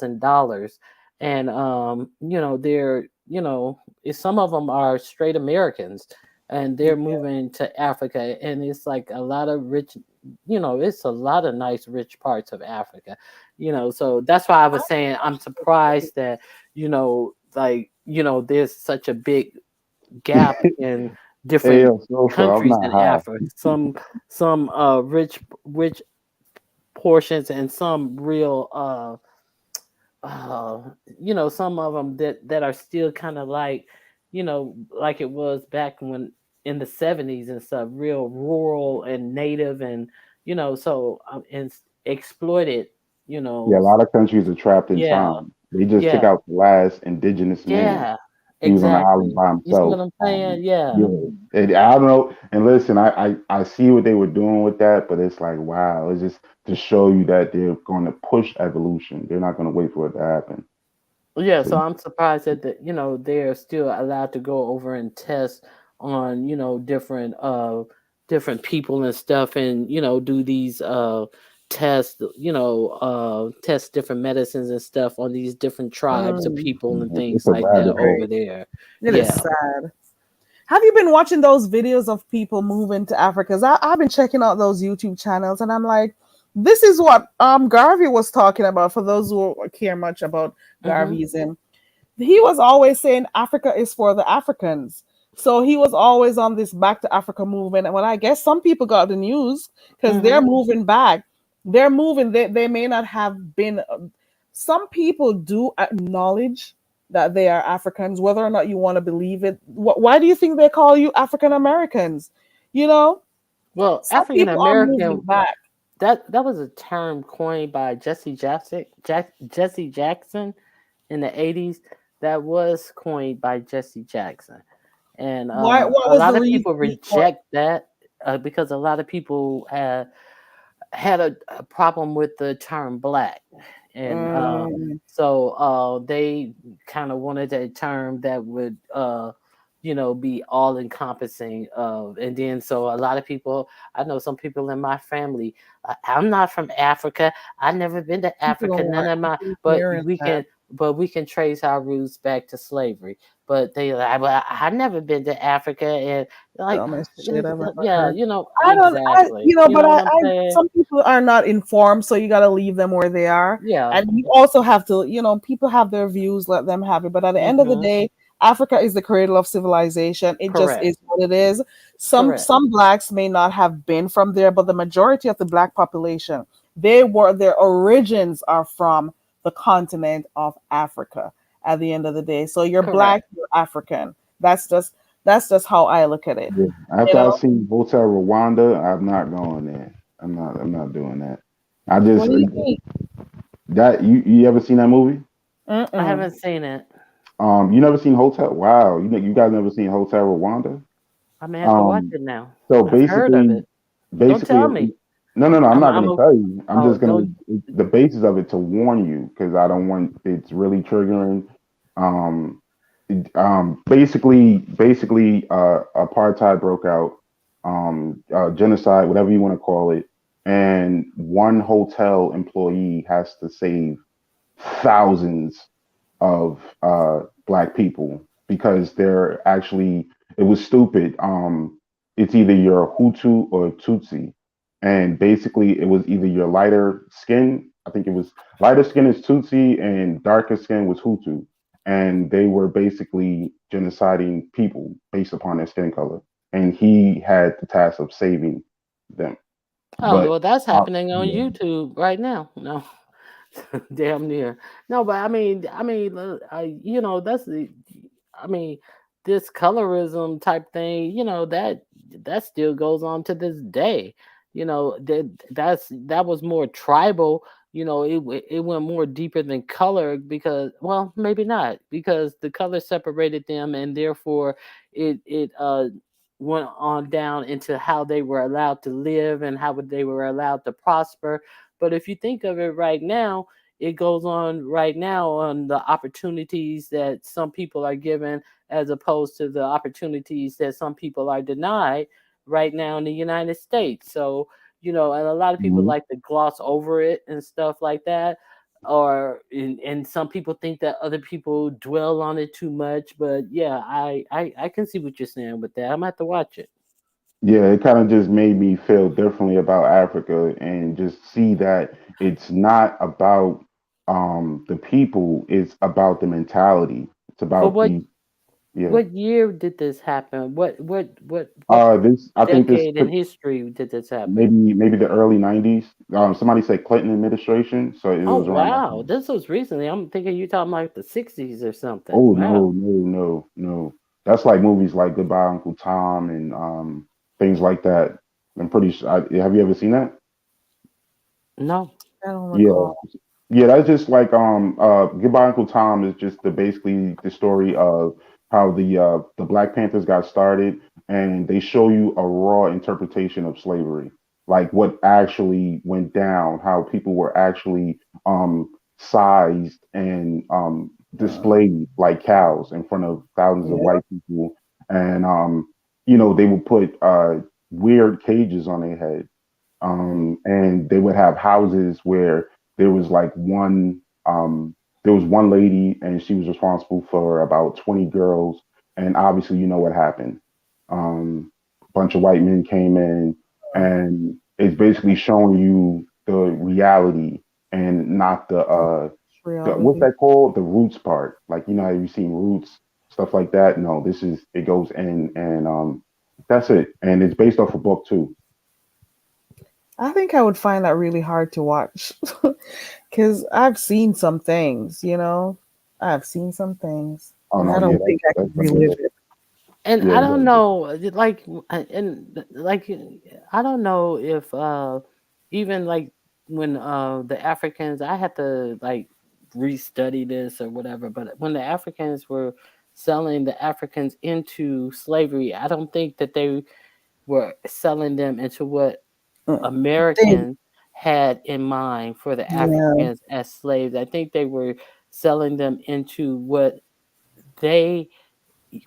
and $300,000, and they're some of them are straight Americans, and they're moving to Africa, and it's like a lot of rich, it's a lot of nice rich parts of Africa, so that's why I was saying I'm surprised that, there's such a big gap in Hey, different yo, Sofa, I'm countries not in high. Africa. Some rich portions and some real some of them that are still kind of like, like it was back when in the 70s and stuff, real rural and native, and so and exploited, Yeah, a lot of countries are trapped in yeah, time. They just took yeah, out the last indigenous man. yeah, He was on the island exactly. by You see what himself. I'm saying? Yeah. Yeah, and I don't know. And listen, I see what they were doing with that, but it's like, wow, it's just to show you that they're going to push evolution. They're not going to wait for it to happen. Yeah, So so I'm surprised that they're still allowed to go over and test on different people and stuff, and do these tests, test different medicines and stuff on these different tribes of people and it's things a like that rabbit hole. over there. It is Yeah. sad. Have you been watching those videos of people moving to Africa? 'Cause I've been checking out those YouTube channels, and I'm like, this is what Garvey was talking about. For those who care much about Garveyism, he was always saying Africa is for the Africans. So he was always on this back to Africa movement. And when I guess some people got the news because they're moving back, they're moving. They may not have been. Some people do acknowledge that they are Africans, whether or not you want to believe it. Why do you think they call you African Americans? Well, Some African people are moving American, back. that was a term coined by Jesse Jackson in the 80s. That was coined by Jesse Jackson. And What a was lot the of reason? people reject that because a lot of people had a problem with the term black. And so they kind of wanted a term that would be all encompassing of. And then so a lot of people, I know some people in my family, I'm not from Africa, I've never been to Africa, none of my, but we can trace our roots back to slavery. But they like, well, I've never been to Africa, and like, yeah, exactly. Some people are not informed, so you got to leave them where they are. Yeah. And you also have to, people have their views, let them have it. But at the end of the day, Africa is the cradle of civilization. It just is what it is. Some blacks may not have been from there, but the majority of the black population, their origins are from the continent of Africa at the end of the day. So you're black, you're African. That's just how I look at it. Yeah. After I've seen Hotel Rwanda, I'm not going there. I'm not doing that. I just What do you think? That you ever seen that movie? I haven't seen it. You never seen Hotel? Wow, you guys never seen Hotel Rwanda? I may have to watch it now. So I've heard of it. basically, Don't tell me. No, I'm not going to tell you. I'm just going to the basis of it to warn you because I don't want it's really triggering. Basically, apartheid broke out, genocide, whatever you want to call it, and one hotel employee has to save thousands of black people because they're actually it was stupid. It's either you're a Hutu or a Tutsi. And basically, it was either your lighter skin. I think it was lighter skin is Tutsi and darker skin was Hutu. And they were basically genociding people based upon their skin color. And he had the task of saving them. Well, that's happening on YouTube right now. No, damn near. No, but I mean, that's the. I mean, this colorism type thing. That still goes on to this day. That was more tribal. It went more deeper than color because, well, maybe not because the color separated them, and therefore it went on down into how they were allowed to live and how they were allowed to prosper. But if you think of it right now, it goes on right now on the opportunities that some people are given as opposed to the opportunities that some people are denied right now in the United States. So, and a lot of people like to gloss over it and stuff like that. And some people think that other people dwell on it too much. But yeah, I can see what you're saying with that. I'm gonna have to watch it. Yeah, it kind of just made me feel differently about Africa and just see that it's not about the people, it's about the mentality. It's about what year did this happen? What I think this decade in history did this happen? maybe the early 90s. Somebody said Clinton administration, so it was around. Wow, this was recently. I'm thinking you're talking like the 60s or something. Oh wow. no. That's like movies like Goodbye Uncle Tom and things like that. I'm pretty sure. Have you ever seen that? No. I don't Yeah, recall. yeah. That's just like Goodbye Uncle Tom is just basically the story of how the Black Panthers got started, and they show you a raw interpretation of slavery, like what actually went down, how people were actually sized and displayed like cows in front of thousands of Yeah. white people, and they would put weird cages on their head, and they would have houses where there was like there was one lady and she was responsible for about 20 girls, and obviously you know what happened. A bunch of white men came in, and it's basically showing you the reality and not what's Reality. that called, the roots part, like how you've seen Roots, stuff like that. No, it goes in, and that's it, and it's based off a book too. I think I would find that really hard to watch because I've seen some things, I've seen some things, Oh and I no, yeah, don't think I that's could relive it. And yeah, I don't know, I don't know if even like when the Africans, I had to like restudy this or whatever, but when the Africans were selling the Africans into slavery, I don't think that they were selling them into what They, Americans had in mind for the yeah, Africans as slaves. I think they were selling them into what they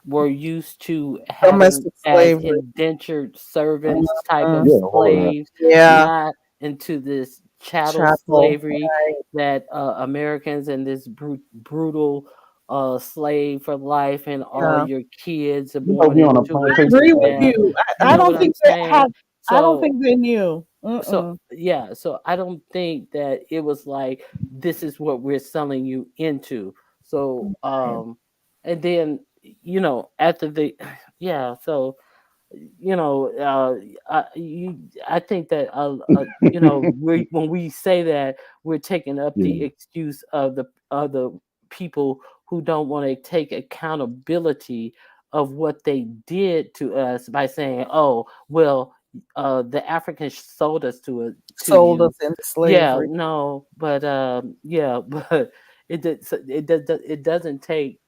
were used to having domestic as slavery. indentured servants type of Mhm. yeah, all of that. slaves, Yeah, not into this chattel chattel. slavery that Americans and this brutal slave for life, and all Yeah, your kids are He born on a into it. I plantation agree with somewhere. And you. you I know don't what I'm think they saying? had. I don't So think they knew. so Mm-mm. yeah, so I don't think that it was like this is what we're selling you into. So and then after the yeah, so I think that when we say that, we're taking up Yeah, the excuse of the people who don't want to take accountability of what they did to us by saying, "Oh, well, the Africans sold us to Sold you." us into Yeah, slavery. no, but but it doesn't take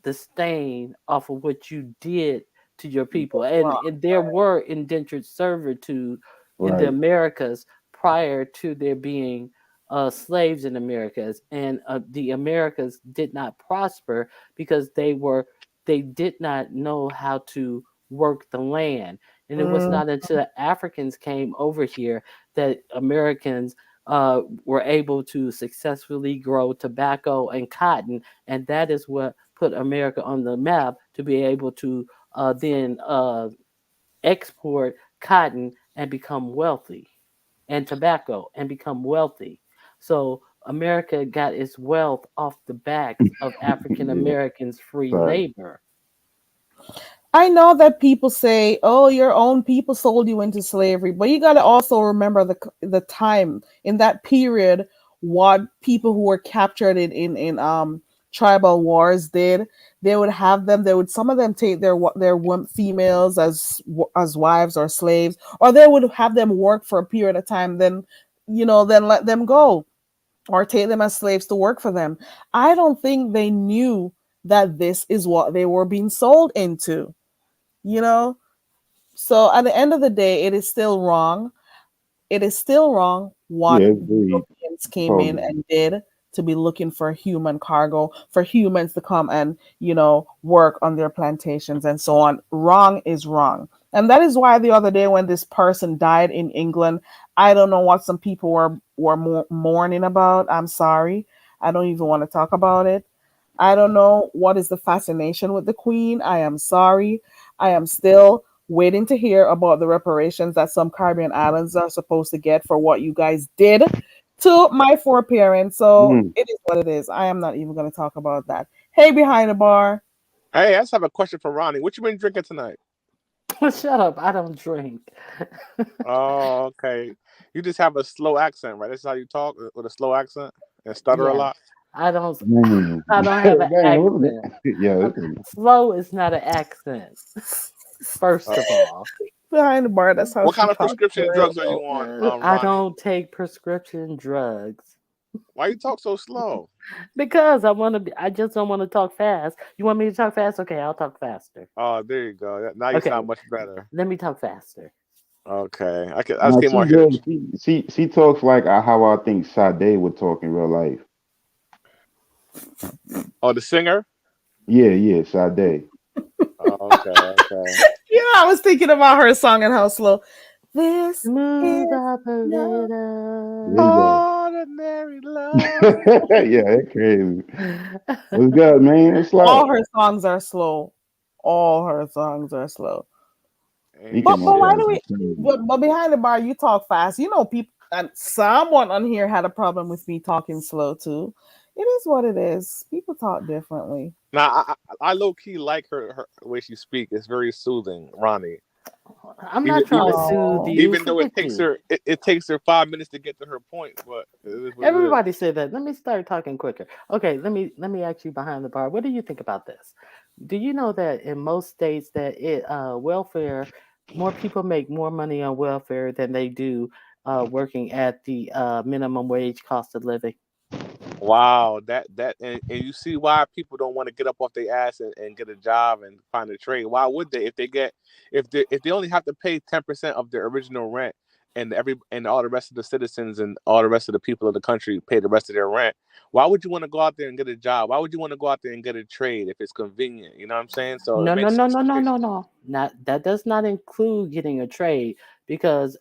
the stain off of what you did to your people. And there were indentured servitude in the right, Americas prior to there being slaves in Americas, and the Americas did not prosper because they did not know how to work the land. And it was Mm, not until the Africans came over here that Americans were able to successfully grow tobacco and cotton, and that is what put America on the map to be able to then export cotton and become wealthy, and tobacco and become wealthy. So America got its wealth off the backs of African yeah, Americans' free sorry. labor. I know that people say, "Oh, your own people sold you into slavery," but you got to also remember the time in that period. What people who were captured in tribal wars did. They would have them. They would some of them take their females as wives or slaves, or they would have them work for a period of time. Then let them go or take them as slaves to work for them. I don't think they knew that this is what they were being sold into you know so at the end of the day, it is still wrong. It is still wrong what Yeah, it's the very Europeans came in totally and did to be looking for human cargo, for humans to come and work on their plantations and so on. Wrong is wrong. And that is why the other day when this person died in England, I don't know what some people were mourning about. I'm sorry, I don't even want to talk about it. I don't know what is the fascination with the Queen. I am sorry. I am still waiting to hear about the reparations that some Caribbean islands are supposed to get for what you guys did to my four parents. So Mm. it is what it is. I am not even going to talk about that. Hey, behind the bar. Hey, I just have a question for Ronnie. What you been drinking tonight? Shut up! I don't drink. Oh, okay. You just have a slow accent, right? That's how you talk, with a slow accent and stutter a Yeah, lot. I don't Man, I don't have an man, what is accent. it? Yeah, okay. Slow is not an accent. First of all, Behind the bar, that's how What she kind of talks prescription for drugs are real. you on, I Ronnie? don't take prescription drugs Why you talk so slow? because I just don't want to talk fast. You want me to talk fast? Okay, I'll talk faster. Oh, there you go. Now you Okay, sound much better. let me talk faster. Okay, I just No, came she on here. good. She talks like how I think Sade would talk in real life. Oh, the singer. Yeah, Sade. Oh, okay. You know, I was thinking about her song and how slow. This Move is up a not. There little. you go. Ordinary love. Yeah, that's crazy. What's good, man? What's All up? her songs are slow. All her songs are slow. He Ain't But came off why shit. like do we? he's crazy. But behind the bar, you talk fast. You know, people and someone on here had a problem with me talking slow too. It is what it is. People talk differently. Now, I low key like her the way she speaks. It's very soothing, Ronnie. I'm Even not trying to even soothe Oh, you. even though it Forget takes you. her it takes her 5 minutes to get to her point, but it is what it is. Everybody said that. Let me start talking quicker. Okay, let me ask you behind the bar. What do you think about this? Do you know that in most states that welfare, more people make more money on welfare than they do working at the minimum wage cost of living? Wow, and you see why people don't want to get up off their ass and get a job and find a trade. Why would they? If they only have to pay 10% of their original rent, and all the rest of the citizens and all the rest of the people of the country pay the rest of their rent, why would you want to go out there and get a job? Why would you want to go out there and get a trade if it's convenient? You know what I'm saying? So it No, no, makes no, sense. no, no, no, no. Not that does not include getting a trade because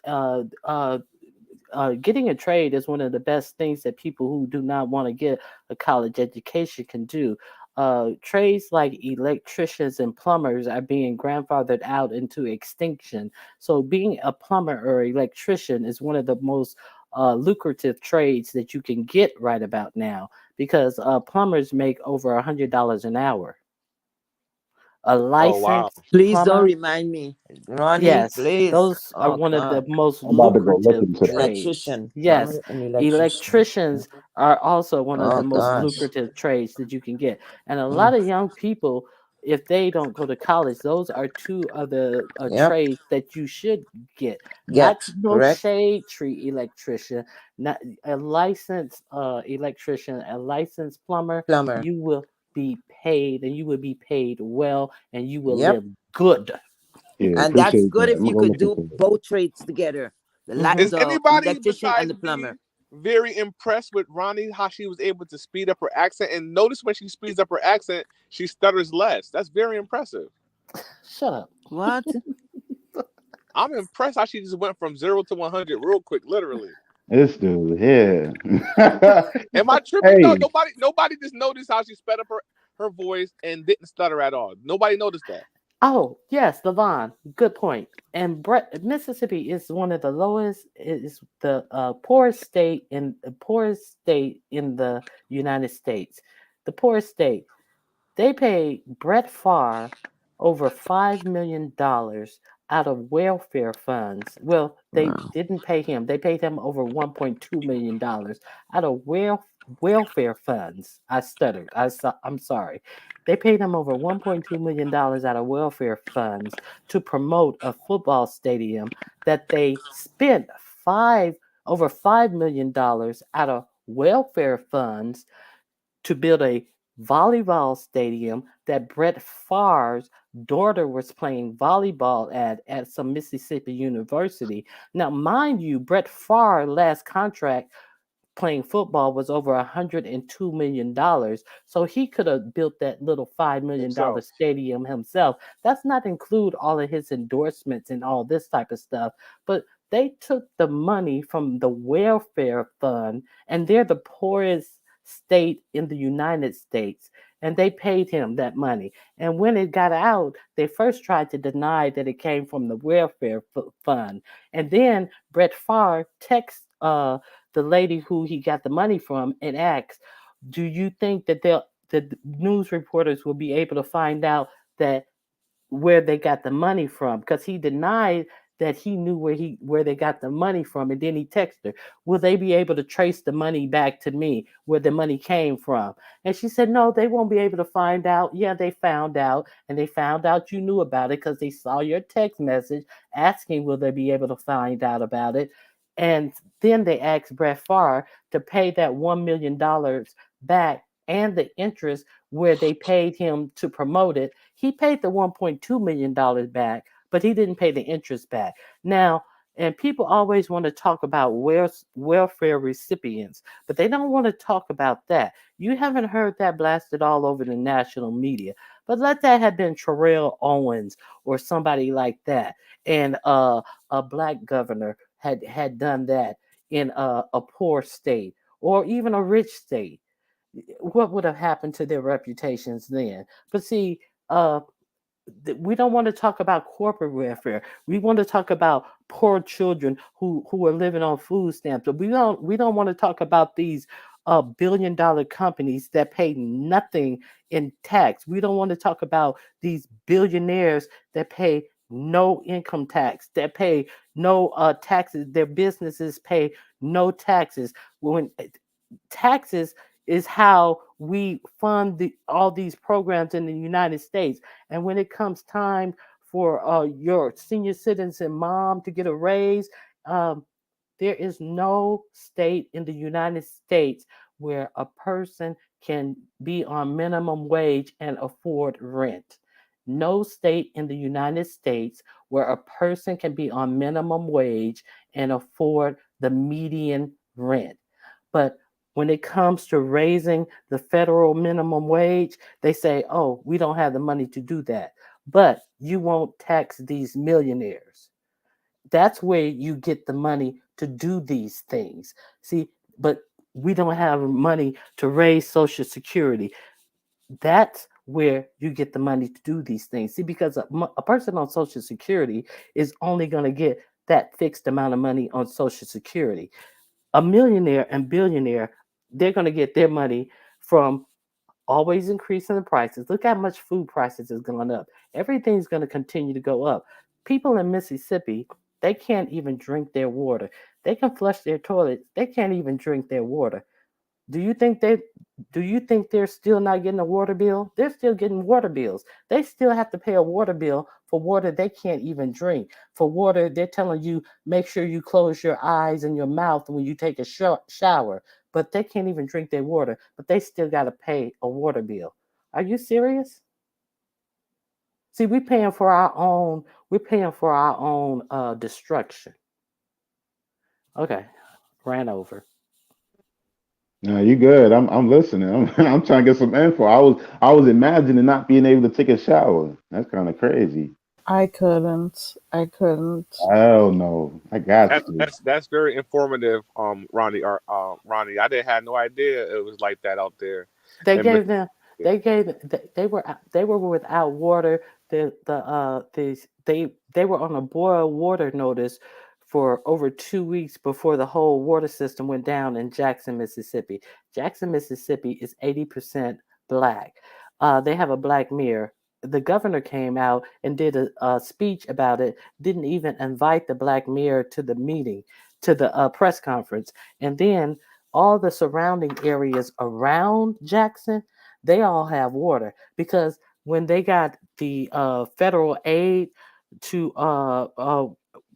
getting a trade is one of the best things that people who do not want to get a college education can do. Trades like electricians and plumbers are being grandfathered out into extinction. So, being a plumber or electrician is one of the most lucrative trades that you can get right about now because plumbers make over $100 an hour. A Oh wow. licensed Please don't plumber, remind me, Ronnie. yes, Please. those are Oh one of the God, most I'm about to go look lucrative into that. trades. electrician, Yes, plumber, and electrician. electricians are also one of Oh the most gosh. lucrative trades that you can get. And a lot Mm. of young people, if they don't go to college, those are two of the Yep. trades that you should get. Not Get no correct. shade tree electrician, not a licensed electrician, a licensed plumber. Plumber. You will be paid, and you will be paid well, and you will Yep. live good. Yeah, And that's appreciate good that. if I'm you gonna go could look do into it. both trades together. Hmm. Is The anybody electrician and besides the me plumber. very impressed with Ronnie, how she was able to speed up her accent? And notice when she speeds up her accent, she stutters less. That's very impressive. Shut up. What? I'm impressed how she just went from 0 to 100 real quick, literally. This dude, yeah. Am I tripping? No, Hey, nobody just noticed how she sped up her voice and didn't stutter at all. Nobody noticed that. Oh, yes, Levon, good point. And Mississippi is one of the lowest, is the poorest state in the United States. The poorest state. They paid Brett Favre over $5 million out of welfare funds. Well, they Wow. didn't pay him. They paid him over $1.2 million out of welfare funds. I stuttered. I'm sorry. They paid him over $1.2 million out of welfare funds to promote a football stadium that they spent over $5 million out of welfare funds to build a volleyball stadium that Brett Favre's daughter was playing volleyball at some Mississippi university. Now, mind you, Brett Favre's last contract playing football was over $102 million. So he could have built that little $5 million Himself. stadium himself. That's not include all of his endorsements and all this type of stuff. But they took the money from the welfare fund, and they're the poorest state in the United States. And they paid him that money. And when it got out, they first tried to deny that it came from the welfare fund. And then Brett Favre texted the lady who he got the money from and asked, "Do you think that the news reporters will be able to find out that where they got the money from?" Because he denied that he knew where they got the money from, and then he texted her, will they be able to trace the money back to me, where the money came from? And she said, no, they won't be able to find out. Yeah, they found out, and they found out you knew about it because they saw your text message asking, will they be able to find out about it? And then they asked Brett Favre to pay that $1 million back and the interest where they paid him to promote it. He paid the $1.2 million back, but he didn't pay the interest back. Now, and people always want to talk about welfare recipients, but they don't want to talk about that. You haven't heard that blasted all over the national media. But let that have been Terrell Owens or somebody like that, and a black governor had done that in a poor state or even a rich state. What would have happened to their reputations then? But see, we don't want to talk about corporate welfare. We want to talk about poor children who are living on food stamps. But we don't want to talk about these billion-dollar companies that pay nothing in tax. We don't want to talk about these billionaires that pay no income tax, that pay no taxes. Their businesses pay no taxes. When taxes is how we fund all these programs in the United States. And when it comes time for your senior citizen mom to get a raise, there is no state in the United States where a person can be on minimum wage and afford rent. No state in the United States where a person can be on minimum wage and afford the median rent. But when it comes to raising the federal minimum wage, they say, oh, we don't have the money to do that. But you won't tax these millionaires. That's where you get the money to do these things. See, but we don't have money to raise Social Security. That's where you get the money to do these things. See, because a person on Social Security is only going to get that fixed amount of money on Social Security. A millionaire and billionaire, they're going to get their money from always increasing the prices. Look how much food prices has gone up. Everything's going to continue to go up. People in Mississippi, they can't even drink their water. They can flush their toilets. They can't even drink their water. Do you think they're still not getting a water bill? They're still getting water bills. They still have to pay a water bill for water they can't even drink. For water, they're telling you, make sure you close your eyes and your mouth when you take a shower. But they can't even drink their water, but they still got to pay a water bill. Are you serious? See, we're paying for our own destruction. Okay, ran over. No, you good. I'm listening. I'm trying to get some info. I was imagining not being able to take a shower. That's kind of crazy. I couldn't. Hell no. I got you. That's very informative, Ronnie. Ronnie, I didn't have no idea it was like that out there. They were without water. They were on a boil water notice for over 2 weeks before the whole water system went down in Jackson, Mississippi. Jackson, Mississippi is 80% black. They have a black mayor. The governor came out and did a speech about it, didn't even invite the black mayor to the meeting, to the press conference. And then all the surrounding areas around Jackson, they all have water, because when they got the federal aid to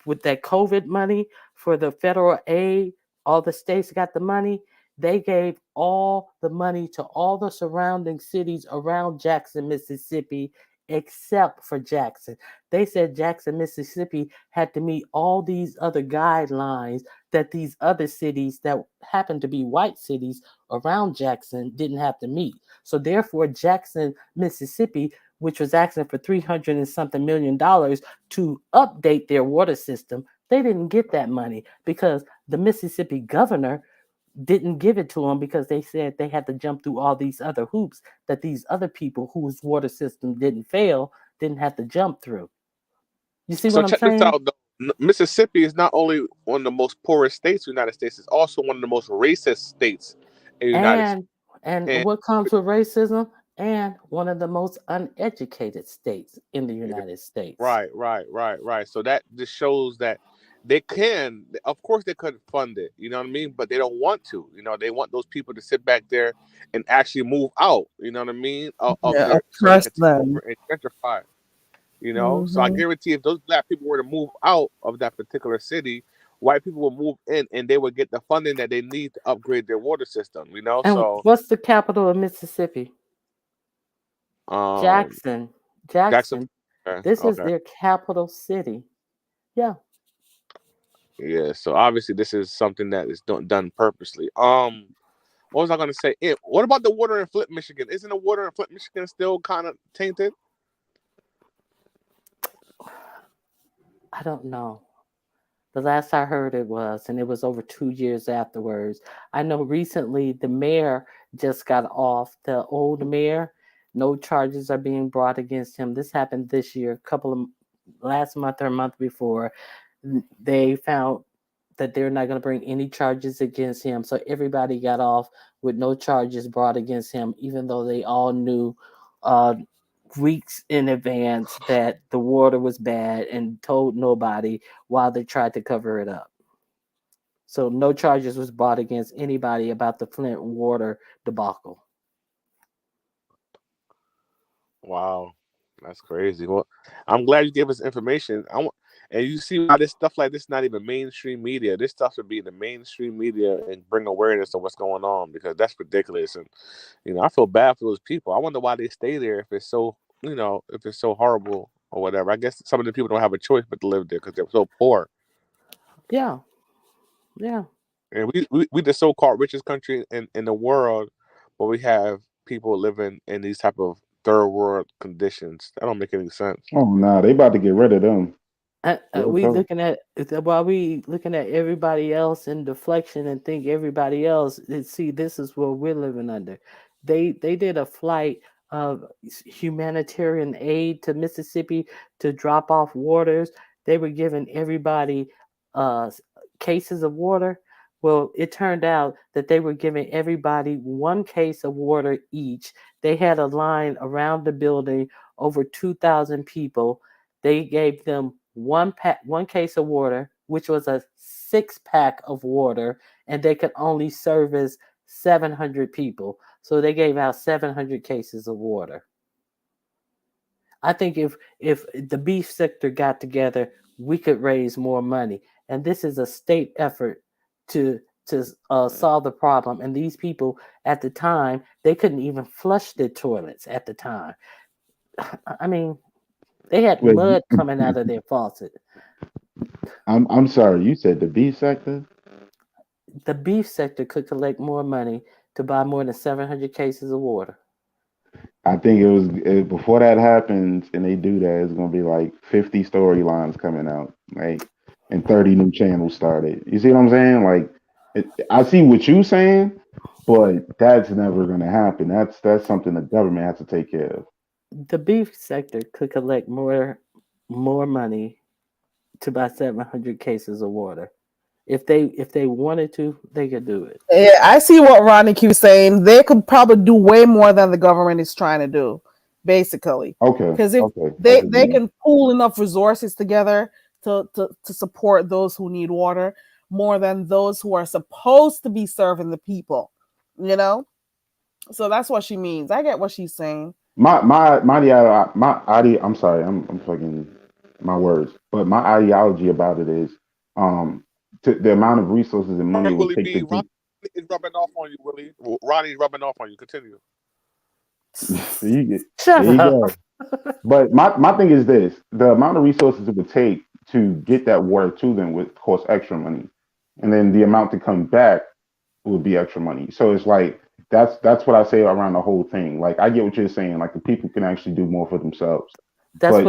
with that COVID money for the federal aid, all the states got the money. They gave all the money to all the surrounding cities around Jackson, Mississippi, except for Jackson. They said Jackson, Mississippi had to meet all these other guidelines that these other cities that happen to be white cities around Jackson didn't have to meet. So therefore, Jackson, Mississippi, which was asking for $300 and something million to update their water system, they didn't get that money because the Mississippi governor didn't give it to them, because they said they had to jump through all these other hoops that these other people whose water system didn't fail didn't have to jump through. You see what I'm saying? This out, though. Mississippi is not only one of the most poorest states in the United States, it's also one of the most racist states in the United States. And what comes with racism? and one of the most uneducated states in the Yeah. United States. Right. So that just shows that they can, of course, they could fund it. You know what I mean? But they don't want to. You know, they want those people to sit back there and actually move out. You know what I mean? Of Yeah, there, so they oppress can take over them. and gentrify. You know, so I guarantee if those black people were to move out of that particular city, white people will move in and they would get the funding that they need to upgrade their water system. You know, And so what's the capital of Mississippi? Jackson. Jackson. This is Okay. their capital city. Yeah. Yeah, so obviously this is something that is done purposely. What was I gonna say? What about the water in Flint, Michigan? Isn't the water in Flint, Michigan still kind of tainted? I don't know. The last I heard it was, and it was over 2 years afterwards. I know recently the mayor just got off, the old mayor. No charges are being brought against him. This happened this year, last month or a month before. They found that they're not going to bring any charges against him. So everybody got off with no charges brought against him, even though they all knew weeks in advance that the water was bad and told nobody while they tried to cover it up. So no charges was brought against anybody about the Flint water debacle. Wow, that's crazy. Well, I'm glad you gave us information. And you see why this stuff like this is not even mainstream media. This stuff should be in the mainstream media and bring awareness of what's going on, because that's ridiculous. And I feel bad for those people. I wonder why they stay there if it's so if it's so horrible or whatever. I guess some of the people don't have a choice but to live there because they're so poor. Yeah. And we the so-called richest country in the world, but we have people living in these type of third world conditions. That don't make any sense. Oh no, they about to get rid of them. We looking at everybody else in deflection and think everybody else see this is what we're living under. They did a flight of humanitarian aid to Mississippi to drop off waters. They were giving everybody cases of water. Well, it turned out that they were giving everybody one case of water each. They had a line around the building, over 2,000 people. They gave them one case of water, which was a 6-pack of water, and they could only service 700 people. So they gave out 700 cases of water. I think if the beef sector got together, we could raise more money. And this is a state effort to solve the problem. And these people at the time, they couldn't even flush their toilets at the time. I mean, they had mud coming out of their faucet. I'm sorry, you said the beef sector? The beef sector could collect more money to buy more than 700 cases of water. I think before that happens and they do that, it's going to be like 50 storylines coming out, like, and 30 new channels started. You see what I'm saying? Like, I see what you're saying, but that's never going to happen. That's something the government has to take care of. The beef sector could collect more money to buy 700 cases of water. If they wanted to, they could do it. Yeah, I see what Ronnie Q saying. They could probably do way more than the government is trying to do, basically. Okay. Because if they can pool enough resources together to support those who need water more than those who are supposed to be serving the people, So that's what she means. I get what she's saying. I'm sorry, I'm fucking my words, but my ideology about it is, the amount of resources and money will take to Ronnie is rubbing off on you, Willie. Ronnie's rubbing off on you. Continue. There you go. But my thing is this: the amount of resources it would take to get that water to them would cost extra money, and then the amount to come back would be extra money. So it's like that's what I say around the whole thing. Like, I get what you're saying. Like, the people can actually do more for themselves. That's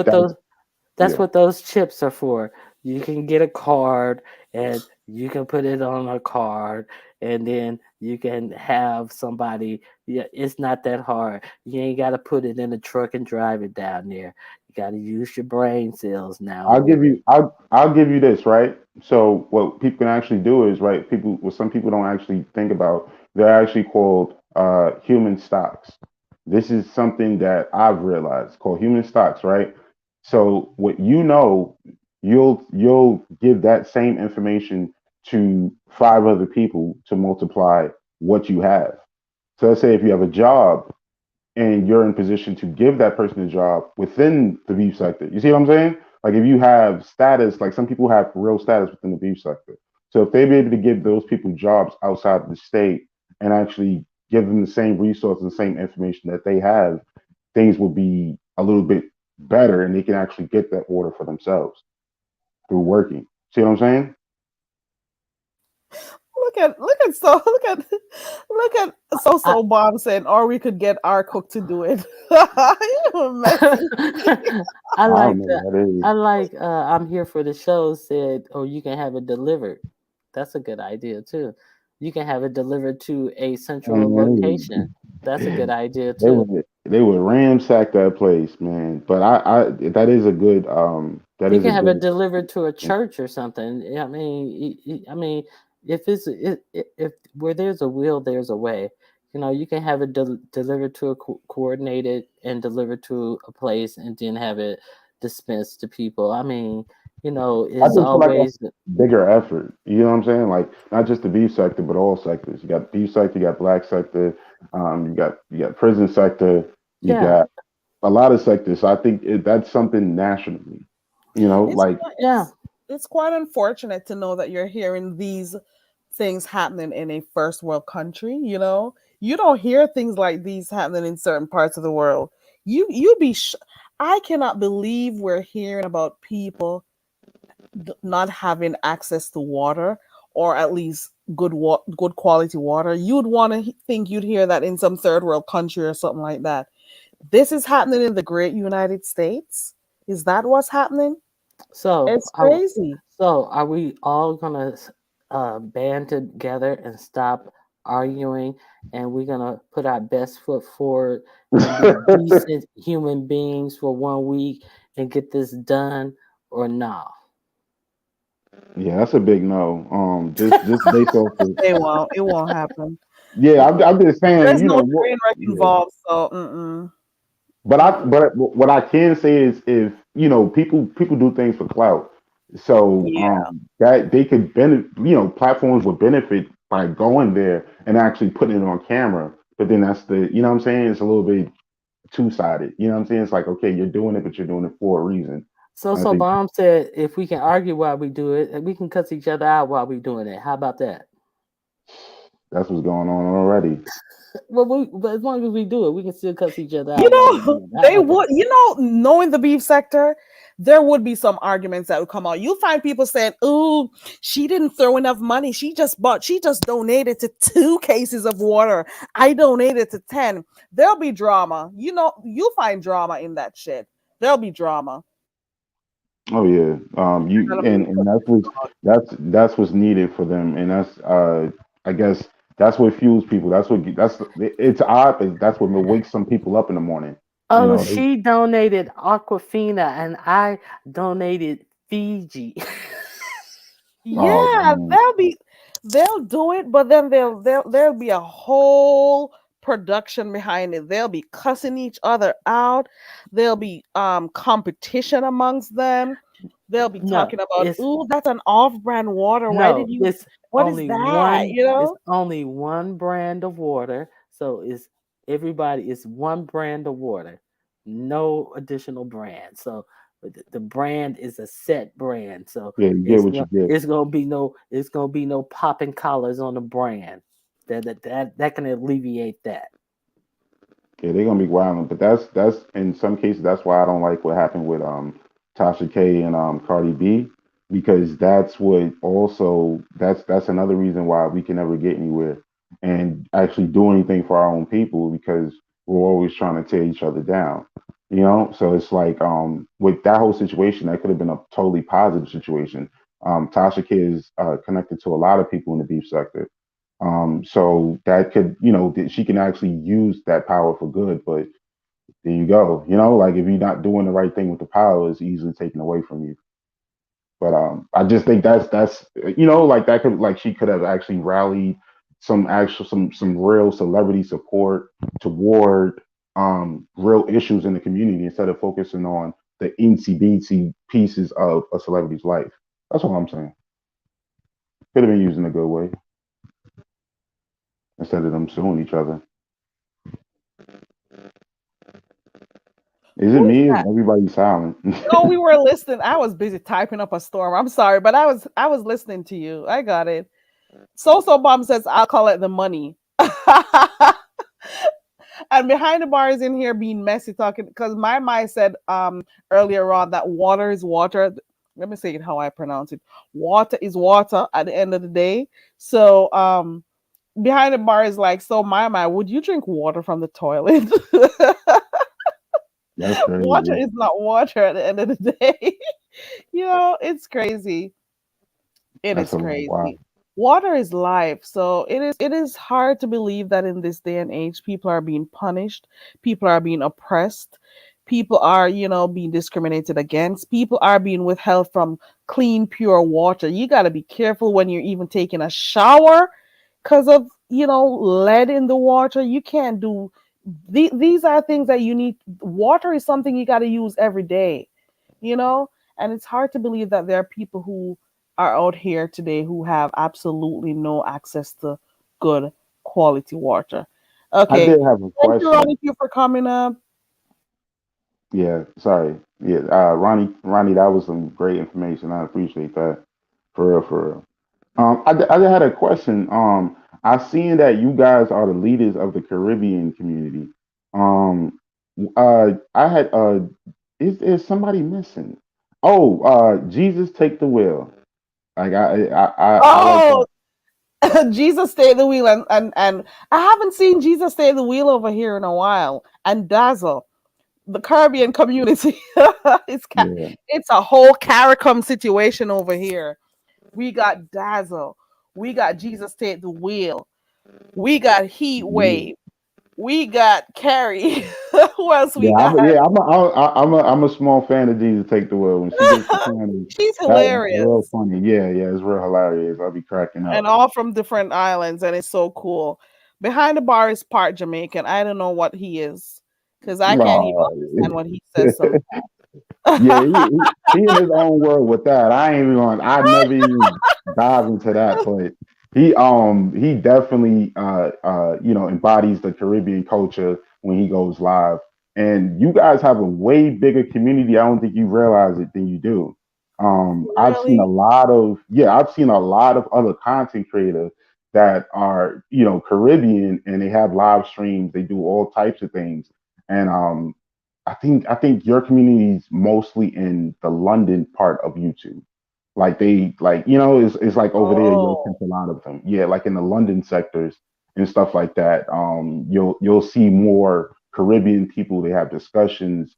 what those chips are for. You can get a card and you can put it on a card, and then you can have somebody. Yeah, it's not that hard. You ain't got to put it in a truck and drive it down there. You got to use your brain cells now. I'll give you this, right? So what people can actually do is, right, some people don't actually think about, they're actually called human stocks. This is something that I've realized called human stocks, right? So what you know, you'll give that same information to 5 other people to multiply what you have. So let's say if you have a job and you're in position to give that person a job within the beef sector. You see what I'm saying? Like if you have status, like some people have real status within the beef sector. So if they be able to give those people jobs outside of the state and actually give them the same resources and same information that they have, things will be a little bit better and they can actually get that order for themselves through working. See what I'm saying? Look at So Bob saying, or we could get our cook to do it. You're messy. I like know that. what that is. I like I'm here for the show said, oh, you can have it delivered. That's a good idea too. You can have it delivered to a central location. That's a good idea They too. would ransack that place, man. But I that is a good that You is a can have it good delivered to a church or something. I mean, I mean, if it's if where there's a will, there's a way. You know, you can have it delivered to a coordinated and delivered to a place, and then have it dispensed to people. I mean, you know, I it's just feel like always that's bigger effort. You know what I'm saying? Like not just the beef sector, but all sectors. You got beef sector, you got black sector, you got prison sector, you yeah, got a lot of sectors. So I think that's something nationally. You know, It's like quite- yeah. it's quite unfortunate to know that you're hearing these things happening in a first world country. You know, you don't hear things like these happening in certain parts of the world. You be I cannot believe we're hearing about people not having access to water, or at least good quality water. You'd want to think you'd hear that in some third world country or something like that. This is happening in the great United States. Is that what's happening? So, It's crazy. are we all gonna band together and stop arguing, and we're gonna put our best foot forward and be decent human beings for 1 week and get this done, or no? yeah, that's a big no. Just based off of They won't. It won't happen. yeah, I'm just saying, There's you no know, train wreck yeah. involved, so mm-mm. But what I can say is if you know people do things for clout, so Yeah. that they could benefit, you know, platforms would benefit by going there and actually putting it on camera. But then that's the you know what I'm saying, it's a little bit two-sided. You know what I'm saying? It's like okay, you're doing it, but you're doing it for a reason. So, I think Bomb said if we can argue while we do it, and we can cuss each other out while we doing it. How about that? that's what's going on already. Well, but as long as we do it, we can still cuss each other You out while we know, do it. they would, knowing the beef sector, there would be some arguments that would come out. You find people saying, "Oh, she didn't throw enough money. She just donated to 2 cases of water. I donated to 10." There'll be drama. You know, you'll find drama in that shit. There'll be drama. Oh yeah, you and that's what's needed for them, and that's I guess that's what fuels people. That's it's odd, but that's what wakes some people up in the morning. You Oh, know, she donated Aquafina, and I donated Fiji. oh Yeah, man, they'll do it, but then there'll be a whole production behind it. They'll be cussing each other out. There'll be competition amongst them. They'll be No, talking about, it's "Ooh, that's an off-brand water. Why did no, you it's what is only that?" one. You It's know? only one brand of water. So it's everybody. It's one brand of water, no additional brand. So the brand is a set brand. So yeah, you get what you get. it's gonna be no popping collars on the brand. That can alleviate that. Yeah, they're gonna be wilding, but that's in some cases that's why I don't like what happened with Tasha K and Cardi B because that's what also that's another reason why we can never get anywhere and actually do anything for our own people because we're always trying to tear each other down. You know, so it's like with that whole situation, that could have been a totally positive situation. Tasha K is connected to a lot of people in the beef sector. So that could, you know, she can actually use that power for good. But there you go. You know, like if you're not doing the right thing with the power, it's easily taken away from you. But I just think that's you know, like that could like she could have actually rallied some actual some real celebrity support toward real issues in the community instead of focusing on the insy beatsy pieces of a celebrity's life. That's all I'm saying. Could have been used in a good way instead of them suing each other. Is it Who is me? Is that? everybody silent? No, we were listening. I was busy typing up a storm. I'm sorry, but I was listening to you. I got it. So Bomb says I'll collect the money. And behind the bar is in here being messy talking because my mind said earlier on that water is water. Let me say it how I pronounce it. Water is water at the end of the day. So behind the bar is like, so my would you drink water from the toilet? That's crazy. Water is not water at the end of the day. You know, it's crazy. That's Is a wow. crazy. Water is life. So it is hard to believe that in this day and age people are being punished, people are being oppressed, people are, you know, being discriminated against, people are being withheld from clean, pure water. You got to be careful when you're even taking a shower because of, you know, lead in the water. You can't do these are things that you need. Water is something you got to use every day, you know, and it's hard to believe that there are people who are out here today who have absolutely no access to good quality water. I Okay. did have a Thank you, question. Ronnie, for coming up. Yeah, sorry. Yeah, Ronnie, that was some great information. I appreciate that. For real, for real. I just had a question. I seen that you guys are the leaders of the Caribbean community. Um, I had is somebody missing? Oh, Jesus take the wheel. Like I like that. Oh, Jesus stay the wheel, and I haven't seen Jesus stay the wheel over here in a while. And Dazzle, the Caribbean community, Yeah. it's a whole CARICOM situation over here. We got Dazzle, we got Jesus take the wheel, we got Heat Yeah. Wave, we got Carrie. Who else we Yeah, got? I'm a small fan of Jesus Take the Wheel. When she gets to playing, She's that's real hilarious. funny. Yeah, it's real hilarious. I'll be cracking And up. all from different islands, and it's so cool. Behind the bar is part Jamaican. I don't know what he is because I can't even Oh, understand what he says sometimes. yeah, he in his own world with that. I never even dive into that, but he definitely embodies the Caribbean culture when he goes live. And you guys have a way bigger community. I don't think you realize it than you do. I've seen a Really? lot of I've seen a lot of other content creators that are, Caribbean, and they have live streams, they do all types of things. And I think your community is mostly in the London part of YouTube. Like they like it's like over there you'll Oh, catch a lot of them. Yeah, like in the London sectors and stuff like that. You'll see more Caribbean people. They have discussions.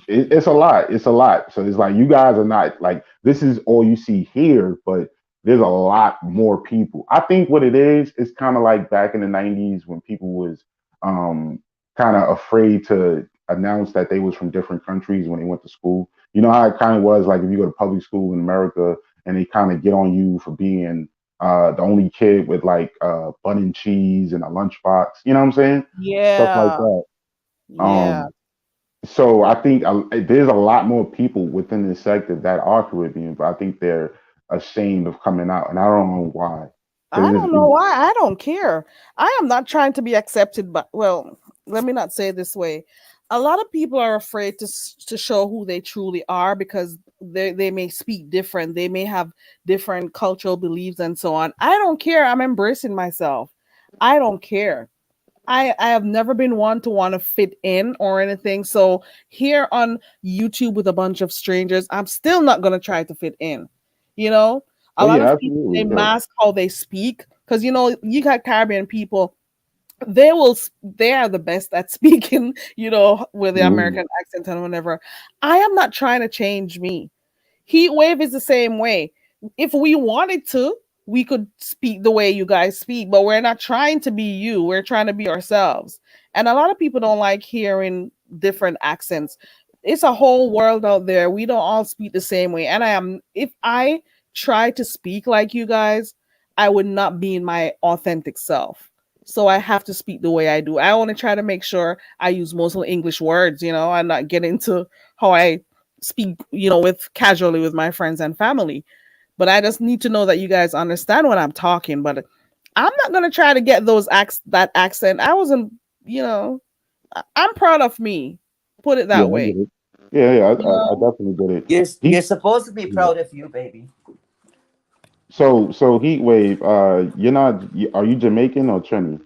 It's a lot. It's a lot. So it's like you guys are not like this is all you see here, but there's a lot more people. I think what it is kind of like back in the '90s when people was um kind of afraid to announce that they was from different countries when they went to school. You know how it kind of was like if you go to public school in America and they kind of get on you for being the only kid with like bun and cheese and a lunchbox. You know what I'm saying? Stuff like yeah, that. yeah. Um, so I think there's a lot more people within this sector that are Caribbean, but I think they're ashamed of coming out, and I don't know why. I 'Cause don't know why. I don't care. I am not trying to be accepted, but well, let me not say it this way. A lot of people are afraid to show who they truly are because they may speak different. They may have different cultural beliefs and so on. I don't care. I'm embracing myself. I don't care. I have never been one to want to fit in or anything. So here on YouTube with a bunch of strangers, I'm still not gonna try to fit in. You know, a oh lot yeah, of people absolutely, they yeah. mask how they speak because you know you got Caribbean people. They are the best at speaking. You know, with the Mhm. American accent and whatever. I am not trying to change me. Heat Wave is the same way. If we wanted to, we could speak the way you guys speak, but we're not trying to be you. We're trying to be ourselves. And a lot of people don't like hearing different accents. It's a whole world out there. We don't all speak the same way. And if I try to speak like you guys, I would not be in my authentic self. So I have to speak the way I do. I want to try to make sure I use mostly English words, and not get into how I speak, with casually with my friends and family. But I just need to know that you guys understand what I'm talking. But I'm not gonna try to get that accent. I wasn't, I'm proud of me. Put it Yeah, that I way. get it. Yeah, I No. definitely get it. You're supposed to be proud of you, baby. So Heat Wave, you're not. Are you Jamaican or Trini?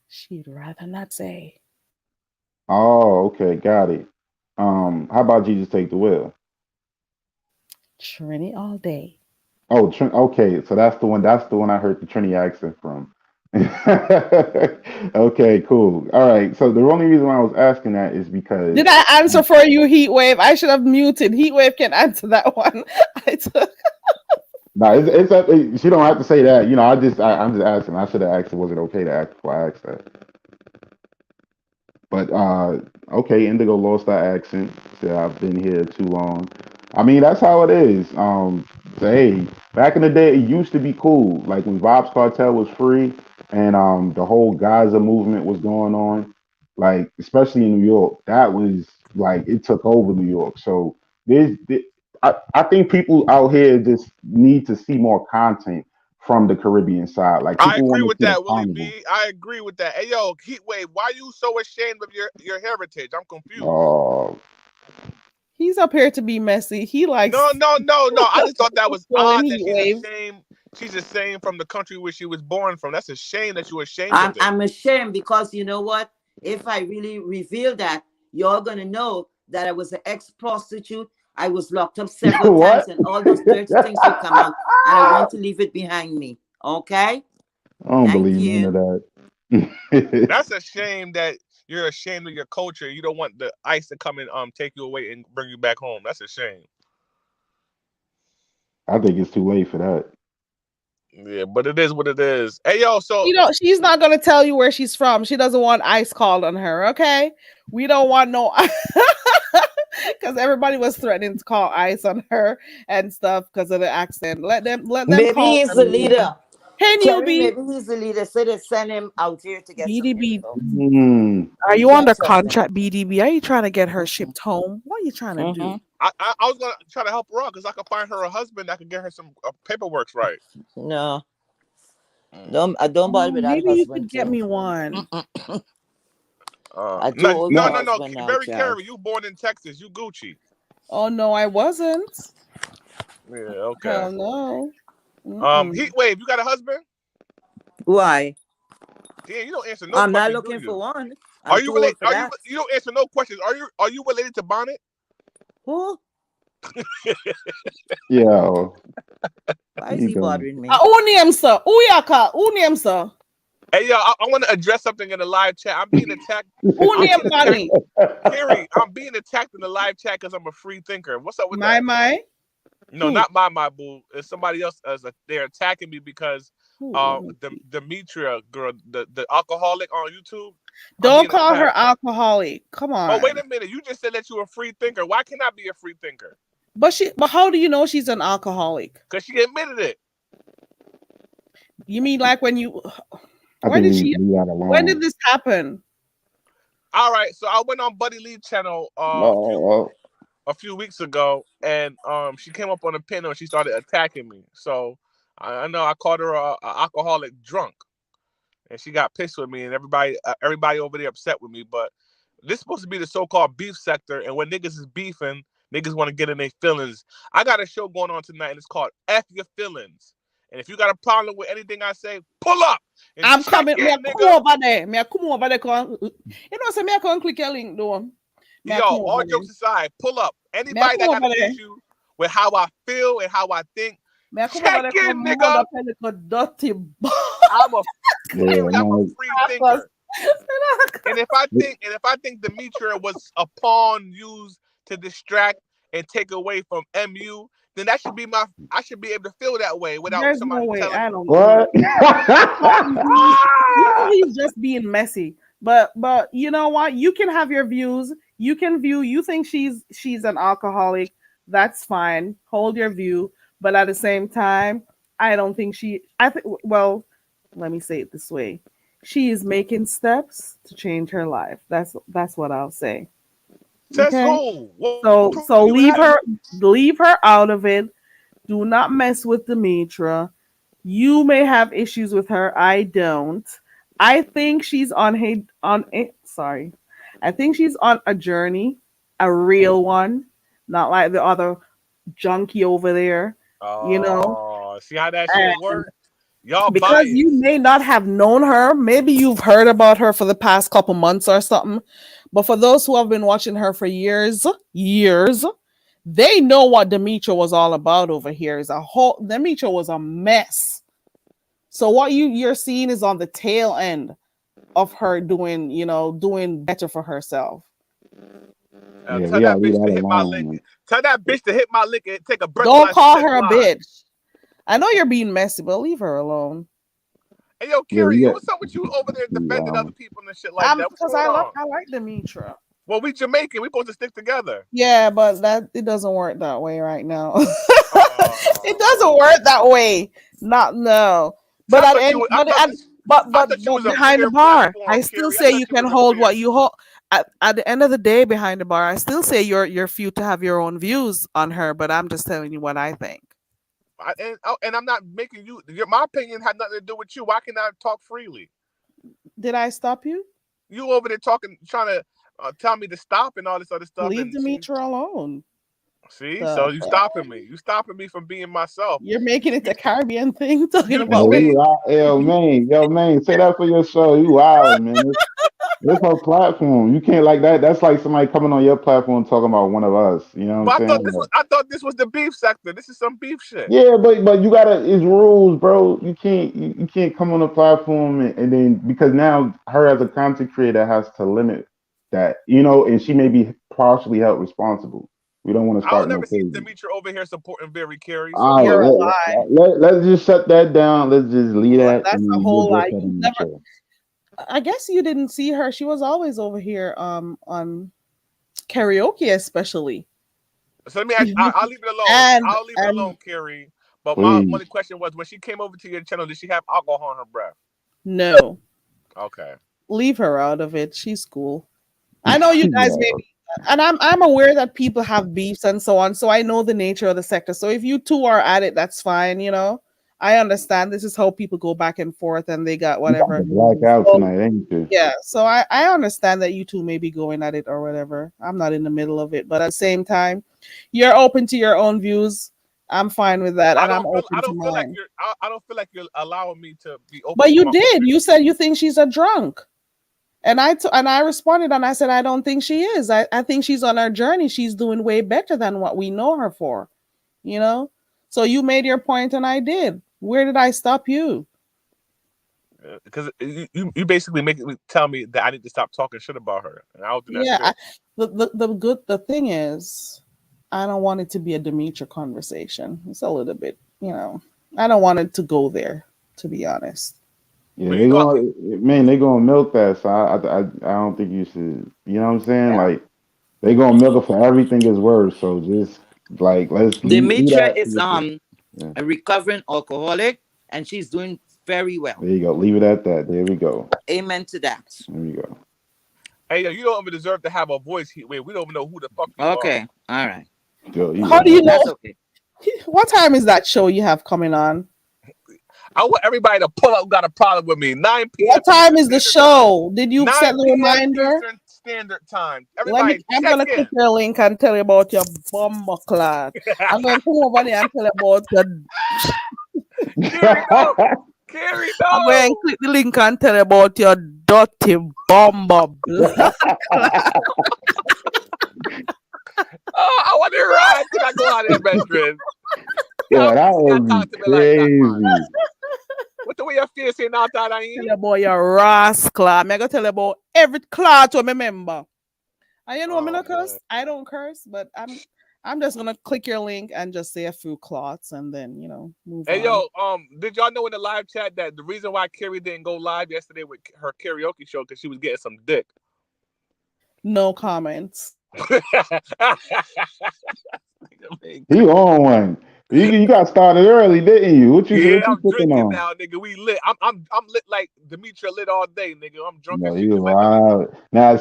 She'd rather not say. Oh, okay, got it. How about Jesus take the wheel? Trini all day. Oh, okay, so that's the one. That's the one I heard the Trini accent from. Okay, cool. All right. So the only reason why I was asking that is because Did I answer for you, Heat Wave? I should have muted. Heat Wave can answer that one. I took. no, she don't have to say that. I'm just asking. I should have asked. Was it okay to ask before I asked that? But okay, Indigo lost that accent. Said I've been here too long. I mean, that's how it is. So, hey, back in the day, it used to be cool. Like when Vibes Cartel was free and the whole Gaza movement was going on, like especially in New York, that was like it took over New York. So I think people out here just need to see more content from the Caribbean side. Like I people want agree to with see the that, Willie carnival. B. I agree with that. Hey, yo, Heatwave, why are you so ashamed of your heritage? I'm confused. Oh, He's up here to be messy. He likes. No. I just thought that was odd that Heatwave. she's ashamed from the country where she was born from. That's a shame that you're ashamed of it. I'm ashamed because you know what? If I really reveal that, you're gonna know that I was an ex-prostitute. I was locked up several times, and all those dirty things will come out, and I want to leave it behind me. Okay? I don't Thank believe you. none of that. That's a shame that you're ashamed of your culture. You don't want the ICE to come and take you away and bring you back home. That's a shame. I think it's too late for that. Yeah, but it is what it is. Hey, yo, so she's not gonna tell you where she's from. She doesn't want ICE called on her. Okay, we don't want no, because everybody was threatening to call ICE on her and stuff because of the accent. Let them Maybe call he's her. the leader. Hey, Terry, newbie. maybe he's the leader. So they send him out here to get BDB. Mm. Are you Can't under trust him. contract, BDB? Are you trying to get her shipped home? What are you trying to do? I was gonna try to help her out because I could find her a husband that could get her some paperwork right. No, don't bother with that Maybe you husband could get too. me one. I do No, owe no, the no, no. husband now, Very child. careful. You born in Texas. You Gucci. Oh no, I wasn't. Yeah. Okay. Hell no. Heatwave. You got a husband? Why? Yeah. You don't answer no I'm questions. not looking do for you? one. Are I'm you too related? old for Are that. you? You don't answer no questions. Are you related to Bonnet? Who? Yeah. Why is he bothering me? Who name sir? Who name sir? Hey, yo, I want to address something in the live chat. I'm being attacked. Who name Bonnie? Gary, I'm being attacked in the live chat because I'm a free thinker. What's up with that? My? No, Who? not my boo. It's somebody else. They're attacking me because the Demetria girl, the alcoholic on YouTube. Don't call her alcoholic. Come on. Oh, wait a minute. You just said that you're a free thinker. Why can't I be a free thinker? But how do you know she's an alcoholic? Because she admitted it. You mean like when you? When did this happen? All right, so I went on Buddy Lee's channel a few weeks ago, and she came up on a panel and she started attacking me. So I know I called her a alcoholic drunk, and she got pissed with me, and everybody over there upset with me. But this is supposed to be the so-called beef sector, and when niggas is beefing, niggas want to get in their feelings. I got a show going on tonight, and it's called F Your Feelings. And if you got a problem with anything I say, pull up. I'm coming. Me come over there. Me come over there. You know, so me come click your link, though. Yo, all jokes aside, pull up. Anybody that got an issue with how I feel and how I think, check in, nigga. I'm a free thinker. And if I think Demetria was a pawn used to distract and take away from MU, then I should be able to feel that way without somebody telling me. What? He's just being messy. But you know what? You can have your views. You can view. You think she's an alcoholic. That's fine. Hold your view. But at the same time, I don't think let me say it this way. She is making steps to change her life. That's what I'll say. Says Okay? who? What So proof so do you have? leave her out of it. Do not mess with Demetra. You may have issues with her. I don't. I think she's sorry. I think she's on a journey, a real one, not like the other junkie over there, you know. Oh, see how that shit And works? Y'all because you biased. may not have known her, maybe you've heard about her for the past couple months or something. But for those who have been watching her for years, they know what Demetra was all about over here. Demetra was a mess. So what you're seeing is on the tail end of her doing better for herself. Yeah, Tell we gotta that leave bitch that to hit my alone, lick. man. Tell that bitch to hit my lick and take a breath Don't when I call spit her a live. bitch. I know you're being messy, but leave her alone. Hey, yo, Yeah, Carrie, we got. what's up with you over there defending other people and shit like that? What's Because going on? I like Demetra. Well, we Jamaican. We supposed to stick together. Yeah, but it doesn't work that way right now. It doesn't work that way. No. But I at thought any, you was. I thought you was a behind the bigger bar, platform, I still Carrie. I say thought you you can was a hold bigger. what you hold. At the end of the day, behind the bar, I still say you're free to have your own views on her. But I'm just telling you what I think. And I'm not making you. My opinion had nothing to do with you. Why can't I talk freely? Did I stop you? You over there talking, trying to tell me to stop and all this other stuff. Leave And Demetra alone. so you stopping me. You stopping me from being myself. You're making it a Caribbean thing, talking Yo, about. yo, man, say that for your show. You wild, man. It's her platform. You can't like that. That's like somebody coming on your platform talking about one of us. You know what But I'm saying? I thought this was the beef sector. This is some beef shit. Yeah, but you gotta. It's rules, bro. You can't come on the platform and then because now her as a content creator has to limit that. You know, and she may be partially held responsible. We don't want to I don't start no never see crazy. Demetra over here supporting Very Carey. So All You're a lie. right, let's just shut that down. Let's just leave that. That's And a we'll whole lie. address that You on the never. show. I guess you didn't see her. She was always over here on karaoke, especially. let me ask. I'll leave it alone. I'll leave it alone, Carrie. But my Please. only question was, when she came over to your channel, did she have alcohol in her breath? No. Okay. Leave her out of it. She's cool. I know you guys Yeah. maybe, and I'm aware that people have beefs and so on. So I know the nature of the sector. So if you two are at it, that's fine. You know, I understand. This is how people go back and forth, and they got whatever. Black out So, tonight, ain't you? yeah. So I understand that you two may be going at it or whatever. I'm not in the middle of it, but at the same time, you're open to your own views. I'm fine with that, and I'm open I to don't feel like mine. I don't feel like you're allowing me to be open. But to you my did. You said you think she's a drunk. And I responded and I said, I don't think she is. I think she's on her journey. She's doing way better than what we know her for, you know? So you made your point and I did. Where did I stop you? Because you basically make me tell me that I need to stop talking shit about her. And I don't think that's Yeah. fair. The thing is, I don't want it to be a Demetra conversation. It's a little bit, you know, I don't want it to go there, to be honest. Yeah, they gonna milk that. So I don't think you should. You know what I'm saying? Like they gonna milk it for everything is worth. So just like let's leave Demetra that. is Yeah. a recovering alcoholic, and she's doing very well. There you go. Leave it at that. There we go. Amen to that. There we go. Hey, you don't even deserve to have a voice here. We don't even know who the fuck you are. Okay, all right. Yo, How do you know? That's okay. What time is that show you have coming on? I want everybody to pull up who got a problem with me. 9 p.m. What time is the show? Did you 9 set the p.m. reminder? Eastern Standard Time. Everybody, I'm check gonna in. click your link and tell you about your bomber class. I'm gonna come over there and tell you about your. Carrie, I'm going to click the link and tell you about your dirty bomber. Oh, I want to ride. Can I go out there, veterans? Yeah, that would be crazy. What the way your face saying out that I Tell you about your rascal. I'm gonna tell you about every class to remember. And you know, I'm not curse. I don't curse, but I'm just gonna click your link and just say a few clots and then move Hey, on. yo, did y'all know in the live chat that the reason why Carrie didn't go live yesterday with her karaoke show because she was getting some dick? No comments. He on one. You got started early, didn't you? What you I'm cooking drinking on? now, nigga. We lit. I'm lit like Demetria lit all day, nigga. I'm drunk No, as shit. you You mentally. wild. Now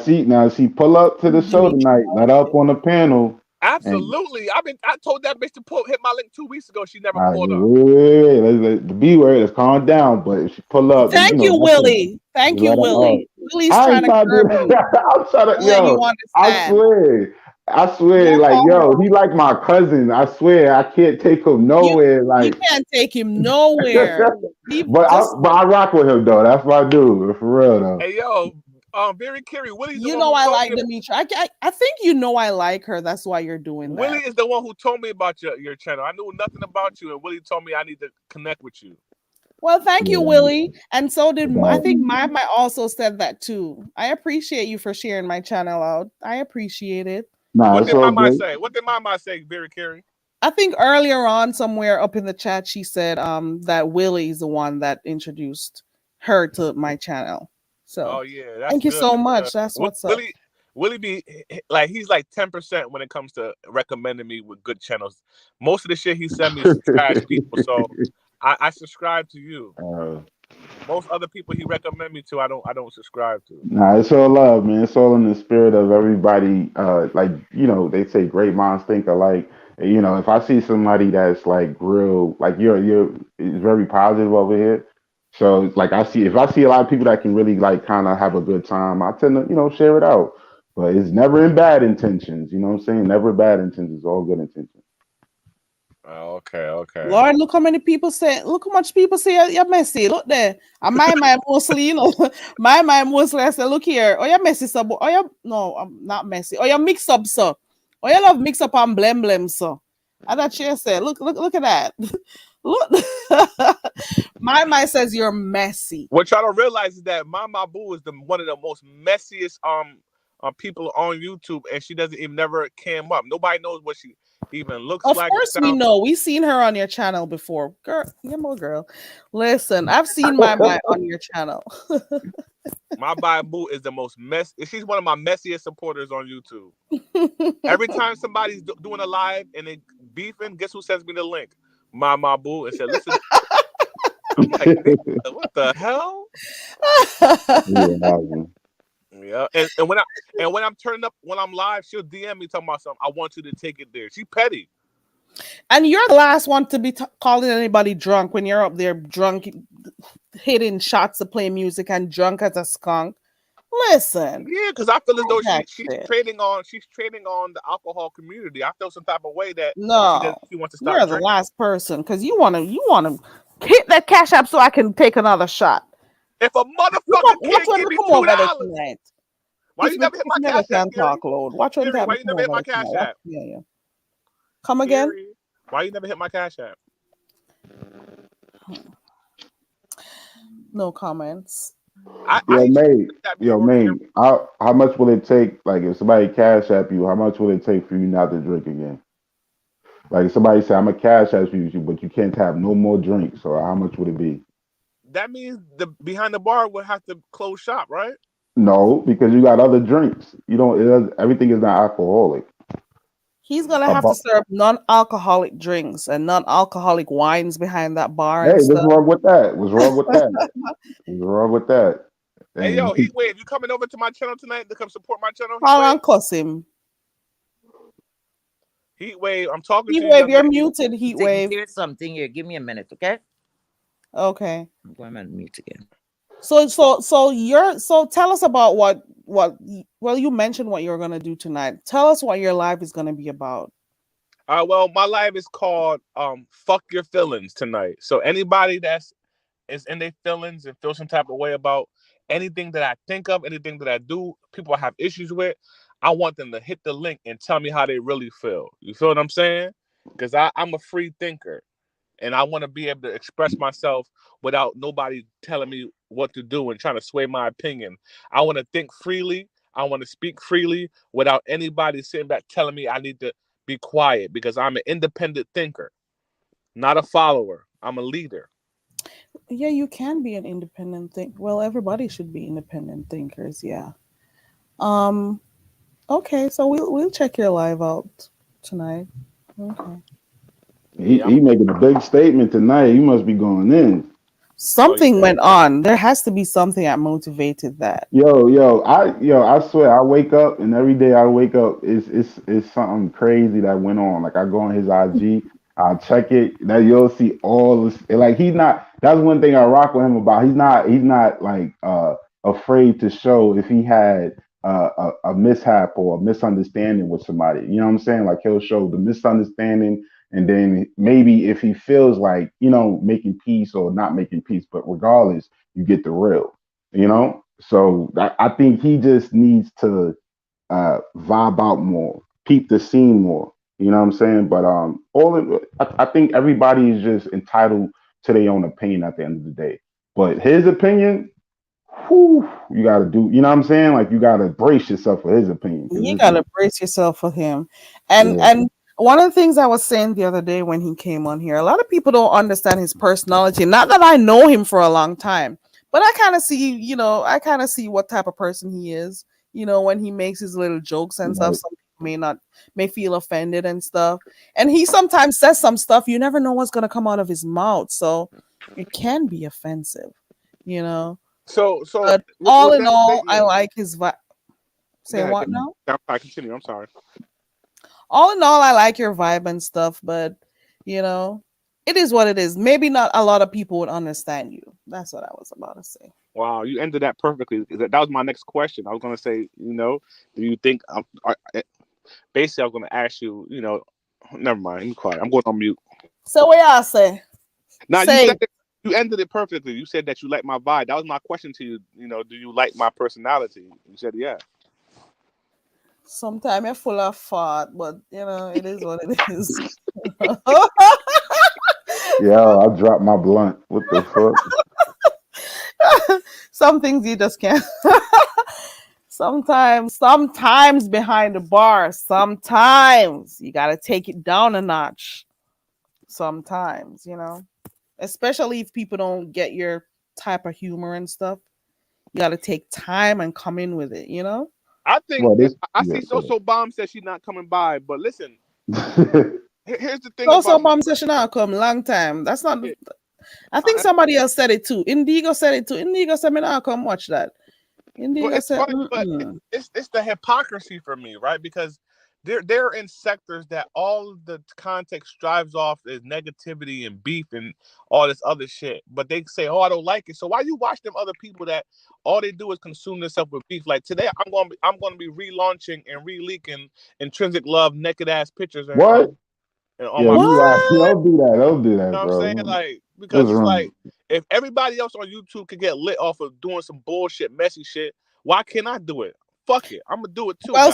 see, pull up to the show tonight. Let up on the panel. And Absolutely. I told that bitch to hit my link 2 weeks ago. She never all right, pulled up. wait. The B word is calm down, but if she pull up, then, Thank you, Willie. Thank you, let her up. Willie. Willie's I trying ain't to trying curb to. you. I'm trying to. Let you Yo, understand. I swear, No like, yo, homo. he like my cousin. I swear, I can't take him nowhere. You Like, can't take him nowhere. but I rock with him though. That's what I do for real though. Hey, yo, very Carey. Willie's the You one know who I told like me. Demetria. I think you know I like her. That's why you're doing that. Willie is the one who told me about your channel. I knew nothing about you, and Willie told me I need to connect with you. Well, thank you, Willie. And so did I think Right. Mama also said that too. I appreciate you for sharing my channel out. I appreciate it. Nah, What it's did all Mama good. say? What did Mama say, very Carey? I think earlier on somewhere up in the chat she said that Willie is the one that introduced her to my channel. So Oh yeah, that's thank you good. so much. That's what's up. Willie be like he's like 10% when it comes to recommending me with good channels. Most of the shit he sent me is trash people, so I subscribe to you. Most other people he recommend me to, I don't subscribe to. Nah, it's all love, man. It's all in the spirit of everybody. Like, they say great minds think alike. And, if I see somebody that's like real, like you're is very positive over here. So it's like if I see a lot of people that can really like kind of have a good time, I tend to, share it out. But it's never in bad intentions, you know what I'm saying? Never bad intentions, all good intentions. Oh, okay. Lord, look how much people say you're messy. Look there. And my mostly, my mostly I say, look here. Oh, you're messy, so I'm not messy. Oh, you mix up, so. Oh, you love mix up and blem, so. And that she said, look at that. Look. my says you're messy. What y'all don't realize is that Mama Boo is one of the most messiest people on YouTube, and she doesn't even never cam up. Nobody knows what she even looks Of like. course we know. We've seen her on your channel before. Girl. Listen, I've seen my on your channel. My Boo is the most she's one of my messiest supporters on YouTube. Every time somebody's doing a live and they beefing, guess who sends me the link? My Boo, and said, listen. I'm like, what the hell? Yeah, and when I'm turning up when I'm live, she'll DM me talking about something. I want you to take it there. She petty. And you're the last one to be calling anybody drunk when you're up there drunk, hitting shots to play music and drunk as a skunk. Listen. Yeah, because I feel as though she's trading on the alcohol community. I feel some type of way that she wants to stop. You're the last person because you wanna hit that cash app so I can take another shot. If a motherfucker can't give me $2, why you never hit my cash app? Talk load. Watch what Why you never hit my cash app? Yeah. Come again? Why you never hit my cash app? No comments. Yo, mate. How much will it take? Like, if somebody cash app you, how much will it take for you not to drink again? Like, if somebody say, I'm a cash app you, but you can't have no more drinks. So how much would it be? That means the behind the bar would have to close shop, right? No, because you got other drinks. Everything is not alcoholic. He's gonna have to serve non-alcoholic drinks and non-alcoholic wines behind that bar. Hey, what's wrong with that? What's wrong with that? Hey, yo, Heatwave, you coming over to my channel tonight to come support my channel? Call and cuss him. Heatwave, I'm talking to you. Heatwave, you're muted, Heatwave. Here's something here. Give me a minute, okay? Okay. I'm going to mute again. So tell us about well, you mentioned what you're gonna do tonight. Tell us what your live is gonna be about. Well, my live is called Fuck Your Feelings tonight. So anybody is in their feelings and feel some type of way about anything that I think of, anything that I do, people I have issues with, I want them to hit the link and tell me how they really feel. You feel what I'm saying? Because I'm a free thinker. And I want to be able to express myself without nobody telling me what to do and trying to sway my opinion. I want to think freely. I want to speak freely without anybody sitting back telling me I need to be quiet, because I'm an independent thinker, not a follower. I'm a leader. Yeah, you can be an independent thinker. Well, everybody should be independent thinkers. Yeah. Okay, so we'll check your live out tonight. Okay. He making a big statement tonight. He must be going in. Something went on. There has to be something that motivated that. I swear, I wake up and every day I wake up, it's something crazy that went on. Like I go on his IG, I check it. Now you'll see all this. Like he's not. That's one thing I rock with him about. He's not like afraid to show if he had a mishap or a misunderstanding with somebody. You know what I'm saying? Like he'll show the misunderstanding. And then maybe if he feels like, making peace or not making peace, but regardless, you get the real, So I think he just needs to vibe out more, peep the scene more. You know what I'm saying? But I think everybody is just entitled to their own opinion at the end of the day. But his opinion, you got to do. You know what I'm saying? Like you got to brace yourself for his opinion. You got to brace yourself for him, and. One of the things I was saying the other day when he came on here, a lot of people don't understand his personality. Not that I know him for a long time, but I kind of see, what type of person he is. When he makes his little jokes and stuff, some people may feel offended and stuff. And he sometimes says some stuff you never know what's gonna come out of his mouth, so it can be offensive, So but all in all, I like his vibe. Say what now? I continue. I'm sorry. All in all, I like your vibe and stuff, but it is what it is. Maybe not a lot of people would understand you. That's what I was about to say. Wow, you ended that perfectly. That was my next question. I was going to say, do you think? Basically, I was going to ask you. Never mind. I'm quiet. I'm going on mute. So what y'all say? Now you ended it perfectly. You said that you like my vibe. That was my question to you. Do you like my personality? You said yeah. Sometimes you're full of fart, but it is what it is. Yeah, I dropped my blunt. What the fuck? Some things you just can't. Sometimes behind the bar, sometimes you gotta take it down a notch. Sometimes, especially if people don't get your type of humor and stuff, you gotta take time and come in with it, I think I see So Bomb says she's not coming by, but listen, here's the thing. So Bomb says she not come long time. That's not. I think somebody else said it too. Indigo said it too. Indigo said me not come watch that. Indigo said, but it's the hypocrisy for me, right? Because they're in sectors that all the context drives off is negativity and beef and all this other shit. But they say, "Oh, I don't like it." So why you watch them other people that all they do is consume themselves with beef? Like today, I'm going to be relaunching and releaking Intrinsic Love naked ass pictures. And, what? On my don't do that. Don't do that, you know bro. what I'm saying? Like because it's like if everybody else on YouTube could get lit off of doing some bullshit, messy shit, why can't I do it? Fuck it, I'm gonna do it too. Well,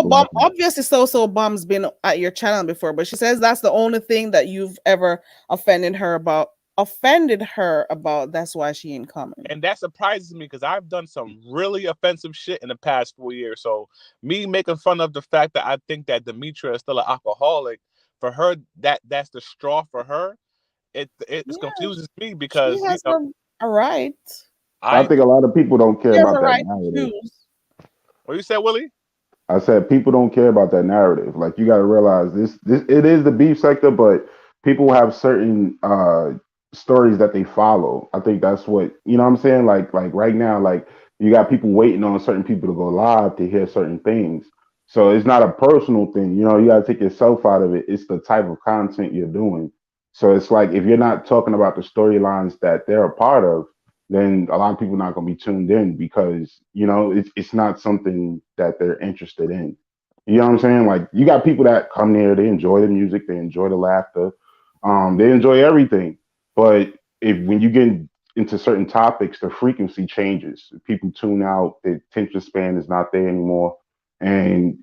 Bomb obviously So Bomb's been at your channel before, but she says that's the only thing that you've ever offended her about. That's why she ain't coming. And that surprises me because I've done some really offensive shit in the past 4 years. So me making fun of the fact that I think that Demetra is still an alcoholic, for her that's the straw for her. It confuses me because all right. I think a lot of people don't care about that narrative. What you said, Willie? I said people don't care about that narrative. Like you got to realize this it is the beef sector, but people have certain stories that they follow. I think that's what what I'm saying. Like right now, like you got people waiting on certain people to go live to hear certain things. So it's not a personal thing. You got to take yourself out of it. It's the type of content you're doing. So it's like if you're not talking about the storylines that they're a part of, then a lot of people are not going to be tuned in because, it's not something that they're interested in. You know what I'm saying? Like you got people that come there, they enjoy the music, they enjoy the laughter, they enjoy everything. But when you get into certain topics, the frequency changes. People tune out, the attention span is not there anymore. And,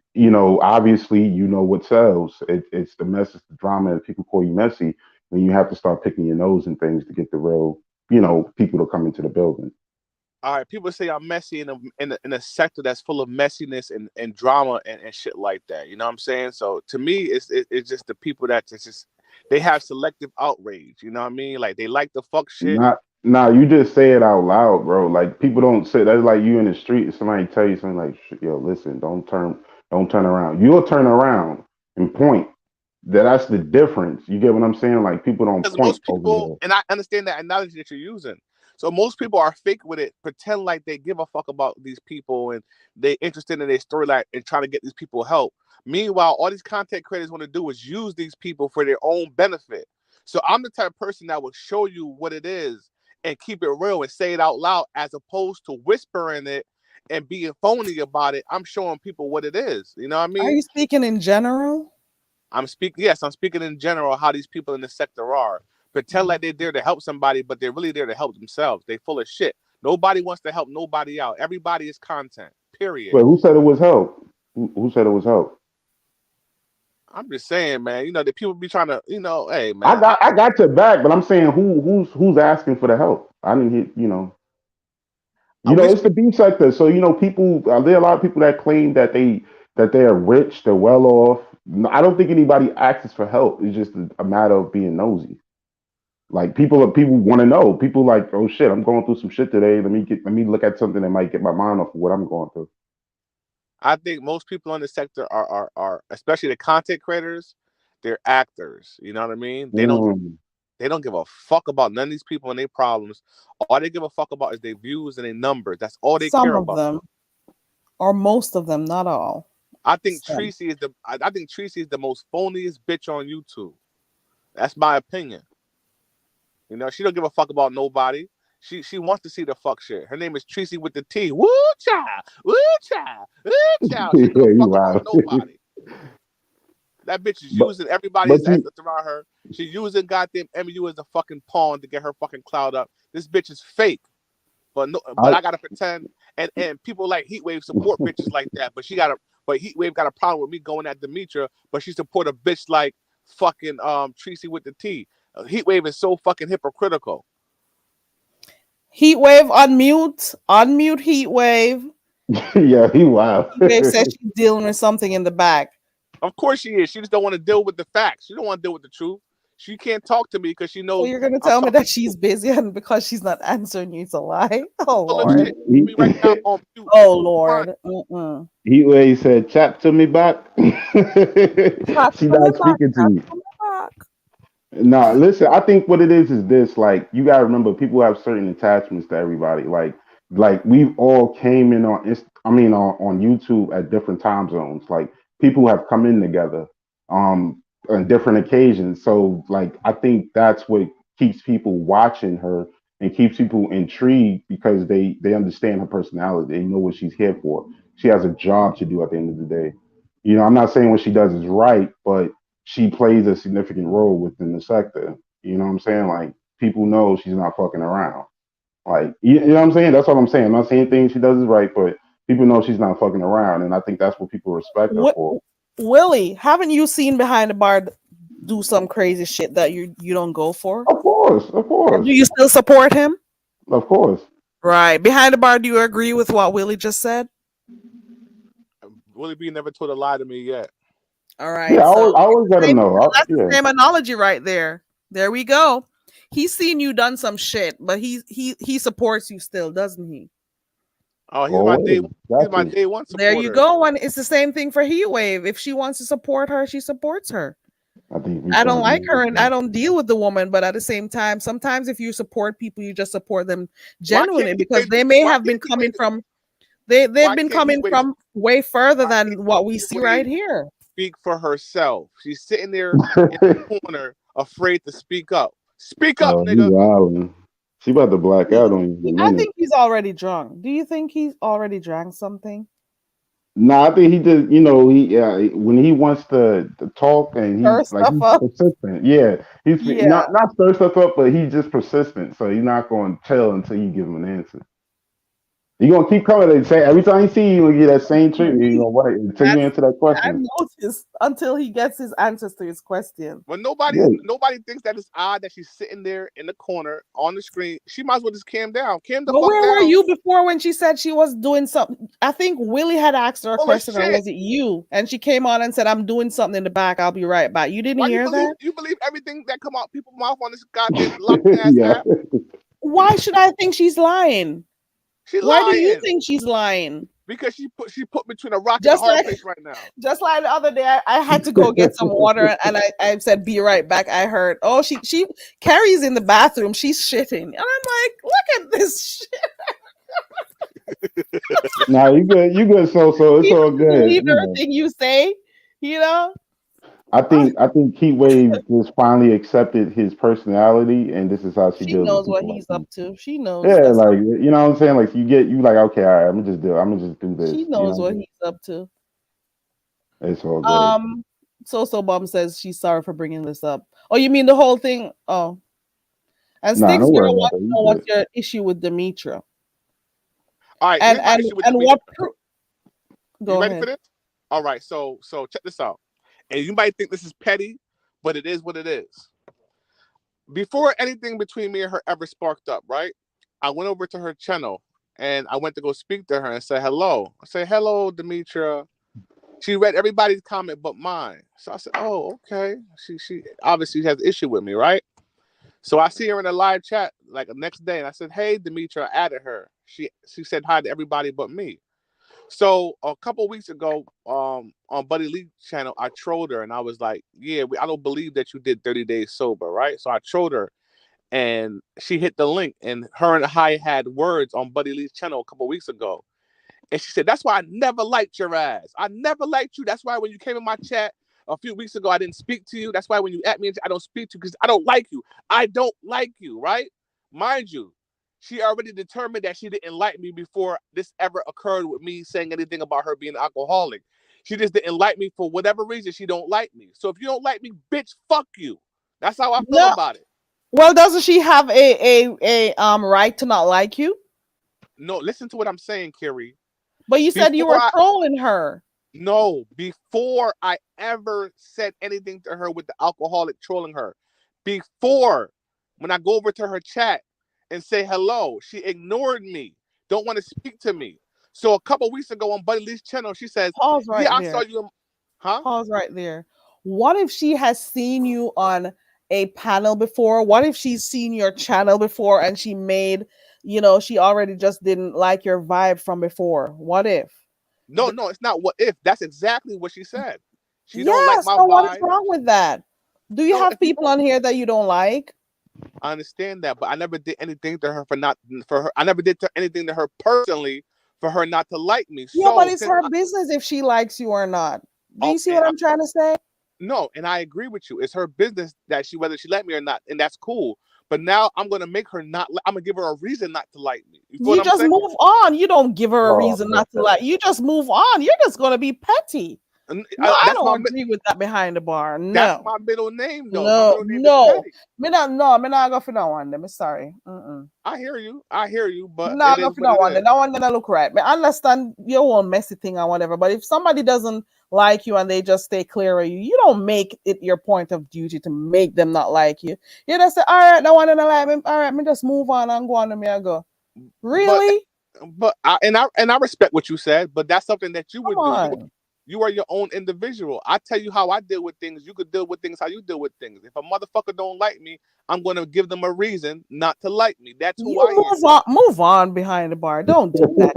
obviously, what sells. It's the mess, it's the drama, and people call you messy when you have to start picking your nose and things to get the real people to come into the building. All right, people say I'm messy in a sector that's full of messiness and drama and shit like that. You know what I'm saying? So to me, it's just the people that just they have selective outrage. You know what I mean? Like they like the fuck shit. Nah, you just say it out loud, bro. Like people don't say that's like you in the street and somebody tell you something like, "Yo, listen, don't turn around." You'll turn around and point. That's the difference. You get what I'm saying? Like people don't Because point most over people, and I understand that analogy that you're using. So most people are fake with it, pretend like they give a fuck about these people and they interested in their storyline and trying to get these people help. Meanwhile, all these content creators want to do is use these people for their own benefit. So I'm the type of person that will show you what it is and keep it real and say it out loud, as opposed to whispering it and being phony about it. I'm showing people what it is. You know what I mean? Are you speaking in general? I'm speaking in general how these people in the sector are. Pretend like they're there to help somebody, but they're really there to help themselves. They full of shit. Nobody wants to help nobody out. Everybody is content. Period. But who said it was help? Who said it was help? I'm just saying, man. You know, the people be trying to, hey, man. I got your back, but I'm saying who's asking for the help? I didn't hear, it's the B sector. So people. There are a lot of people that claim that they're rich, they're well off. I don't think anybody asks for help. It's just a matter of being nosy. Like people want to know. People like, oh shit, I'm going through some shit today. Let me look at something that might get my mind off of what I'm going through. I think most people in the sector are especially the content creators, they're actors. You know what I mean? They don't give a fuck about none of these people and their problems. All they give a fuck about is their views and their numbers. That's all they care about. Some of them, or most of them, not all. I think Tracy is the most phoniest bitch on YouTube. That's my opinion. She don't give a fuck about nobody. She wants to see the fuck shit. Her name is Tracy with the T. Woo cha, woo cha, woo cha. She don't give a fuck about nobody. That bitch is using everybody's assets around her. She's using goddamn MU as a fucking pawn to get her fucking clout up. This bitch is fake. But I gotta pretend, and people like Heatwave support bitches like that. But Heatwave got a problem with me going at Demetra, but she support a bitch like fucking Tracy with the T. Heatwave is so fucking hypocritical. Heatwave, unmute Heatwave. Yeah, he wild. Heatwave says she's dealing with something in the back. Of course she is. She just don't want to deal with the facts. She don't want to deal with the truth. She can't talk to me because she knows. So you're gonna tell me that she's busy and because she's not answering you, it's a lie? Oh Lord. Oh Lord. Heatwave said, "Chat to me back." She's not speaking to me. No, listen, I think what it is this, like, you gotta remember, people have certain attachments to everybody. Like we've all came in on YouTube at different time zones. Like people have come in together on different occasions. So like I think that's what keeps people watching her and keeps people intrigued, because they understand her personality. They know what she's here for. She has a job to do at the end of the day. I'm not saying what she does is right, but she plays a significant role within the sector. You know what I'm saying? Like people know she's not fucking around. Like you know what I'm saying? That's what I'm saying. I'm not saying things she does is right, but people know she's not fucking around, and I think that's what people respect her for. Willie, haven't you seen Behind the Bar do some crazy shit that you don't go for? Of course. Do you still support him? Of course. Right. Behind the Bar, do you agree with what Willie just said? Willie B never told a lie to me yet. All right. Yeah, I always let him know. That's the same analogy right there. There we go. He's seen you done some shit, but he supports you still, doesn't he? Oh, he's my day one supporter. There you go. And it's the same thing for Heatwave. If she wants to support her, she supports her. I don't like her and I don't deal with the woman, but at the same time, sometimes if you support people, you just support them genuinely, because they may have been coming from they've been coming from way further than what we see right here. Speak for herself. She's sitting there in the corner, afraid to speak up. Speak up, nigga. Wow. She about to black out on you. I think he's already drunk. Do you think he's already drank something? No, I think he just, when he wants to talk and he's persistent. Yeah, he's not stir stuff up, but he's just persistent. So he's not going to tell until you give him an answer. You're going to keep coming and say, every time you see you, you get that same treatment. You're going to wait until you answer that question. I've noticed until he gets his answers to his question. When nobody thinks that it's odd that she's sitting there in the corner on the screen, she might as well just calm down. Calm the fuck down. Where were you before when she said she was doing something? I think Willie had asked her a question, or was it you? And she came on and said, I'm doing something in the back. I'll be right back. You didn't hear that? You believe everything that come out people's mouth on this goddamn locked-ass app? Why should I think she's lying? Why do you think she's lying? because she put between a rock and a Just hard like place right now. just like the other day, I had to go get some water, and I said, "Be right back." I heard, "Oh, she Carrie's in the bathroom. She's shitting," and I'm like, "Look at this shit." Nah, you good. You good. So it's You all good. believe You know. everything you say, you know. I think Heat Wave just finally accepted his personality, and this is how she She deals with knows what people he's like up him. to. She knows Yeah, that's like you know what I'm saying. Like you like, okay, all right, I'm gonna just do this. she You knows know, what he's up to. it's all good. So Bomb says she's sorry for bringing this up. Oh, you mean the whole thing? Oh, and Nah, Sticks don't worry Girl about wants that. to You know what's good. your issue with Demetra, All right, and here's my issue with and Demetra. what? You Go ready ahead. for this? All right, so check this out. And you might think this is petty, but it is what it is. Before anything between me and her ever sparked up, right? I went over to her channel and I went to go speak to her and say hello. I say, "Hello, Demetra." She read everybody's comment but mine. So I said, "Oh, okay." She obviously has an issue with me, right? So I see her in a live chat like the next day, and I said, "Hey, Demetra," I added her. She said hi to everybody but me. So a couple weeks ago, on Buddy Lee's channel, I trolled her and I was like, "Yeah, I don't believe that you did 30 days sober, right?" So I trolled her, and she hit the link, and her and I had words on Buddy Lee's channel a couple weeks ago, and she said, "That's why I never liked your ass. I never liked you. That's why when you came in my chat a few weeks ago, I didn't speak to you. That's why when you at me, I don't speak to you because I don't like you. I don't like you, right? Mind you." She already determined that she didn't like me before this ever occurred with me saying anything about her being an alcoholic. She just didn't like me for whatever reason. She don't like me. So if you don't like me, bitch, fuck you. That's how I feel No. about it. Well, doesn't she have a right to not like you? No, listen to what I'm saying, Carrie. But you said you were trolling her. No, before I ever said anything to her with the alcoholic trolling her, before when I go over to her chat and say hello, she ignored me, don't want to speak to me. So a couple weeks ago on Buddy Lee's channel, she says, Pause right "Yeah, I there. saw you." Huh? Pause right there. What if she has seen you on a panel before? What if she's seen your channel before and she made, she already just didn't like your vibe from before? What if? No, it's not what if. That's exactly what she said. She don't like my so what is vibe. wrong with that? Do you have people on here that you don't like? I understand that, but I never did anything to her I never did anything to her personally for her not to like me. Yeah, So but it's her business if she likes you or not. Do you see what I'm trying to say? No, and I agree with you. It's her business that whether she like me or not, and that's cool. But now I'm gonna make her not. I'm gonna give her a reason not to like me. You just move on. You don't give her a reason not to like. You just move on. You're just gonna be petty. No, I don't agree with that behind the bar. No, that's my middle name, though. No, my middle name no, is Petty. me not go for that one. I'm sorry. I hear you, but No, it go is for what that it one. is. That one didn't look right. I understand your own messy thing or whatever. But if somebody doesn't like you and they just stay clear of you, you don't make it your point of duty to make them not like you. You just say, "All right, that one didn't like me. All right, me just move on and go on to me and go." Really? But I respect what you said, but that's something that you would do. You are your own individual. I tell you how I deal with things. You could deal with things how you deal with things. If a motherfucker don't like me, I'm gonna give them a reason not to like me. That's who I am. Move on behind the bar. Don't do that.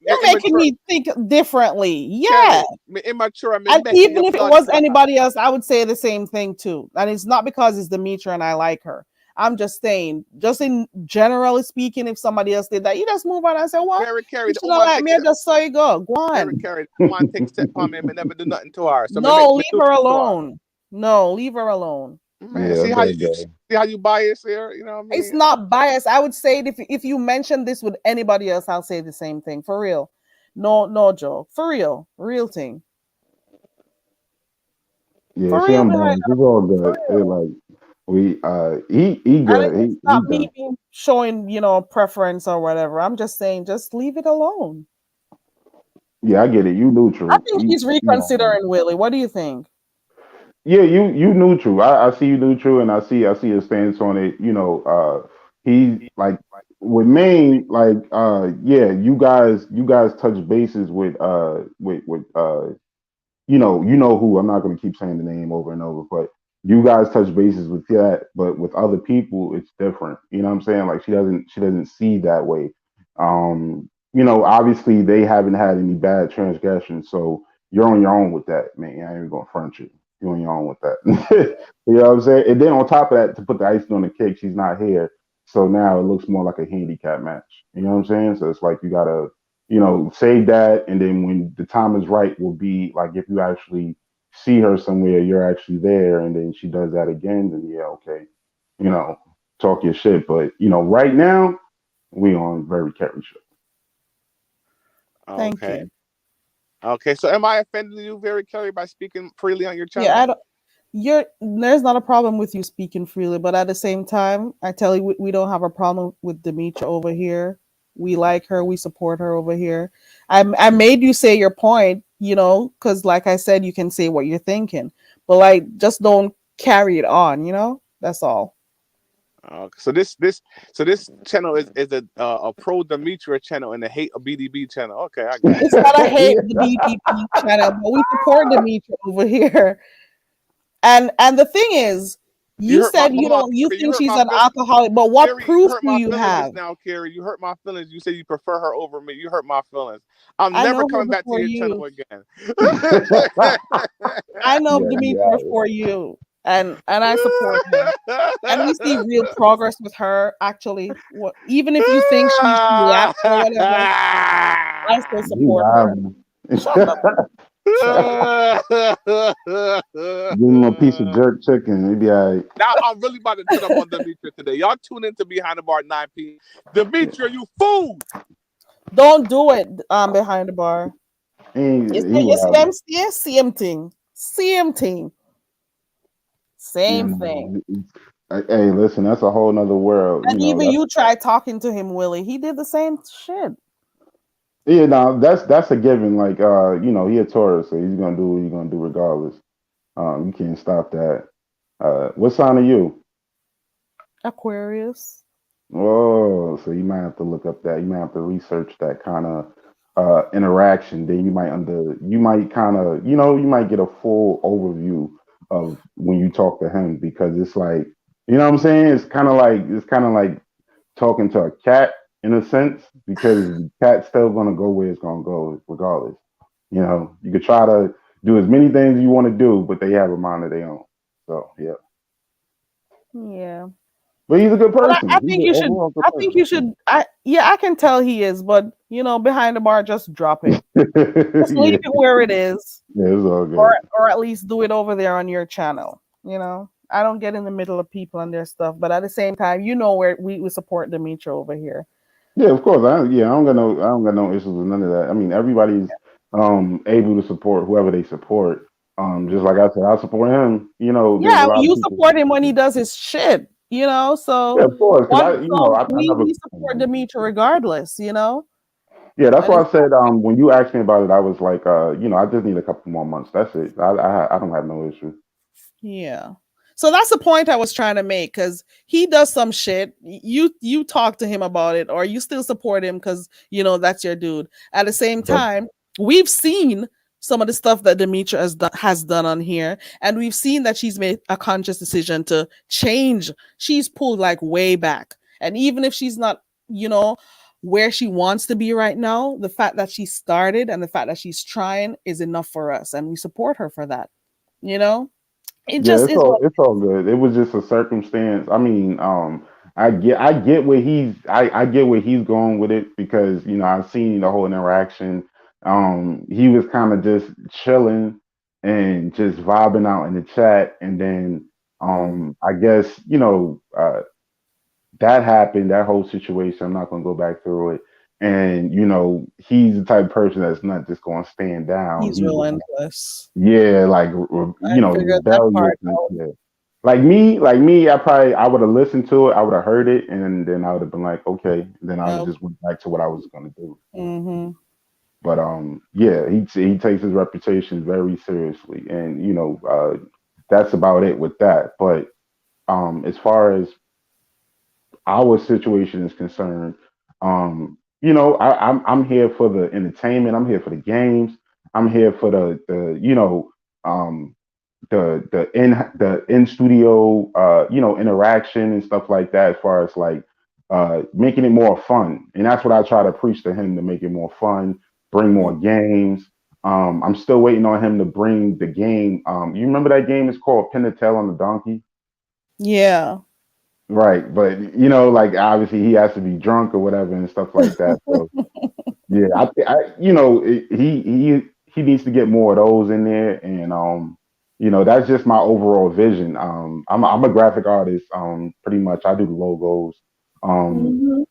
You're making me think differently. Yeah. Immature. And even if it was anybody else, I would say the same thing too. And it's not because it's Demetra and I like her. I'm just saying, just in generally speaking, if somebody else did that, you just move on and say, "Well, you should not like me." Just so you go. Go on. One take step on me and never do nothing to her. So no, leave her alone. No, leave her alone. Man, see how you bias here? You know what I mean? It's not bias. I would say if you mention this with anybody else, I'll say the same thing. For real. No joke. For real. Real thing. Yeah, for she real, behind she's all good. Like he good. It's not me showing, preference or whatever. I'm just saying, just leave it alone. Yeah, I get it. You neutral. I think he's reconsidering Willie. What do you think? Yeah, you neutral. I see you neutral, and I see his stance on it. He like with Maine, like yeah, you guys touch bases with you know who. I'm not going to keep saying the name over and over, but you guys touch bases with that, but with other people, it's different. You know what I'm saying? Like she doesn't see that way. you know, obviously they haven't had any bad transgressions, so you're on your own with that, man. I ain't even gonna front you. You're on your own with that. You know what I'm saying? And then on top of that, to put the icing on the cake, she's not here. So now it looks more like a handicap match. You know what I'm saying? So it's like you gotta, you know, save that, and then when the time is right, will be like if you actually see her somewhere, you're actually there, and then she does that again, then yeah, okay, you know, talk your shit. But you know, right now we on very Kerry show. Thank Okay. you. Okay. So am I offending you, Very Kelly, by speaking freely on your channel? Yeah, I don't. There's not a problem with you speaking freely, but at the same time, I tell you, we don't have a problem with Demetra over here. We like her, we support her over here. I made you say your point, you know, because like I said, you can say what you're thinking, but like just don't carry it on, you know. That's all. So this channel is a pro Demetra channel and a hate a BDB channel. Okay, I got it. It's not a hate the BDB channel, but we support Demetra over here. And the thing is, you said you think she's an alcoholic, but what proof do you have? Now, Carrie, you hurt my feelings. You said you prefer her over me. You hurt my feelings. I'm never coming back to your channel again. I know Demetra before you, and I support her, and we see real progress with her. Actually, even if you think she's lapsed or whatever, I still support her. Shut up. Give him a piece of jerk chicken. He'd be all right. Now I'm really about to turn up on Demetra today. Y'all tune in to Behind the Bar at 9 p.m. Demetra, you fool! Don't do it behind the bar. It's same thing. Same thing. Same thing. Hey, listen, that's a whole nother world. And even you tried talking to him, Willie. He did the same shit. Yeah, no, that's a given. Like, you know, he a Taurus, so he's gonna do what he's gonna do regardless. You can't stop that. What sign are you? Aquarius. Oh, so you might have to look up that. You might have to research that kind of interaction. Then you might kind of, you know, you might get a full overview of when you talk to him, because it's like, you know what I'm saying? It's kind of like talking to a cat in a sense, because the cat's still gonna go where it's gonna go regardless. You know, you could try to do as many things you want to do, but they have a mind of their own. So yeah. Yeah. But he's a good person. I think you should. I think you should. I can tell he is, but you know, behind the bar, just drop it. Just leave it where it is. Yeah, it's all good. Or at least do it over there on your channel. You know, I don't get in the middle of people and their stuff, but at the same time, you know, where we support Demetra over here. Yeah, of course. I don't got no issues with none of that. I mean, everybody's able to support whoever they support. Just like I said, I support him. You know. Yeah, you support him when he does his shit. You know, so yeah, of course. We support Demetra regardless. You know. Yeah, that's why I said when you asked me about it, I was like, you know, I just need a couple more months. That's it. I don't have no issue. Yeah. So that's the point I was trying to make, because he does some shit. You talk to him about it, or you still support him because you know that's your dude. At the same time, we've seen some of the stuff that Demetra has done on here, and we've seen that she's made a conscious decision to change. She's pulled like way back, and even if she's not, you know, where she wants to be right now, the fact that she started and the fact that she's trying is enough for us, and we support her for that. You know. It's all good. It was just a circumstance. I mean, I get where he's going with it, because you know I've seen the whole interaction. He was kind of just chilling and just vibing out in the chat, and then I guess you know that happened. That whole situation. I'm not gonna go back through it. And you know, he's the type of person that's not just going to stand down. He's relentless. Yeah, like you know, rebellious. Like me, I would have listened to it. I would have heard it, and then I would have been like, okay. And then I would just went back to what I was going to do. Mm-hmm. But yeah, he takes his reputation very seriously, and you know, that's about it with that. But as far as our situation is concerned, you know, I'm here for the entertainment. I'm here for the games. I'm here for the you know, the in studio you know, interaction and stuff like that. As far as like making it more fun. And that's what I try to preach to him, to make it more fun, bring more games. I'm still waiting on him to bring the game. You remember that game? It's called Pin the Tail on the Donkey. Yeah. Right, but you know, like obviously he has to be drunk or whatever and stuff like that. So yeah, you know, he needs to get more of those in there, and you know, that's just my overall vision. I'm a graphic artist. Pretty much, I do the logos, and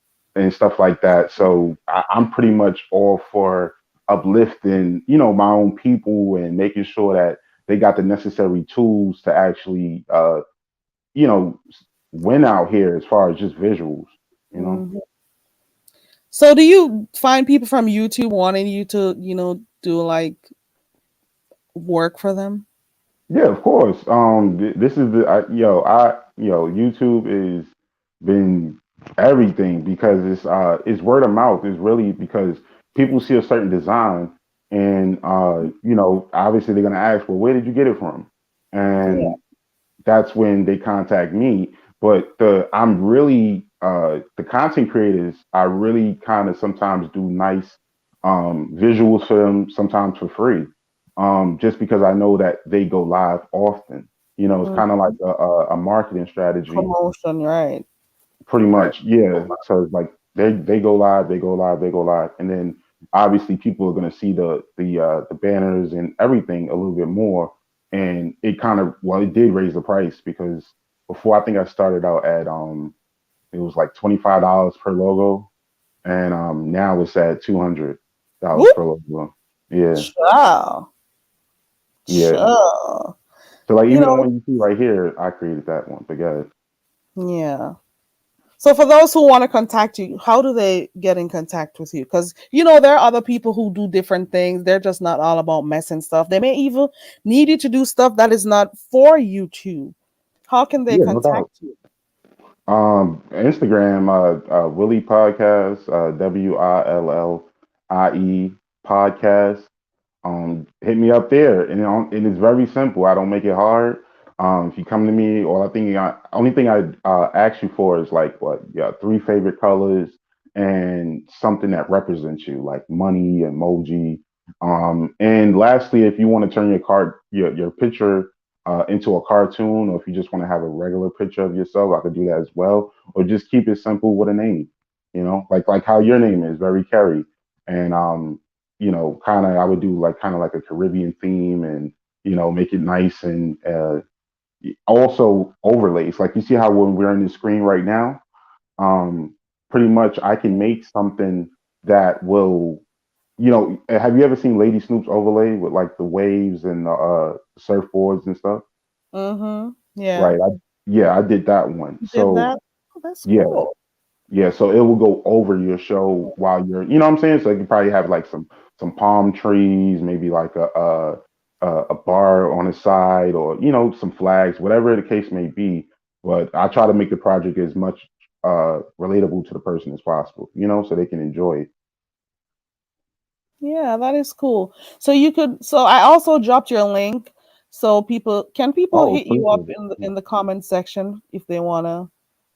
stuff like that. So I'm pretty much all for uplifting, you know, my own people and making sure that they got the necessary tools to actually, you know, win out here as far as just visuals, you know. So do you find people from YouTube wanting you to, you know, do like work for them? Yeah, of course. This is YouTube is been everything because it's word of mouth. It's really because people see a certain design and you know, obviously they're gonna ask, well, where did you get it from? And that's when they contact me. But I'm really the content creators, I really kind of sometimes do nice visuals for them, sometimes for free. Just because I know that they go live often. You know, it's kind of like a marketing strategy. Promotion, right? Pretty much, yeah. So it's like they go live, they go live, they go live, and then obviously people are going to see the banners and everything a little bit more, and it kind of, well, it did raise the price because before I think I started out at it was like $25 per logo, and now it's at $200 per logo. Yeah. Wow. Yeah. Sure. So like You even the know, one you see right here, I created that one. But guys, yeah. So for those who want to contact you, how do they get in contact with you? Because you know there are other people who do different things. They're just not all about messing stuff. They may even need you to do stuff that is not for YouTube. How can they yeah, no doubt. contact you? Instagram, Willie Podcast, WILLIE Podcast. Hit me up there, and it's very simple. I don't make it hard. If you come to me, only thing I ask you for is like what, yeah, 3 favorite colors and something that represents you, like money, emoji. And lastly, if you want to turn your picture into a cartoon, or if you just want to have a regular picture of yourself, I could do that as well. Or just keep it simple with a name, you know, like how your name is, very Kerry, and you know, kind of I would do like kind of like a Caribbean theme, and you know, make it nice, and also overlays. Like you see how when we're on the screen right now, pretty much I can make something that will, you know, have you ever seen Lady Snoop's overlay with like the waves and the surfboards and stuff? Yeah. Right. I did that one. You did So that? Oh, that's yeah, cool. yeah. So it will go over your show while you're, you know what I'm saying? So you can probably have like some palm trees, maybe like a bar on the side, or you know, some flags, whatever the case may be. But I try to make the project as much relatable to the person as possible, you know, so they can enjoy it. Yeah, that is cool. So you could. So I also dropped your link, so people Oh, hit you up appreciate it. in the comment section if they wanna,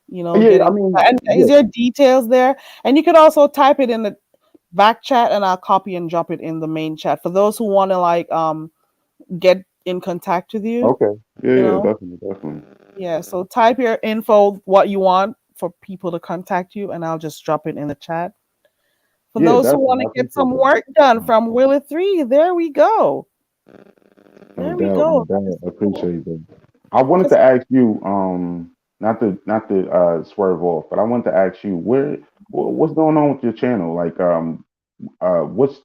you know, Yeah, get I in. mean, And yeah. is there details there? And you could also type it in the back chat, and I'll copy and drop it in the main chat for those who want to like get in contact with you. Okay. Yeah, You yeah, know, definitely. yeah. So type your info, what you want for people to contact you, and I'll just drop it in the chat. For Yeah, those who want definitely. I to get appreciate some that. work done from Willie 3, there we go. No There we doubt, no go. doubt. I appreciate that. I wanted to ask you, not to swerve off, but I wanted to ask you what's going on with your channel? Like, what's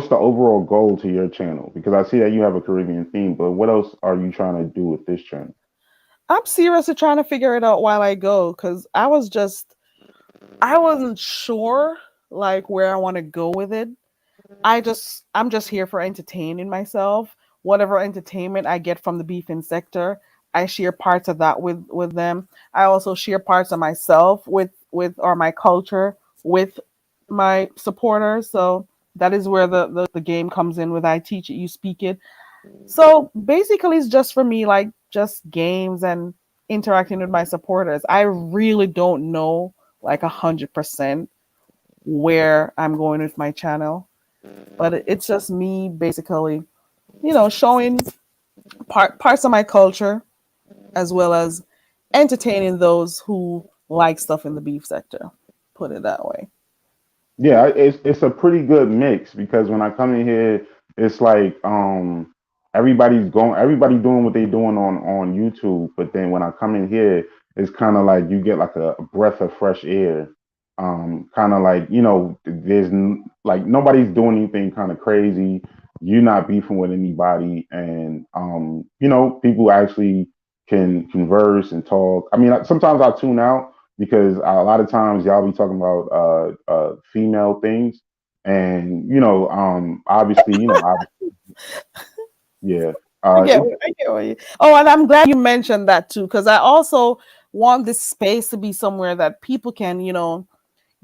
the overall goal to your channel? Because I see that you have a Caribbean theme, but what else are you trying to do with this channel? I'm seriously trying to figure it out while I go, because I wasn't sure like where I want to go with it. I'm just here for entertaining myself. Whatever entertainment I get from the beefing sector, I share parts of that with them. I also share parts of myself with or my culture with my supporters. So that is where the game comes in. With I teach it, you speak it. So basically, it's just for me, like just games and interacting with my supporters. I really don't know like 100% where I'm going with my channel, but it's just me basically, showing parts of my culture as well as entertaining those who like stuff in the beef sector. Put it that way. Yeah, it's a pretty good mix because when I come in here, it's like everybody doing what they doing on YouTube, but then when I come in here, it's kind of like you get like a breath of fresh air. Kind of like like nobody's doing anything kind of crazy. You're not beefing with anybody, and people actually can converse and talk. I mean, sometimes I tune out because a lot of times y'all be talking about female things, and obviously, yeah. I get what you. Oh, and I'm glad you mentioned that too, because I also want this space to be somewhere that people can,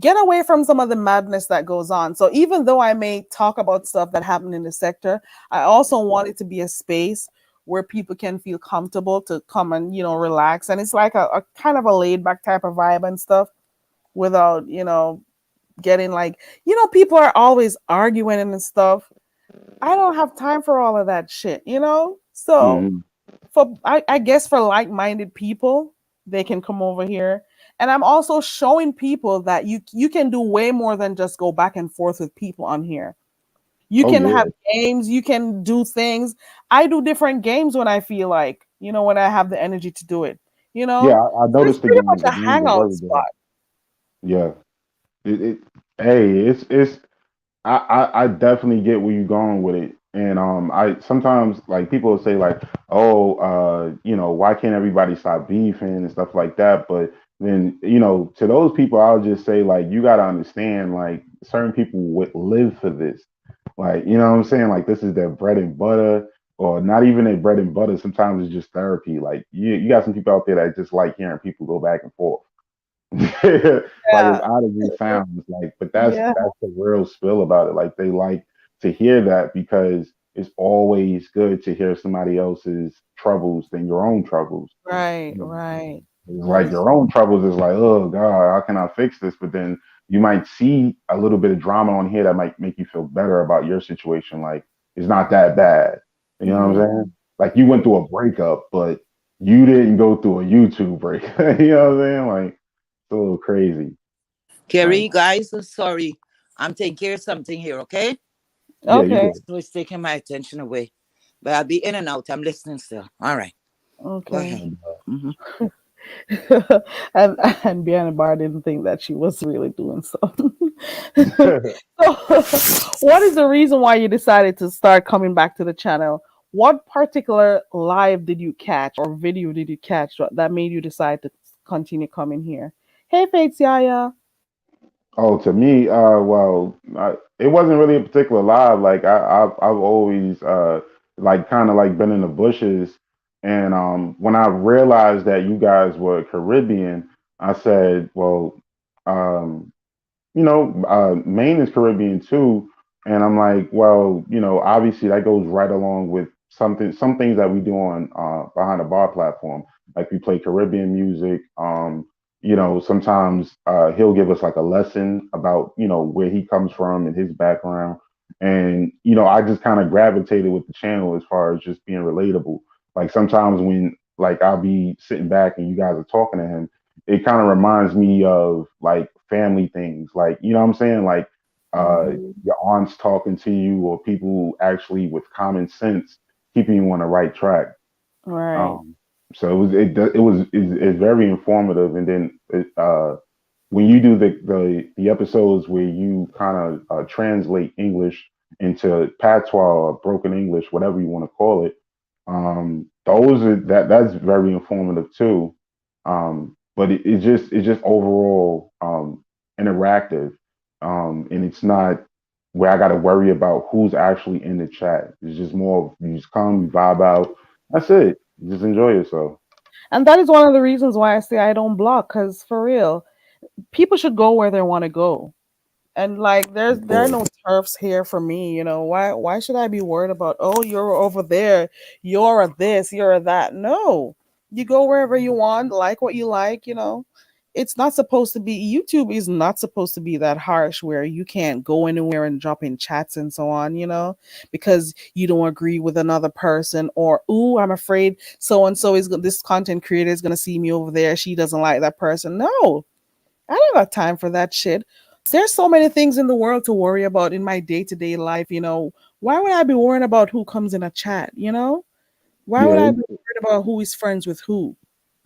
get away from some of the madness that goes on. So even though I may talk about stuff that happened in the sector, I also want it to be a space where people can feel comfortable to come and, relax. And it's like a kind of a laid back type of vibe and stuff without, getting like, people are always arguing and stuff. I don't have time for all of that shit, So I guess for like-minded people, they can come over here. And I'm also showing people that you can do way more than just go back and forth with people on here. You can have games, you can do things. I do different games when I feel like, when I have the energy to do it. Yeah, I So it's noticed the pretty game. much The a games are hangout very good. spot. Yeah. It's I definitely get where you're going with it. And I sometimes like people will say like, oh, why can't everybody stop beefing and stuff like that? But then, to those people, I'll just say like, you gotta understand, like certain people would live for this. Like, you know what I'm saying? Like this is their bread and butter, or not even their bread and butter. Sometimes it's just therapy. Like you got some people out there that just like hearing people go back and forth. Like as odd as it sounds, like, but that's the real spill about it. Like they like to hear that because it's always good to hear somebody else's troubles than your own troubles. Right. It's like your own troubles is like, oh God, how can I fix this? But then you might see a little bit of drama on here that might make you feel better about your situation. Like it's not that bad. You know what I'm saying? Like you went through a breakup, but you didn't go through a YouTube break. You know what I'm saying? Like it's a little crazy. Kerry, guys, I'm sorry. I'm taking care of something here, okay? Okay. So it's taking my attention away. But I'll be in and out. I'm listening still. All right. Okay. Go ahead. and Bianca Barr didn't think that she was really doing so. So, what is the reason why you decided to start coming back to the channel? What particular live did you catch or video did you catch that made you decide to continue coming here? Hey, Faith Yaya. Oh, to me, it wasn't really a particular live. Like I've always like kind of like been in the bushes, and when I realized that you guys were Caribbean, I said, well, um, Maine is Caribbean too, and I'm like, well, obviously that goes right along with some things that we do on behind the bar platform. Like we play Caribbean music. Sometimes he'll give us like a lesson about where he comes from and his background, and I just kind of gravitated with the channel as far as just being relatable. Like sometimes when like I'll be sitting back and you guys are talking to him, it kind of reminds me of like family things, like what I'm saying, like your aunts talking to you or people actually with common sense keeping you on the right track. Right. So it's very informative, and then when you do the episodes where you kind of translate English into patois or broken English, whatever you want to call it, that's very informative too. But it's just overall interactive, and it's not where I got to worry about who's actually in the chat. It's just more you just come, you vibe out. That's it. Just enjoy yourself. And that is one of the reasons why I say I don't block, because for real, people should go where they want to go. And like there are no turfs here for me, why should I be worried about, oh, you're over there, you're a this, you're a that? No. You go wherever you want, like what you like, it's not supposed to be. YouTube is not supposed to be that harsh where you can't go anywhere and drop in chats and so on, because you don't agree with another person, or ooh, I'm afraid so and so is this content creator is gonna see me over there. She doesn't like that person. No, I don't got time for that shit. There's so many things in the world to worry about in my day-to-day life. Why would I be worrying about who comes in a chat? Why would I Yeah, be worried about who is friends with who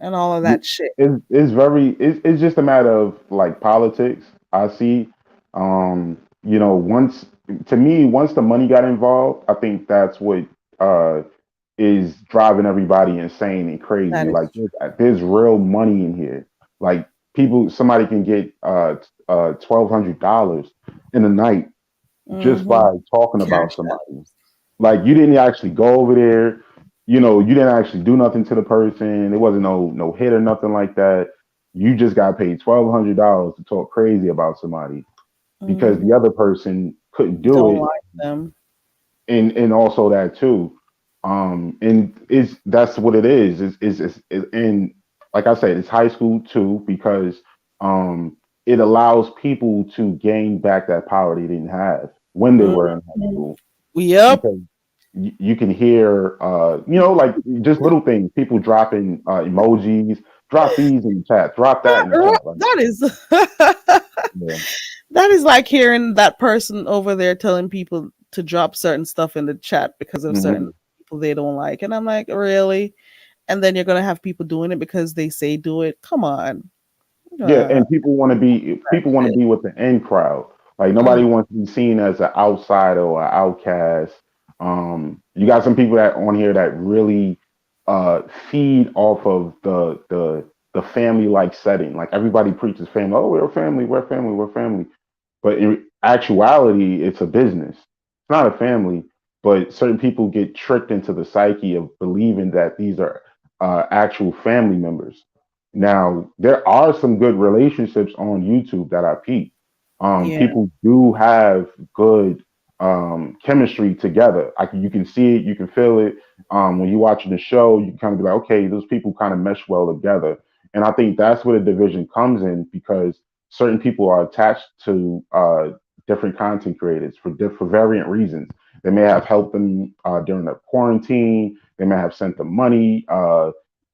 and all of that shit? it's just a matter of like politics. I see. Once to me, once the money got involved, I think that's what uh is driving everybody insane and crazy. That Like is there's real money in here. Like somebody can get $1,200 in a night just mm-hmm. by talking about Cash App. somebody. Like you didn't actually go over there. You didn't actually do nothing to the person. It wasn't no hit or nothing like that. You just got paid $1,200 to talk crazy about somebody because Mm-hmm. the other person couldn't do Don't it, like them. and also that too. And that's what it is. And like I said, it's high school too because it allows people to gain back that power they didn't have when they were in high Mm-hmm. school Yep. because you can hear, like just little things, people dropping emojis, drop these in the chat, drop that in the chat. Like, That is yeah. that is like hearing that person over there telling people to drop certain stuff in the chat because of certain Mhm. people they don't like. And I'm like, really? And then you're gonna have people doing it because they say do it. Come on. Yeah, Uh, and people want to be with the in crowd. Like nobody mm, wants to be seen as an outsider or an outcast. You got some people that on here that really feed off of the family like setting. Like everybody preaches family. Oh, we're family, we're family, we're family. But in actuality, it's a business. It's not a family. But certain people get tricked into the psyche of believing that these are actual family members. Now, there are some good relationships on YouTube that I peep. yeah. People do have good chemistry together. You can see it, you can feel it. When you're watching the show, you can kind of be like, okay, those people kind of mesh well together. And I think that's where the division comes in because certain people are attached to different content creators for variant reasons. They may have helped them during the quarantine. They may have sent them money.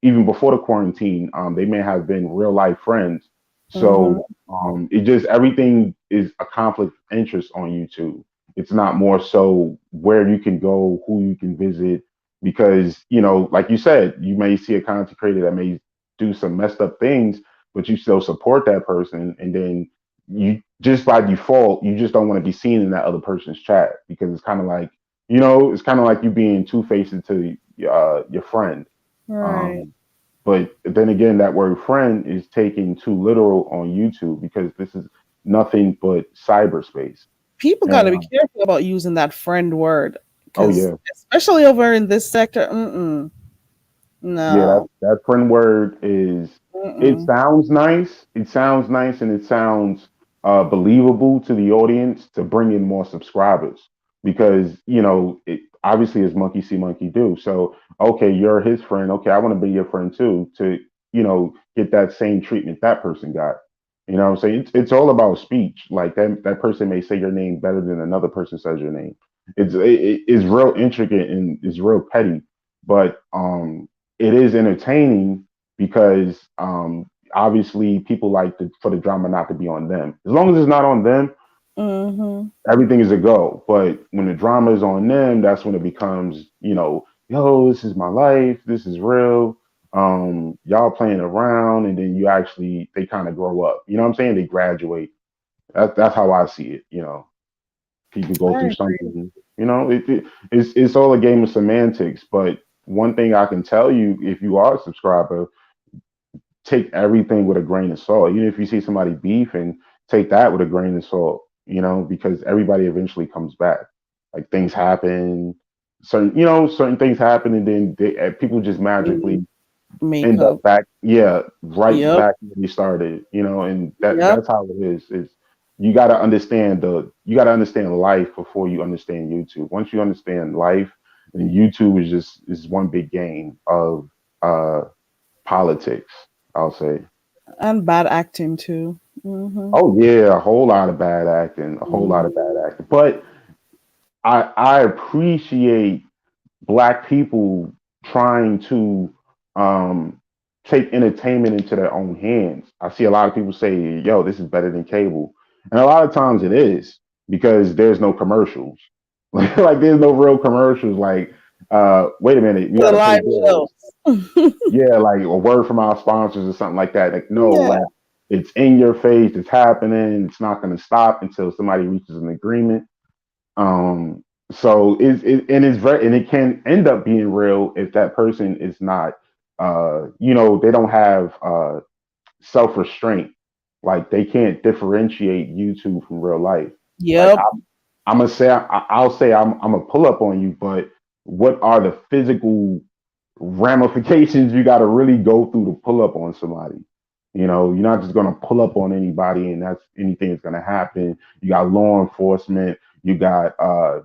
Even before the quarantine, they may have been real life friends. Mm-hmm. So it just everything is a conflict of interest on YouTube. It's not more so where you can go, who you can visit, because like you said, you may see a content creator that may do some messed up things, but you still support that person, and then you just by default you just don't want to be seen in that other person's chat because it's kind of like you being two faced to your friend. Right. um, but then again, that word friend is taken too literal on YouTube because this is nothing but cyberspace. People got And to be careful about using that friend word oh because, yeah, especially over in this sector, yeah, no, that friend word it mm-mm. sounds nice. It sounds nice and it sounds believable to the audience to bring in more subscribers because it obviously is monkey see monkey do. So okay, you're his friend. Okay, I want to be your friend too to get that same treatment that person got. You know what I'm saying? It's all about speech. Like that person may say your name better than another person says your name. It's real intricate and it's real petty, but it is entertaining because obviously people like for the drama not to be on them. As long as it's not on them, Mm-hmm. everything is a go. But when the drama is on them, that's when it becomes, yo, this is my life, this is real. Y'all playing around, and then they kind of grow up. You know what I'm saying? They graduate. That's how I see it. People go I through agree. something. It's all a game of semantics. But one thing I can tell you, if you are a subscriber, take everything with a grain of salt. Even if you see somebody beefing, take that with a grain of salt, because everybody eventually comes back. Like things happen, certain things happen, and then people just magically end Makeup. up back, yeah, right Yep. back where they started, and Yep. that's how it is. Is you got to understand life before you understand YouTube. Once you understand life, then YouTube is one big game of politics, I'll say. And bad acting too. Hmm. Oh yeah, a whole lot of bad acting, a whole lot of bad acting. But I appreciate black people trying to um, take entertainment into their own hands. I see a lot of people say, "Yo, this is better than cable," and a lot of times it is because there's no commercials. Like there's no real commercials. Like, wait a minute, you The got to pay live bills. shows. Yeah, like a word from our sponsors or something like that. Like, no, Yeah. like it's in your face, it's happening, it's not going to stop until somebody reaches an agreement. Um, so and it's very, and it can end up being real if that person is not, they don't have self restraint. Like they can't differentiate YouTube from real life. Like Yep. I'm gonna say, I'll say I'm gonna pull up on you, but what are the physical ramifications you got to really go through to pull up on somebody? You're not just gonna pull up on anybody and that's anything that's gonna happen. You got law enforcement, you got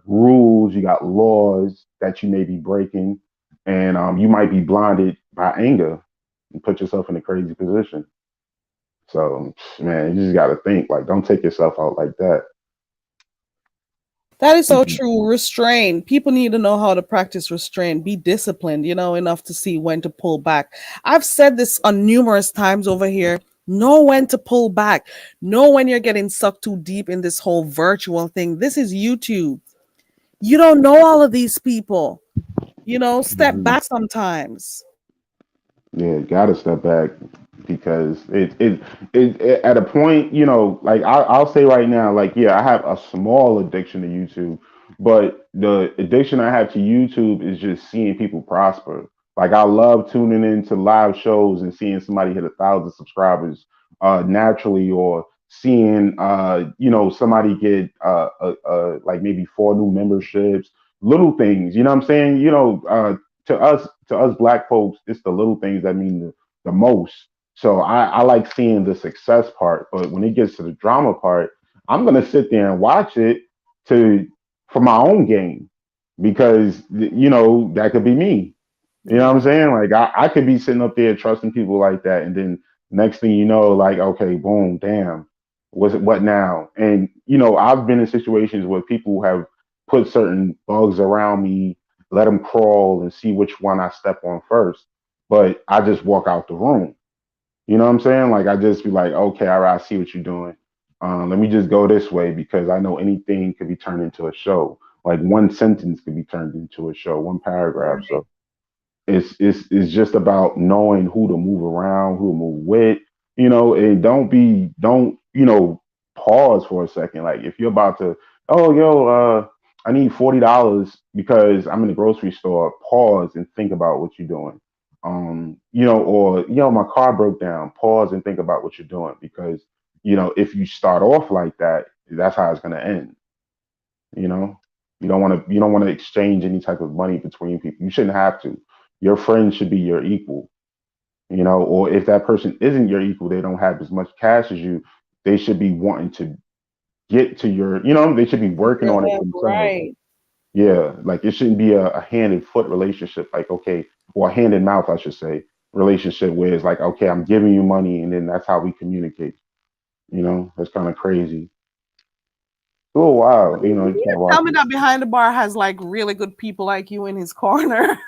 rules, you got laws that you may be breaking, and you might be blinded by anger and put yourself in a crazy position. So, man, you just got to think like, don't take yourself out like that. That is so true. Restrain. People need to know how to practice restraint, be disciplined, enough to see when to pull back. I've said this on numerous times over here. Know when to pull back. Know when you're getting sucked too deep in this whole virtual thing. This is YouTube. You don't know all of these people. Step back sometimes. Yeah, gotta step back because it at a point, like I'll say right now, like yeah, I have a small addiction to YouTube, but the addiction I have to YouTube is just seeing people prosper. Like I love tuning into live shows and seeing somebody hit 1,000 subscribers naturally, or seeing somebody get like maybe 4 new memberships, little things. You know what I'm saying? To us black folks, it's the little things that mean the most. So I like seeing the success part, but when it gets to the drama part, I'm gonna sit there and watch it for my own game because that could be me. You know what I'm saying? Like I could be sitting up there trusting people like that, and then next thing you know, like okay, boom, damn, what now? And I've been in situations where people have put certain bugs around me, let them crawl and see which one I step on first. But I just walk out the room. You know what I'm saying? Like I just be like, okay, all right, I see what you're doing. Let me just go this way because I know anything could be turned into a show. Like one sentence could be turned into a show, one paragraph. So it's just about knowing who to move around, who to move with, and don't pause for a second. Like if you're about to, oh yo, I need $40 because I'm in the grocery store, pause and think about what you're doing. Or my car broke down, pause and think about what you're doing because if you start off like that, that's how it's gonna end. You know, you don't want to exchange any type of money between people. You shouldn't have to. Your friend should be your equal, or if that person isn't your equal, they don't have as much cash as you, they should be wanting to get to they should be working on it themselves. Right. Yeah, like it shouldn't be a hand and foot relationship, like okay, or a hand and mouth, I should say, relationship where it's like, okay, I'm giving you money and then that's how we communicate. That's kind of crazy. Oh wow, You need to tell me that Behind the Bar has like really good people like you in his corner.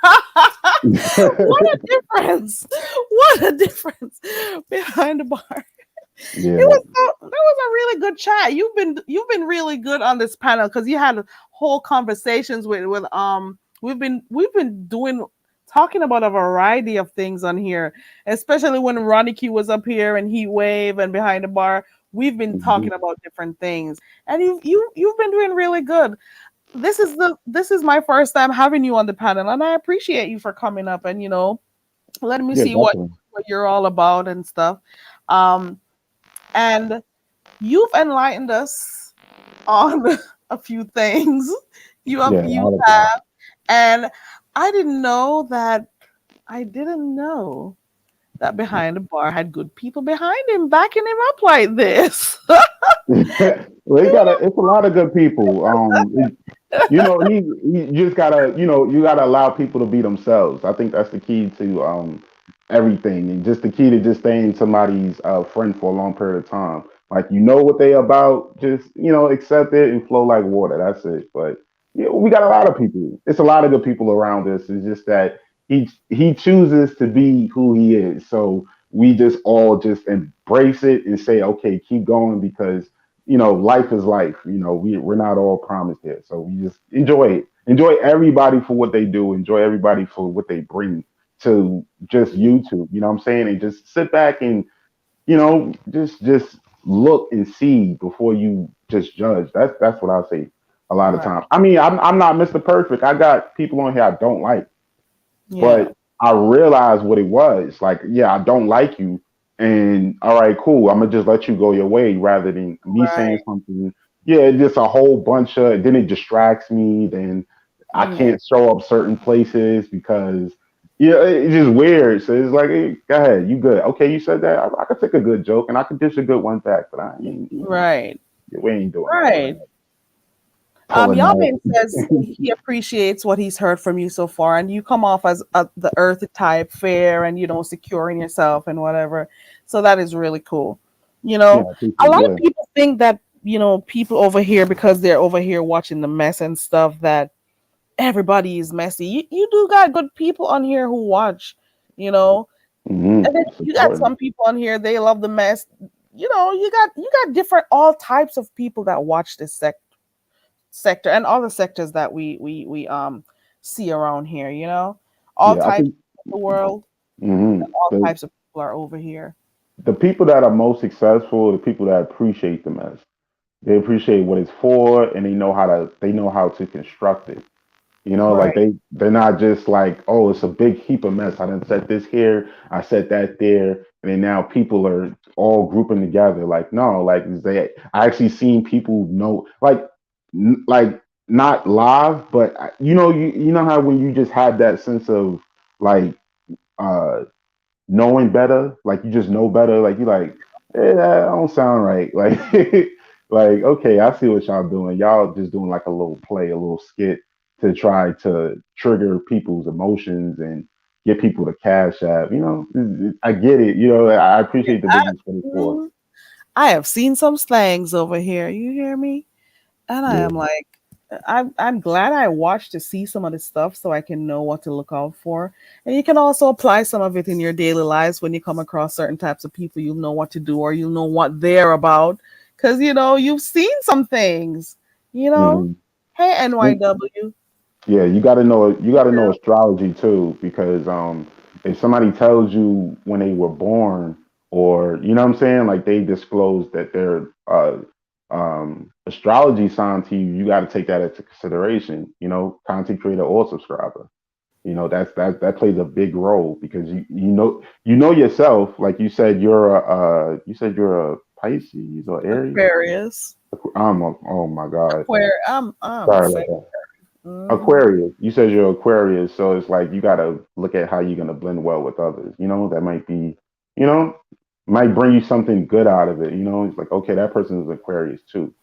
What a difference! What a difference! Behind the Bar. Yeah. That was a really good chat. You've been really good on this panel because you had whole conversations with we've been talking about a variety of things on here, especially when Ronnie Q was up here and Heat Wave and Behind the Bar. We've been talking about different things, and you've been doing really good. This is my first time having you on the panel, and I appreciate you for coming up and letting me see what you're all about and stuff. And you've enlightened us on a few things. You have, and I didn't know that. I didn't know that Behind the Bar had good people behind him, backing him up like this. Well, it's a lot of good people. You just gotta, you gotta allow people to be themselves. I think that's the key to everything, and just the key to just staying somebody's friend for a long period of time. Like you know what they about, just accept it and flow like water. That's it. But we got a lot of people. It's a lot of good people around us. It's just that he chooses to be who he is. So we just all just embrace it and say, okay, keep going because life is life. We're not all promised here. So we just enjoy it. Enjoy everybody for what they do. Enjoy everybody for what they bring to just YouTube. You know what I'm saying? And just sit back and just look and see before you just judge. That's what I say a lot of times. I mean, I'm not Mr. Perfect. I got people on here I don't like, but I realized what it was. Like, yeah, I don't like you, and all right, cool. I'm gonna just let you go your way rather than me saying something. Yeah, it's just a whole bunch of. Then it distracts me. Then I can't show up certain places because. Yeah, it's just weird. So it's like, hey, go ahead, you good? Okay, you said that. I could take a good joke and I could dish a good one back, but I ain't. Right. We ain't doing right. that. Yalvin says he appreciates what he's heard from you so far, and you come off as the earth type, fair, and secure in yourself and whatever. So that is really cool. A lot of people think that people over here, because they're over here watching the mess and stuff, that everybody is messy. You do got good people on here who watch, and then you got some people on here, they love the mess. You got different, all types of people that watch this sector and all the sectors that we see around here. All types of the world, and all types of people are over here. The people that are most successful, the people that appreciate the mess, they appreciate what it's for, and they know how to construct it. Like they're not just like, oh, it's a big heap of mess. I done set this here, I set that there, and then now people are all grouping together. Like, no, like I actually seen people like not live, but you know how when you just have that sense of like knowing better, like you just know better, like you're like, that don't sound right. Like like, okay, I see what y'all doing. Y'all just doing like a little play, a little skit to try to trigger people's emotions and get people to cash app. I get it. I appreciate the business for this for. I have seen some slangs over here. You hear me? And I am like, I'm glad I watched to see some of the stuff so I can know what to look out for. And you can also apply some of it in your daily lives when you come across certain types of people. You know what to do, or you know what they're about, because you've seen some things. Hey, NYW. Yeah, you got to know astrology too, because if somebody tells you when they were born, or you know what I'm saying, like they disclose that their astrology sign to you, you got to take that into consideration. Content creator or subscriber. That plays a big role, because you know yourself. Like you said, you're a Pisces or Aries. Aquarius. Oh my God. I'm sorry about that. Aquarius. You said you're Aquarius, so it's like you gotta look at how you're gonna blend well with others. That might be, might bring you something good out of it. It's like, okay, that person is Aquarius too.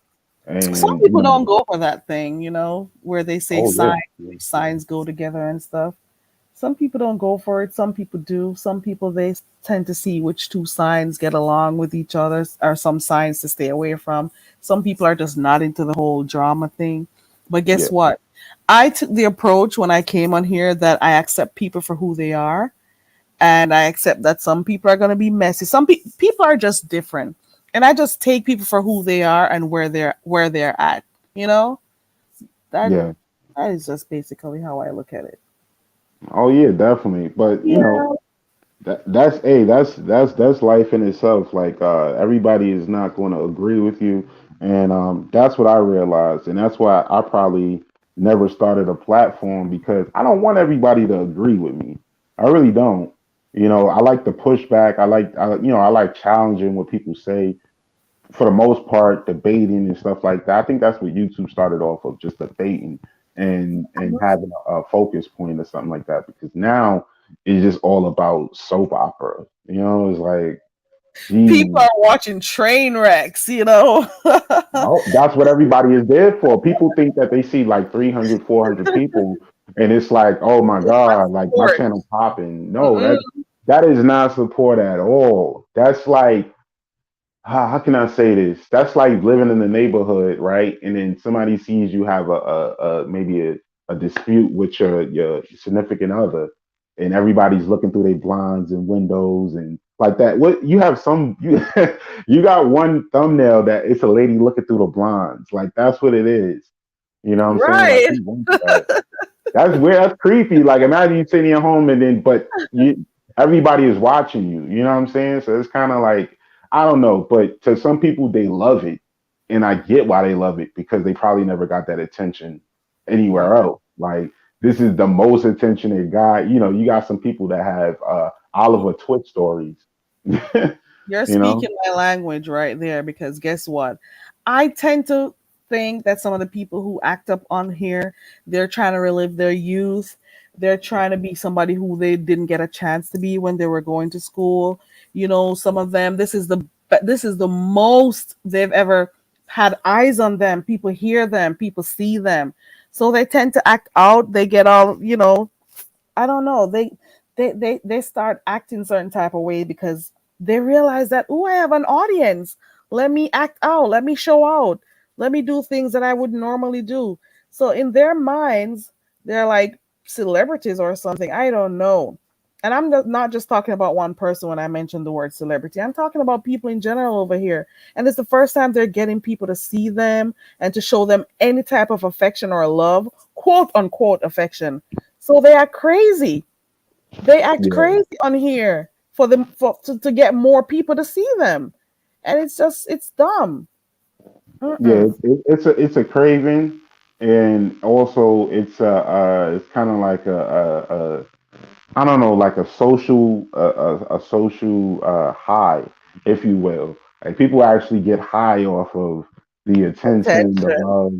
And some people don't go for that thing, where they say signs go together and stuff. Some people don't go for it. Some people do. Some people, they tend to see which two signs get along with each other, or some signs to stay away from. Some people are just not into the whole drama thing. But guess what? I took the approach when I came on here that I accept people for who they are, and I accept that some people are going to be messy. Some people are just different, and I just take people for who they are and where they're at. That is just basically how I look at it. Oh yeah, definitely. But that's life in itself. Like everybody is not going to agree with you, and that's what I realized, and that's why I probably never started a platform, because I don't want everybody to agree with me. I really don't. I like the pushback. I like challenging what people say. For the most part, debating and stuff like that. I think that's what YouTube started off of, just debating and having a focus point or something like that. Because now it's just all about soap opera. It's like, people are watching train wrecks. Oh, that's what everybody is there for. People think that they see like 300, 400 people, and it's like, oh my God, like my channel popping. No, That is not support at all. That's like, how can I say this? That's like living in the neighborhood, right? And then somebody sees you have maybe a dispute with your significant other, and everybody's looking through their blinds and windows and like that. What you have some you you got one thumbnail that it's a lady looking through the blinds. Like that's what it is. You know what I'm saying? Like Right. who wants that? That's weird. That's creepy. Like imagine you sitting at home and then, but everybody is watching you. You know what I'm saying? So it's kind of like I don't know, but to some people they love it, and I get why they love it because they probably never got that attention anywhere else. Like this is the most attention they got. You know, you got some people that have Oliver Twist stories. You're You know, speaking my language right there because guess what? I tend to think that some of the people who act up on here, they're trying to relive their youth. They're trying to be somebody who they didn't get a chance to be when they were going to school. You know, some of them, this is the most they've ever had eyes on them. People hear them, people see them. So they tend to act out. They get all, I don't know. They start acting certain type of way because they realize that, oh, I have an audience. Let me act out. Let me show out. Let me do things that I wouldn't normally do. So in their minds, they're like celebrities or something. I don't know. And I'm not just talking about one person when I mention the word celebrity. I'm talking about people in general over here. And it's the first time they're getting people to see them and to show them any type of affection or love, quote unquote affection. So they are crazy. They act yeah, crazy on here for them to get more people to see them, and it's dumb. yeah. Mm-mm. It's a craving, and also it's kind of like I don't know, like a social a social high, if you will. Like people actually get high off of the attention, the Attention. love,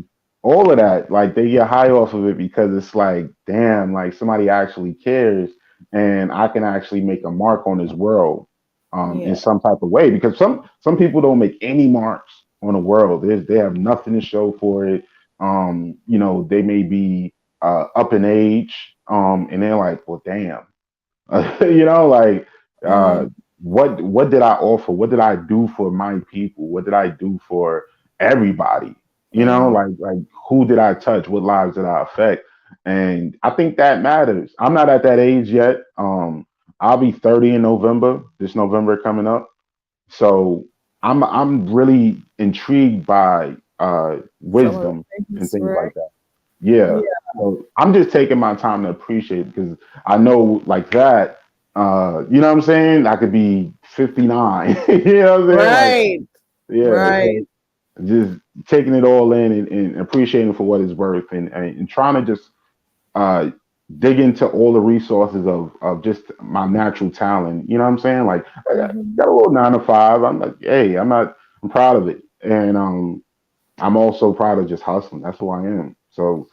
all of that. Like they get high off of it because it's like, damn, like somebody actually cares, and I can actually make a mark on this world, in Yeah. some type of way. Because some people don't make any marks on the world. They have nothing to show for it. You know, they may be up in age, and they're like, well, damn. You know, like uh, Mm, what did I offer? What did I do for my people? What did I do for everybody? You know, mm, like who did I touch? What lives did I affect? And I think that matters. I'm not at that age yet. I'll be 30 in November. This November coming up. So I'm really intrigued by some of the wisdom and things, things right? like that. Yeah. Yeah. So I'm just taking my time to appreciate it because I know like that, you know what I'm saying? I could be 59. You know what I'm saying? Like, Right. yeah. Right. So just taking it all in and appreciating for what it's worth and trying to just uh dig into all the resources of just my natural talent. You know what I'm saying? Like I Hmm. got a little 9 to 5. I'm like, hey, I'm proud of it. And I'm also proud of just hustling. That's who I am. So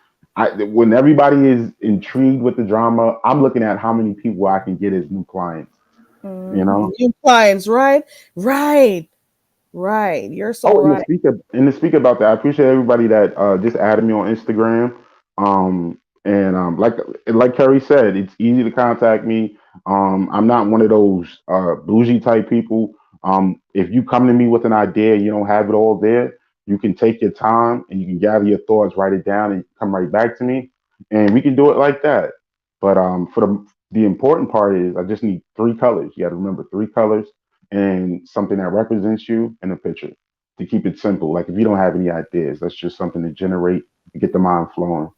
when everybody is intrigued with the drama, I'm looking at how many people I can get as new clients. You Hmm. know. New clients, right? Right. Right. You're so Oh, right. and to speak about that, I appreciate everybody that just added me on Instagram. And like Kerry said, it's easy to contact me. I'm not one of those bougie type people. If you come to me with an idea and you don't have it all there, you can take your time and you can gather your thoughts, write it down, and come right back to me, and we can do it like that. But for the important part is I just need 3 colors. You got to remember 3 colors and something that represents you in a picture to keep it simple. Like if you don't have any ideas, that's just something to generate and get the mind flowing.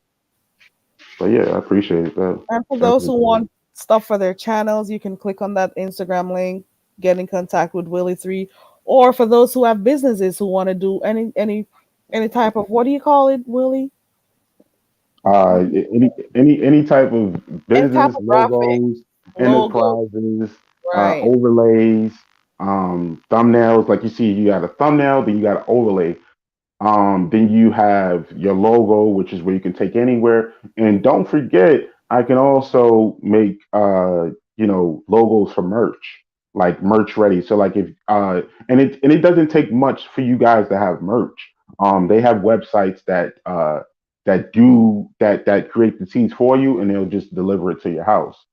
But yeah, I appreciate that. And for those Definitely. who want stuff for their channels, you can click on that Instagram link, get in contact with Willie3. Or for those who have businesses who want to do any type of, what do you call it, Willie? What do you, Any type of any type business of graphic, logos, logo, enterprises, right? overlays, thumbnails. Like you see, you got a thumbnail, then you got an overlay. Then you have your logo, which is where you can take anywhere. And don't forget, I can also make logos for merch, like merch ready. So like if and it doesn't take much for you guys to have merch. They have websites that create the tees for you, and they'll just deliver it to your house.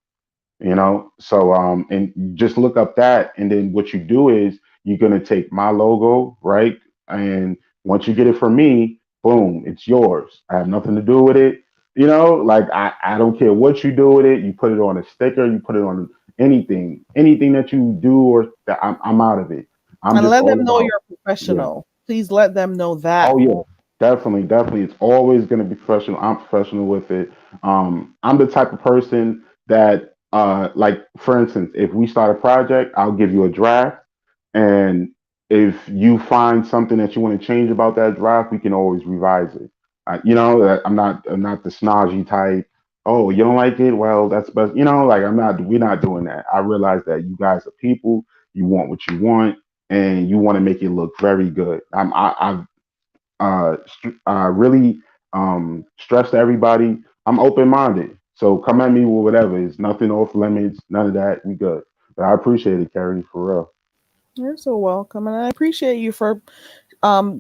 you know. So and just look up that, and then what you do is you're gonna take my logo, right? And once you get it from me, boom, it's yours. I have nothing to do with it. You know, like I don't care what you do with it. You put it on a sticker, you put it on anything that you do, or that I'm out of it. I'm And just let all them know about, you're yeah. professional. Please let them know Oh that. yeah, definitely, definitely. It's always going to be professional. I'm professional with it. I'm the type of person that, like, for instance, if we start a project, I'll give you a draft, and if you find something that you want to change about that draft, we can always revise it. You know, I'm not the snobby type. Oh, you don't like it? Well, that's best. You know, like I'm not. We're not doing that. I realize that you guys are people. You want what you want, and you want to make it look very good. I've really stress to everybody. I'm open minded. So come at me with whatever. It's nothing off limits, none of that. We good. But I appreciate it, Carrie, for real. You're so welcome, and I appreciate you for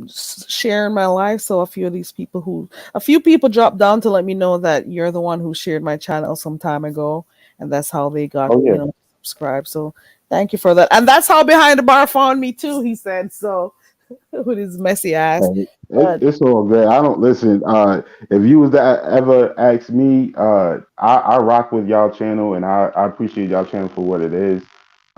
sharing my life. So a few people dropped down to let me know that you're the one who shared my channel some time ago, and that's how they got, Oh yeah. subscribed. So thank you for that, and that's how Behind the Bar found me too. He said so with his messy ass, Hey, but it's all good. I don't listen. If you was to ever ask me, I rock with y'all channel, and I appreciate y'all channel for what it is.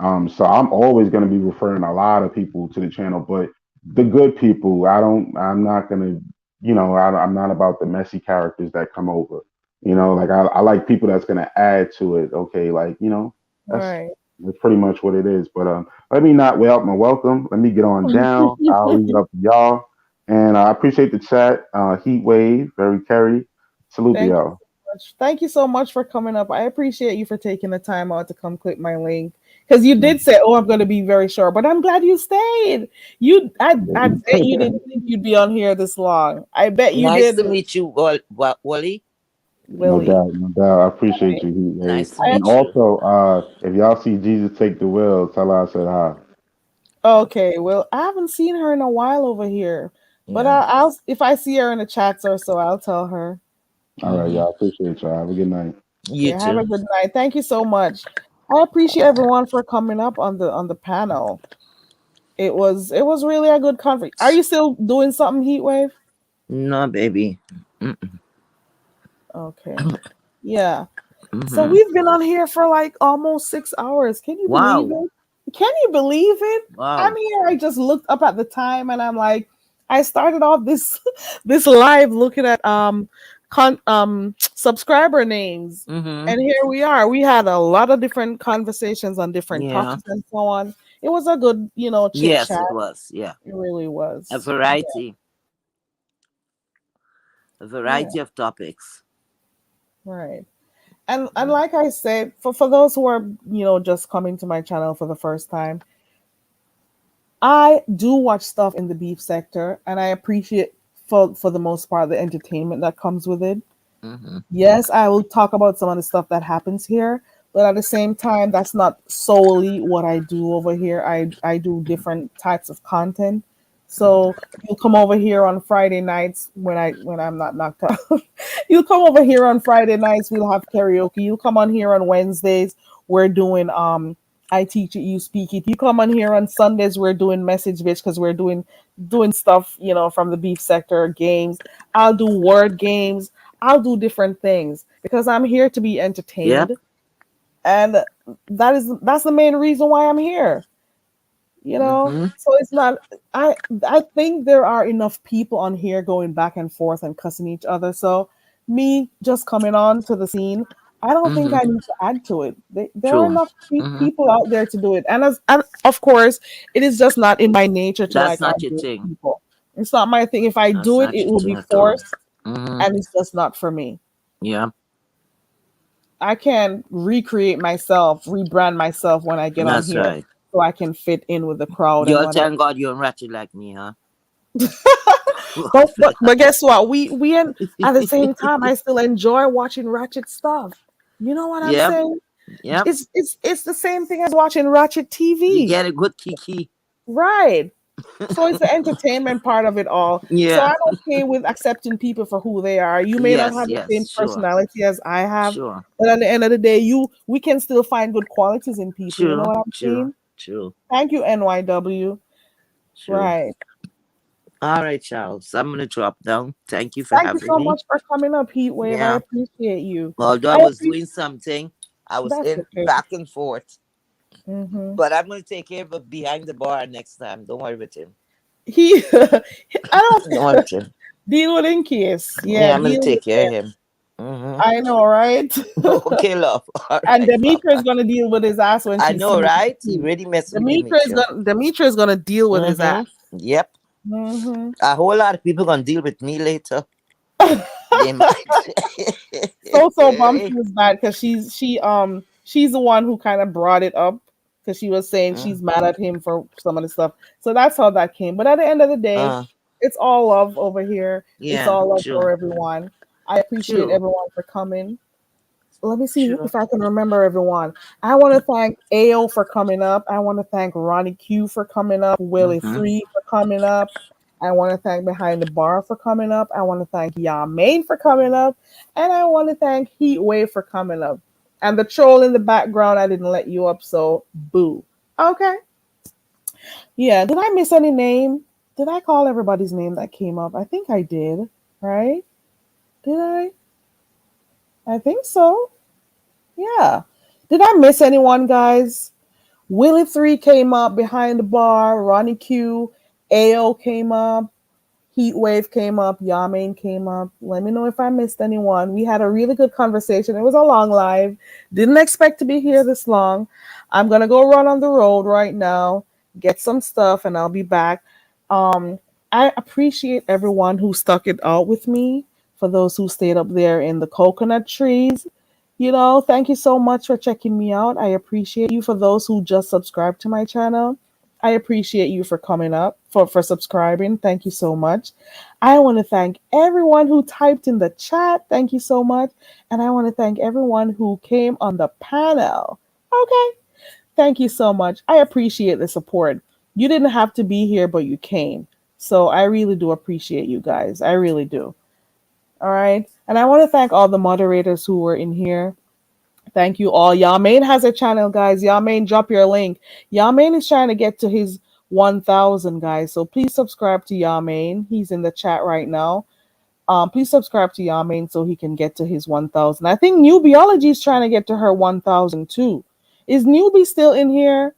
So I'm always gonna be referring a lot of people to the channel, but the good people, I don't. I'm not gonna. You know, I'm not about the messy characters that come over. You know, like I like people that's gonna add to it. Okay, like that's right. that's pretty much what it is. But let me not way out my welcome. Let me get on down. I'll leave it up to y'all. And I appreciate the chat. Heat Wave, very Kerry. Salute to Thank you y'all. so much. Thank you so much for coming up. I appreciate you for taking the time out to come click my link. Because you did say, "Oh, I'm going to be very short," but I'm glad you stayed. I bet you didn't think you'd be on here this long. I bet you Nice to didn't, meet you, Wally. No Willie. doubt, no doubt. I appreciate you, Heat Wave. Nice to I, And meet you. also, if y'all see Jesus take the wheel, tell her I said hi. okay, well, I haven't seen her in a while over here, but Yeah. I'll if I see her in the chats or so, I'll tell her. All right, Hmm. y'all. Appreciate y'all. Have a good night. You Yeah, have too. a good night. Thank you so much. I appreciate everyone for coming up on the panel. It was really a good conference. Are you still doing something, Heatwave? No, baby. Mm-mm. Okay. Yeah. So Hmm. we've been on here for like almost 6 hours. Can you believe Wow. it? Can you believe it? I'm Wow. here. I just looked up at the time and I'm like, I started off this this live looking at subscriber names. Hmm. And here we are. We had a lot of different conversations on different Yeah. topics and so on. It was a good, chit Yes, chat. it was. Yeah. It really A was. Yeah. variety. A Yeah. variety of topics. Right. And like I said, for those who are, just coming to my channel for the first time, I do watch stuff in the beef sector and I appreciate for the most part the entertainment that comes with it. Hmm. Yes, I will talk about some of the stuff that happens here, but at the same time, that's not solely what I do over here. I do different types of content. So you'll come over here on Friday nights when I'm not knocked out. You'll come over here on Friday nights. We'll have karaoke. You'll come on here on Wednesdays. We're doing I teach it, you speak it. You come on here on Sundays. We're doing message bitch because we're doing stuff from the beef sector games. I'll do word games. I'll do different things because I'm here to be Yep. entertained, and that's the main reason why I'm here. Hmm. So it's not. I think there are enough people on here going back and forth and cussing each other. So me just coming on to the scene, I don't think Hmm. I need to add to it. There are True. enough Hmm. people out there to do it, and of course, it is just not in my nature to That's like not your argue with thing. people. It's not my thing. If I That's do it, not it your will thing be at all. forced, Hmm. and it's just not for me. Yeah. I can't recreate myself, rebrand myself when I get on That's here right. so I can fit in with the crowd and You're whatever. thank God you're ratchet like me, huh? but guess what? We at the same time I still enjoy watching ratchet stuff. You know what I'm Yep. saying? Yep. It's the same thing as watching ratchet You TV. get a good kiki. Right. So it's the entertainment part of it all. So Yeah. I'm okay with accepting people for who they are. You may not Yes, have the same yes, sure, personality as I have, sure, but at the end of the day, we can still find good qualities in people. You know true, what I'm true, saying? true, Thank you, NYW. true. Right. All right, Charles. I'm gonna drop down. Thank you for Thank you having so me. much for coming up, Heatwave. I Yeah. appreciate you. Although I I was appreciate doing something, I was that's in okay. back and forth. Hmm. But I'm gonna take care of it behind the bar next time. Don't worry with him. He, I Don't worry don't with him. deal with in case. Yeah, Yeah, I'm gonna deal take with care of him. him. Mm-hmm. I know, right? Okay, love. All And right, Demetra is Papa. gonna deal with his ass when I she know, sees me right? He too. really messed with Demetria. Demetra is gonna deal with his ass. Mm-hmm. Yep. Hmm. A whole lot of people gonna deal with me later. They might. So bummed she was bad because she's the one who kind of brought it up because she was saying she's mad at him for some of the stuff. So that's how that came. But at the end of the day, it's all love over here. It's Yeah, all love true, for everyone. I appreciate true, everyone for coming. Let me see true. if I can remember everyone. I want to thank AO for coming up. I want to thank Ronnie Q for coming up, Willie Mm-hmm. Free for coming up. I want to thank Behind the Bar for coming up. I want to thank Main for coming up. And I want to thank Heatwave for coming up. And the troll in the background, I didn't let you up, so boo. Okay. Yeah, did I miss any name? Did I call everybody's name that came up? I think I did, right? Did I? I think so. Yeah. Did I miss anyone, guys? Willie 3 came up behind the bar. Ronnie Q. AO came up. Heatwave came up. Yamin came up. Let me know if I missed anyone. We had a really good conversation. It was a long live. Didn't expect to be here this long. I'm going to go run on the road right now, get some stuff, and I'll be back. Um, I appreciate everyone who stuck it out with me. For those who stayed up there in the coconut trees, thank you so much for checking me out. I appreciate you. For those who just subscribed to my channel, I appreciate you for coming up, for subscribing. Thank you so much. I want to thank everyone who typed in the chat. Thank you so much. And I want to thank everyone who came on the panel. Okay. Thank you so much. I appreciate the support. You didn't have to be here, but you came. So I really do appreciate you guys. I really do. All right. And I want to thank all the moderators who were in here. Thank you all. Yamain has a channel, guys. Yamain, drop your link. Yamain is trying to get to his 1,000, guys. So please subscribe to Yamain. He's in the chat right now. Please subscribe to Yamain so he can get to his 1,000. I think Newbiology is trying to get to her 1,000 too. Is Newbie still in here?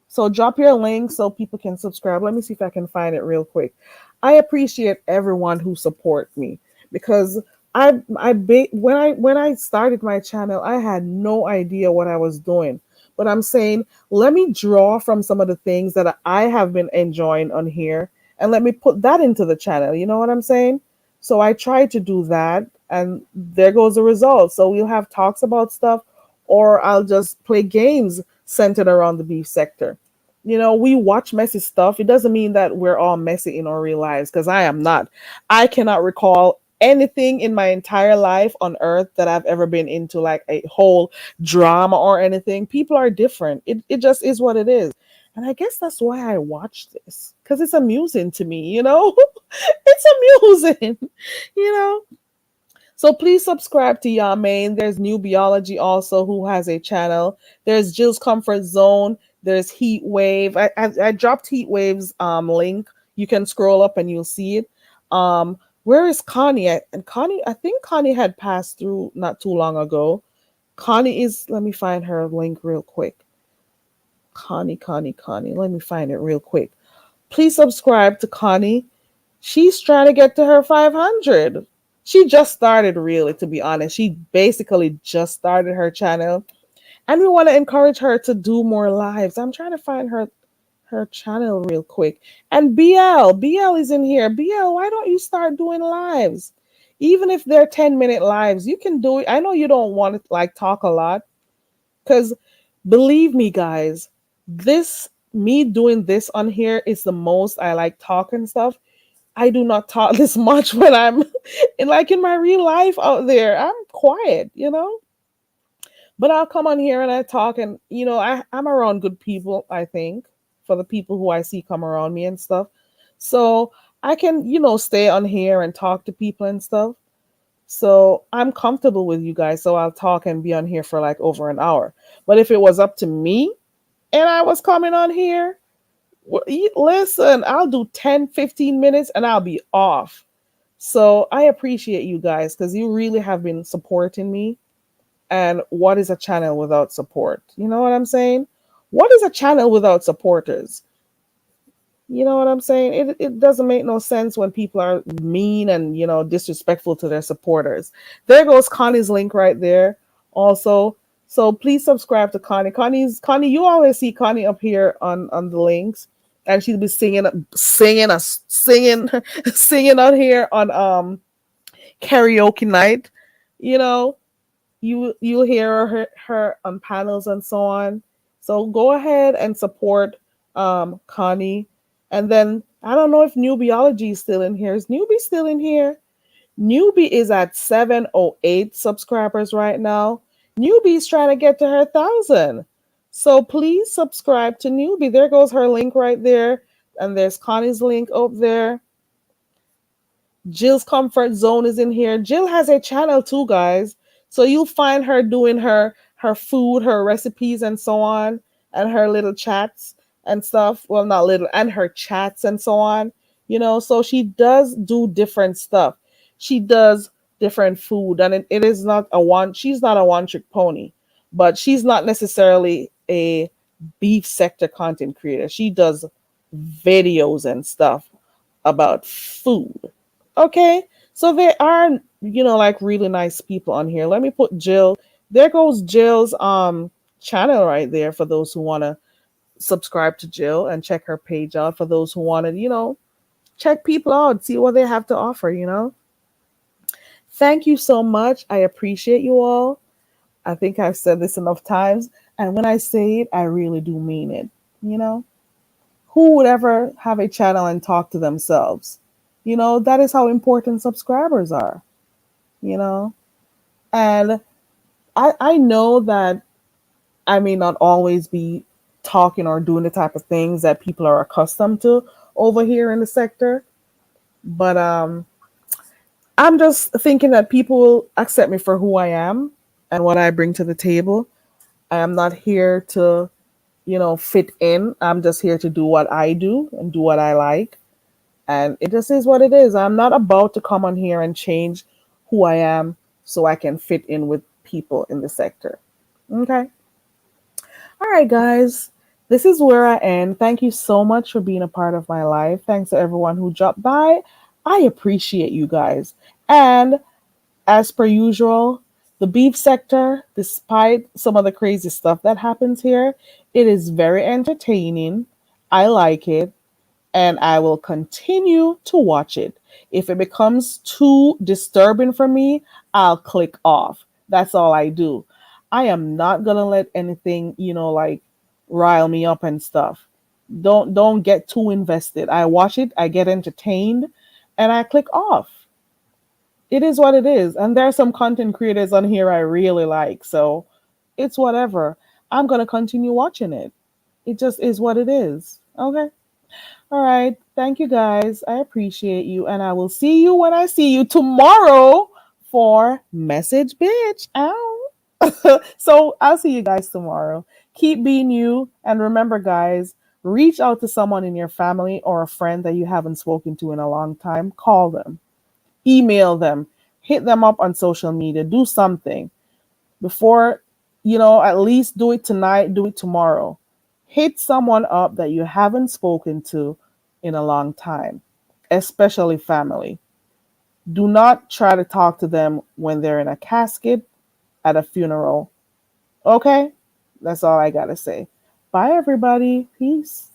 So drop your link so people can subscribe. Let me see if I can find it real quick. I appreciate everyone who support me because when I started my channel, I had no idea what I was doing. But I'm saying, let me draw from some of the things that I have been enjoying on here and let me put that into the channel. You know what I'm saying? So I tried to do that and there goes the result. So we'll have talks about stuff or I'll just play games centered around the beef sector. We watch messy stuff. It doesn't mean that we're all messy in our real lives because I am not. I cannot recall anything in my entire life on earth that I've ever been into, like a whole drama or anything. People are different. It just is what it is. And I guess that's why I watch this because it's amusing to me, it's amusing, you know. So please subscribe to Yamain. There's Newbiology also who has a channel. There's Jill's Comfort Zone. There's Heat Wave. I dropped Heat Wave's link. You can scroll up and you'll see it. Where is Connie at? And Connie, I think Connie had passed through not too long ago. Connie is, let me find her link real quick. Connie. Let me find it real quick. Please subscribe to Connie. She's trying to get to her 500. She just started, really, to be honest. She basically just started her channel. And we want to encourage her to do more lives. I'm trying to find her channel real quick. And BL is in here. BL, why don't you start doing lives? Even if they're 10-minute lives, you can do it. I know you don't want to talk a lot. Because believe me, guys, me doing this on here is the most I like talking stuff. I do not talk this much when I'm in my real life out there. I'm quiet, But I'll come on here and I talk and I'm around good people, I think, for the people who I see come around me and stuff. So I can, stay on here and talk to people and stuff. So I'm comfortable with you guys. So I'll talk and be on here for like over an hour. But if it was up to me and I was coming on here, listen, I'll do 10, 15 minutes and I'll be off. So I appreciate you guys because you really have been supporting me. And what is a channel without support? You know what I'm saying? What is a channel without supporters? You know what I'm saying? It doesn't make no sense when people are mean and, disrespectful to their supporters. There goes Connie's link right there also. So please subscribe to Connie. Connie, you always see Connie up here on the links. And she'll be singing out here on karaoke night. You'll hear her on panels and so on. So go ahead and support Connie. And then I don't know if Newbieology is still in here. Is Newbie still in here? Newbie is at 708 subscribers right now. Newbie's trying to get to her 1,000. So please subscribe to Newbie. There goes her link right there. And there's Connie's link up there. Jill's Comfort Zone is in here. Jill has a channel too, guys. So you'll find her doing her food, her recipes and so on, and her little chats and stuff. Well, not little, and her chats and so on. So she does do different stuff. She does different food, and it is not she's not a one-trick pony, but she's not necessarily a beef sector content creator. She does videos and stuff about food. Okay, so there are like really nice people on here. Let me put Jill. There goes Jill's channel right there for those who want to subscribe to Jill and check her page out. For those who want to check people out, see what they have to offer. Thank you so much. I appreciate you all. I think I've said this enough times, and when I say it, I really do mean it. Who would ever have a channel and talk to themselves? That is how important subscribers are, and I know that I may not always be talking or doing the type of things that people are accustomed to over here in the sector, but I'm just thinking that people will accept me for who I am and what I bring to the table. I am not here to, fit in. I'm just here to do what I do and do what I like. And it just is what it is. I'm not about to come on here and change who I am so I can fit in with people in the sector. Okay. All right, guys. This is where I end. Thank you so much for being a part of my life. Thanks to everyone who dropped by. I appreciate you guys. And as per usual, the beef sector, despite some of the crazy stuff that happens here, it is very entertaining. I like it. And I will continue to watch it. If it becomes too disturbing for me, I'll click off. That's all I do. I am not gonna let anything, like rile me up and stuff. Don't get too invested. I watch it, I get entertained, and I click off. It is what it is. And there are some content creators on here I really like. So it's whatever. I'm gonna continue watching it. It just is what it is. Okay. All right. Thank you, guys. I appreciate you. And I will see you when I see you tomorrow for Message Bitch. Ow. So I'll see you guys tomorrow. Keep being you. And remember, guys, reach out to someone in your family or a friend that you haven't spoken to in a long time. Call them. Email them. Hit them up on social media. Do something. Before, at least do it tonight. Do it tomorrow. Hit someone up that you haven't spoken to in a long time, especially family. Do not try to talk to them when they're in a casket at a funeral. Okay? That's all I got to say. Bye, everybody. Peace.